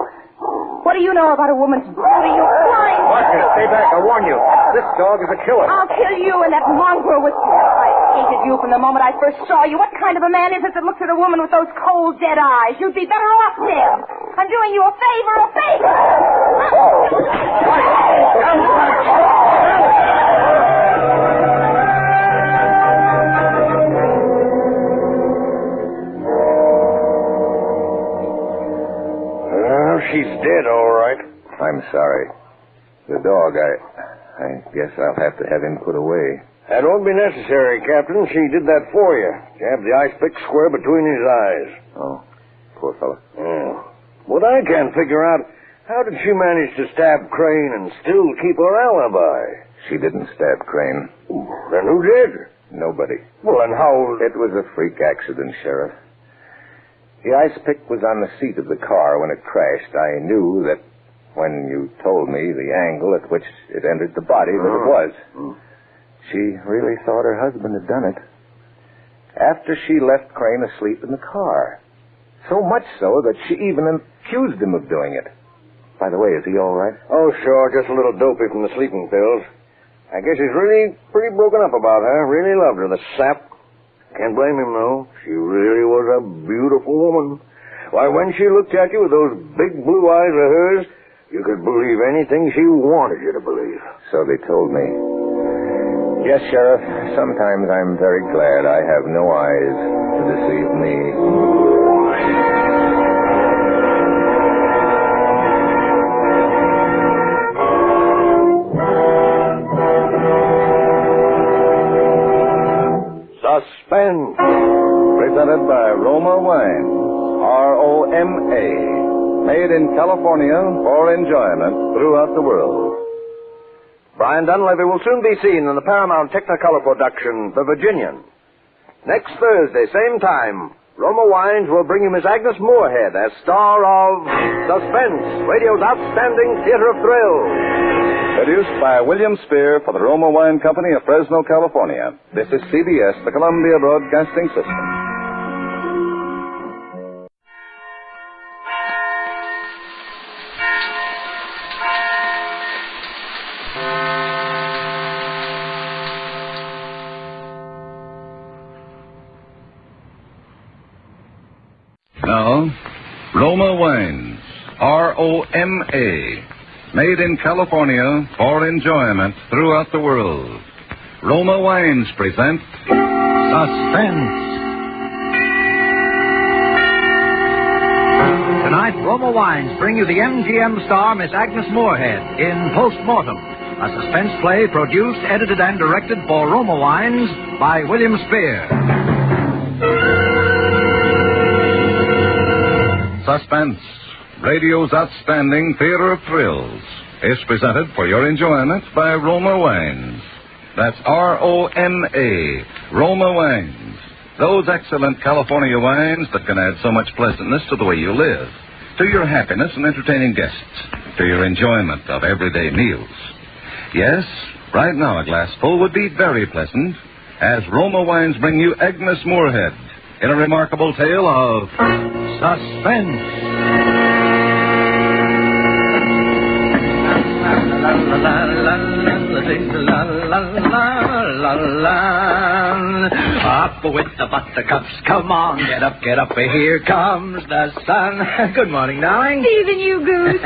What do you know about a woman's beauty, you blind... Marcia, stay back. I warn you. This dog is a killer. I'll kill you and that mongrel with you. I hated you from the moment I first saw you. What kind of a man is it that looks at a woman with those cold, dead eyes? You'd be better off dead. I'm doing you a favor, She's dead, all right. I'm sorry. The dog, I guess I'll have to have him put away. That won't be necessary, Captain. She did that for you. Jabbed the ice pick square between his eyes. Oh, poor fellow. Yeah. What I can't figure out, how did she manage to stab Crane and still keep her alibi? She didn't stab Crane. Then who did? Nobody. Well, then how... It was a freak accident, Sheriff. The ice pick was on the seat of the car when it crashed. I knew that when you told me the angle at which it entered the body that it was. She really thought her husband had done it. After she left Crane asleep in the car. So much so that she even accused him of doing it. By the way, is he all right? Oh, sure. Just a little dopey from the sleeping pills. I guess he's really pretty broken up about her. Really loved her, the sap. Can't blame him, though. She really was a beautiful woman. Why, when she looked at you with those big blue eyes of hers, you could believe anything she wanted you to believe. So they told me. Yes, Sheriff, sometimes I'm very glad I have no eyes to deceive me. Suspense. Presented by Roma Wine. R-O-M-A. Made in California for enjoyment throughout the world. Brian Dunleavy will soon be seen in the Paramount Technicolor production, The Virginian. Next Thursday, same time, Roma Wines will bring you Miss Agnes Moorehead as star of Suspense, radio's outstanding theater of thrills. Produced by William Spear for the Roma Wine Company of Fresno, California. This is CBS, the Columbia Broadcasting System. Now, Roma Wines, R-O-M-A. Made in California for enjoyment throughout the world. Roma Wines present Suspense. Tonight, Roma Wines bring you the MGM star Miss Agnes Moorehead in Post-Mortem, a suspense play produced, edited, and directed for Roma Wines by William Spear. Suspense, radio's outstanding theater of thrills, is presented for your enjoyment by Roma Wines. That's R-O-M-A, Roma Wines. Those excellent California wines that can add so much pleasantness to the way you live. to your happiness in entertaining guests, to your enjoyment of everyday meals. Yes, right now a glassful would be very pleasant as Roma Wines bring you Agnes Moorehead in a remarkable tale of suspense. Up with the buttercups, come on, get up, here comes the sun. Good morning, darling. Stephen, you goose.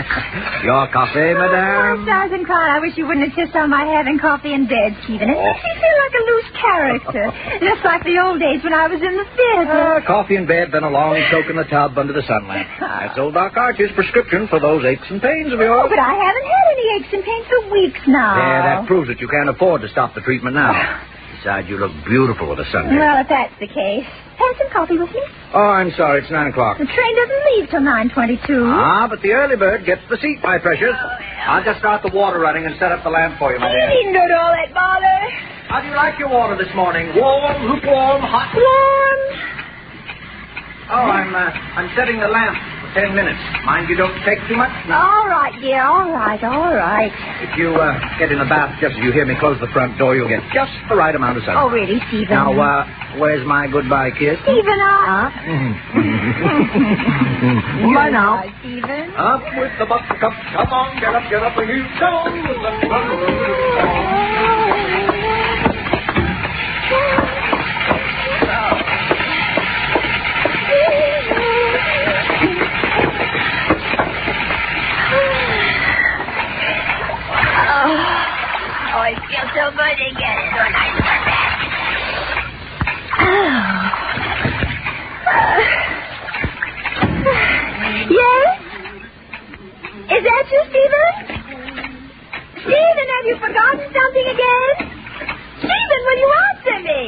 Your coffee, madame? Oh, Sergeant Crown, I wish you wouldn't insist on my having coffee in bed, Stephen. It makes me feel like a loose character, just like the old days when I was in the theater. Coffee in bed, then a long soak in the tub under the sunlight. That's old Doc Archie's prescription for those aches and pains of yours. Oh, but I haven't had any aches and pains for weeks now. Yeah, that proves that you can't afford to stop the treatment now. Besides, you look beautiful with a suntan. Well, if that's the case, have some coffee with me. Oh, I'm sorry. It's 9 o'clock. The train doesn't leave till 9:22. Ah, but the early bird gets the seat, my precious. I'll just start the water running and set up the lamp for you, my dear. You needn't go to all that bother. How do you like your water this morning? Warm, lukewarm, hot? Warm. Oh, I'm setting the lamp for 10 minutes. Mind you don't take too much. All right, dear. All right. If you get in the bath just as you hear me close the front door, you'll get just the right amount of sun. Oh, really, Stephen? Now, where's my goodbye kiss? Stephen, Bye now. Stephen. Up with the buttercup. Come on, get up, and you Oh, it feels so good to get it when I start back. Yes? Is that you, Stephen? Stephen, have you forgotten something again? Stephen, will you answer me?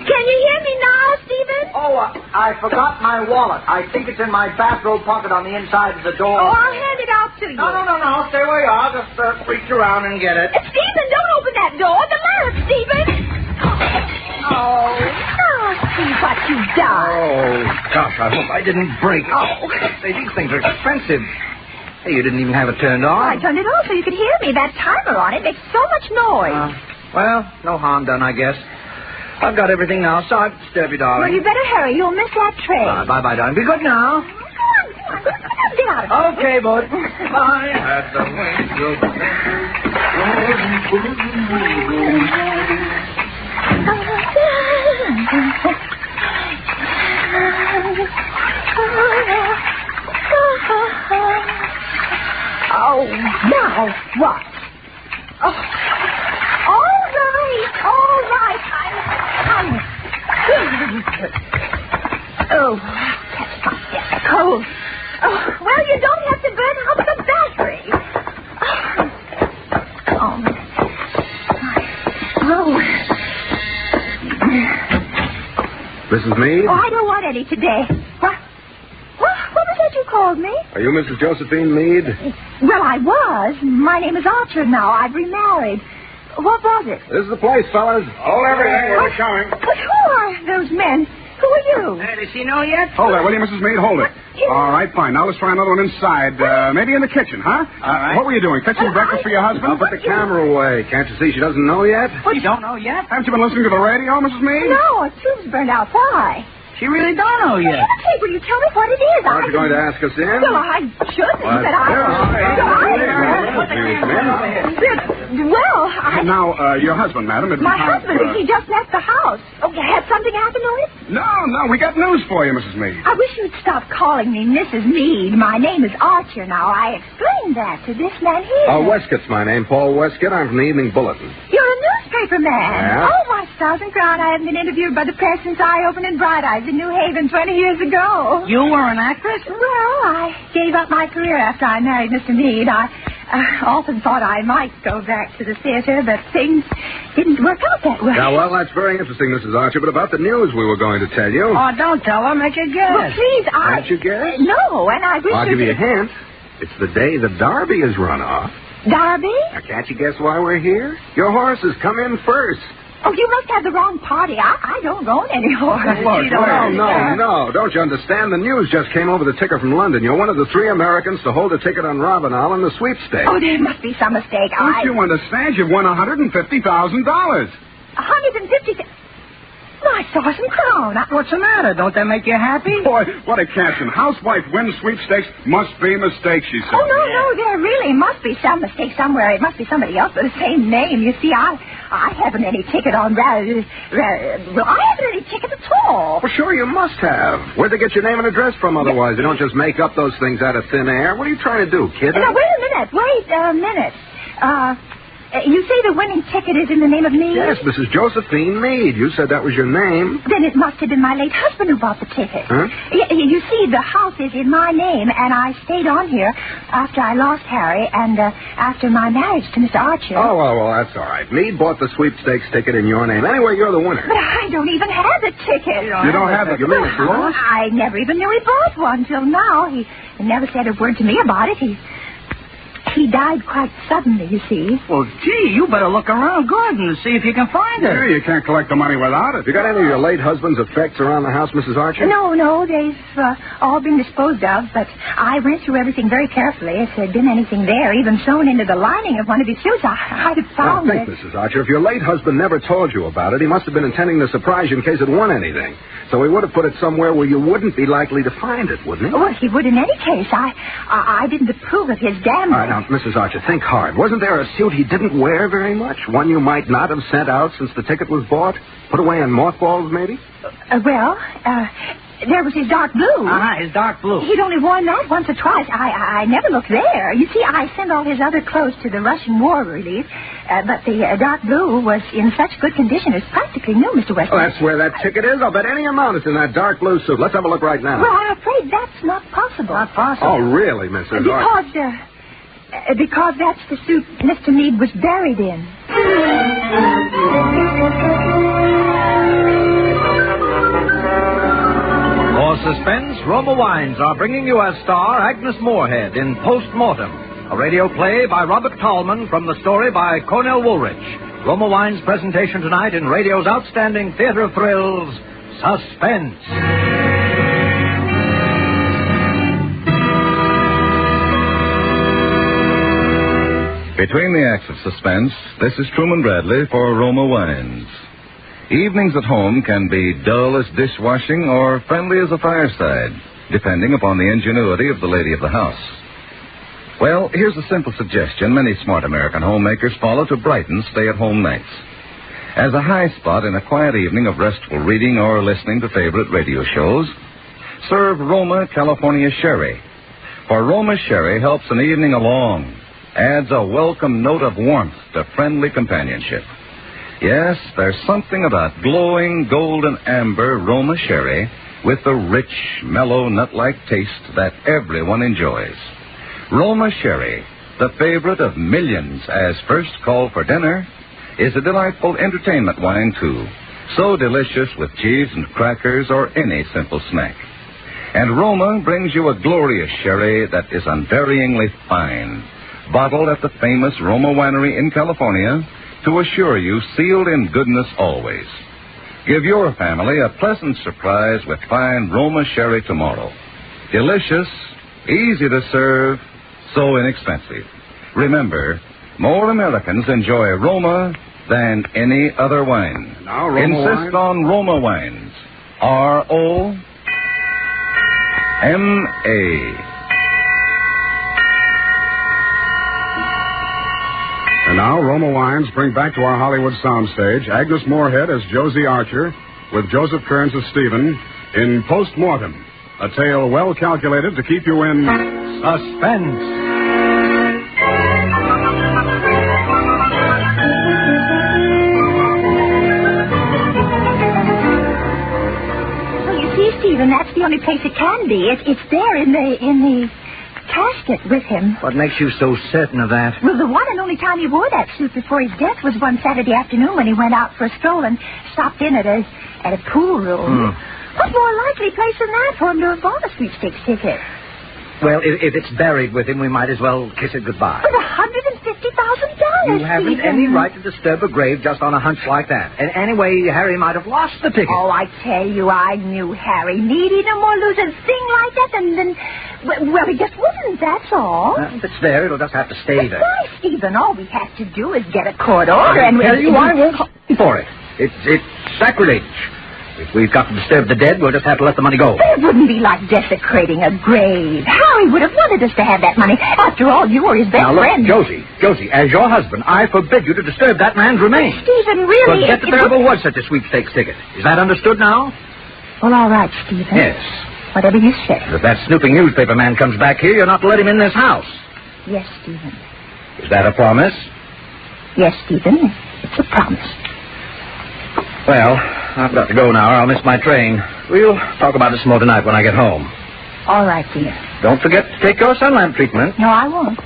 Can you hear me now, Stephen? Oh, I forgot my wallet. I think it's in my bathrobe pocket on the inside of the door. Oh, I'll hand it out to you. No. Stay where you are. Just reach around and get it. Stephen, don't open that door. The lamp, Stephen. Oh, see what you've done. Oh, gosh, I hope I didn't break. Oh, these things are expensive. Hey, you didn't even have it turned on. I turned it on so you could hear me. That timer on it makes so much noise. Well, no harm done, I guess. I've got everything now. Sorry to disturb you, darling. Well, you better hurry. You'll miss that train. Bye-bye, darling. Be good now. Come on. Get out of here. Okay, bud. I had the wind Oh, now what? Oh. All right. Oh, that's cold. Oh, well, you don't have to burn out the battery. Mrs. Meade? Oh, I don't want any today. What was that you called me? Are you Mrs. Josephine Meade? Well, I was. My name is Archer now. I've remarried. What was it? This is the place, fellas. Hold everything. We're showing. But who are those men? Who are you? Does she know yet? Hold that, will you, Mrs. Meade? Hold it. All right, fine. Now let's try another one inside. Maybe in the kitchen, huh? All right. What were you doing? Fixing breakfast for your husband? I'll put the camera away. Can't you see she doesn't know yet? You don't know yet? Haven't you been listening to the radio, Mrs. Meade? No, a tube's burned out. Why? She really don't know yet. Okay, will you tell me what it is? Aren't you going to ask us in? Well, I shouldn't, but Now, your husband, madam. My husband, he just left the house. Okay, had something happened to him? No, we got news for you, Mrs. Meade. I wish you'd stop calling me Mrs. Meade. My name is Archer now. I explained that to this man here. Westcott's my name, Paul Westcott. I'm from the Evening Bulletin. You're a newspaper man. Yeah. Oh, my stars and crown. I haven't been interviewed by the press since I opened in Bright Eyes in New Haven 20 years ago. You were an actress? Well, I gave up my career after I married Mr. Meade. I often thought I might go back to the theater, but things didn't work out that way. Yeah, well, that's very interesting, Mrs. Archer, but about the news we were going to tell you. Oh, don't tell her. Make a guess. Well, please, Can't you guess? No, and I wish I'll give you a hint. It's the day the Derby is run off. Derby? Now, can't you guess why we're here? Your horses come in first. Oh, you must have the wrong party. I don't own any horses. Look, no. Don't you understand? The news just came over the ticker from London. You're one of the 3 Americans to hold a ticket on Robinall in the sweepstakes. Oh, there must be some mistake. Don't you understand? You've won $150,000. 150. My sauce and crown. What's the matter? Don't that make you happy? Boy, what a catch. And housewife wins sweepstakes. Must be mistakes, she said. Oh, no, there really must be some mistake somewhere. It must be somebody else with the same name. You see, I haven't any ticket on that. Well, I haven't any ticket at all. Well, sure, you must have. Where'd they get your name and address from otherwise? You don't just make up those things out of thin air. What are you trying to do, kid? Now, wait a minute. You say the winning ticket is in the name of Meade? Yes, Mrs. Josephine Meade. You said that was your name. Then it must have been my late husband who bought the ticket. Huh? You see, the house is in my name, and I stayed on here after I lost Harry and after my marriage to Mr. Archer. Oh, well, that's all right. Meade bought the sweepstakes ticket in your name. Anyway, you're the winner. But I don't even have the ticket. You don't have it? You mean it's lost? I never even knew he bought one till now. He never said a word to me about it. He died quite suddenly, you see. Well, gee, you better look around good and see if you can find it. Yeah, you can't collect the money without it. You got any of your late husband's effects around the house, Mrs. Archer? No, they've all been disposed of, but I went through everything very carefully. If there'd been anything there, even sewn into the lining of one of his suits, I'd have found it. Think, Mrs. Archer, if your late husband never told you about it, he must have been intending to surprise you in case it won anything. So he would have put it somewhere where you wouldn't be likely to find it, wouldn't he? Well, he would in any case. I didn't approve of his gambling. All right, now, Mrs. Archer, think hard. Wasn't there a suit he didn't wear very much? One you might not have sent out since the ticket was bought? Put away in mothballs, maybe? There was his dark blue. His dark blue. He'd only worn that once or twice. I never looked there. You see, I sent all his other clothes to the Russian War Relief, but the dark blue was in such good condition it's practically new, Mr. Weston. Oh, that's where that ticket is? I'll bet any amount it's in that dark blue suit. Let's have a look right now. Well, I'm afraid that's not possible. Not possible? Oh, really, Mrs. Archer? Because that's the suit Mr. Meade was buried in. For Suspense, Roma Wines are bringing you as star Agnes Moorehead in Post-Mortem, a radio play by Robert Tallman from the story by Cornell Woolrich. Roma Wines' presentation tonight in radio's outstanding theater of thrills, Suspense. Between the acts of Suspense, this is Truman Bradley for Roma Wines. Evenings at home can be dull as dishwashing or friendly as a fireside, depending upon the ingenuity of the lady of the house. Well, here's a simple suggestion many smart American homemakers follow to brighten stay-at-home nights. As a high spot in a quiet evening of restful reading or listening to favorite radio shows, serve Roma California Sherry. For Roma Sherry helps an evening along, adds a welcome note of warmth to friendly companionship. Yes, there's something about glowing golden amber Roma Sherry with the rich, mellow, nut-like taste that everyone enjoys. Roma Sherry, the favorite of millions as first call for dinner, is a delightful entertainment wine, too. So delicious with cheese and crackers or any simple snack. And Roma brings you a glorious sherry that is unvaryingly fine, bottled at the famous Roma Winery in California to assure you sealed in goodness always. Give your family a pleasant surprise with fine Roma Sherry tomorrow. Delicious, easy to serve, so inexpensive. Remember, more Americans enjoy Roma than any other wine. Now, Roma Insist wine? on Roma Wines. R-O-M-A. And now, Roma Wines bring back to our Hollywood soundstage Agnes Moorehead as Josie Archer with Joseph Kearns as Stephen in Post-Mortem, a tale well calculated to keep you in Suspense. Stephen, that's the only place it can be. It's there in the casket with him. What makes you so certain of that? Well, the one and only time he wore that suit before his death was one Saturday afternoon when he went out for a stroll and stopped in at a pool room. What more likely place than that for him to have bought a sweepstakes ticket? Well, if it's buried with him, we might as well kiss it goodbye. But $150,000, You haven't Stephen. any right to disturb a grave just on a hunch like that. And anyway, Harry might have lost the ticket. Oh, I tell you, I knew Harry. He'd no more lose a thing like that than... Well, he just wouldn't, that's all. Well, if it's there, it'll just have to stay there. Why, Stephen? All we have to do is get a court order and... I tell you, I won't pay for it. It's sacrilege. If we've got to disturb the dead, we'll just have to let the money go. But it wouldn't be like desecrating a grave. Harry would have wanted us to have that money. After all, you were his best Now, look, friend. Josie, as your husband, I forbid you to disturb that man's remains. Stephen, really... Forget that there ever was such a sweepstakes ticket. Is that understood now? Well, all right, Stephen. Yes. Whatever you say. If that snooping newspaper man comes back here, you're not to let him in this house. Yes, Stephen. Is that a promise? Yes, Stephen. It's a promise. Well, I've got to go now, or I'll miss my train. We'll talk about this more tonight when I get home. All right, dear. Don't forget to take your sun lamp treatment. No, I won't.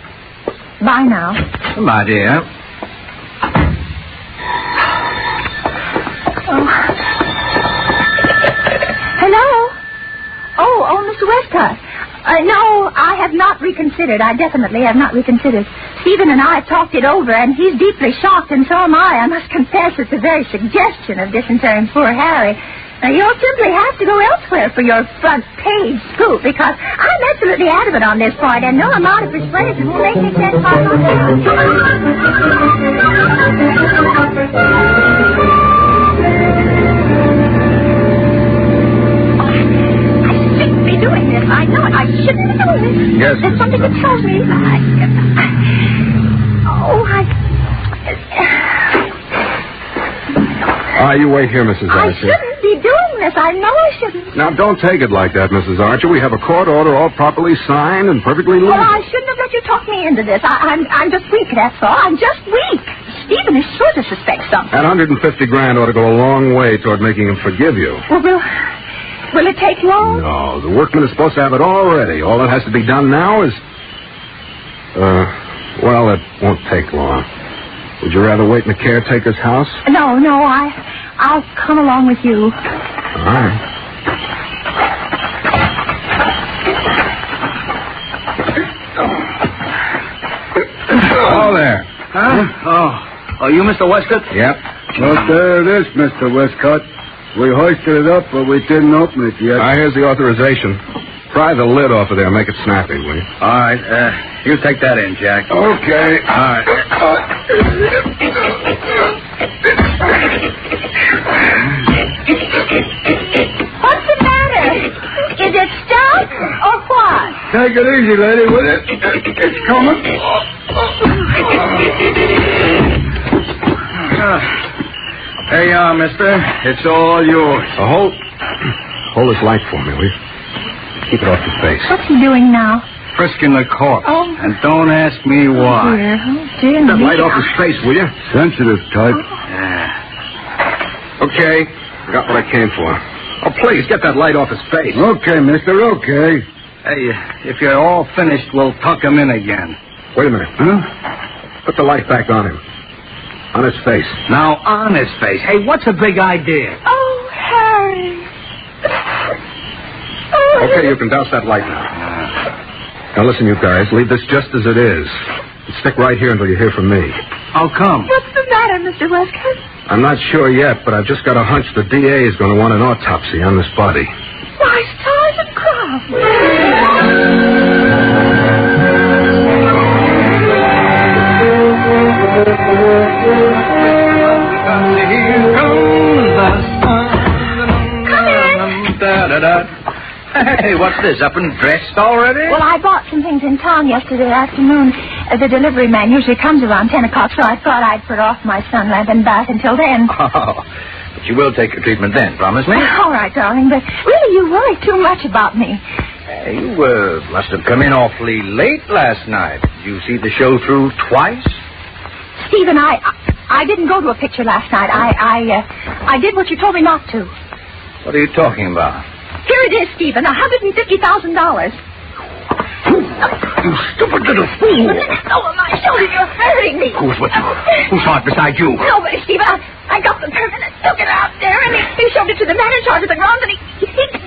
Bye now. Bye, dear. Oh. Hello? Oh, Mr. Westcott. No, I have not reconsidered. I definitely have not reconsidered. Stephen and I have talked it over, and he's deeply shocked, and so am I. I must confess it's the very suggestion of disinterring poor Harry. Now, you'll simply have to go elsewhere for your front page scoop, because I'm absolutely adamant on this point, and no amount of persuasion will make me stand by my doing this. I know it. I shouldn't be doing this. Yes. There's something that tells me You wait here, Mrs. I Archer. shouldn't be doing this. I know I shouldn't. Now, don't take it like that, Mrs. Archer. We have a court order all properly signed and perfectly legal. Well, I shouldn't have let you talk me into this. I'm just weak, that's all. I'm just weak. Stephen is sure to suspect something. That $150,000 ought to go a long way toward making him forgive you. Well, will it take long? No, the workman is supposed to have it all ready. All that has to be done now is... well, it won't take long. Would you rather wait in the caretaker's house? No, I'll come along with you. All right. Oh, there. Huh? Oh, you Mr. Westcott? Yep. Well, there it is, Mr. Westcott. We hoisted it up, but we didn't open it yet. Here's the authorization. Pry the lid off of there and make it snappy, will you? All right. You take that in, Jack. Okay. All right. What's the matter? Is it stuck or what? Take it easy, lady, with it. It's coming. There you are, mister. It's all yours. Hold this light for me, will you? Keep it off your face. What's he doing now? Frisking the corpse. Oh. And don't ask me why. Dear. Keep that light off his face, will you? Sensitive type. Yeah. Okay. I got what I came for. Oh, please, get that light off his face. Okay, mister, okay. Hey, if you're all finished, we'll tuck him in again. Wait a minute. Huh? Put the light back on him. On his face. Now, on his face. Hey, what's a big idea? Oh, Harry. Okay, you can douse that light now. Now, listen, you guys. Leave this just as it is. And stick right here until you hear from me. How come? What's the matter, Mr. Westcott? I'm not sure yet, but I've just got a hunch the DA is going to want an autopsy on this body. Why, stars and crops. Hey, what's this? Up and dressed already? Well, I bought some things in town yesterday afternoon. The delivery man usually comes around 10 o'clock, so I thought I'd put off my sun lamp and bath until then. Oh, but you will take your treatment then, promise me? All right, darling, but really you worry too much about me. Hey, you must have come in awfully late last night. Did you see the show through twice? Stephen, I didn't go to a picture last night. I did what you told me not to. What are you talking about? Here it is, Stephen, $150,000. You stupid little fool! Let go of my shoulder. You're hurting me. Who's with you? Who's hard beside you? Nobody, Stephen. I got the permit and took it out there, and he showed it to the man in charge of the grounds, and he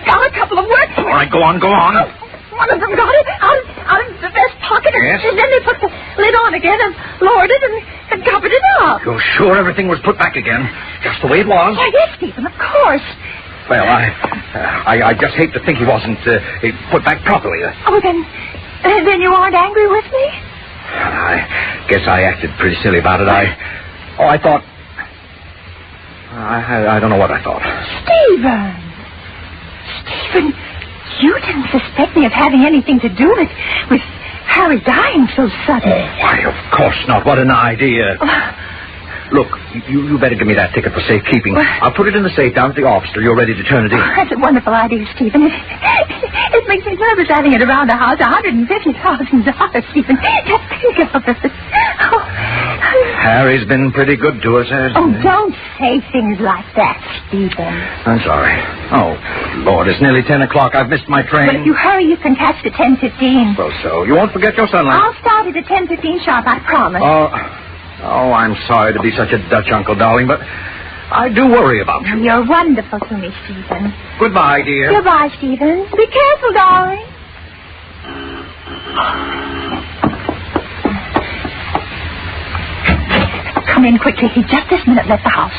got a couple of works. All right, go on. Oh, one of them got it out of the vest pocket. Yes? And then they put the lid on again and lowered it and covered it up. You're sure everything was put back again? Just the way it was? Why, yes, Stephen, of course. Well, I just hate to think he wasn't put back properly. Oh, then you aren't angry with me? I guess I acted pretty silly about it. I thought... I don't know what I thought. Stephen, you didn't suspect me of having anything to do with Harry dying so suddenly. Why, of course not. What an idea. Look, you better give me that ticket for safekeeping. I'll put it in the safe down at the office till you're ready to turn it in. Oh, that's a wonderful idea, Stephen. It makes me nervous having it around the house. $150,000, Stephen. Just think of it. Oh. Harry's been pretty good to us, hasn't he? Oh, don't say things like that, Stephen. I'm sorry. Oh, Lord, it's nearly 10 o'clock. I've missed my train. But if you hurry, you can catch the 10:15. Well, so you won't forget your sunlight. I'll start at the 10:15 sharp, I promise. Oh, I'm sorry to be such a Dutch uncle, darling, but I do worry about you. You're wonderful to me, Stephen. Goodbye, dear. Goodbye, Stephen. Be careful, darling. Come in quickly. He just this minute left the house.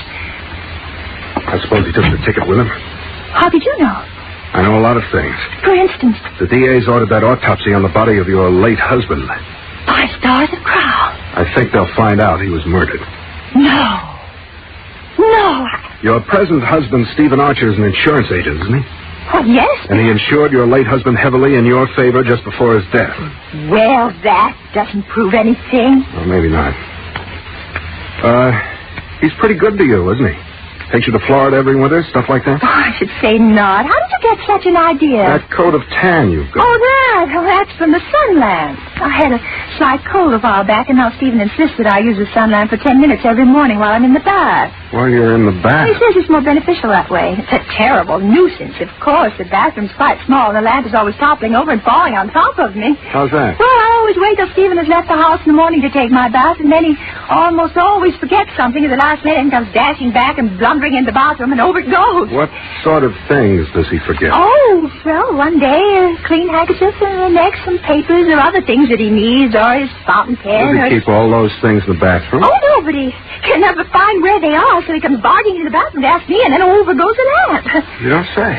I suppose he took the ticket with him. How did you know? I know a lot of things. For instance? The DA's ordered that autopsy on the body of your late husband. 5 stars of crown. I think they'll find out he was murdered. No. Your present husband, Stephen Archer, is an insurance agent, isn't he? Oh, yes. And he insured your late husband heavily in your favor just before his death. Well, that doesn't prove anything. Well, maybe not. He's pretty good to you, isn't he? Takes you to Florida every winter, stuff like that? Oh, I should say not. How did you get such an idea? That coat of tan you've got. Oh, that. Oh, that's from the sun lamp. I had a slight cold a while back, and now Stephen insists that I use the sun lamp for 10 minutes every morning while I'm in the bath. While you're in the bath? He says it's more beneficial that way. It's a terrible nuisance, of course. The bathroom's quite small, and the lamp is always toppling over and falling on top of me. How's that? Well, I always wait till Stephen has left the house in the morning to take my bath, and then he almost always forgets something at the last minute and comes dashing back and blundering in the bathroom, and over it goes. What sort of things does he forget? Oh, well, one day a clean handkerchief, and the next some papers or other things that he needs, or his fountain pen. Does he keep all those things in the bathroom? Oh, no, but he can never find where they are, so he comes barging into the bathroom to ask me, and then over goes the lamp. You don't say.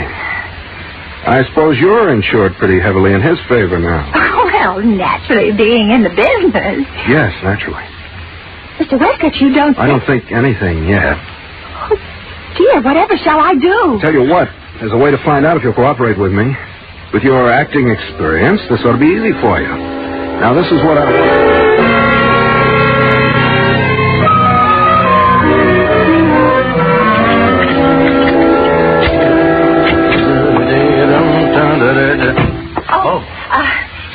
I suppose you're insured pretty heavily in his favor now. Oh, well, naturally, being in the business. Yes, naturally. Mr. Westcott, you don't... I don't think anything yet. Oh, dear, whatever shall I do? Tell you what, there's a way to find out if you'll cooperate with me. With your acting experience, this ought to be easy for you. Now, this is what I want.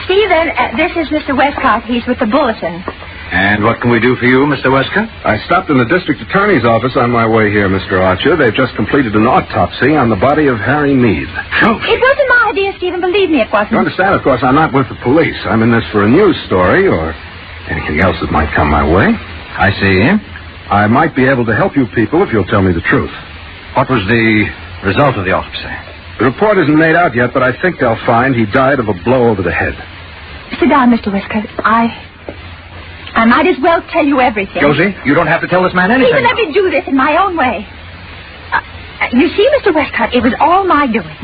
Stephen, this is Mr. Westcott. He's with the Bulletin. And what can we do for you, Mr. Westcott? I stopped in the district attorney's office on my way here, Mr. Archer. They've just completed an autopsy on the body of Harry Meade. It wasn't my idea, Stephen. Believe me, it wasn't. You understand, of course, I'm not with the police. I'm in this for a news story or anything else that might come my way. I see. I might be able to help you people if you'll tell me the truth. What was the result of the autopsy? The report isn't made out yet, but I think they'll find he died of a blow over the head. Sit down, Mr. Westcott. I might as well tell you everything. Josie, you don't have to tell this man anything. Stephen, let me do this in my own way. You see, Mr. Westcott, it was all my doing.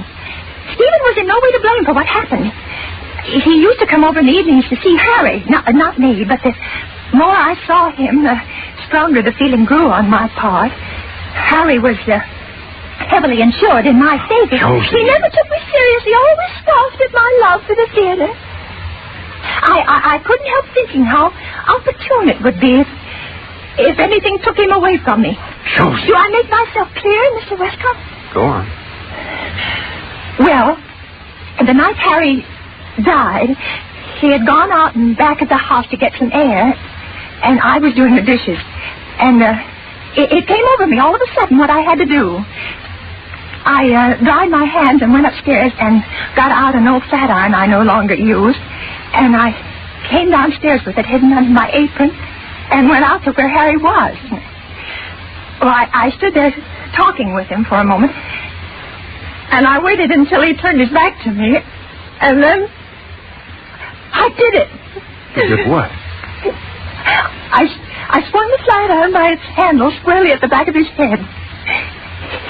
Stephen was in no way to blame for what happened. He used to come over in the evenings to see Harry. Not me, but the more I saw him, the stronger the feeling grew on my part. Harry was heavily insured in my favor. Josie. He never took me seriously, always scoffed at my love for the theater. I couldn't help thinking how opportune it would be if anything took him away from me. Josie. Do I make myself clear, Mr. Westcott? Go on. Well, the night Harry died, he had gone out and back at the house to get some air, and I was doing the dishes. And it came over me all of a sudden what I had to do. I dried my hands and went upstairs and got out an old flat iron I no longer used. And I came downstairs with it hidden under my apron and went out to where Harry was. Well, I stood there talking with him for a moment. And I waited until he turned his back to me. And then I did it. You did what? I swung the flat iron by its handle squarely at the back of his head.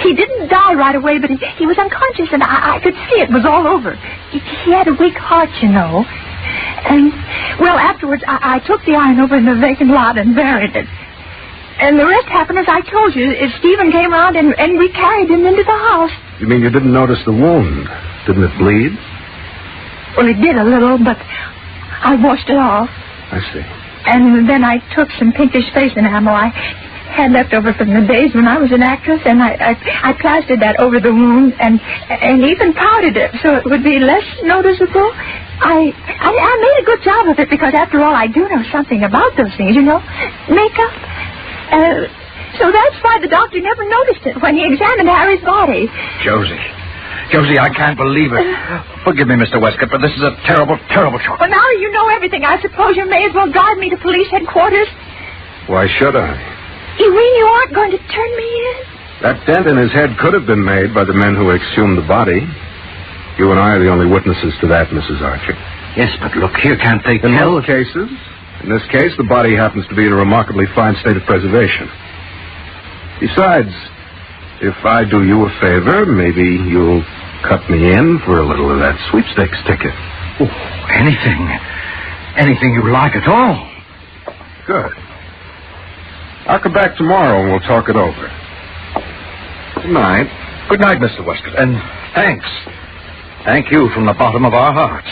He didn't die right away, but he was unconscious, and I could see it was all over. He had a weak heart, you know. And, well, afterwards, I took the iron over in the vacant lot and buried it. And the rest happened as I told you. Stephen came around, and we carried him into the house. You mean you didn't notice the wound? Didn't it bleed? Well, it did a little, but I washed it off. I see. And then I took some pinkish face enamel I had left over from the days when I was an actress, and I plastered that over the wound and even powdered it so it would be less noticeable. I made a good job of it because, after all, I do know something about those things, you know, makeup. So that's why the doctor never noticed it when he examined Harry's body. Josie, I can't believe it. Forgive me, Mr. Westcott, but this is a terrible, terrible choice. Well, now you know everything. I suppose you may as well drive me to police headquarters. Why should I? You mean you aren't going to turn me in? That dent in his head could have been made by the men who exhumed the body. You and I are the only witnesses to that, Mrs. Archer. Yes, but look here, can't they tell? In most cases. In this case, the body happens to be in a remarkably fine state of preservation. Besides, if I do you a favor, maybe you'll cut me in for a little of that sweepstakes ticket. Oh, anything you like at all. Good. I'll come back tomorrow and we'll talk it over. Good night. Good night, Mr. Westcott, and thanks. Thank you from the bottom of our hearts.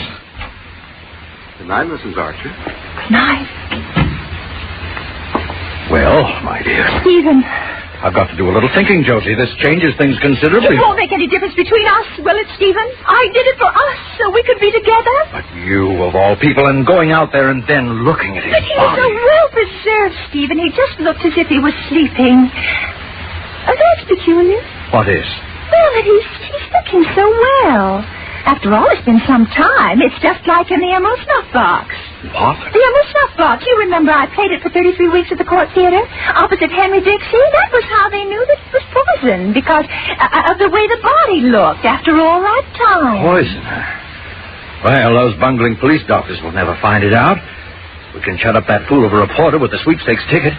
Good night, Mrs. Archer. Good night. Well, my dear. Stephen. I've got to do a little thinking, Josie. This changes things considerably. It won't make any difference between us, will it, Stephen? I did it for us so we could be together. But you, of all people, and going out there and then looking at his body. But he was so well preserved, Stephen. He just looked as if he was sleeping. Oh, that's peculiar. What is? Well, that he's looking so well. After all, it's been some time. It's just like in the Emerald Snuff Box. What? The Emerald Snuff Box. You remember I played it for 33 weeks at the Court Theater, opposite Henry Dixie? That was how they knew that it was poison, because of the way the body looked after all that time. Poison? Well, those bungling police doctors will never find it out. We can shut up that fool of a reporter with the sweepstakes ticket.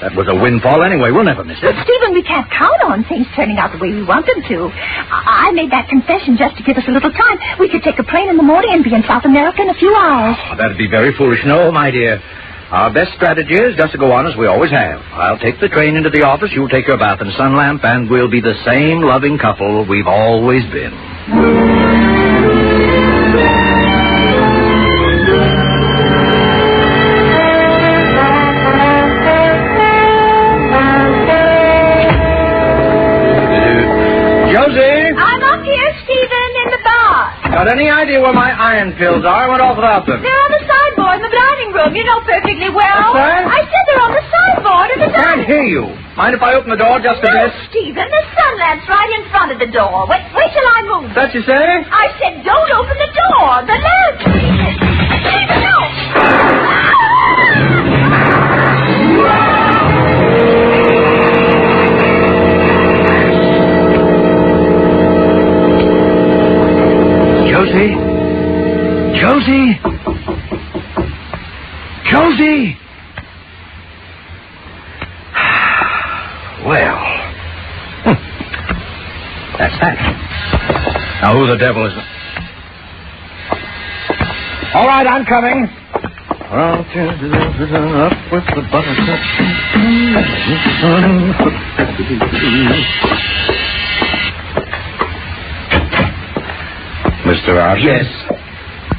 That was a windfall anyway. We'll never miss it. But, Stephen, we can't count on things turning out the way we want them to. I made that confession just to give us a little time. We could take a plane in the morning and be in South America in a few hours. Oh, that'd be very foolish. No, my dear. Our best strategy is just to go on as we always have. I'll take the train into the office, you'll take your bath and sun lamp, and we'll be the same loving couple we've always been. Got any idea where my iron pills are? I went off without them. They're on the sideboard in the dining room. You know perfectly well. What's that? I said they're on the sideboard in the dining room. I can't hear you. Mind if I open the door just a bit? Stephen, the sun lamp's right in front of the door. Wait till I move. That you say? I said don't open the door. The lamp. Stephen, no. Josie! Well. That's that. Now, who the devil is it? All right, I'm coming. Up with the buttercup. Mr. Archer? Yes.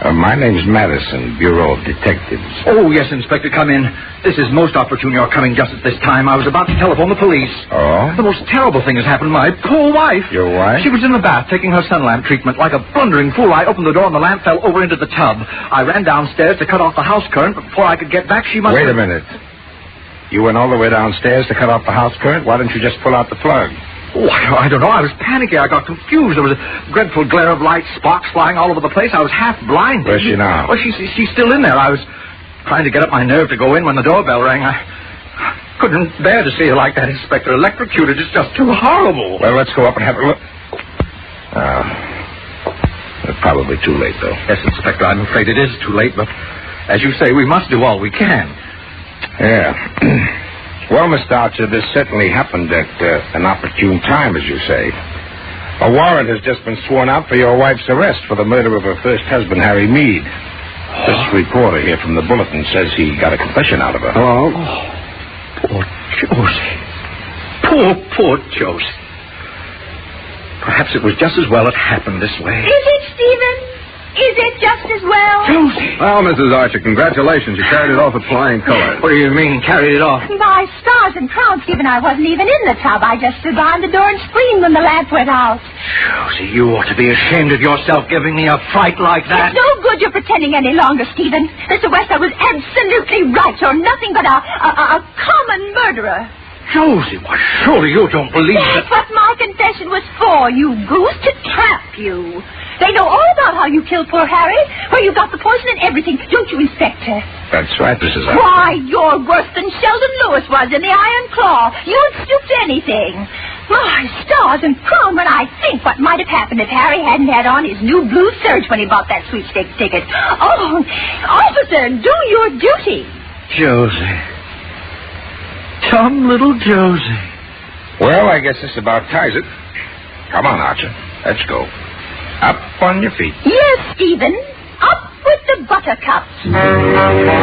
My name's Madison, Bureau of Detectives. Oh, yes, Inspector, come in. This is most opportune you're coming just at this time. I was about to telephone the police. Oh? The most terrible thing has happened. My poor wife. Your wife? She was in the bath taking her sun lamp treatment. Like a blundering fool, I opened the door and the lamp fell over into the tub. I ran downstairs to cut off the house current, but before I could get back, she must Wait a minute. You went all the way downstairs to cut off the house current? Why didn't you just pull out the plug? Oh, I don't know. I was panicking. I got confused. There was a dreadful glare of light, sparks flying all over the place. I was half blinded. Where's she now? Well, she's still in there. I was trying to get up my nerve to go in when the doorbell rang. I couldn't bear to see her like that, Inspector. Electrocuted. It's just too horrible. Well, let's go up and have a look. Let's probably too late, though. Yes, Inspector, I'm afraid it is too late, but as you say, we must do all we can. Yeah. Well, Mr. Archer, this certainly happened at an opportune time, as you say. A warrant has just been sworn out for your wife's arrest for the murder of her first husband, Harry Meade. This reporter here from the Bulletin says he got a confession out of her. Oh, poor Josie. Poor Josie. Perhaps it was just as well it happened this way. Is it, Stephen? Is it just as well? Josie. Well, Mrs. Archer, congratulations. You carried it off with flying colors. What do you mean, carried it off? My stars and crowns, Stephen, I wasn't even in the tub. I just stood behind the door and screamed when the lamp went out. Josie, you ought to be ashamed of yourself giving me a fright like that. It's no good you're pretending any longer, Stephen. Mr. West, I was absolutely right. You're nothing but a common murderer. Josie, why, surely you don't believe That's that... what my confession was for, you goose, to trap you. They know all about how you killed poor Harry, where you got the poison and everything. Don't you, Inspector? That's right, Mrs. Archer. Why, you're worse than Sheldon Lewis was in the Iron Claw. You'd stoop to anything. My stars and crown, when I think what might have happened if Harry hadn't had on his new blue serge when he bought that sweepstakes ticket. Oh, officer, do your duty. Josie. Dumb little Josie. Well, I guess this about ties it. Come on, Archer. Let's go. Up on your feet. Yes, Stephen. Up with the buttercups.